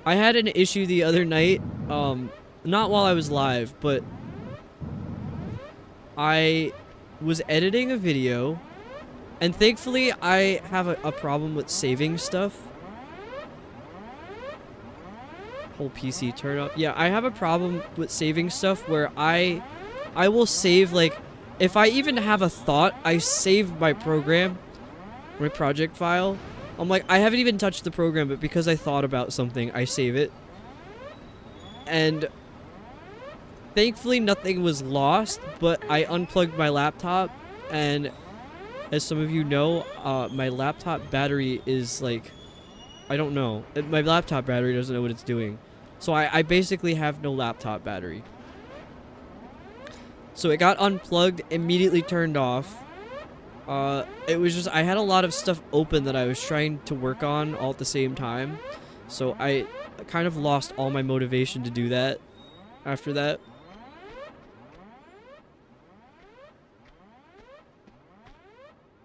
I had an issue the other night, not while I was live, but I was editing a video, and thankfully I have a problem with saving stuff. Whole PC turn up. Yeah, I have a problem with saving stuff where I will save, like, if I even have a thought, I save my program, my project file. I'm like, I haven't even touched the program, but because I thought about something, I save it. And thankfully nothing was lost, but I unplugged my laptop, and as some of you know, my laptop battery is like, I don't know. My laptop battery doesn't know what it's doing. So I basically have no laptop battery. So it got unplugged, immediately turned off. It was just, I had a lot of stuff open that I was trying to work on all at the same time. So I kind of lost all my motivation to do that after that.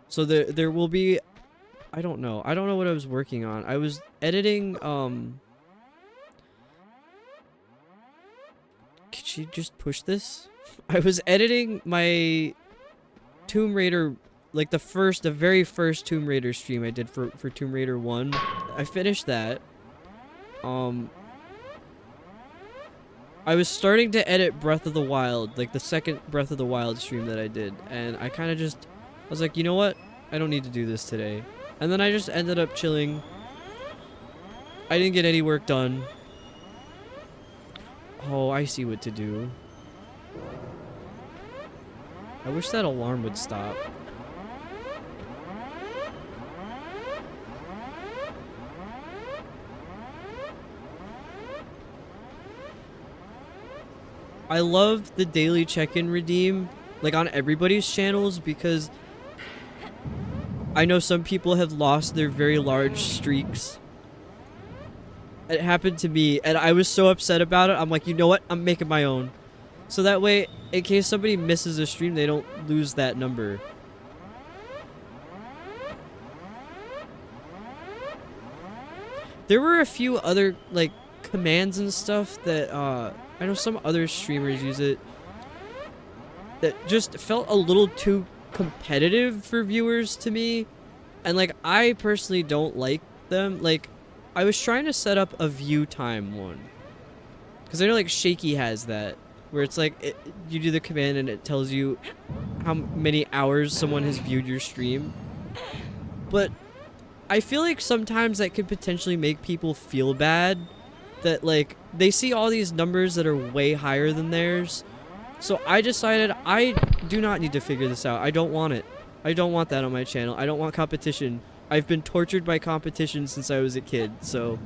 So there will be, I don't know what I was working on. I was editing, could she just push this? I was editing my Tomb Raider, like the very first Tomb Raider stream I did for Tomb Raider 1. I finished that. I was starting to edit Breath of the Wild, like the second Breath of the Wild stream that I did, and I kind of just, I was like, you know what? I don't need to do this today. And then I just ended up chilling. I didn't get any work done. Oh, I see what to do. I wish that alarm would stop. I love the daily check-in redeem, like on everybody's channels, because I know some people have lost their very large streaks. It happened to me, and I was so upset about it. I'm like, you know what? I'm making my own. So that way, in case somebody misses a stream, they don't lose that number. There were a few other, like, commands and stuff that, I know some other streamers use it, that just felt a little too competitive for viewers to me. And, like, I personally don't like them. Like, I was trying to set up a view time one. Because I know, like, Shaky has that. Where it's like, you do the command and it tells you how many hours someone has viewed your stream. But I feel like sometimes that could potentially make people feel bad. That, like, they see all these numbers that are way higher than theirs. So I decided I do not need to figure this out. I don't want it. I don't want that on my channel. I don't want competition. I've been tortured by competition since I was a kid, so...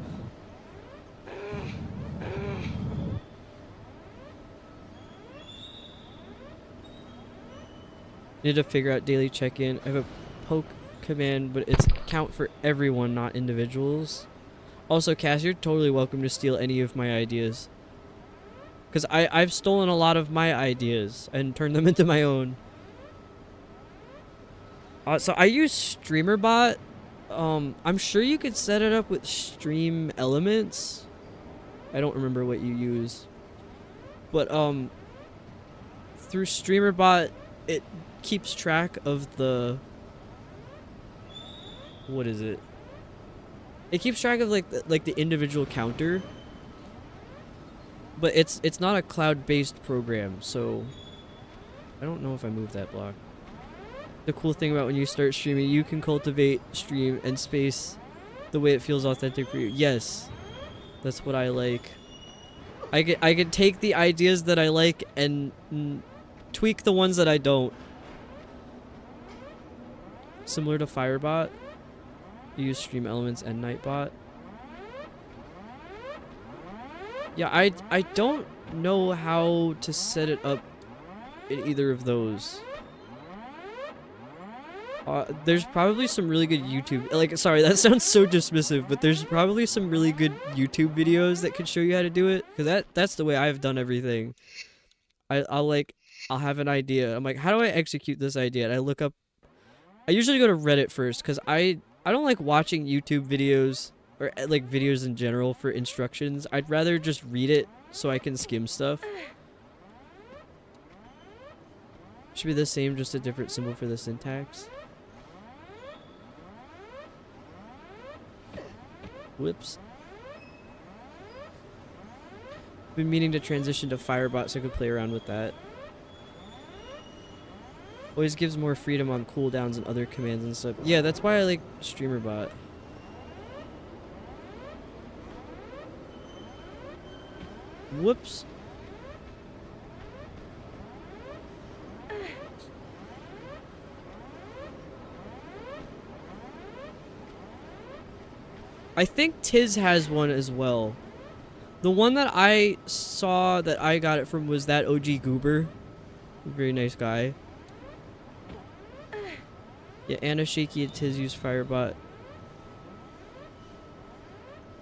Need to figure out daily check-in. I have a poke command, but it's count for everyone, not individuals. Also, Cass, you're totally welcome to steal any of my ideas. Because I've stolen a lot of my ideas and turned them into my own. So I use StreamerBot I'm sure you could set it up with stream elements. I don't remember what you use. But through StreamerBot it keeps track of the what is it? It keeps track of like the individual counter. But it's not a cloud-based program, so I don't know if I moved that block. The cool thing about when you start streaming, you can cultivate stream and space the way it feels authentic for you. Yes, that's what I like. I can take the ideas that I like and tweak the ones that I don't. Similar to Firebot, you use Stream Elements and Nightbot. Yeah, I don't know how to set it up in either of those. There's probably some really good YouTube, like, sorry, that sounds so dismissive, but there's probably some really good YouTube videos that could show you how to do it, because that's the way I've done everything. I'll have an idea. I'm like, how do I execute this idea? And I look up, I usually go to Reddit first, because I don't like watching YouTube videos, or like videos in general for instructions. I'd rather just read it so I can skim stuff. Should be the same, just a different symbol for the syntax. Whoops. Been meaning to transition to Firebot so I could play around with that. Always gives more freedom on cooldowns and other commands and stuff. Yeah, that's why I like StreamerBot. Whoops. I think Tiz has one as well. The one that I saw that I got it from was that OG Goober. Very nice guy. Yeah, Anna, Shaky, and Tiz use Firebot.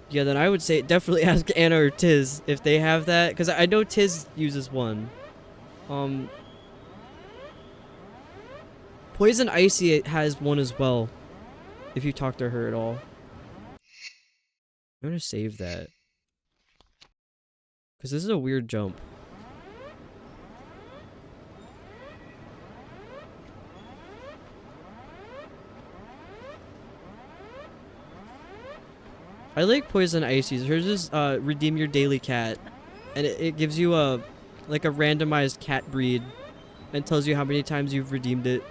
Yeah, then I would say definitely ask Anna or Tiz if they have that, because I know Tiz uses one. Poison Icy has one as well, if you talk to her at all. I'm gonna save that, because this is a weird jump. I like Poison Icy's. Hers is redeem your daily cat, and it gives you a like a randomized cat breed and tells you how many times you've redeemed it.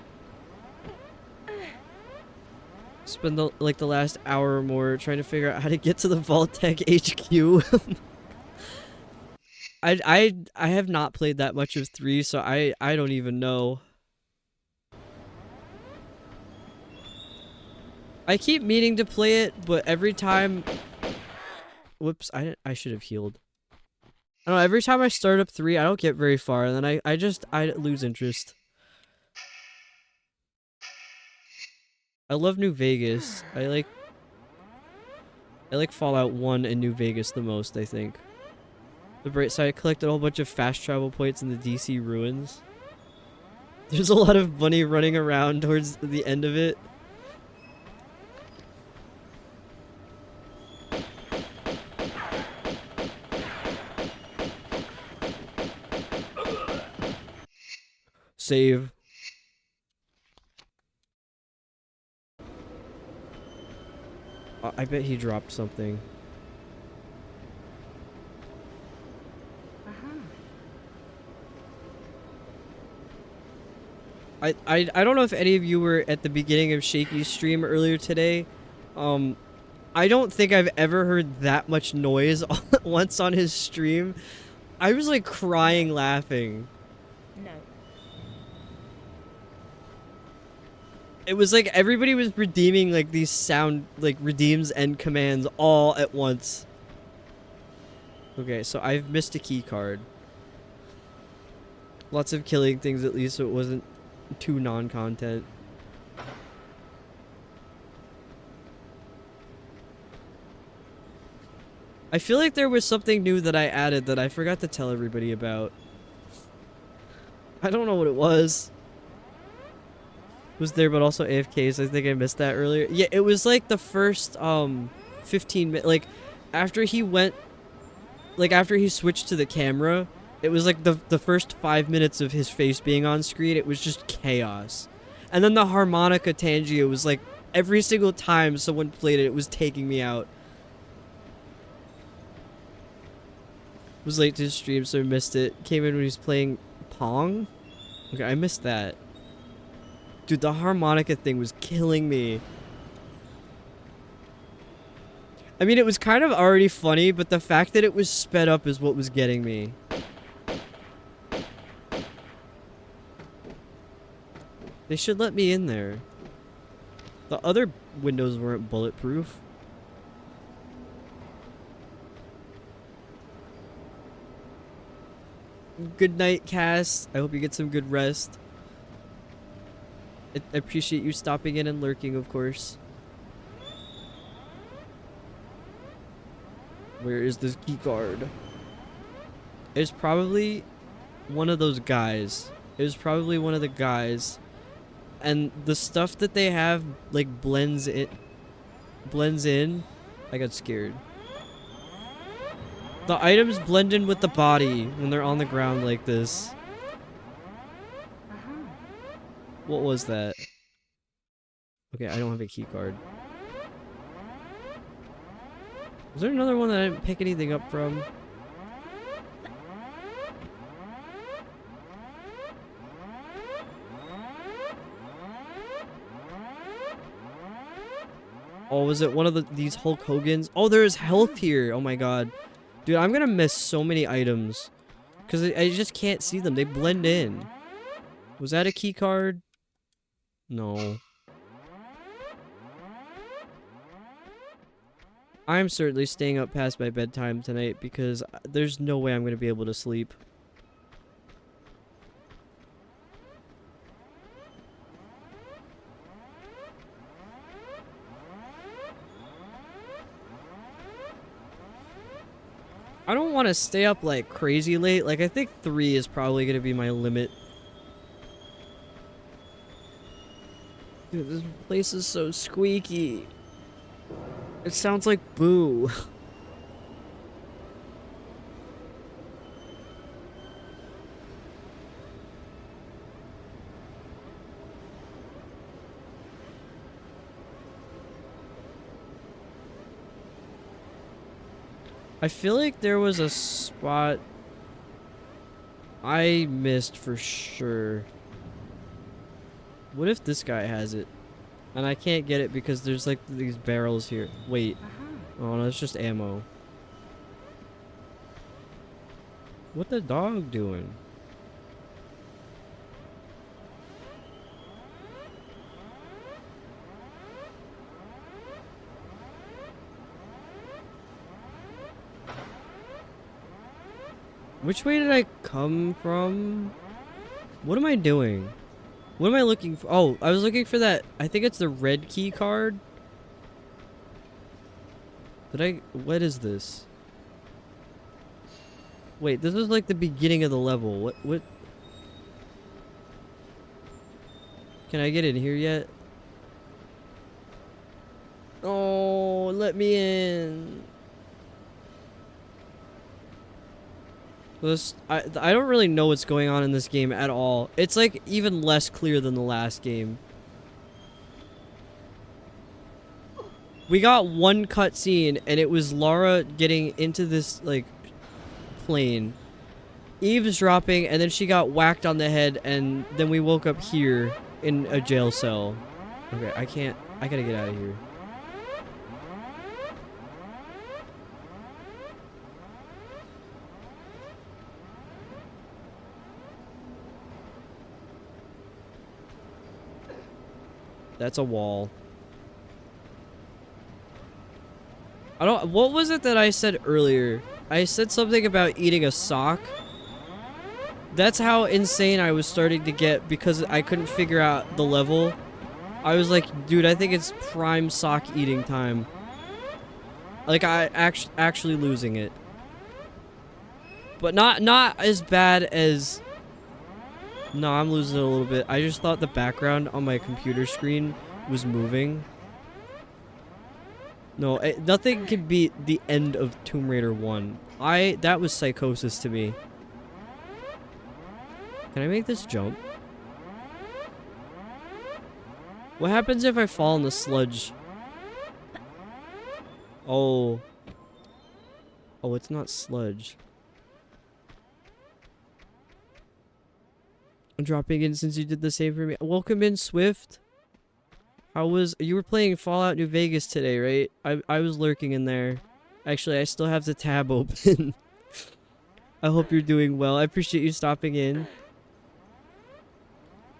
Spend the last hour or more trying to figure out how to get to the Vault-Tec HQ. I have not played that much of 3, so I don't even know. I keep meaning to play it, but every time... Whoops, I should have healed. I don't know, every time I start up 3, I don't get very far, and then I lose interest. I love New Vegas. I like Fallout 1 and New Vegas the most, I think. The bright side, I collected a whole bunch of fast travel points in the DC ruins. There's a lot of bunny running around towards the end of it. Save. I bet he dropped something. I don't know if any of you were at the beginning of Shaky's stream earlier today. I don't think I've ever heard that much noise all at once on his stream. I was like crying laughing. No. It was like everybody was redeeming like these sound like redeems and commands all at once. Okay, so I've missed a key card. Lots of killing things at least, so it wasn't too non-content. I feel like there was something new that I added that I forgot to tell everybody about. I don't know what it was. was there, but also AFKs. I think I missed that earlier. Yeah, it was like the first 15 minutes. Like after he went, like after he switched to the camera, it was like the first 5 minutes of his face being on screen. It was just chaos, and then the harmonica tangio was like every single time someone played it, it was taking me out. Was late to his stream, so I missed it. Came in when he was playing Pong. Okay, I missed that. Dude, the harmonica thing was killing me. I mean, it was kind of already funny, but the fact that it was sped up is what was getting me. They should let me in there. The other windows weren't bulletproof. Good night, Cass. I hope you get some good rest. I appreciate you stopping in and lurking, of course. Where is this key card? It's probably one of those guys. It was probably one of the guys. And the stuff that they have, like, blends in. I got scared. The items blend in with the body when they're on the ground like this. What was that? Okay, I don't have a key card. Was there another one that I didn't pick anything up from? Oh, was it one of these Hulk Hogan's? Oh, there's health here. Oh my god. Dude, I'm gonna miss so many items. Because I just can't see them. They blend in. Was that a key card? No. I'm certainly staying up past my bedtime tonight because there's no way I'm going to be able to sleep. I don't want to stay up like crazy late. Like I think 3 is probably going to be my limit. Dude, this place is so squeaky. It sounds like Boo. I feel like there was a spot I missed for sure. What if this guy has it? And I can't get it because there's like these barrels here. Wait. Oh no, it's just ammo. What the dog doing? Which way did I come from? What am I doing? What am I looking for? Oh, I was looking for that. I think it's the red key card. What is this? Wait, this is like the beginning of the level. What? Can I get in here yet? Oh, let me in. I don't really know what's going on in this game at all. It's like even less clear than the last game. We got one cutscene and it was Lara getting into this like plane, eavesdropping, and then she got whacked on the head, and then we woke up here in a jail cell. Okay, I gotta get out of here. That's a wall. What was it that I said earlier? I said something about eating a sock. That's how insane I was starting to get because I couldn't figure out the level. I was like, dude, I think it's prime sock eating time. Like I actually losing it. But not as bad as No, I'm losing it a little bit. I just thought the background on my computer screen was moving. No, nothing can beat the end of Tomb Raider 1. That was psychosis to me. Can I make this jump? What happens if I fall in the sludge? Oh. Oh, it's not sludge. I'm dropping in since you did the same for me. Welcome in, Swift. You were playing Fallout New Vegas today, right? I was lurking in there. Actually, I still have the tab open. I hope you're doing well. I appreciate you stopping in.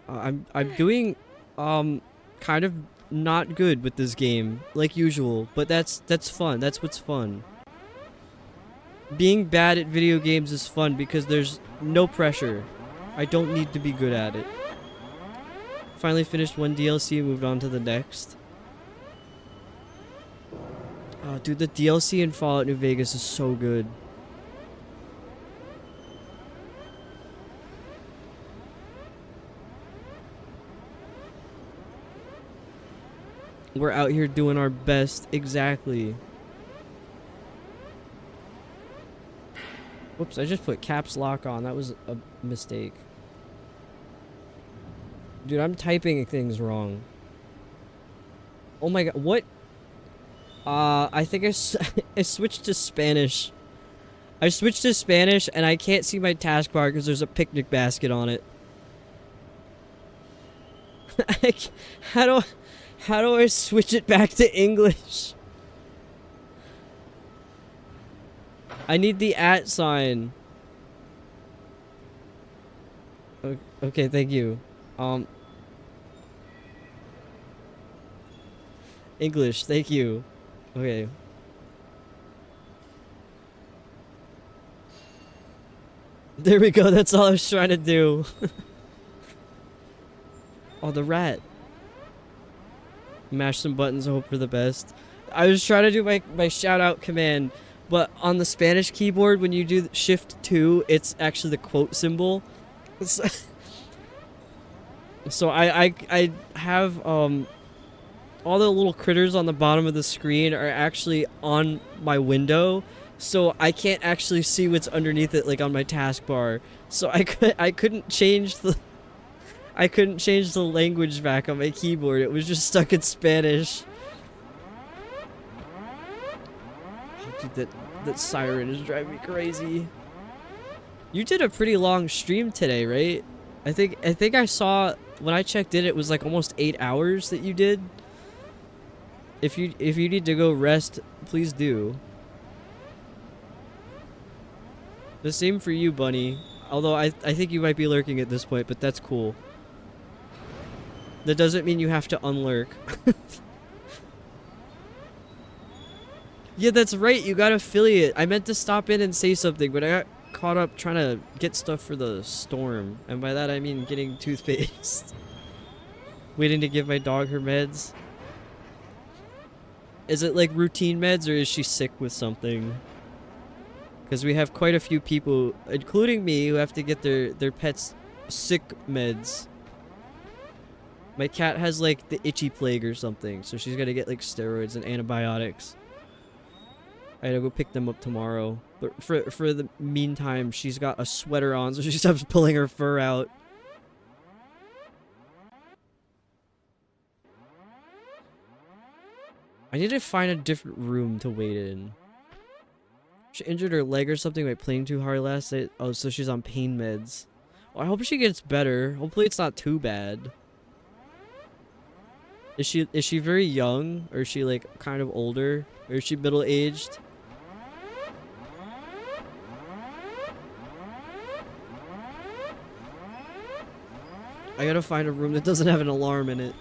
I'm doing kind of not good with this game, like usual, but that's fun. That's what's fun. Being bad at video games is fun because there's no pressure. I don't need to be good at it. Finally finished one DLC and moved on to the next. Oh, dude, the DLC in Fallout New Vegas is so good. We're out here doing our best. Exactly. Whoops, I just put caps lock on. That was a mistake. Dude, I'm typing things wrong. Oh my god, what? I think I switched to Spanish. I switched to Spanish and I can't see my taskbar because there's a picnic basket on it. How do I switch it back to English? I need the @ sign. Okay, thank you. English, thank you. Okay. There we go, that's all I was trying to do. Oh, the rat. Mash some buttons, hope for the best. I was trying to do my shout out command, but on the Spanish keyboard, when you do Shift 2, it's actually the quote symbol. So I have all the little critters on the bottom of the screen are actually on my window, so I can't actually see what's underneath it, like on my taskbar. So I couldn't change the language back on my keyboard. It was just stuck in Spanish. Oh, dude, that siren is driving me crazy. You did a pretty long stream today, right? I think I saw when I checked in, it was like almost 8 hours that you did. If you need to go rest, please do. The same for you, Bunny. Although I think you might be lurking at this point, but that's cool. That doesn't mean you have to unlurk. Yeah, that's right. You got affiliate. I meant to stop in and say something, but I got caught up trying to get stuff for the storm. And by that, I mean getting toothpaste. Waiting to give my dog her meds. Is it like routine meds, or is she sick with something? Because we have quite a few people, including me, who have to get their pets sick meds. My cat has like the itchy plague or something, so she's got to get like steroids and antibiotics. I gotta go pick them up tomorrow. But for the meantime, she's got a sweater on, so she stops pulling her fur out. I need to find a different room to wait in. She injured her leg or something by playing too hard last night. Oh, so she's on pain meds. Well, I hope she gets better. Hopefully it's not too bad. Is she very young, or is she like kind of older, or is she middle-aged? I gotta find a room that doesn't have an alarm in it.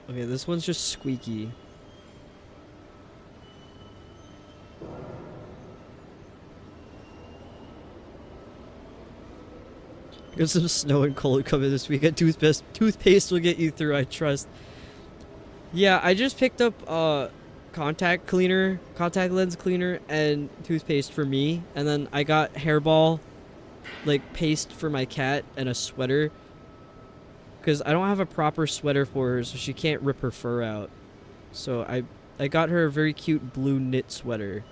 Okay, this one's just squeaky. Got some snow and cold coming this weekend. Toothpaste will get you through, I trust. Yeah, I just picked up contact lens cleaner, and toothpaste for me, and then I got hairball like paste for my cat and a sweater, because I don't have a proper sweater for her, so she can't rip her fur out. So I got her a very cute blue knit sweater.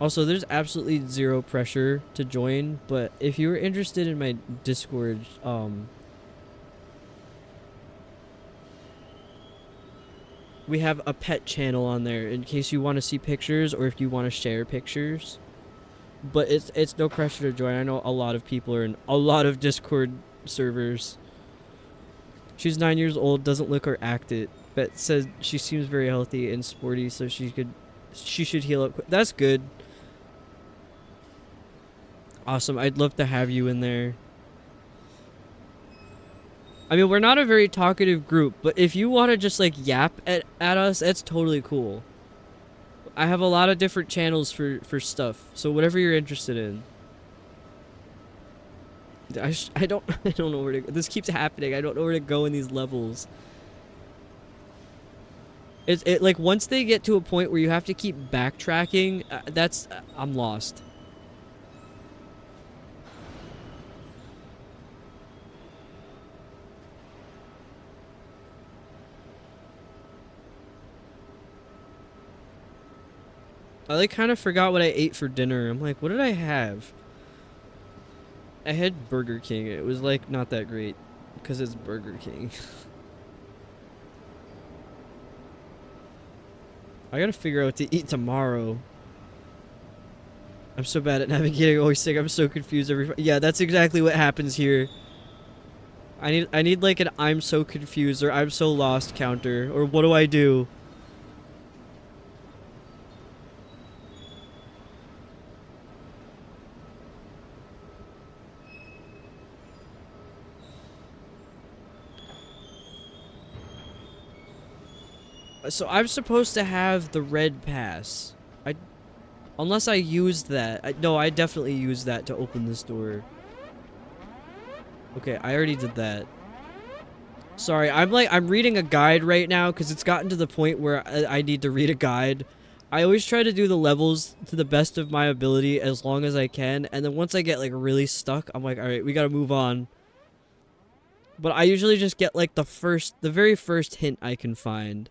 Also, there's absolutely zero pressure to join, but if you were interested in my Discord, we have a pet channel on there in case you want to see pictures or if you want to share pictures. But it's no pressure to join. I know a lot of people are in a lot of Discord servers. She's 9 years old, doesn't look or act it, but says she seems very healthy and sporty, so she should heal up quick. That's good. Awesome. I'd love to have you in there. I mean, we're not a very talkative group, but if you want to just like yap at us, that's totally cool. I have a lot of different channels for stuff, so whatever you're interested in. I don't know where to go. This keeps happening. I don't know where to go in these levels. It like once they get to a point where you have to keep backtracking, I'm lost. I like kind of forgot what I ate for dinner. I'm like, what did I have? I had Burger King. It was like not that great because it's Burger King. I gotta figure out what to eat tomorrow. I'm so bad at navigating. Always sick. I'm so confused yeah, that's exactly what happens here. I need like an I'm so confused or I'm so lost counter, or what do I do? So I'm supposed to have the red pass. Unless I used that. No, I definitely used that to open this door. Okay, I already did that. Sorry, I'm reading a guide right now because it's gotten to the point where I need to read a guide. I always try to do the levels to the best of my ability as long as I can, and then once I get like really stuck, I'm like, alright, we gotta move on. But I usually just get like the very first hint I can find.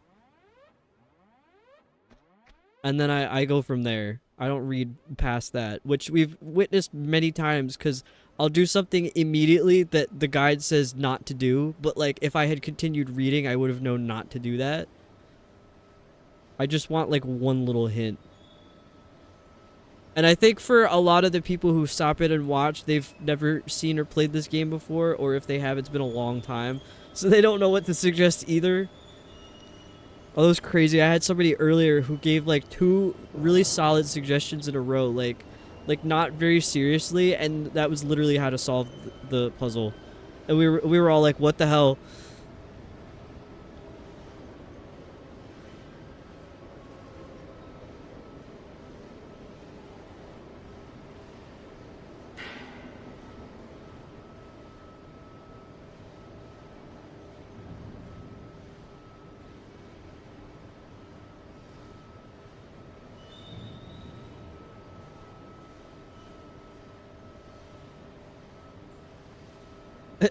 And then I go from there. I don't read past that, which we've witnessed many times, because I'll do something immediately that the guide says not to do, but like if I had continued reading, I would have known not to do that. I just want like one little hint. And I think for a lot of the people who stop in and watch, they've never seen or played this game before, or if they have, it's been a long time, so they don't know what to suggest either. Oh, that was crazy. I had somebody earlier who gave like 2 really solid suggestions in a row, like not very seriously, and that was literally how to solve the puzzle. And we were all like, what the hell?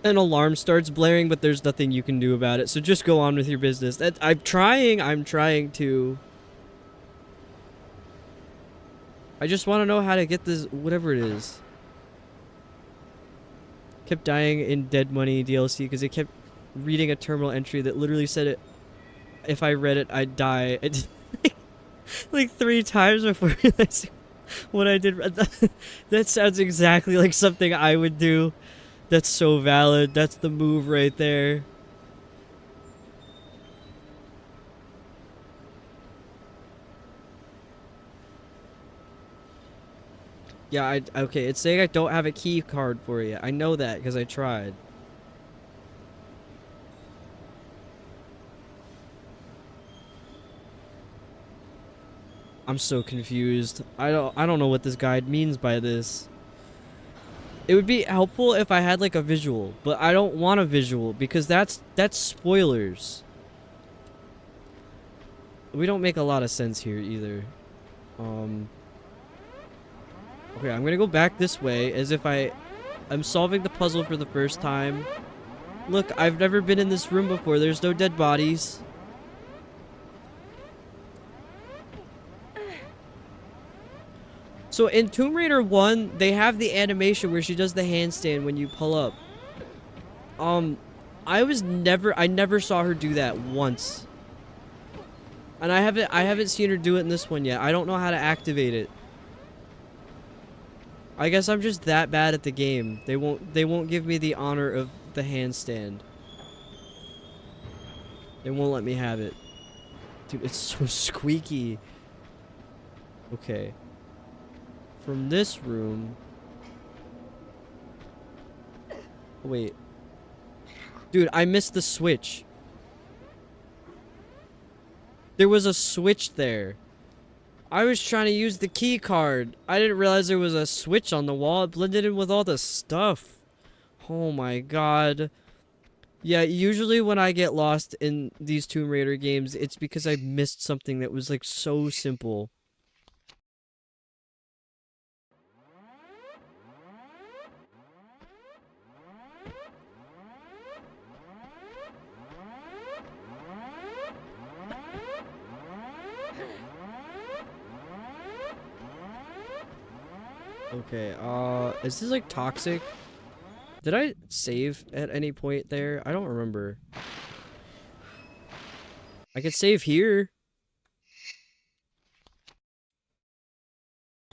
An alarm starts blaring, but there's nothing you can do about it, so just go on with your business. I'm trying to. I just want to know how to get this, whatever it is. Kept dying in Dead Money DLC because it kept reading a terminal entry that literally said it. If I read it, I'd die. I did like 3 times before realizing what I did. That sounds exactly like something I would do. That's so valid. That's the move right there. Yeah, okay, it's saying I don't have a key card for you. I know that because I tried. I'm so confused. I don't know what this guide means by this. It would be helpful if I had like a visual, but I don't want a visual because that's spoilers. We don't make a lot of sense here either. Okay, I'm gonna go back this way as if I'm solving the puzzle for the first time. Look, I've never been in this room before. There's no dead bodies. So in Tomb Raider 1, they have the animation where she does the handstand when you pull up. I never saw her do that once. And I haven't seen her do it in this one yet. I don't know how to activate it. I guess I'm just that bad at the game. They won't give me the honor of the handstand. They won't let me have it. Dude, it's so squeaky. Okay. From this room... Wait. Dude, I missed the switch. There was a switch there. I was trying to use the key card. I didn't realize there was a switch on the wall. It blended in with all the stuff. Oh my god. Yeah, usually when I get lost in these Tomb Raider games, it's because I missed something that was like so simple. Okay, is this like toxic? Did I save at any point there? I don't remember. I could save here.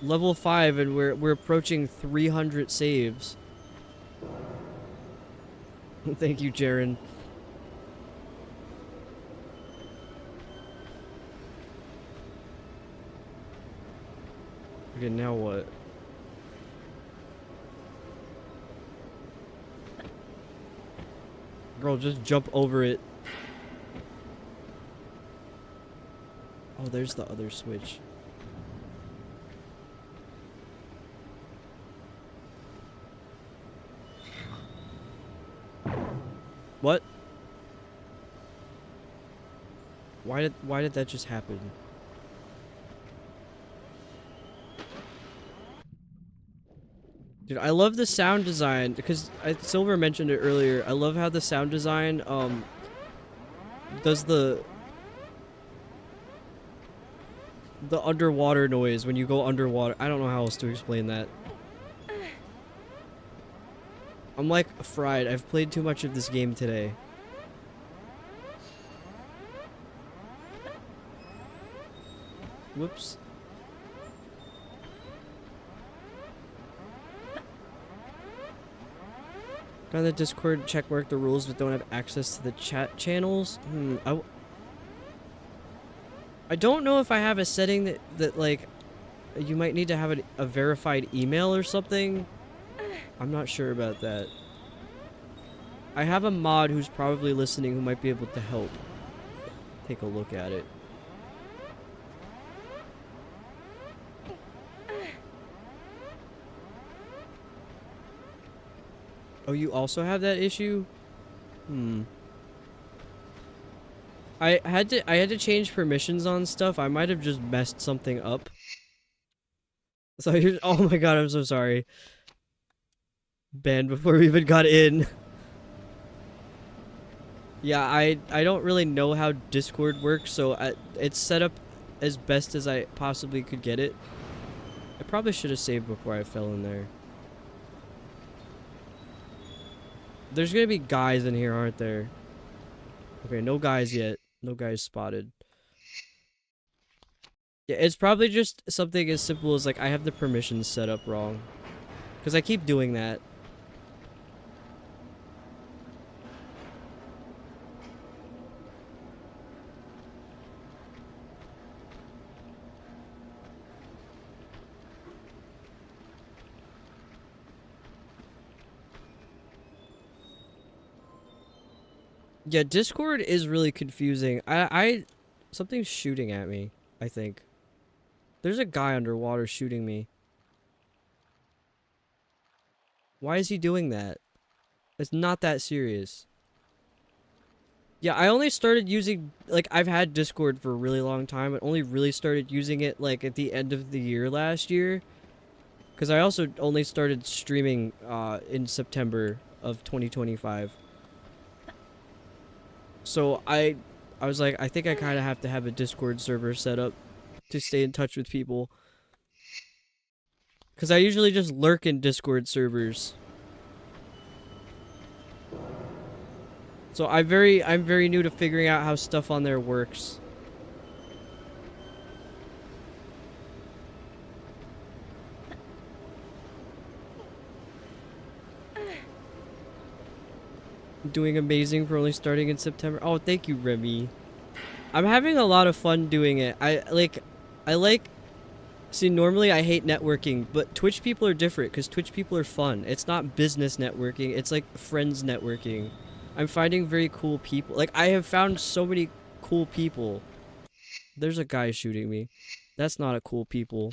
Level 5 and we're approaching 300 saves. Thank you, Jaren. Okay, now what? Girl, just jump over it. Oh, there's the other switch. What? Why did that just happen? Dude, I love the sound design because Silver mentioned it earlier. I love how the sound design does the underwater noise when you go underwater. I don't know how else to explain that. I'm like fried. I've played too much of this game today. Whoops. Go on the Discord, checkmark the rules, but don't have access to the chat channels. I don't know if I have a setting that like, you might need to have a verified email or something. I'm not sure about that. I have a mod who's probably listening who might be able to help. Take a look at it. Oh, you also have that issue? I had to change permissions on stuff. I might have just messed something up. So you're, oh my god, I'm so sorry. Banned before we even got in. Yeah, I don't really know how Discord works, so it's set up as best as I possibly could get it. I probably should have saved before I fell in there. There's gonna be guys in here, aren't there? Okay, no guys yet. No guys spotted. Yeah, it's probably just something as simple as like I have the permissions set up wrong. Because I keep doing that. Yeah, Discord is really confusing. Something's shooting at me, I think. There's a guy underwater shooting me. Why is he doing that? It's not that serious. Yeah, I only started using, like, I've had Discord for a really long time. I only really started using it, like, at the end of the year last year. Because I also only started streaming in September of 2025. So I was like, I think I kind of have to have a Discord server set up to stay in touch with people. Because I usually just lurk in Discord servers. So I'm very new to figuring out how stuff on there works. Doing amazing for only starting in September. Oh, thank you, Remy. I'm having a lot of fun doing it. I like see, normally I hate networking, but Twitch people are different because Twitch people are fun. It's not business networking, it's like friends networking. I'm finding very cool people. Like, I have found so many cool people. There's a guy shooting me. That's not a cool people.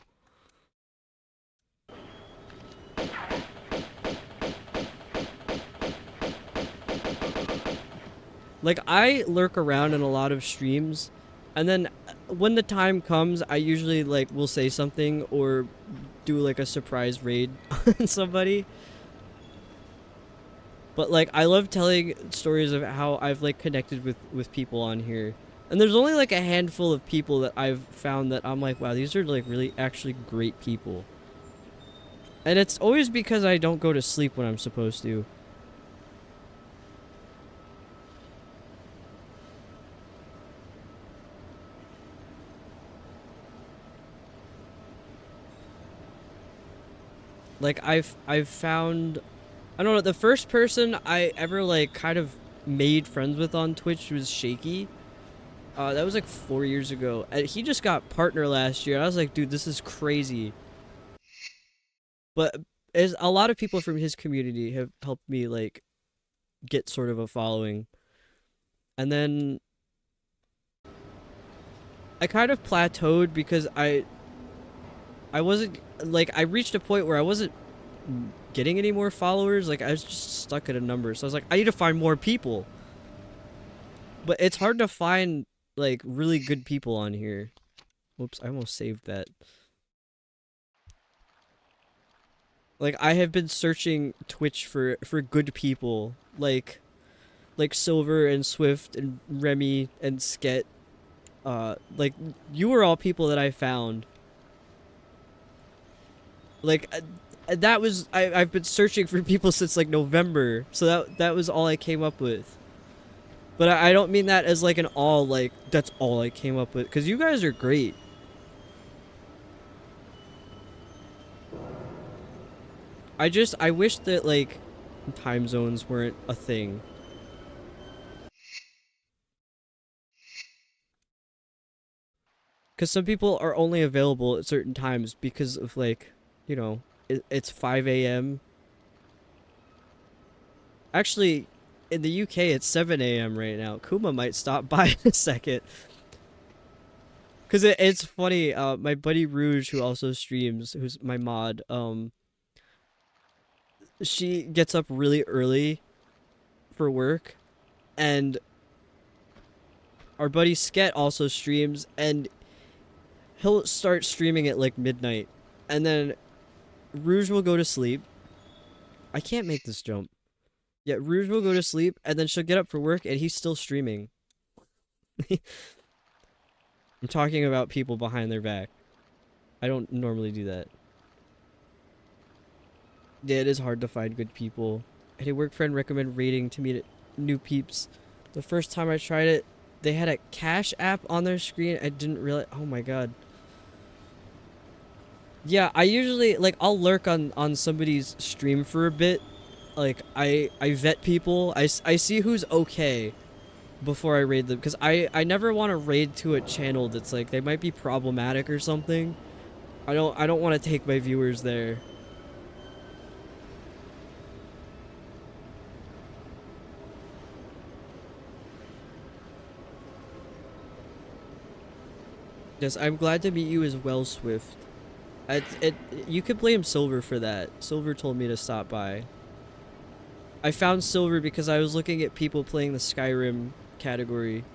Like, I lurk around in a lot of streams, and then when the time comes, I usually, like, will say something or do, like, a surprise raid on somebody. But, like, I love telling stories of how I've, like, connected with people on here. And there's only, like, a handful of people that I've found that I'm like, wow, these are, like, really actually great people. And it's always because I don't go to sleep when I'm supposed to. Like, I've found, I don't know, the first person I ever, like, kind of made friends with on Twitch was Shaky. That was, like, 4 years ago. And he just got partner last year. I was like, dude, this is crazy. But as a lot of people from his community have helped me, like, get sort of a following. And then I kind of plateaued because I wasn't, like, I reached a point where I wasn't getting any more followers. Like, I was just stuck at a number. So I was like, I need to find more people. But it's hard to find, like, really good people on here. Whoops, I almost saved that. Like, I have been searching Twitch for good people. Like Silver and Swift and Remy and Sket. Like, you were all people that I found. Like, that was, I've been searching for people since, like, November. So that was all I came up with. But I don't mean that as, like, an all, like, that's all I came up with. Because you guys are great. I wish that, like, time zones weren't a thing. Because some people are only available at certain times because of, like, you know, it's 5 a.m. Actually, in the UK, it's 7 a.m. right now. Kuma might stop by in a second. Because it's funny, my buddy Rouge, who also streams, who's my mod, she gets up really early for work, and our buddy Sket also streams, and he'll start streaming at, like, midnight, and then Rouge will go to sleep. I can't make this jump. Yeah, Rouge will go to sleep, and then she'll get up for work, and he's still streaming. I'm talking about people behind their back. I don't normally do that. Yeah, it is hard to find good people. I had a work friend recommend raiding to meet new peeps. The first time I tried it, they had a cash app on their screen. I didn't realize. Oh my god. Yeah, I usually, like, I'll lurk on somebody's stream for a bit. Like, I vet people. I see who's okay before I raid them. Because I never want to raid to a channel that's, like, they might be problematic or something. I don't want to take my viewers there. Yes, I'm glad to meet you as well, Swift. You could blame Silver for that. Silver told me to stop by. I found Silver because I was looking at people playing the Skyrim category.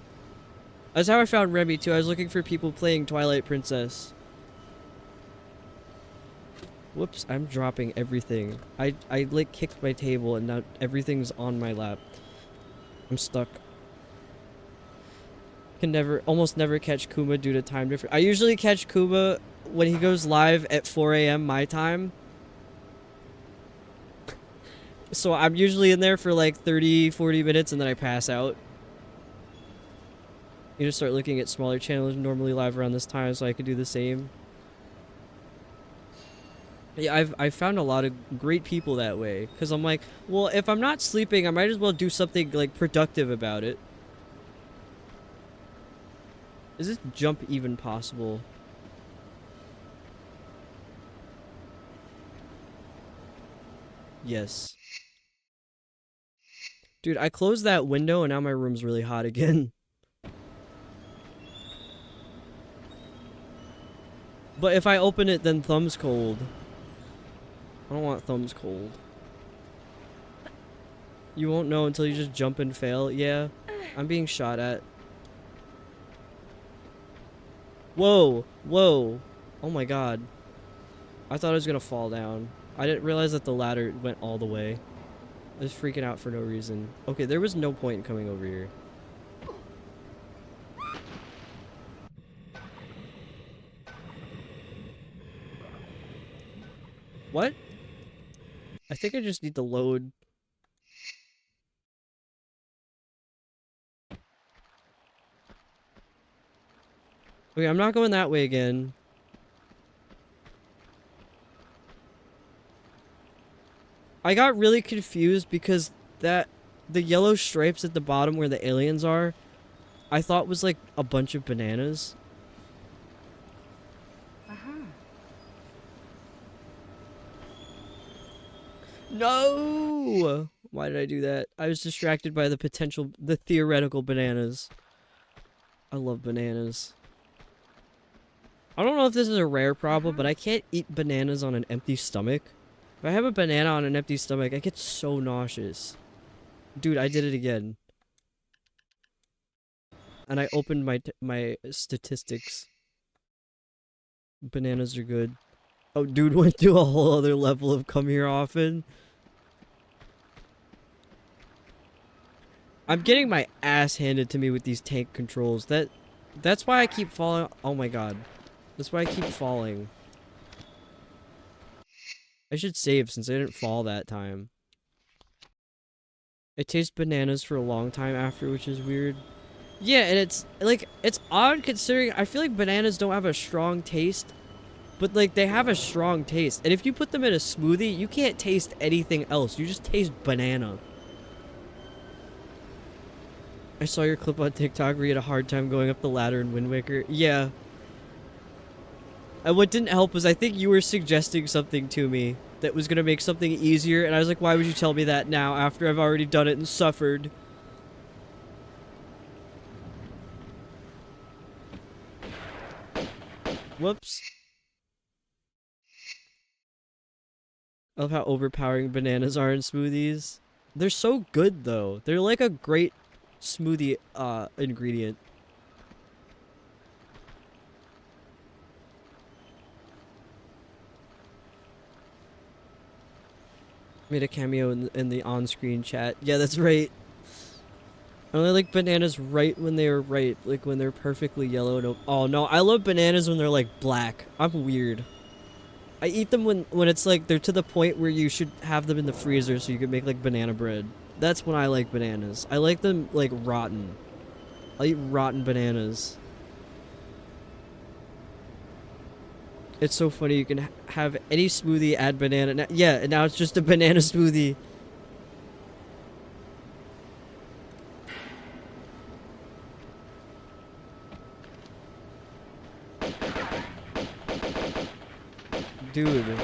That's how I found Remy too. I was looking for people playing Twilight Princess. Whoops, I'm dropping everything. I like kicked my table and now everything's on my lap. I'm stuck. Can almost never catch Kuma due to time difference. I usually catch Kuma when he goes live at 4 a.m. my time. So I'm usually in there for like 30, 40 minutes and then I pass out. You just start looking at smaller channels normally live around this time so I could do the same. Yeah, I've found a lot of great people that way. Because I'm like, well, if I'm not sleeping, I might as well do something like productive about it. Is this jump even possible? Yes. Dude, I closed that window and now my room's really hot again. But if I open it, then thumb's cold. I don't want thumbs cold. You won't know until you just jump and fail. Yeah, I'm being shot at. Whoa, whoa. Oh my god. I thought I was gonna fall down. I didn't realize that the ladder went all the way. I was freaking out for no reason. Okay, there was no point in coming over here. What? I think I just need to load. Okay, I'm not going that way again. I got really confused because the yellow stripes at the bottom where the aliens are, I thought was like a bunch of bananas. No! Why did I do that? I was distracted by the theoretical bananas. I love bananas. I don't know if this is a rare problem, but I can't eat bananas on an empty stomach. If I have a banana on an empty stomach, I get so nauseous. Dude, I did it again. And I opened my statistics. Bananas are good. Oh, dude went to a whole other level of come here often. I'm getting my ass handed to me with these tank controls. That's why I keep falling. Oh my god. That's why I keep falling. I should save since I didn't fall that time. It tastes bananas for a long time after, which is weird. Yeah, and it's like, it's odd considering I feel like bananas don't have a strong taste. But like, they have a strong taste. And if you put them in a smoothie, you can't taste anything else. You just taste banana. I saw your clip on TikTok where you had a hard time going up the ladder in Wind Waker. Yeah. And what didn't help was I think you were suggesting something to me that was going to make something easier. And I was like, why would you tell me that now after I've already done it and suffered? Whoops. I love how overpowering bananas are in smoothies. They're so good though. They're like a great smoothie ingredient. Made a cameo in the on-screen chat. Yeah, that's right. I only like bananas right when they are ripe, like when they're perfectly yellow. And oh no, I love bananas when they're like black. I'm weird. I eat them when it's like they're to the point where you should have them in the freezer so you can make like banana bread. That's when I like bananas. I like them like rotten. I eat rotten bananas. It's so funny, you can have any smoothie, add banana. Yeah, and now it's just a banana smoothie. Dude.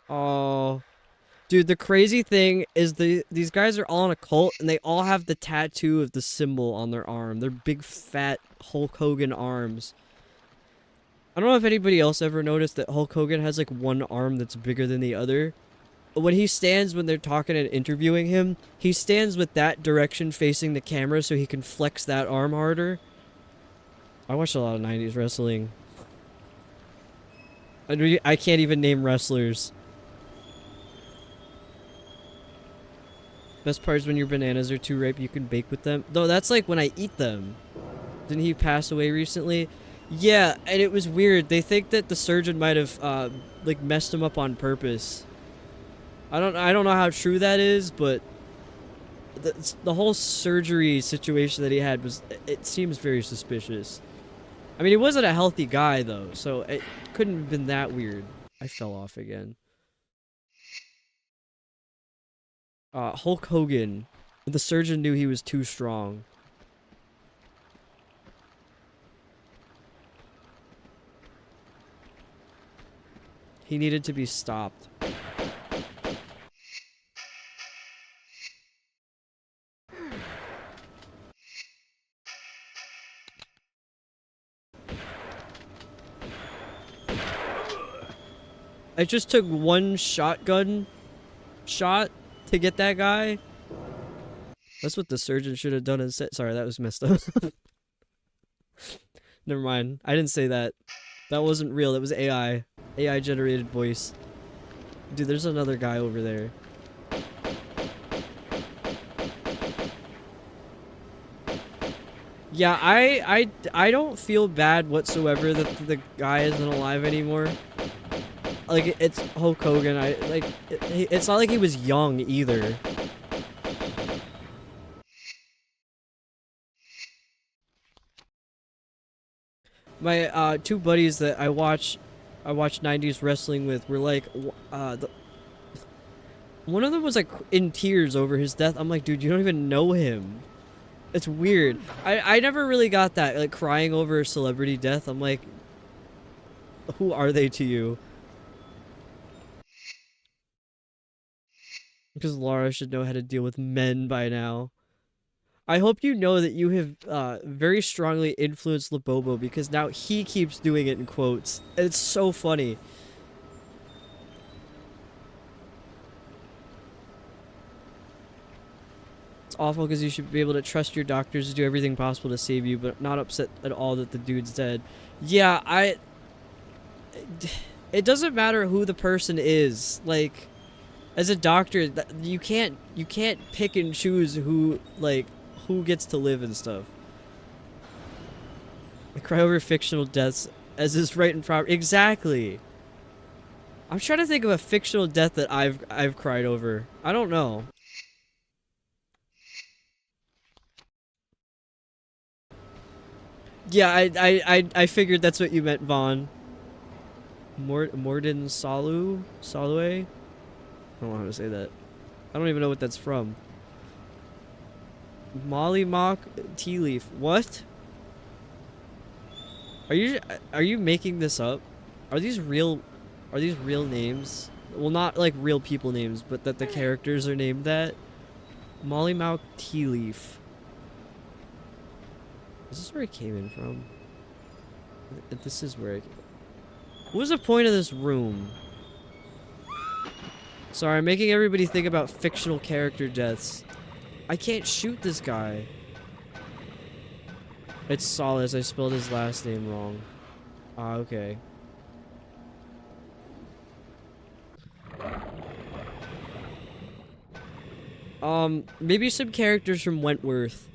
Oh. Dude, the crazy thing is these guys are all in a cult and they all have the tattoo of the symbol on their arm. They're big fat Hulk Hogan arms. I don't know if anybody else ever noticed that Hulk Hogan has like one arm that's bigger than the other. When he stands, when they're talking and interviewing him, he stands with that direction facing the camera so he can flex that arm harder. I watched a lot of 90s wrestling. I can't even name wrestlers. Best part is when your bananas are too ripe, you can bake with them. Though that's like when I eat them. Didn't he pass away recently? Yeah, and it was weird. They think that the surgeon might have like messed him up on purpose. I don't know how true that is, but the whole surgery situation that he had it seems very suspicious. I mean, he wasn't a healthy guy though, so it couldn't have been that weird. I fell off again. Hulk Hogan. The surgeon knew he was too strong. He needed to be stopped. It just took one shotgun shot to get that guy. That's what the surgeon should have done instead. Sorry, that was messed up. Never mind. I didn't say that. That wasn't real. That was AI. AI generated voice. Dude, there's another guy over there. Yeah, I don't feel bad whatsoever that the guy isn't alive anymore. Like, it's Hulk Hogan. It's not like he was young either. My two buddies that I watch 90s wrestling with were like, one of them was like in tears over his death. I'm like, dude, you don't even know him. It's weird. I never really got that, like, crying over a celebrity death. I'm like, who are they to you? Because Laura should know how to deal with men by now. I hope you know that you have very strongly influenced Labobo, because now he keeps doing it in quotes. And it's so funny. It's awful because you should be able to trust your doctors to do everything possible to save you, but not upset at all that the dude's dead. Yeah, it doesn't matter who the person is. Like, as a doctor, you can't pick and choose who gets to live and stuff. I cry over fictional deaths as is right and proper. Exactly. I'm trying to think of a fictional death that I've cried over. I don't know. Yeah, I figured that's what you meant, Vaughn. Morden Salue? I don't know how to say that. I don't even know what that's from. Molly Mock Tea Leaf. What? Are you making this up? Are these real names? Well, not like real people names, but that the characters are named that. Molly Mock Tea Leaf. Is this where it came in from? This is where it came. What was the point of this room? Sorry, I'm making everybody think about fictional character deaths. I can't shoot this guy. It's Solace. I spelled his last name wrong. Ah, okay. Maybe some characters from Wentworth.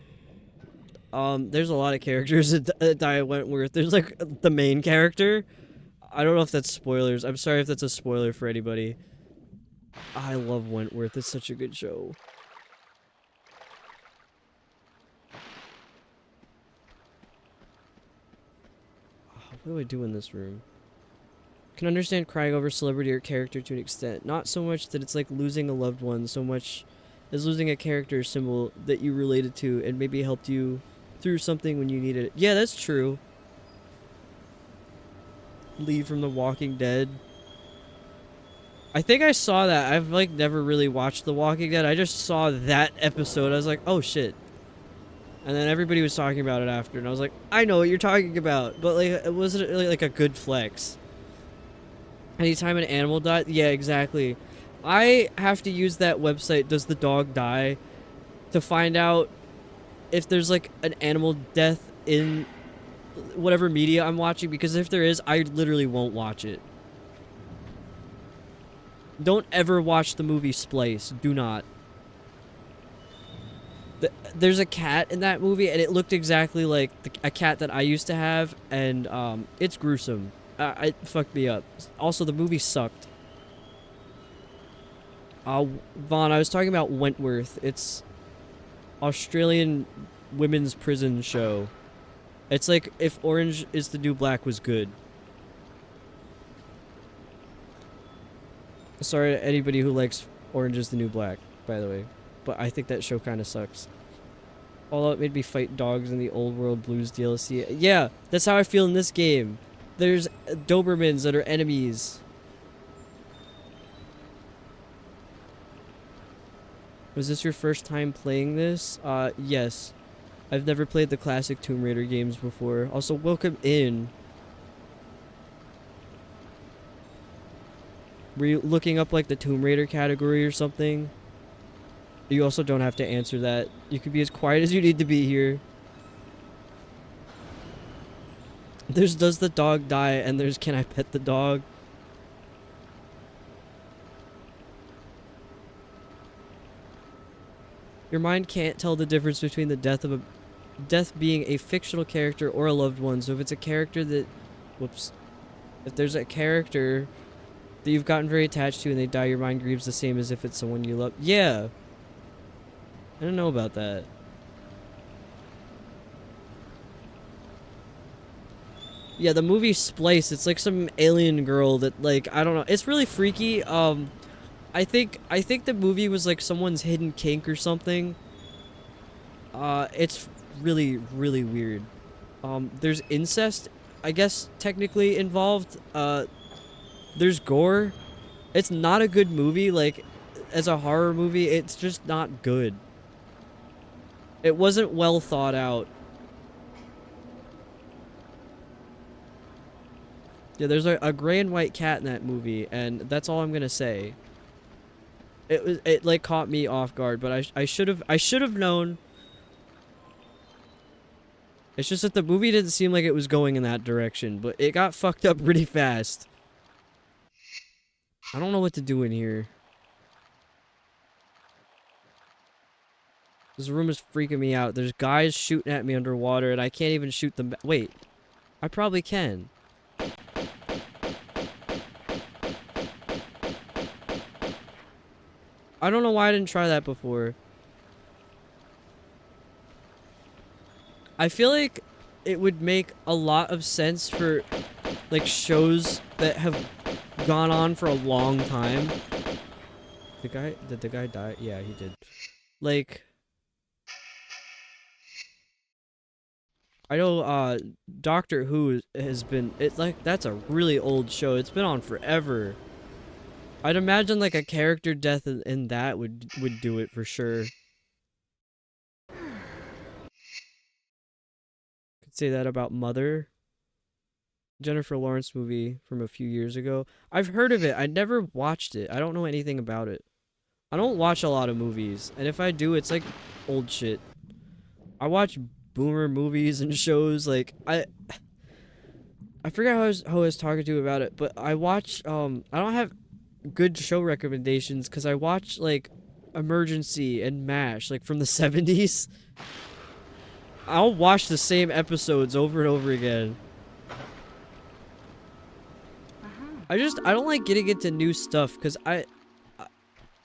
There's a lot of characters that die at Wentworth. There's like the main character. I don't know if that's spoilers. I'm sorry if that's a spoiler for anybody. I love Wentworth. It's such a good show. What do I do in this room? Can understand crying over celebrity or character to an extent. Not so much that it's like losing a loved one, so much as losing a character or symbol that you related to and maybe helped you through something when you needed it. Yeah, that's true. Lee from The Walking Dead. I think I saw that. I've like never really watched The Walking Dead. I just saw that episode. I was like, oh shit. And then everybody was talking about it after, and I was like, I know what you're talking about, but like, it wasn't really like a good flex. Anytime an animal died, yeah, exactly. I have to use that website, Does the Dog Die, to find out if there's like an animal death in whatever media I'm watching, because if there is, I literally won't watch it. Don't ever watch the movie Splice. Do not. There's a cat in that movie, and it looked exactly like a cat that I used to have, and it's gruesome. It fucked me up. Also, the movie sucked. Vaughn, I was talking about Wentworth. It's Australian women's prison show. It's like if Orange is the New Black was good. Sorry to anybody who likes Orange is the New Black, by the way. But I think that show kind of sucks. Although it made me fight dogs in the Old World Blues DLC. Yeah, that's how I feel in this game. There's Dobermans that are enemies. Was this your first time playing this? Yes. I've never played the classic Tomb Raider games before. Also, welcome in. Were you looking up like the Tomb Raider category or something? You also don't have to answer that. You can be as quiet as you need to be here. There's does the dog die, and there's can I pet the dog? Your mind can't tell the difference between the death being a fictional character or a loved one. So if it's a character that, if there's a character that you've gotten very attached to and they die, your mind grieves the same as if it's someone you love. Yeah. I don't know about that. Yeah, the movie Splice, it's like some alien girl that, like, I don't know. It's really freaky. I think the movie was like someone's hidden kink or something. It's really, really weird. There's incest, I guess, technically involved. There's gore. It's not a good movie, like, as a horror movie, it's just not good. It wasn't well thought out. Yeah, there's a gray and white cat in that movie, and that's all I'm gonna say. It like caught me off guard, but I should have known. It's just that the movie didn't seem like it was going in that direction, but it got fucked up pretty fast. I don't know what to do in here. This room is freaking me out. There's guys shooting at me underwater, and I can't even shoot them back. Wait, I probably can. I don't know why I didn't try that before. I feel like it would make a lot of sense for, like, shows that have gone on for a long time. Did the guy die? Yeah, he did. Like, I know, Doctor Who has been, it's like, that's a really old show. It's been on forever. I'd imagine, like, a character death in that would do it for sure. Could say that about Mother. Jennifer Lawrence movie from a few years ago. I've heard of it. I never watched it. I don't know anything about it. I don't watch a lot of movies, and if I do, it's like old shit. I watch boomer movies and shows. Like, I forget who I was talking to about it, but I watch I don't have good show recommendations because I watch like Emergency and MASH, like from the 70s. I'll watch the same episodes over and over again. I don't like getting into new stuff because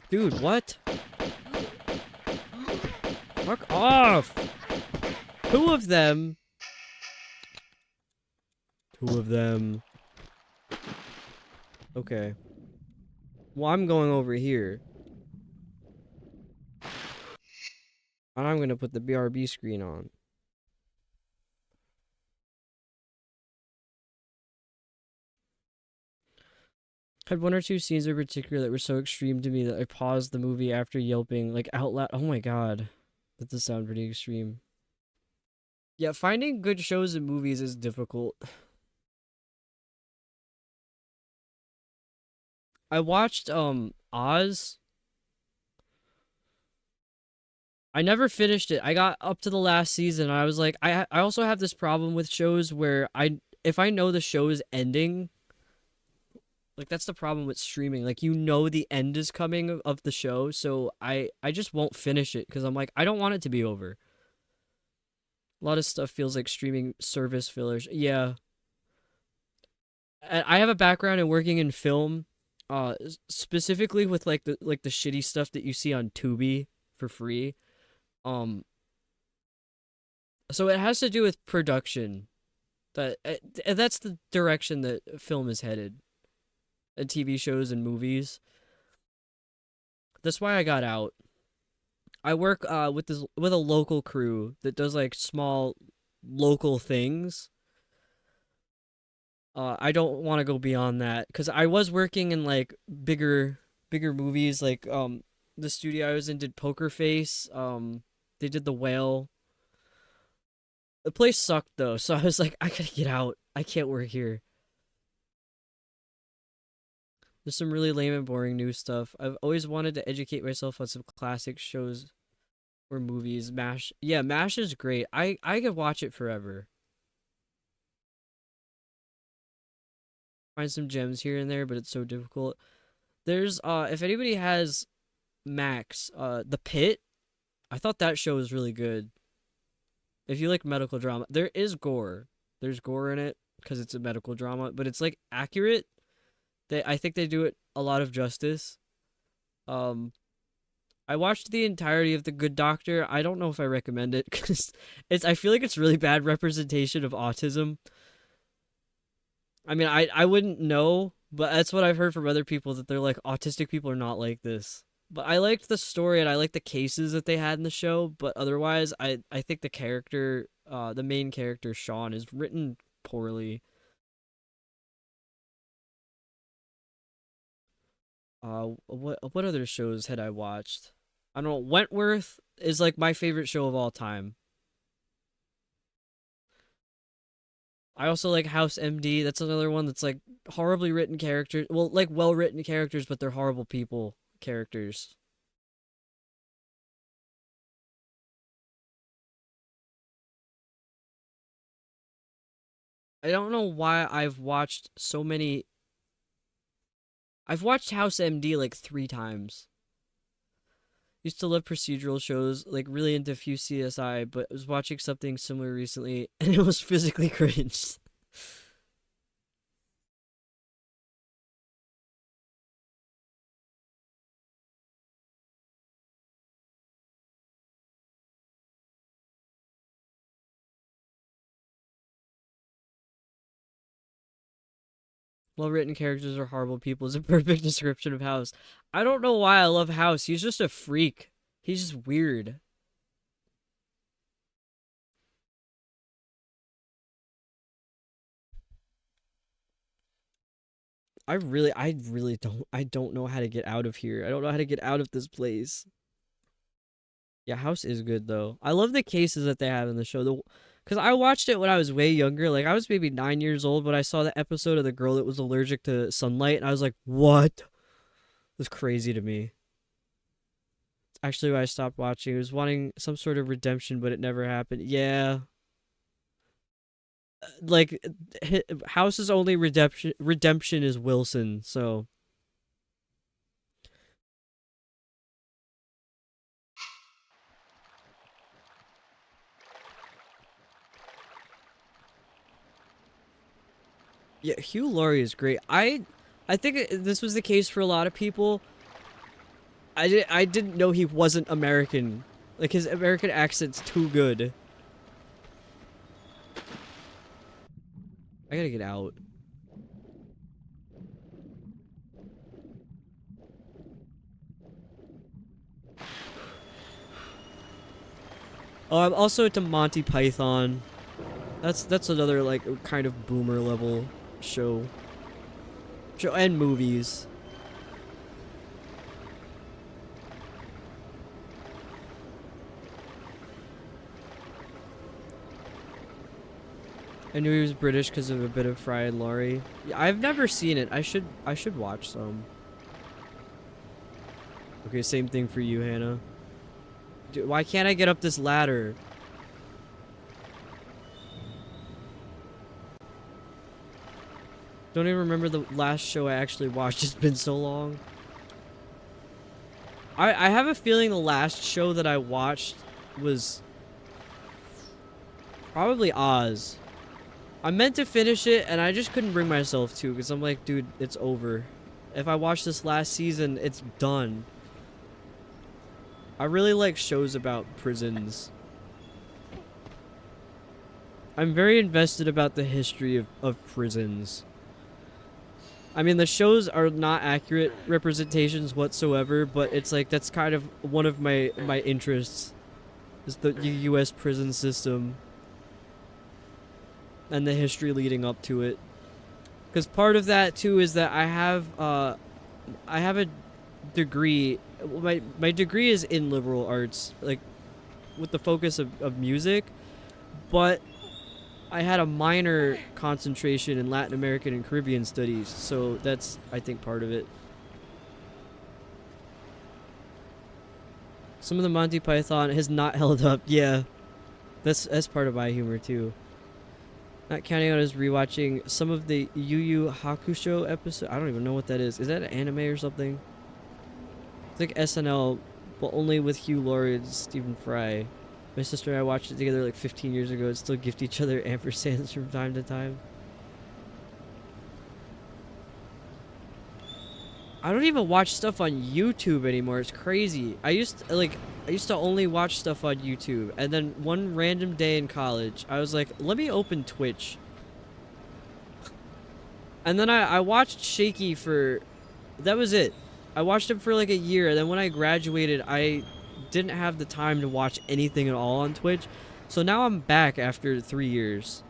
dude, what? Fuck off! Two of them. Okay. Well, I'm going over here. And I'm gonna put the BRB screen on. Had one or two scenes in particular that were so extreme to me that I paused the movie after yelping, like, out loud. Oh my god. That does sound pretty extreme. Yeah, finding good shows and movies is difficult. I watched, Oz. I never finished it. I got up to the last season, and I was like, I also have this problem with shows where if I know the show is ending, Like that's the problem with streaming. Like you know the end is coming of the show, so I just won't finish it because I'm like I don't want it to be over. A lot of stuff feels like streaming service fillers. Yeah. I have a background in working in film, specifically with like the shitty stuff that you see on Tubi for free. Um, so it has to do with production. That's the direction that film is headed. TV shows and movies. That's why I got out. I work with a local crew that does like small local things. I don't want to go beyond that because I was working in like bigger movies. Like the studio I was in did Poker Face. They did The Whale. The place sucked though, so I was like, I gotta get out. I can't work here. There's some really lame and boring new stuff. I've always wanted to educate myself on some classic shows or movies. MASH, yeah, MASH is great. I could watch it forever. Find some gems here and there, but it's so difficult. There's if anybody has Max, The Pit, I thought that show was really good. If you like medical drama, there is gore. There's gore in it because it's a medical drama, but it's like accurate. I think they do it a lot of justice. I watched the entirety of The Good Doctor. I don't know if I recommend it because I feel like it's really bad representation of autism. I mean, I wouldn't know, but that's what I've heard from other people that they're like autistic people are not like this. But I liked the story and I liked the cases that they had in the show, but otherwise I think the character, the main character Sean is written poorly. What other shows had I watched? I don't know. Wentworth is like my favorite show of all time. I also like House MD. That's another one that's like horribly written characters. Well, like well written characters, but they're horrible people characters. I don't know why I've watched so many. I've watched House MD like 3 times. Used to love procedural shows, like really into a few CSI, but I was watching something similar recently and it was physically cringe. Well written characters are horrible people is a perfect description of House. I don't know why I love House. He's just a freak. He's just weird. I don't know how to get out of here. I don't know how to get out of this place. Yeah, House is good though. I love the cases that they have in the show. Because I watched it when I was way younger. Like I was maybe 9 years old when I saw the episode of the girl that was allergic to sunlight, and I was like, "What?" It was crazy to me. It's actually why I stopped watching. I was wanting some sort of redemption, but it never happened. Yeah, like House's only redemption is Wilson. So yeah, Hugh Laurie is great. I think this was the case for a lot of people. I didn't know he wasn't American. Like his American accent's too good. I gotta get out. Oh, I'm also into Monty Python. That's another like kind of boomer level show and movies. I knew he was British because of a bit of Fry and Laurie. Yeah, I've never seen it. I should watch some. Okay, same thing for you, Hannah. Dude, why can't I get up this ladder? Don't even remember the last show I actually watched. It's been so long. I have a feeling the last show that I watched was probably Oz. I meant to finish it and I just couldn't bring myself to because I'm like, dude, it's over. If I watch this last season, it's done. I really like shows about prisons. I'm very invested about the history of prisons. I mean, the shows are not accurate representations whatsoever, but it's like, that's kind of one of my interests, is the U.S. prison system and the history leading up to it. Because part of that too is that I have a degree. My degree is in liberal arts, like with the focus of music, but I had a minor concentration in Latin American and Caribbean studies, so that's, I think, part of it. Some of the Monty Python has not held up. Yeah, that's part of my humor too. Not counting on us rewatching some of the Yu Yu Hakusho episode. I don't even know what that is. Is that an anime or something? It's like SNL, but only with Hugh Laurie and Stephen Fry. My sister and I watched it together like 15 years ago and still gift each other ampersands from time to time. I don't even watch stuff on YouTube anymore. It's crazy. I used to only watch stuff on YouTube, and then one random day in college, I was like, let me open Twitch. And then I watched Shaky for, that was it. I watched him for like a year, and then when I graduated, I didn't have the time to watch anything at all on Twitch. So now I'm back after 3 years.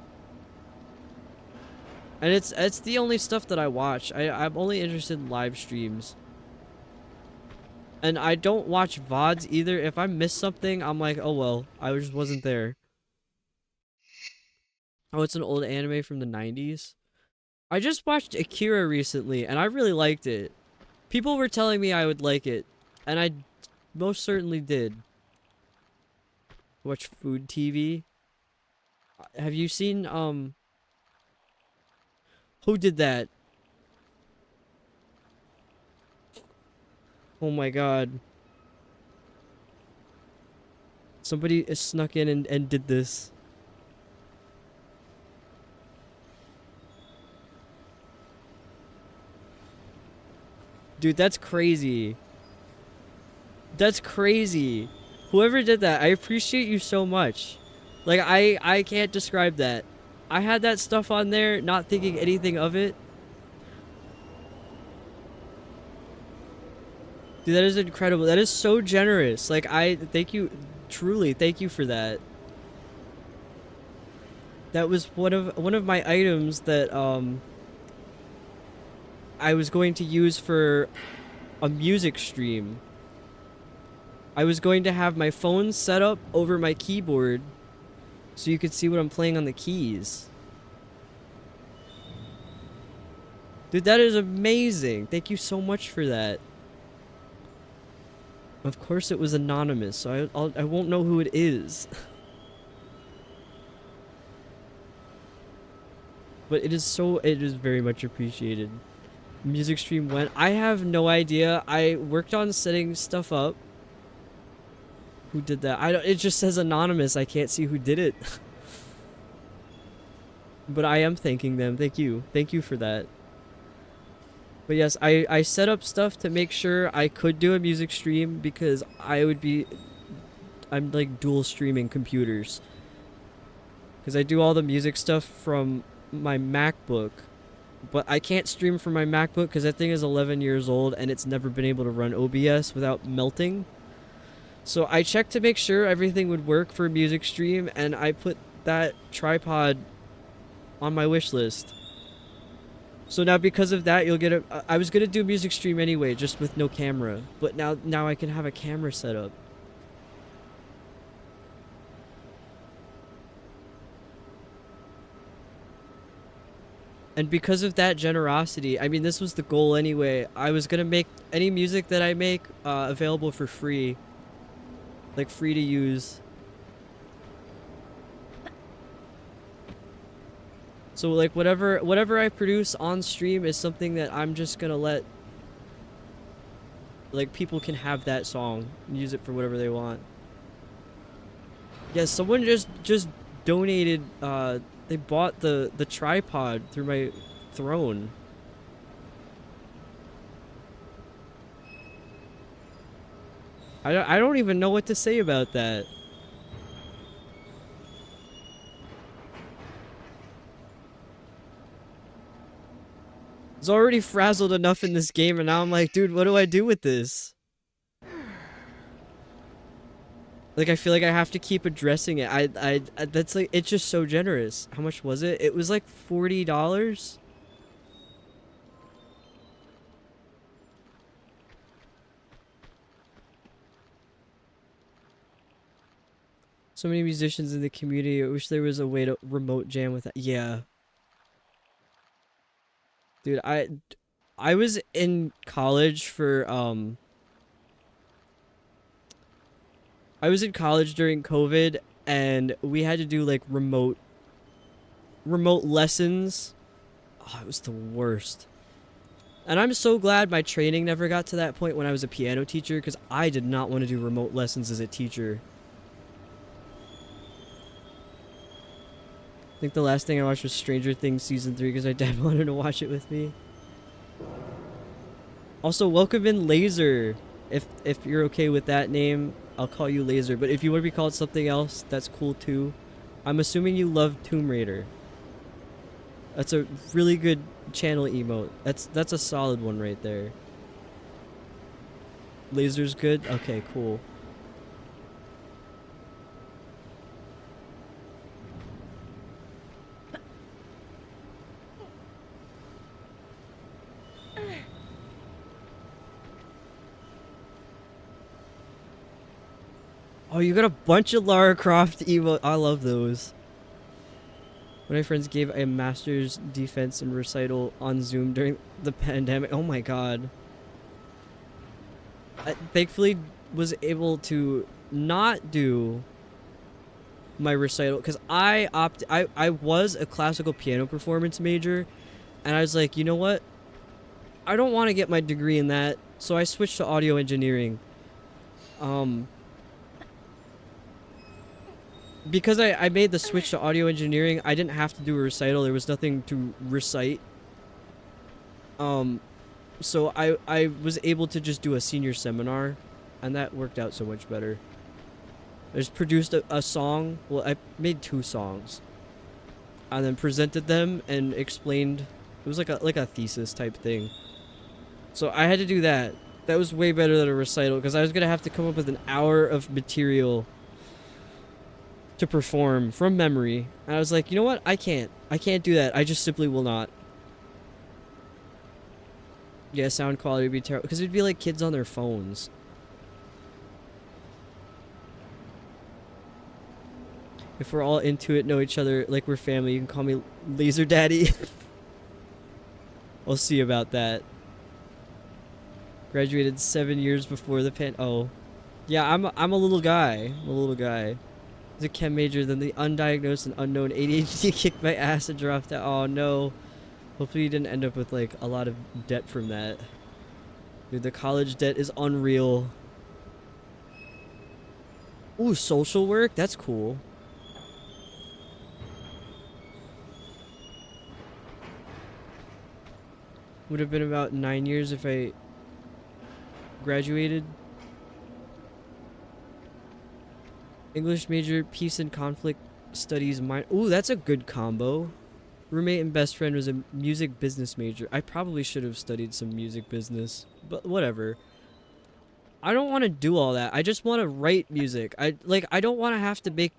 And it's the only stuff that I watch. I'm only interested in live streams. And I don't watch VODs either. If I miss something, I'm like, oh well, I just wasn't there. Oh, it's an old anime from the 90s. I just watched Akira recently, and I really liked it. People were telling me I would like it, and I most certainly did. Watch Food TV. Have you seen, who did that? Oh my god. Somebody snuck in and did this. Dude, that's crazy. That's crazy. Whoever did that, I appreciate you so much. Like, I can't describe that. I had that stuff on there, not thinking anything of it. Dude, that is incredible. That is so generous. Like, thank you, truly, thank you for that. That was one of my items that, I was going to use for a music stream. I was going to have my phone set up over my keyboard so you could see what I'm playing on the keys. Dude, that is amazing. Thank you so much for that. Of course it was anonymous, so I won't know who it is. But it is very much appreciated. Music stream went. I have no idea. I worked on setting stuff up. Who did that? It just says anonymous. I can't see who did it. But I am thanking them. Thank you. Thank you for that. But yes, I set up stuff to make sure I could do a music stream because I'm like dual streaming computers. Because I do all the music stuff from my MacBook. But I can't stream from my MacBook because that thing is 11 years old and it's never been able to run OBS without melting. So I checked to make sure everything would work for a music stream, and I put that tripod on my wish list. So now because of that, you'll get I was gonna do a music stream anyway, just with no camera. But now I can have a camera set up. And because of that generosity, I mean, this was the goal anyway. I was gonna make any music that I make available for free. Like, free to use. So like whatever I produce on stream is something that I'm just gonna let, like, people can have that song and use it for whatever they want. Yeah, someone just donated, they bought the tripod through my throne. I don't even know what to say about that. I was already frazzled enough in this game, and now I'm like, dude, what do I do with this? Like, I feel like I have to keep addressing it. I that's like, it's just so generous. How much was it? It was like $40. So many musicians in the community. I wish there was a way to remote jam with that. Yeah. Dude, I was in college for, I was in college during COVID, and we had to do like remote lessons. Oh, it was the worst. And I'm so glad my training never got to that point when I was a piano teacher, because I did not want to do remote lessons as a teacher. I think the last thing I watched was Stranger Things Season 3 because my dad wanted to watch it with me. Also, welcome in Laser. If you're okay with that name, I'll call you Laser. But if you want to be called something else, that's cool too. I'm assuming you love Tomb Raider. That's a really good channel emote. That's a solid one right there. Laser's good? Okay, cool. Oh, you got a bunch of Lara Croft emote. I love those. One of my friends gave a master's defense and recital on Zoom during the pandemic. Oh my god. I thankfully was able to not do my recital because I was a classical piano performance major, and I was like, you know what? I don't want to get my degree in that, so I switched to audio engineering. Because I made the switch to audio engineering, I didn't have to do a recital. There was nothing to recite. So I was able to just do a senior seminar, and that worked out so much better. I just produced a song. Well, I made 2 songs, and then presented them and explained. It was like a thesis type thing. So I had to do that. That was way better than a recital because I was gonna have to come up with an hour of material to perform from memory, and I was like, you know what? I can't do that. I just simply will not. Yeah, sound quality would be terrible because it'd be like kids on their phones. If we're all into it, know each other like we're family, you can call me Laser Daddy. We'll see about that. Graduated 7 years before the oh. Yeah, I'm a little guy. I'm a little guy. As a chem major, then the undiagnosed and unknown ADHD kicked my ass and dropped out. Oh no. Hopefully you didn't end up with like a lot of debt from that. Dude, the college debt is unreal. Ooh, social work? That's cool. Would have been about 9 years if I graduated. English major, peace and conflict studies minor. Ooh, that's a good combo. Roommate and best friend was a music business major. I probably should have studied some music business, but whatever. I don't want to do all that. I just want to write music. I don't want to have to make.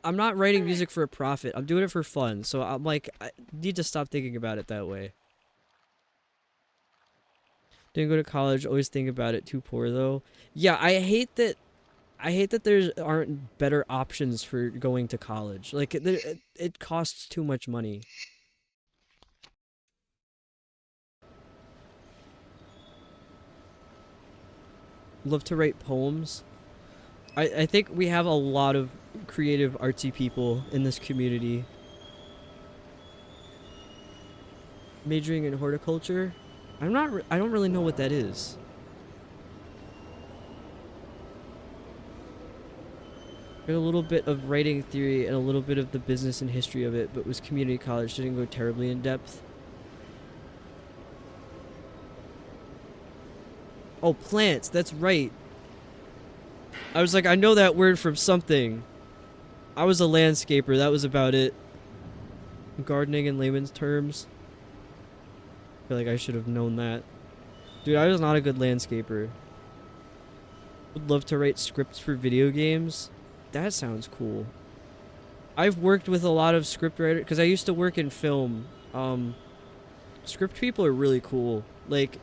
I'm not writing music for a profit. I'm doing it for fun. So I'm like, I need to stop thinking about it that way. Didn't go to college. Always think about it. Too poor though. Yeah, I hate that there aren't better options for going to college. Like, it costs too much money. Love to write poems. I think we have a lot of creative artsy people in this community. majoring in horticulture. I don't really know what that is. Got a little bit of writing theory and a little bit of the business and history of it, but was community college, didn't go terribly in depth. Oh, plants, that's right. I was like, I know that word from something. I was a landscaper, that was about it. Gardening in layman's terms. I feel like I should have known that. Dude, I was not a good landscaper. Would love to write scripts for video games. That sounds cool. I've worked with a lot of script writers, because I used to work in film. Script people are really cool. Like,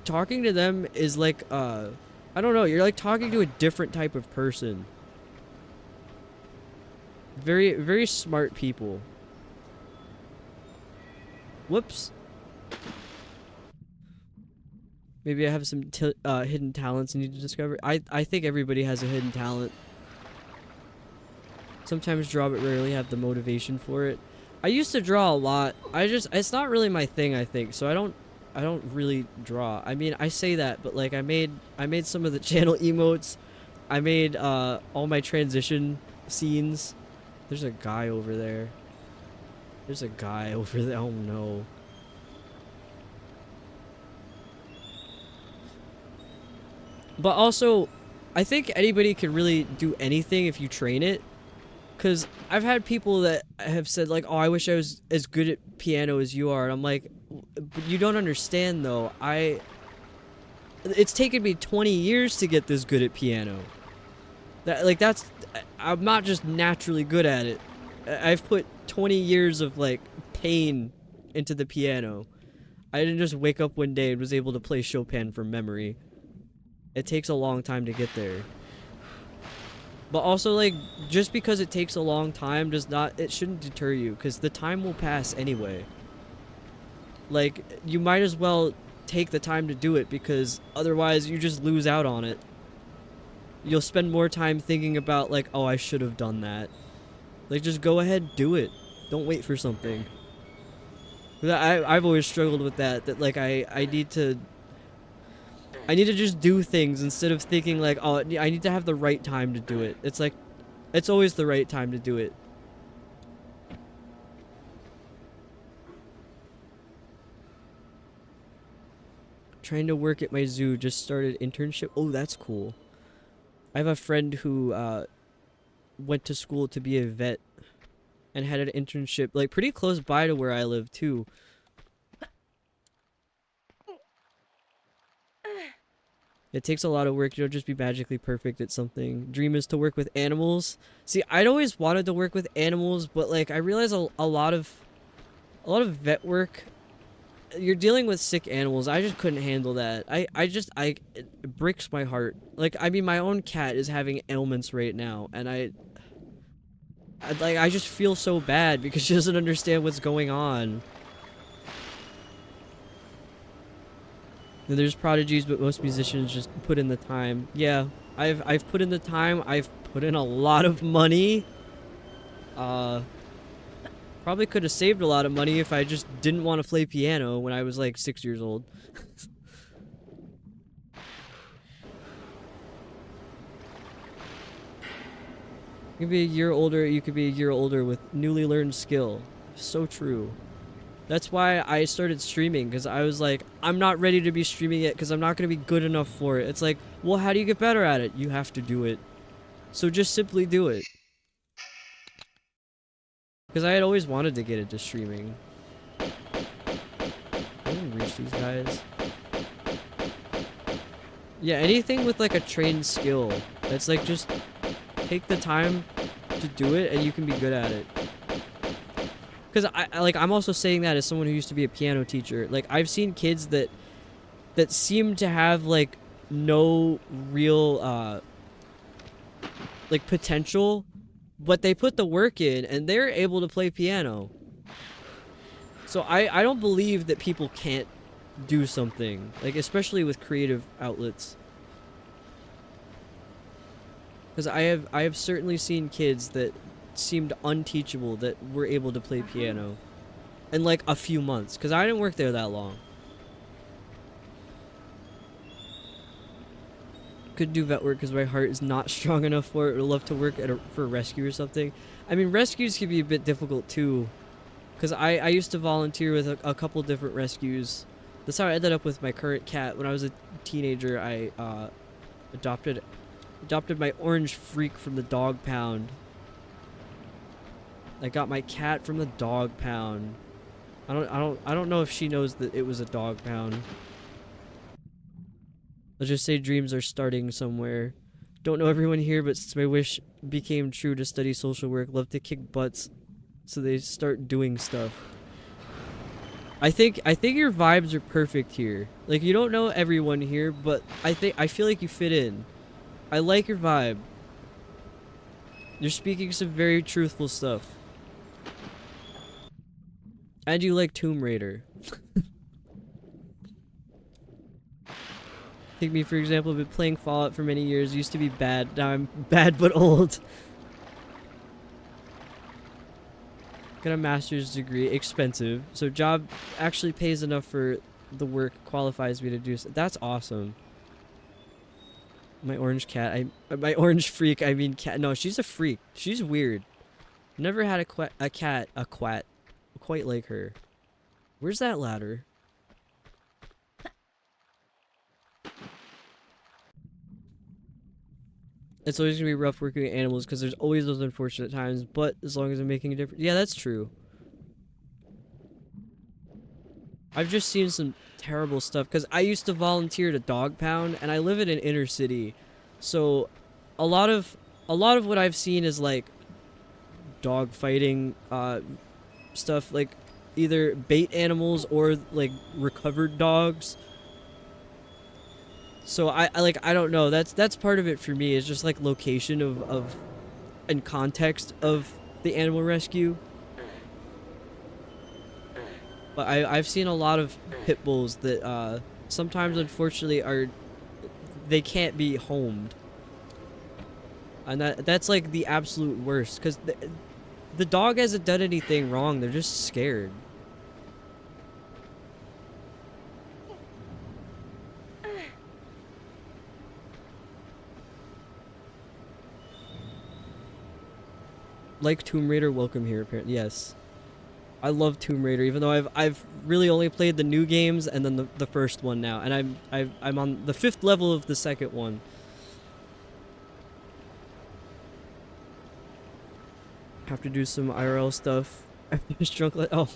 talking to them is like, I don't know, you're like talking to a different type of person. Very, very smart people. Whoops. Maybe I have some hidden talents I need to discover. I think everybody has a hidden talent. Sometimes draw, but rarely have the motivation for it. I used to draw a lot. It's not really my thing, I think. So I don't really draw. I mean, I say that, but like I made some of the channel emotes. I made all my transition scenes. There's a guy over there. There's a guy over there. Oh no. But also, I think anybody can really do anything if you train it. Because I've had people that have said, like, oh, I wish I was as good at piano as you are. And I'm like, but you don't understand, though. It's taken me 20 years to get this good at piano. I'm not just naturally good at it. I've put 20 years of, like, pain into the piano. I didn't just wake up one day and was able to play Chopin from memory. It takes a long time to get there. But also, like, just because it takes a long time it shouldn't deter you, because the time will pass anyway. Like, you might as well take the time to do it, because otherwise you just lose out on it. You'll spend more time thinking about, like, oh, I should have done that. Like, just go ahead, do it. Don't wait for something. I've always struggled with that like, I need to just do things instead of thinking like, oh, I need to have the right time to do it. It's like, it's always the right time to do it. Trying to work at my zoo, just started internship. Oh, that's cool. I have a friend who went to school to be a vet and had an internship like pretty close by to where I live too. It takes a lot of work. You don't just be magically perfect at something. Dream is to work with animals. See, I'd always wanted to work with animals, but like I realize a lot of vet work, you're dealing with sick animals. I just couldn't handle that. It breaks my heart. Like, I mean, my own cat is having ailments right now, and I just feel so bad because she doesn't understand what's going on. There's prodigies, but most musicians just put in the time. Yeah, I've put in the time. I've put in a lot of money. Probably could have saved a lot of money if I just didn't want to play piano when I was like 6 years old. You could be a year older. You could be a year older with newly learned skill. So true. That's why I started streaming, because I was like, I'm not ready to be streaming it because I'm not going to be good enough for it. It's like, well, how do you get better at it? You have to do it. So just simply do it. Because I had always wanted to get into streaming. I didn't reach these guys. Yeah, anything with like a trained skill. That's like, just take the time to do it and you can be good at it. Because I'm also saying that as someone who used to be a piano teacher. Like, I've seen kids that seem to have like no real like potential, but they put the work in and they're able to play piano. So I don't believe that people can't do something, like especially with creative outlets. Because I have certainly seen kids that seemed unteachable that were able to play piano. in like a few months, because I didn't work there that long. Couldn't do vet work because my heart is not strong enough for it. Would love to work for a rescue or something. I mean, rescues can be a bit difficult too, because I used to volunteer with a couple different rescues. That's how I ended up with my current cat. When I was a teenager, I adopted my orange freak from the dog pound. I got my cat from the dog pound. I don't know if she knows that it was a dog pound. Let's just say dreams are starting somewhere. Don't know everyone here, but since my wish became true to study social work, love to kick butts so they start doing stuff. I think your vibes are perfect here. Like, you don't know everyone here, but I feel like you fit in. I like your vibe. You're speaking some very truthful stuff. And you like Tomb Raider. Take me for example, I've been playing Fallout for many years, used to be bad, now I'm bad but old. Got a master's degree, expensive, so job actually pays enough for the work, qualifies me to do so. That's awesome. My orange cat, my orange freak, I mean cat, no, she's a freak, she's weird. Never had a cat quite like her. Where's that ladder? It's always gonna be rough working with animals because there's always those unfortunate times, but as long as I'm making a difference. Yeah, that's true. I've just seen some terrible stuff because I used to volunteer at a dog pound and I live in an inner city. So a lot of what I've seen is like dog fighting stuff, like either bait animals or like recovered dogs. So I don't know, that's part of it for me, is just like location of and context of the animal rescue. But I've seen a lot of pit bulls that sometimes unfortunately they can't be homed. And that's like the absolute worst, because the dog hasn't done anything wrong, they're just scared. Like Tomb Raider, welcome here apparently. Yes. I love Tomb Raider, even though I've really only played the new games and then the first one now, and I'm on the 5th level of the second one. Have to do some IRL stuff after this drunk. Oh,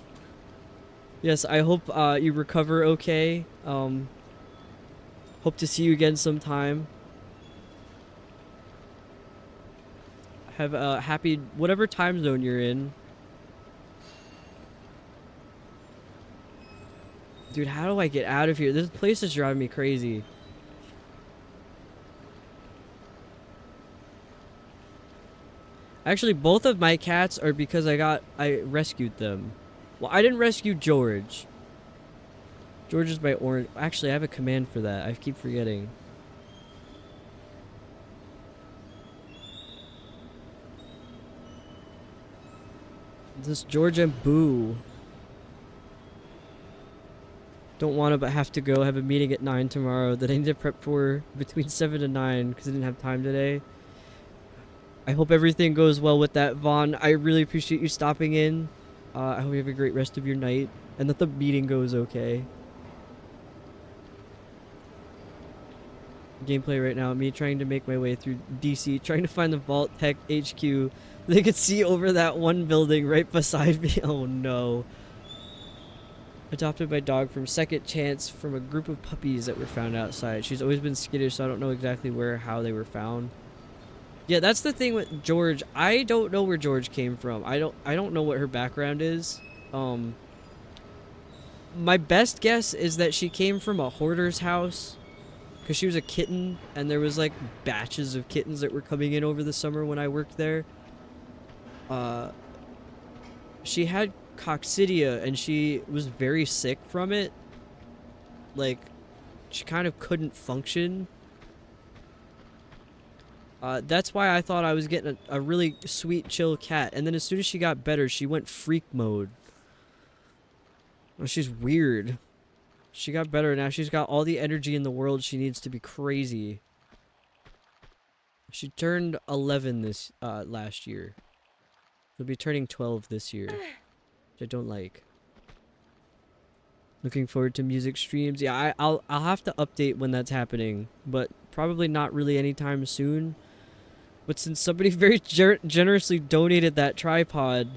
yes. I hope you recover okay. Hope to see you again sometime. Have a happy whatever time zone you're in. Dude, how do I get out of here? This place is driving me crazy. Actually, both of my cats are because I rescued them. Well, I didn't rescue George. George is my orange. Actually, I have a command for that. I keep forgetting. This George and Boo. Don't want to, but have to go. I have a meeting at 9 tomorrow that I need to prep for between 7 and 9 because I didn't have time today. I hope everything goes well with that, Vaughn. I really appreciate you stopping in. I hope you have a great rest of your night and that the meeting goes okay. Gameplay right now, me trying to make my way through DC, trying to find the Vault Tech HQ. They could see over that one building right beside me. Oh no. Adopted my dog from Second Chance from a group of puppies that were found outside. She's always been skittish, so I don't know exactly where or how they were found. Yeah, that's the thing with George. I don't know where George came from. I don't know what her background is. My best guess is that she came from a hoarder's house because she was a kitten and there was like batches of kittens that were coming in over the summer when I worked there. She had coccidia and she was very sick from it. Like, she kind of couldn't function. That's why I thought I was getting a really sweet, chill cat. And then as soon as she got better, she went freak mode. Well, she's weird. She got better now. She's got all the energy in the world she needs to be crazy. She turned 11 this last year. She'll be turning 12 this year, which I don't like. Looking forward to music streams. Yeah, I'll have to update when that's happening, but probably not really anytime soon. But since somebody very generously donated that tripod,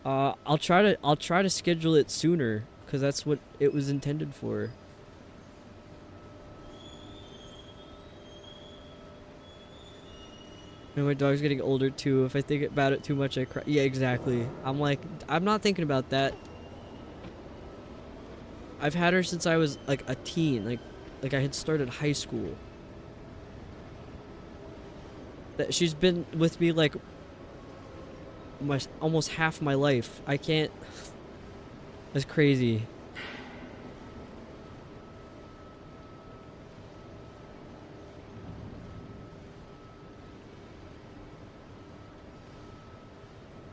I'll try to schedule it sooner, because that's what it was intended for. And my dog's getting older too. If I think about it too much, I cry. Yeah, exactly. I'm like, I'm not thinking about that. I've had her since I was like a teen, like I had started high school. That she's been with me like almost half my life. I can't. That's crazy.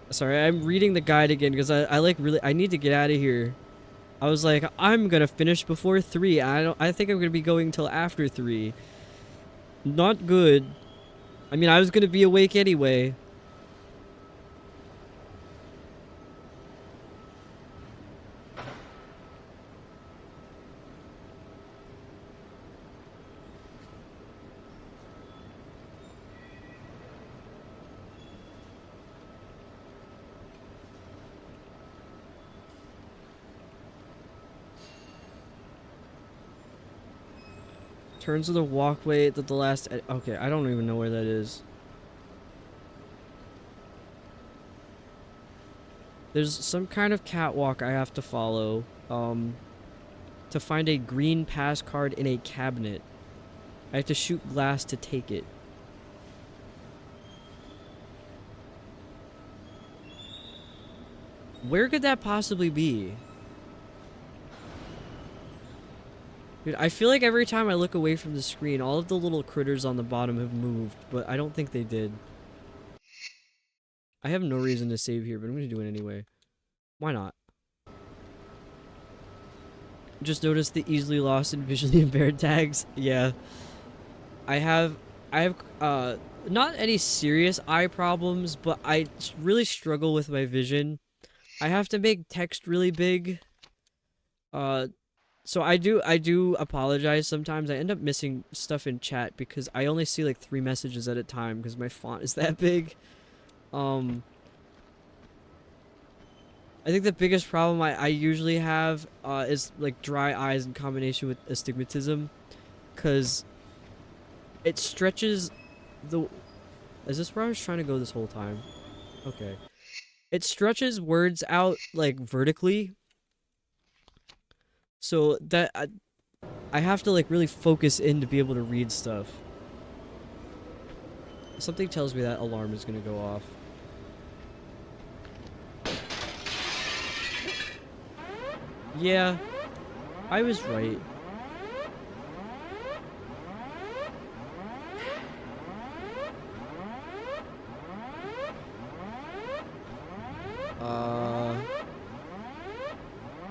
Sorry, I'm reading the guide again because I like really I need to get out of here. I was like, I'm gonna finish before 3. I think I'm gonna be going till after 3. Not good. I mean, I was gonna be awake anyway. Turns of the walkway that the last... Okay, I don't even know where that is. There's some kind of catwalk I have to follow, to find a green pass card in a cabinet. I have to shoot glass to take it. Where could that possibly be? Dude, I feel like every time I look away from the screen, all of the little critters on the bottom have moved, but I don't think they did. I have no reason to save here, but I'm gonna do it anyway. Why not? Just noticed the easily lost and visually impaired tags. Yeah. I have not any serious eye problems, but I really struggle with my vision. I have to make text really big. So I do apologize sometimes. I end up missing stuff in chat because I only see like 3 messages at a time because my font is that big. I think the biggest problem I usually have is like dry eyes in combination with astigmatism, because it stretches the... Is this where I was trying to go this whole time? Okay. It stretches words out like vertically. So that I have to like really focus in to be able to read stuff. Something tells me that alarm is gonna go off. Yeah, I was right.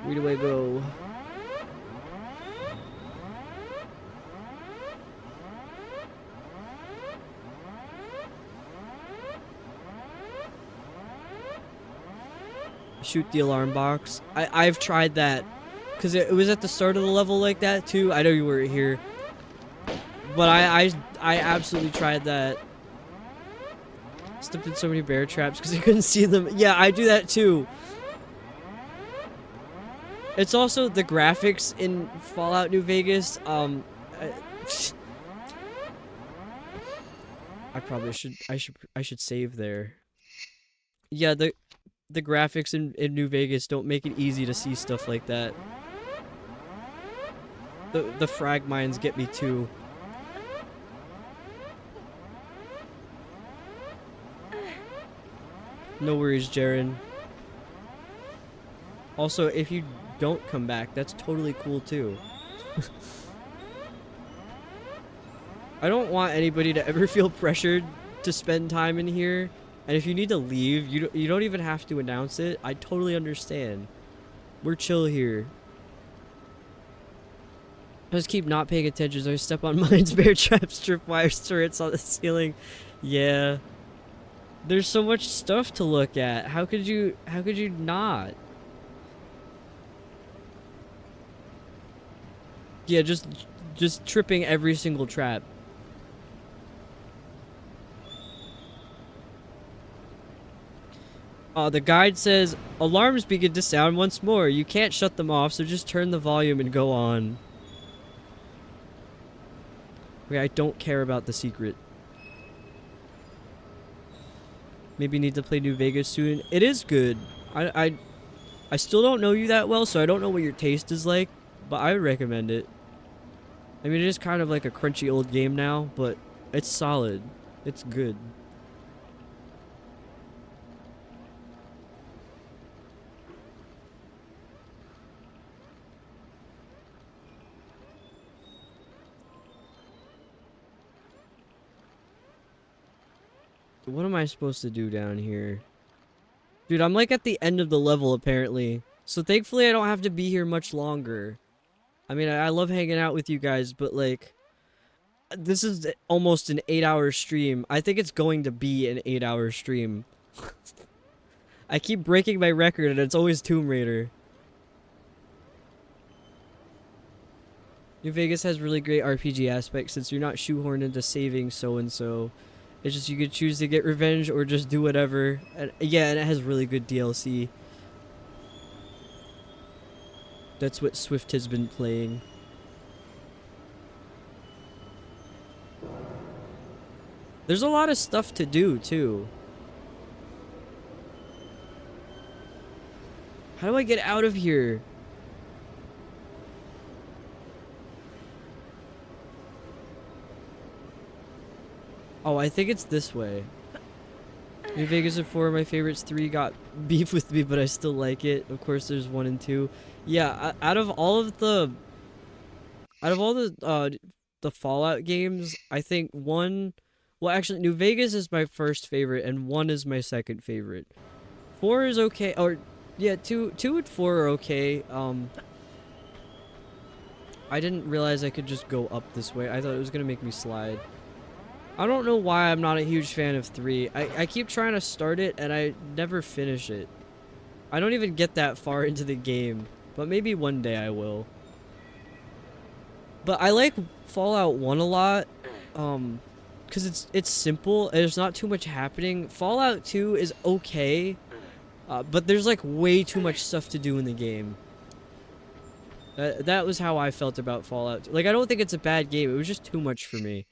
Where do I go? Shoot the alarm box. I've tried that because it was at the start of the level like that too. I know you weren't here, but I absolutely tried that. Stepped in so many bear traps because I couldn't see them. Yeah, I do that too. It's also the graphics in Fallout New Vegas. I probably should save there. Yeah, the graphics in New Vegas don't make it easy to see stuff like that. The frag mines get me too. No worries, Jaren. Also, if you don't come back, that's totally cool too. I don't want anybody to ever feel pressured to spend time in here. And if you need to leave, you don't even have to announce it. I totally understand. We're chill here. I just keep not paying attention, so I step on mines, bear traps, tripwires, turrets on the ceiling. Yeah. There's so much stuff to look at. How could you not? Yeah, just tripping every single trap. The guide says, alarms begin to sound once more. You can't shut them off, so just turn the volume and go on. Okay, I don't care about the secret. Maybe need to play New Vegas soon. It is good. I still don't know you that well, so I don't know what your taste is like, but I would recommend it. I mean, it is kind of like a crunchy old game now, but it's solid. It's good. What am I supposed to do down here? Dude, I'm like at the end of the level apparently. So thankfully I don't have to be here much longer. I mean, I love hanging out with you guys, but like, this is almost an 8-hour stream. I think it's going to be an 8-hour stream. I keep breaking my record and it's always Tomb Raider. New Vegas has really great RPG aspects since you're not shoehorned into saving so-and-so. It's just you could choose to get revenge or just do whatever. And yeah, and it has really good DLC. That's what Swift has been playing. There's a lot of stuff to do, too. How do I get out of here? Oh, I think it's this way. New Vegas are 4 of my favorites. 3 got beef with me, but I still like it. Of course, there's 1 and 2. Yeah, out of all the Fallout games, I think 1. Well, actually, New Vegas is my first favorite, and 1 is my second favorite. 4 is okay, or yeah, 2 and 4 are okay. I didn't realize I could just go up this way. I thought it was gonna make me slide. I don't know why I'm not a huge fan of 3. I keep trying to start it and I never finish it. I don't even get that far into the game, but maybe one day I will. But I like Fallout 1 a lot, cause it's simple and there's not too much happening. Fallout 2 is okay, but there's like way too much stuff to do in the game. That was how I felt about Fallout 2. Like, I don't think it's a bad game, it was just too much for me.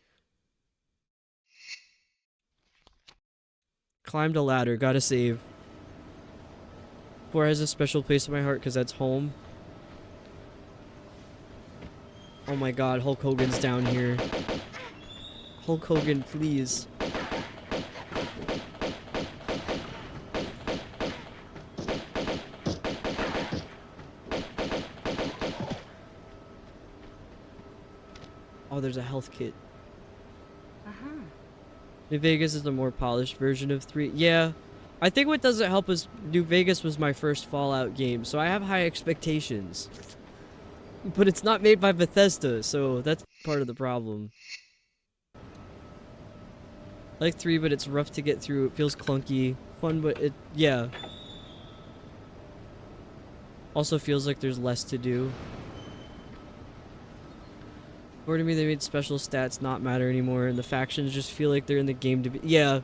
Climbed a ladder, gotta save. 4 has a special place in my heart because that's home. Oh my god, Hulk Hogan's down here. Hulk Hogan, please. Oh, there's a health kit. New Vegas is a more polished version of 3. Yeah, I think what doesn't help is New Vegas was my first Fallout game, so I have high expectations. But it's not made by Bethesda, so that's part of the problem. I like 3, but it's rough to get through. It feels clunky. Fun, but yeah. Also feels like there's less to do. According to me, they made special stats not matter anymore, and the factions just feel like they're in the game to be. Yeah,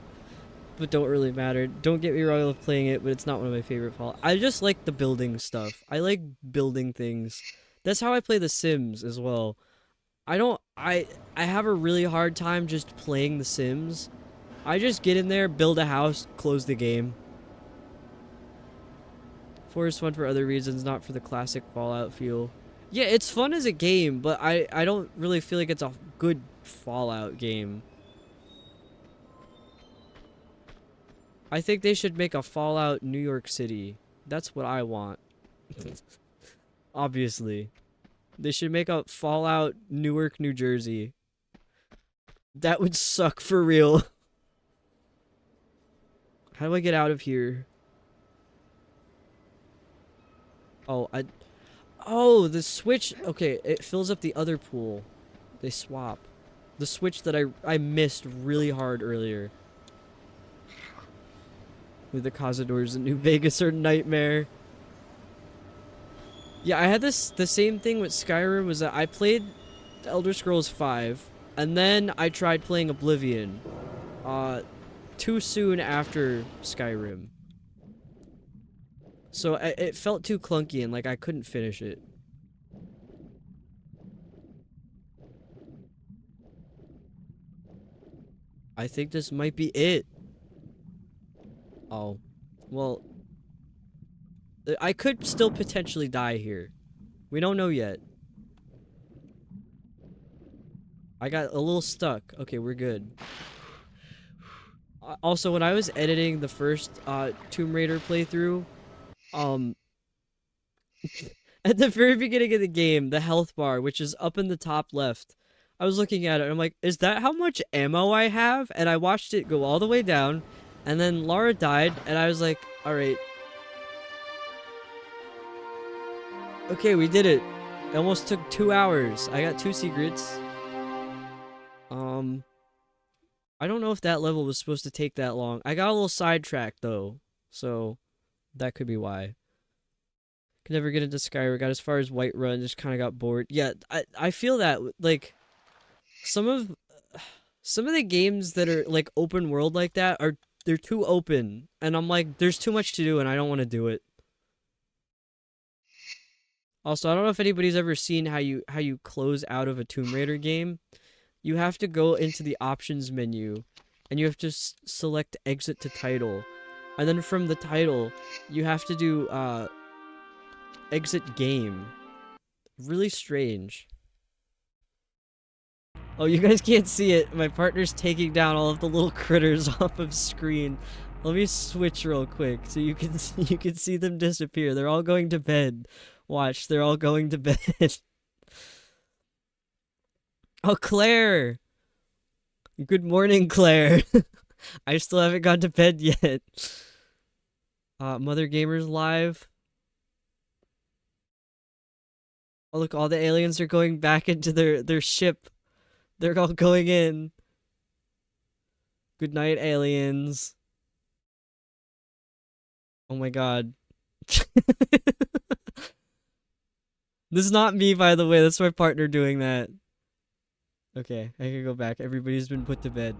but don't really matter. Don't get me wrong, I love playing it, but it's not one of my favorite Fallout. I just like the building stuff. I like building things. That's how I play The Sims as well. I have a really hard time just playing The Sims. I just get in there, build a house, close the game. 4 is fun for other reasons, not for the classic Fallout feel. Yeah, it's fun as a game, but I don't really feel like it's a good Fallout game. I think they should make a Fallout New York City. That's what I want. Obviously. They should make a Fallout Newark, New Jersey. That would suck for real. How do I get out of here? Oh, oh, the switch. Okay, it fills up the other pool. They swap. The switch that I missed really hard earlier. With the Cazadors in New Vegas or Nightmare. Yeah, I had the same thing with Skyrim, was that I played Elder Scrolls 5, and then I tried playing Oblivion. Too soon after Skyrim. So it felt too clunky and like I couldn't finish it. I think this might be it. Oh. Well, I could still potentially die here. We don't know yet. I got a little stuck. Okay, we're good. Also, when I was editing the first Tomb Raider playthrough, at the very beginning of the game, the health bar, which is up in the top left, I was looking at it and I'm like, is that how much ammo I have? And I watched it go all the way down, and then Lara died, and I was like, alright. Okay, we did it. It almost took 2 hours. I got 2 secrets. I don't know if that level was supposed to take that long. I got a little sidetracked though, so that could be why. Could never get into Skyrim. Got as far as Whiterun, just kind of got bored. Yeah, I feel that like some of the games that are like open world like that they're too open, and I'm like, there's too much to do, and I don't want to do it. Also, I don't know if anybody's ever seen how you close out of a Tomb Raider game. You have to go into the options menu, and you have to select exit to title. And then from the title, you have to do, exit game. Really strange. Oh, you guys can't see it. My partner's taking down all of the little critters off of screen. Let me switch real quick so you can see them disappear. They're all going to bed. Watch, they're all going to bed. Oh, Claire! Good morning, Claire. I still haven't gone to bed yet. Mother Gamers live. Oh, look, all the aliens are going back into their ship. They're all going in. Good night, aliens. Oh my god. This is not me, by the way. That's my partner doing that. Okay, I can go back. Everybody's been put to bed.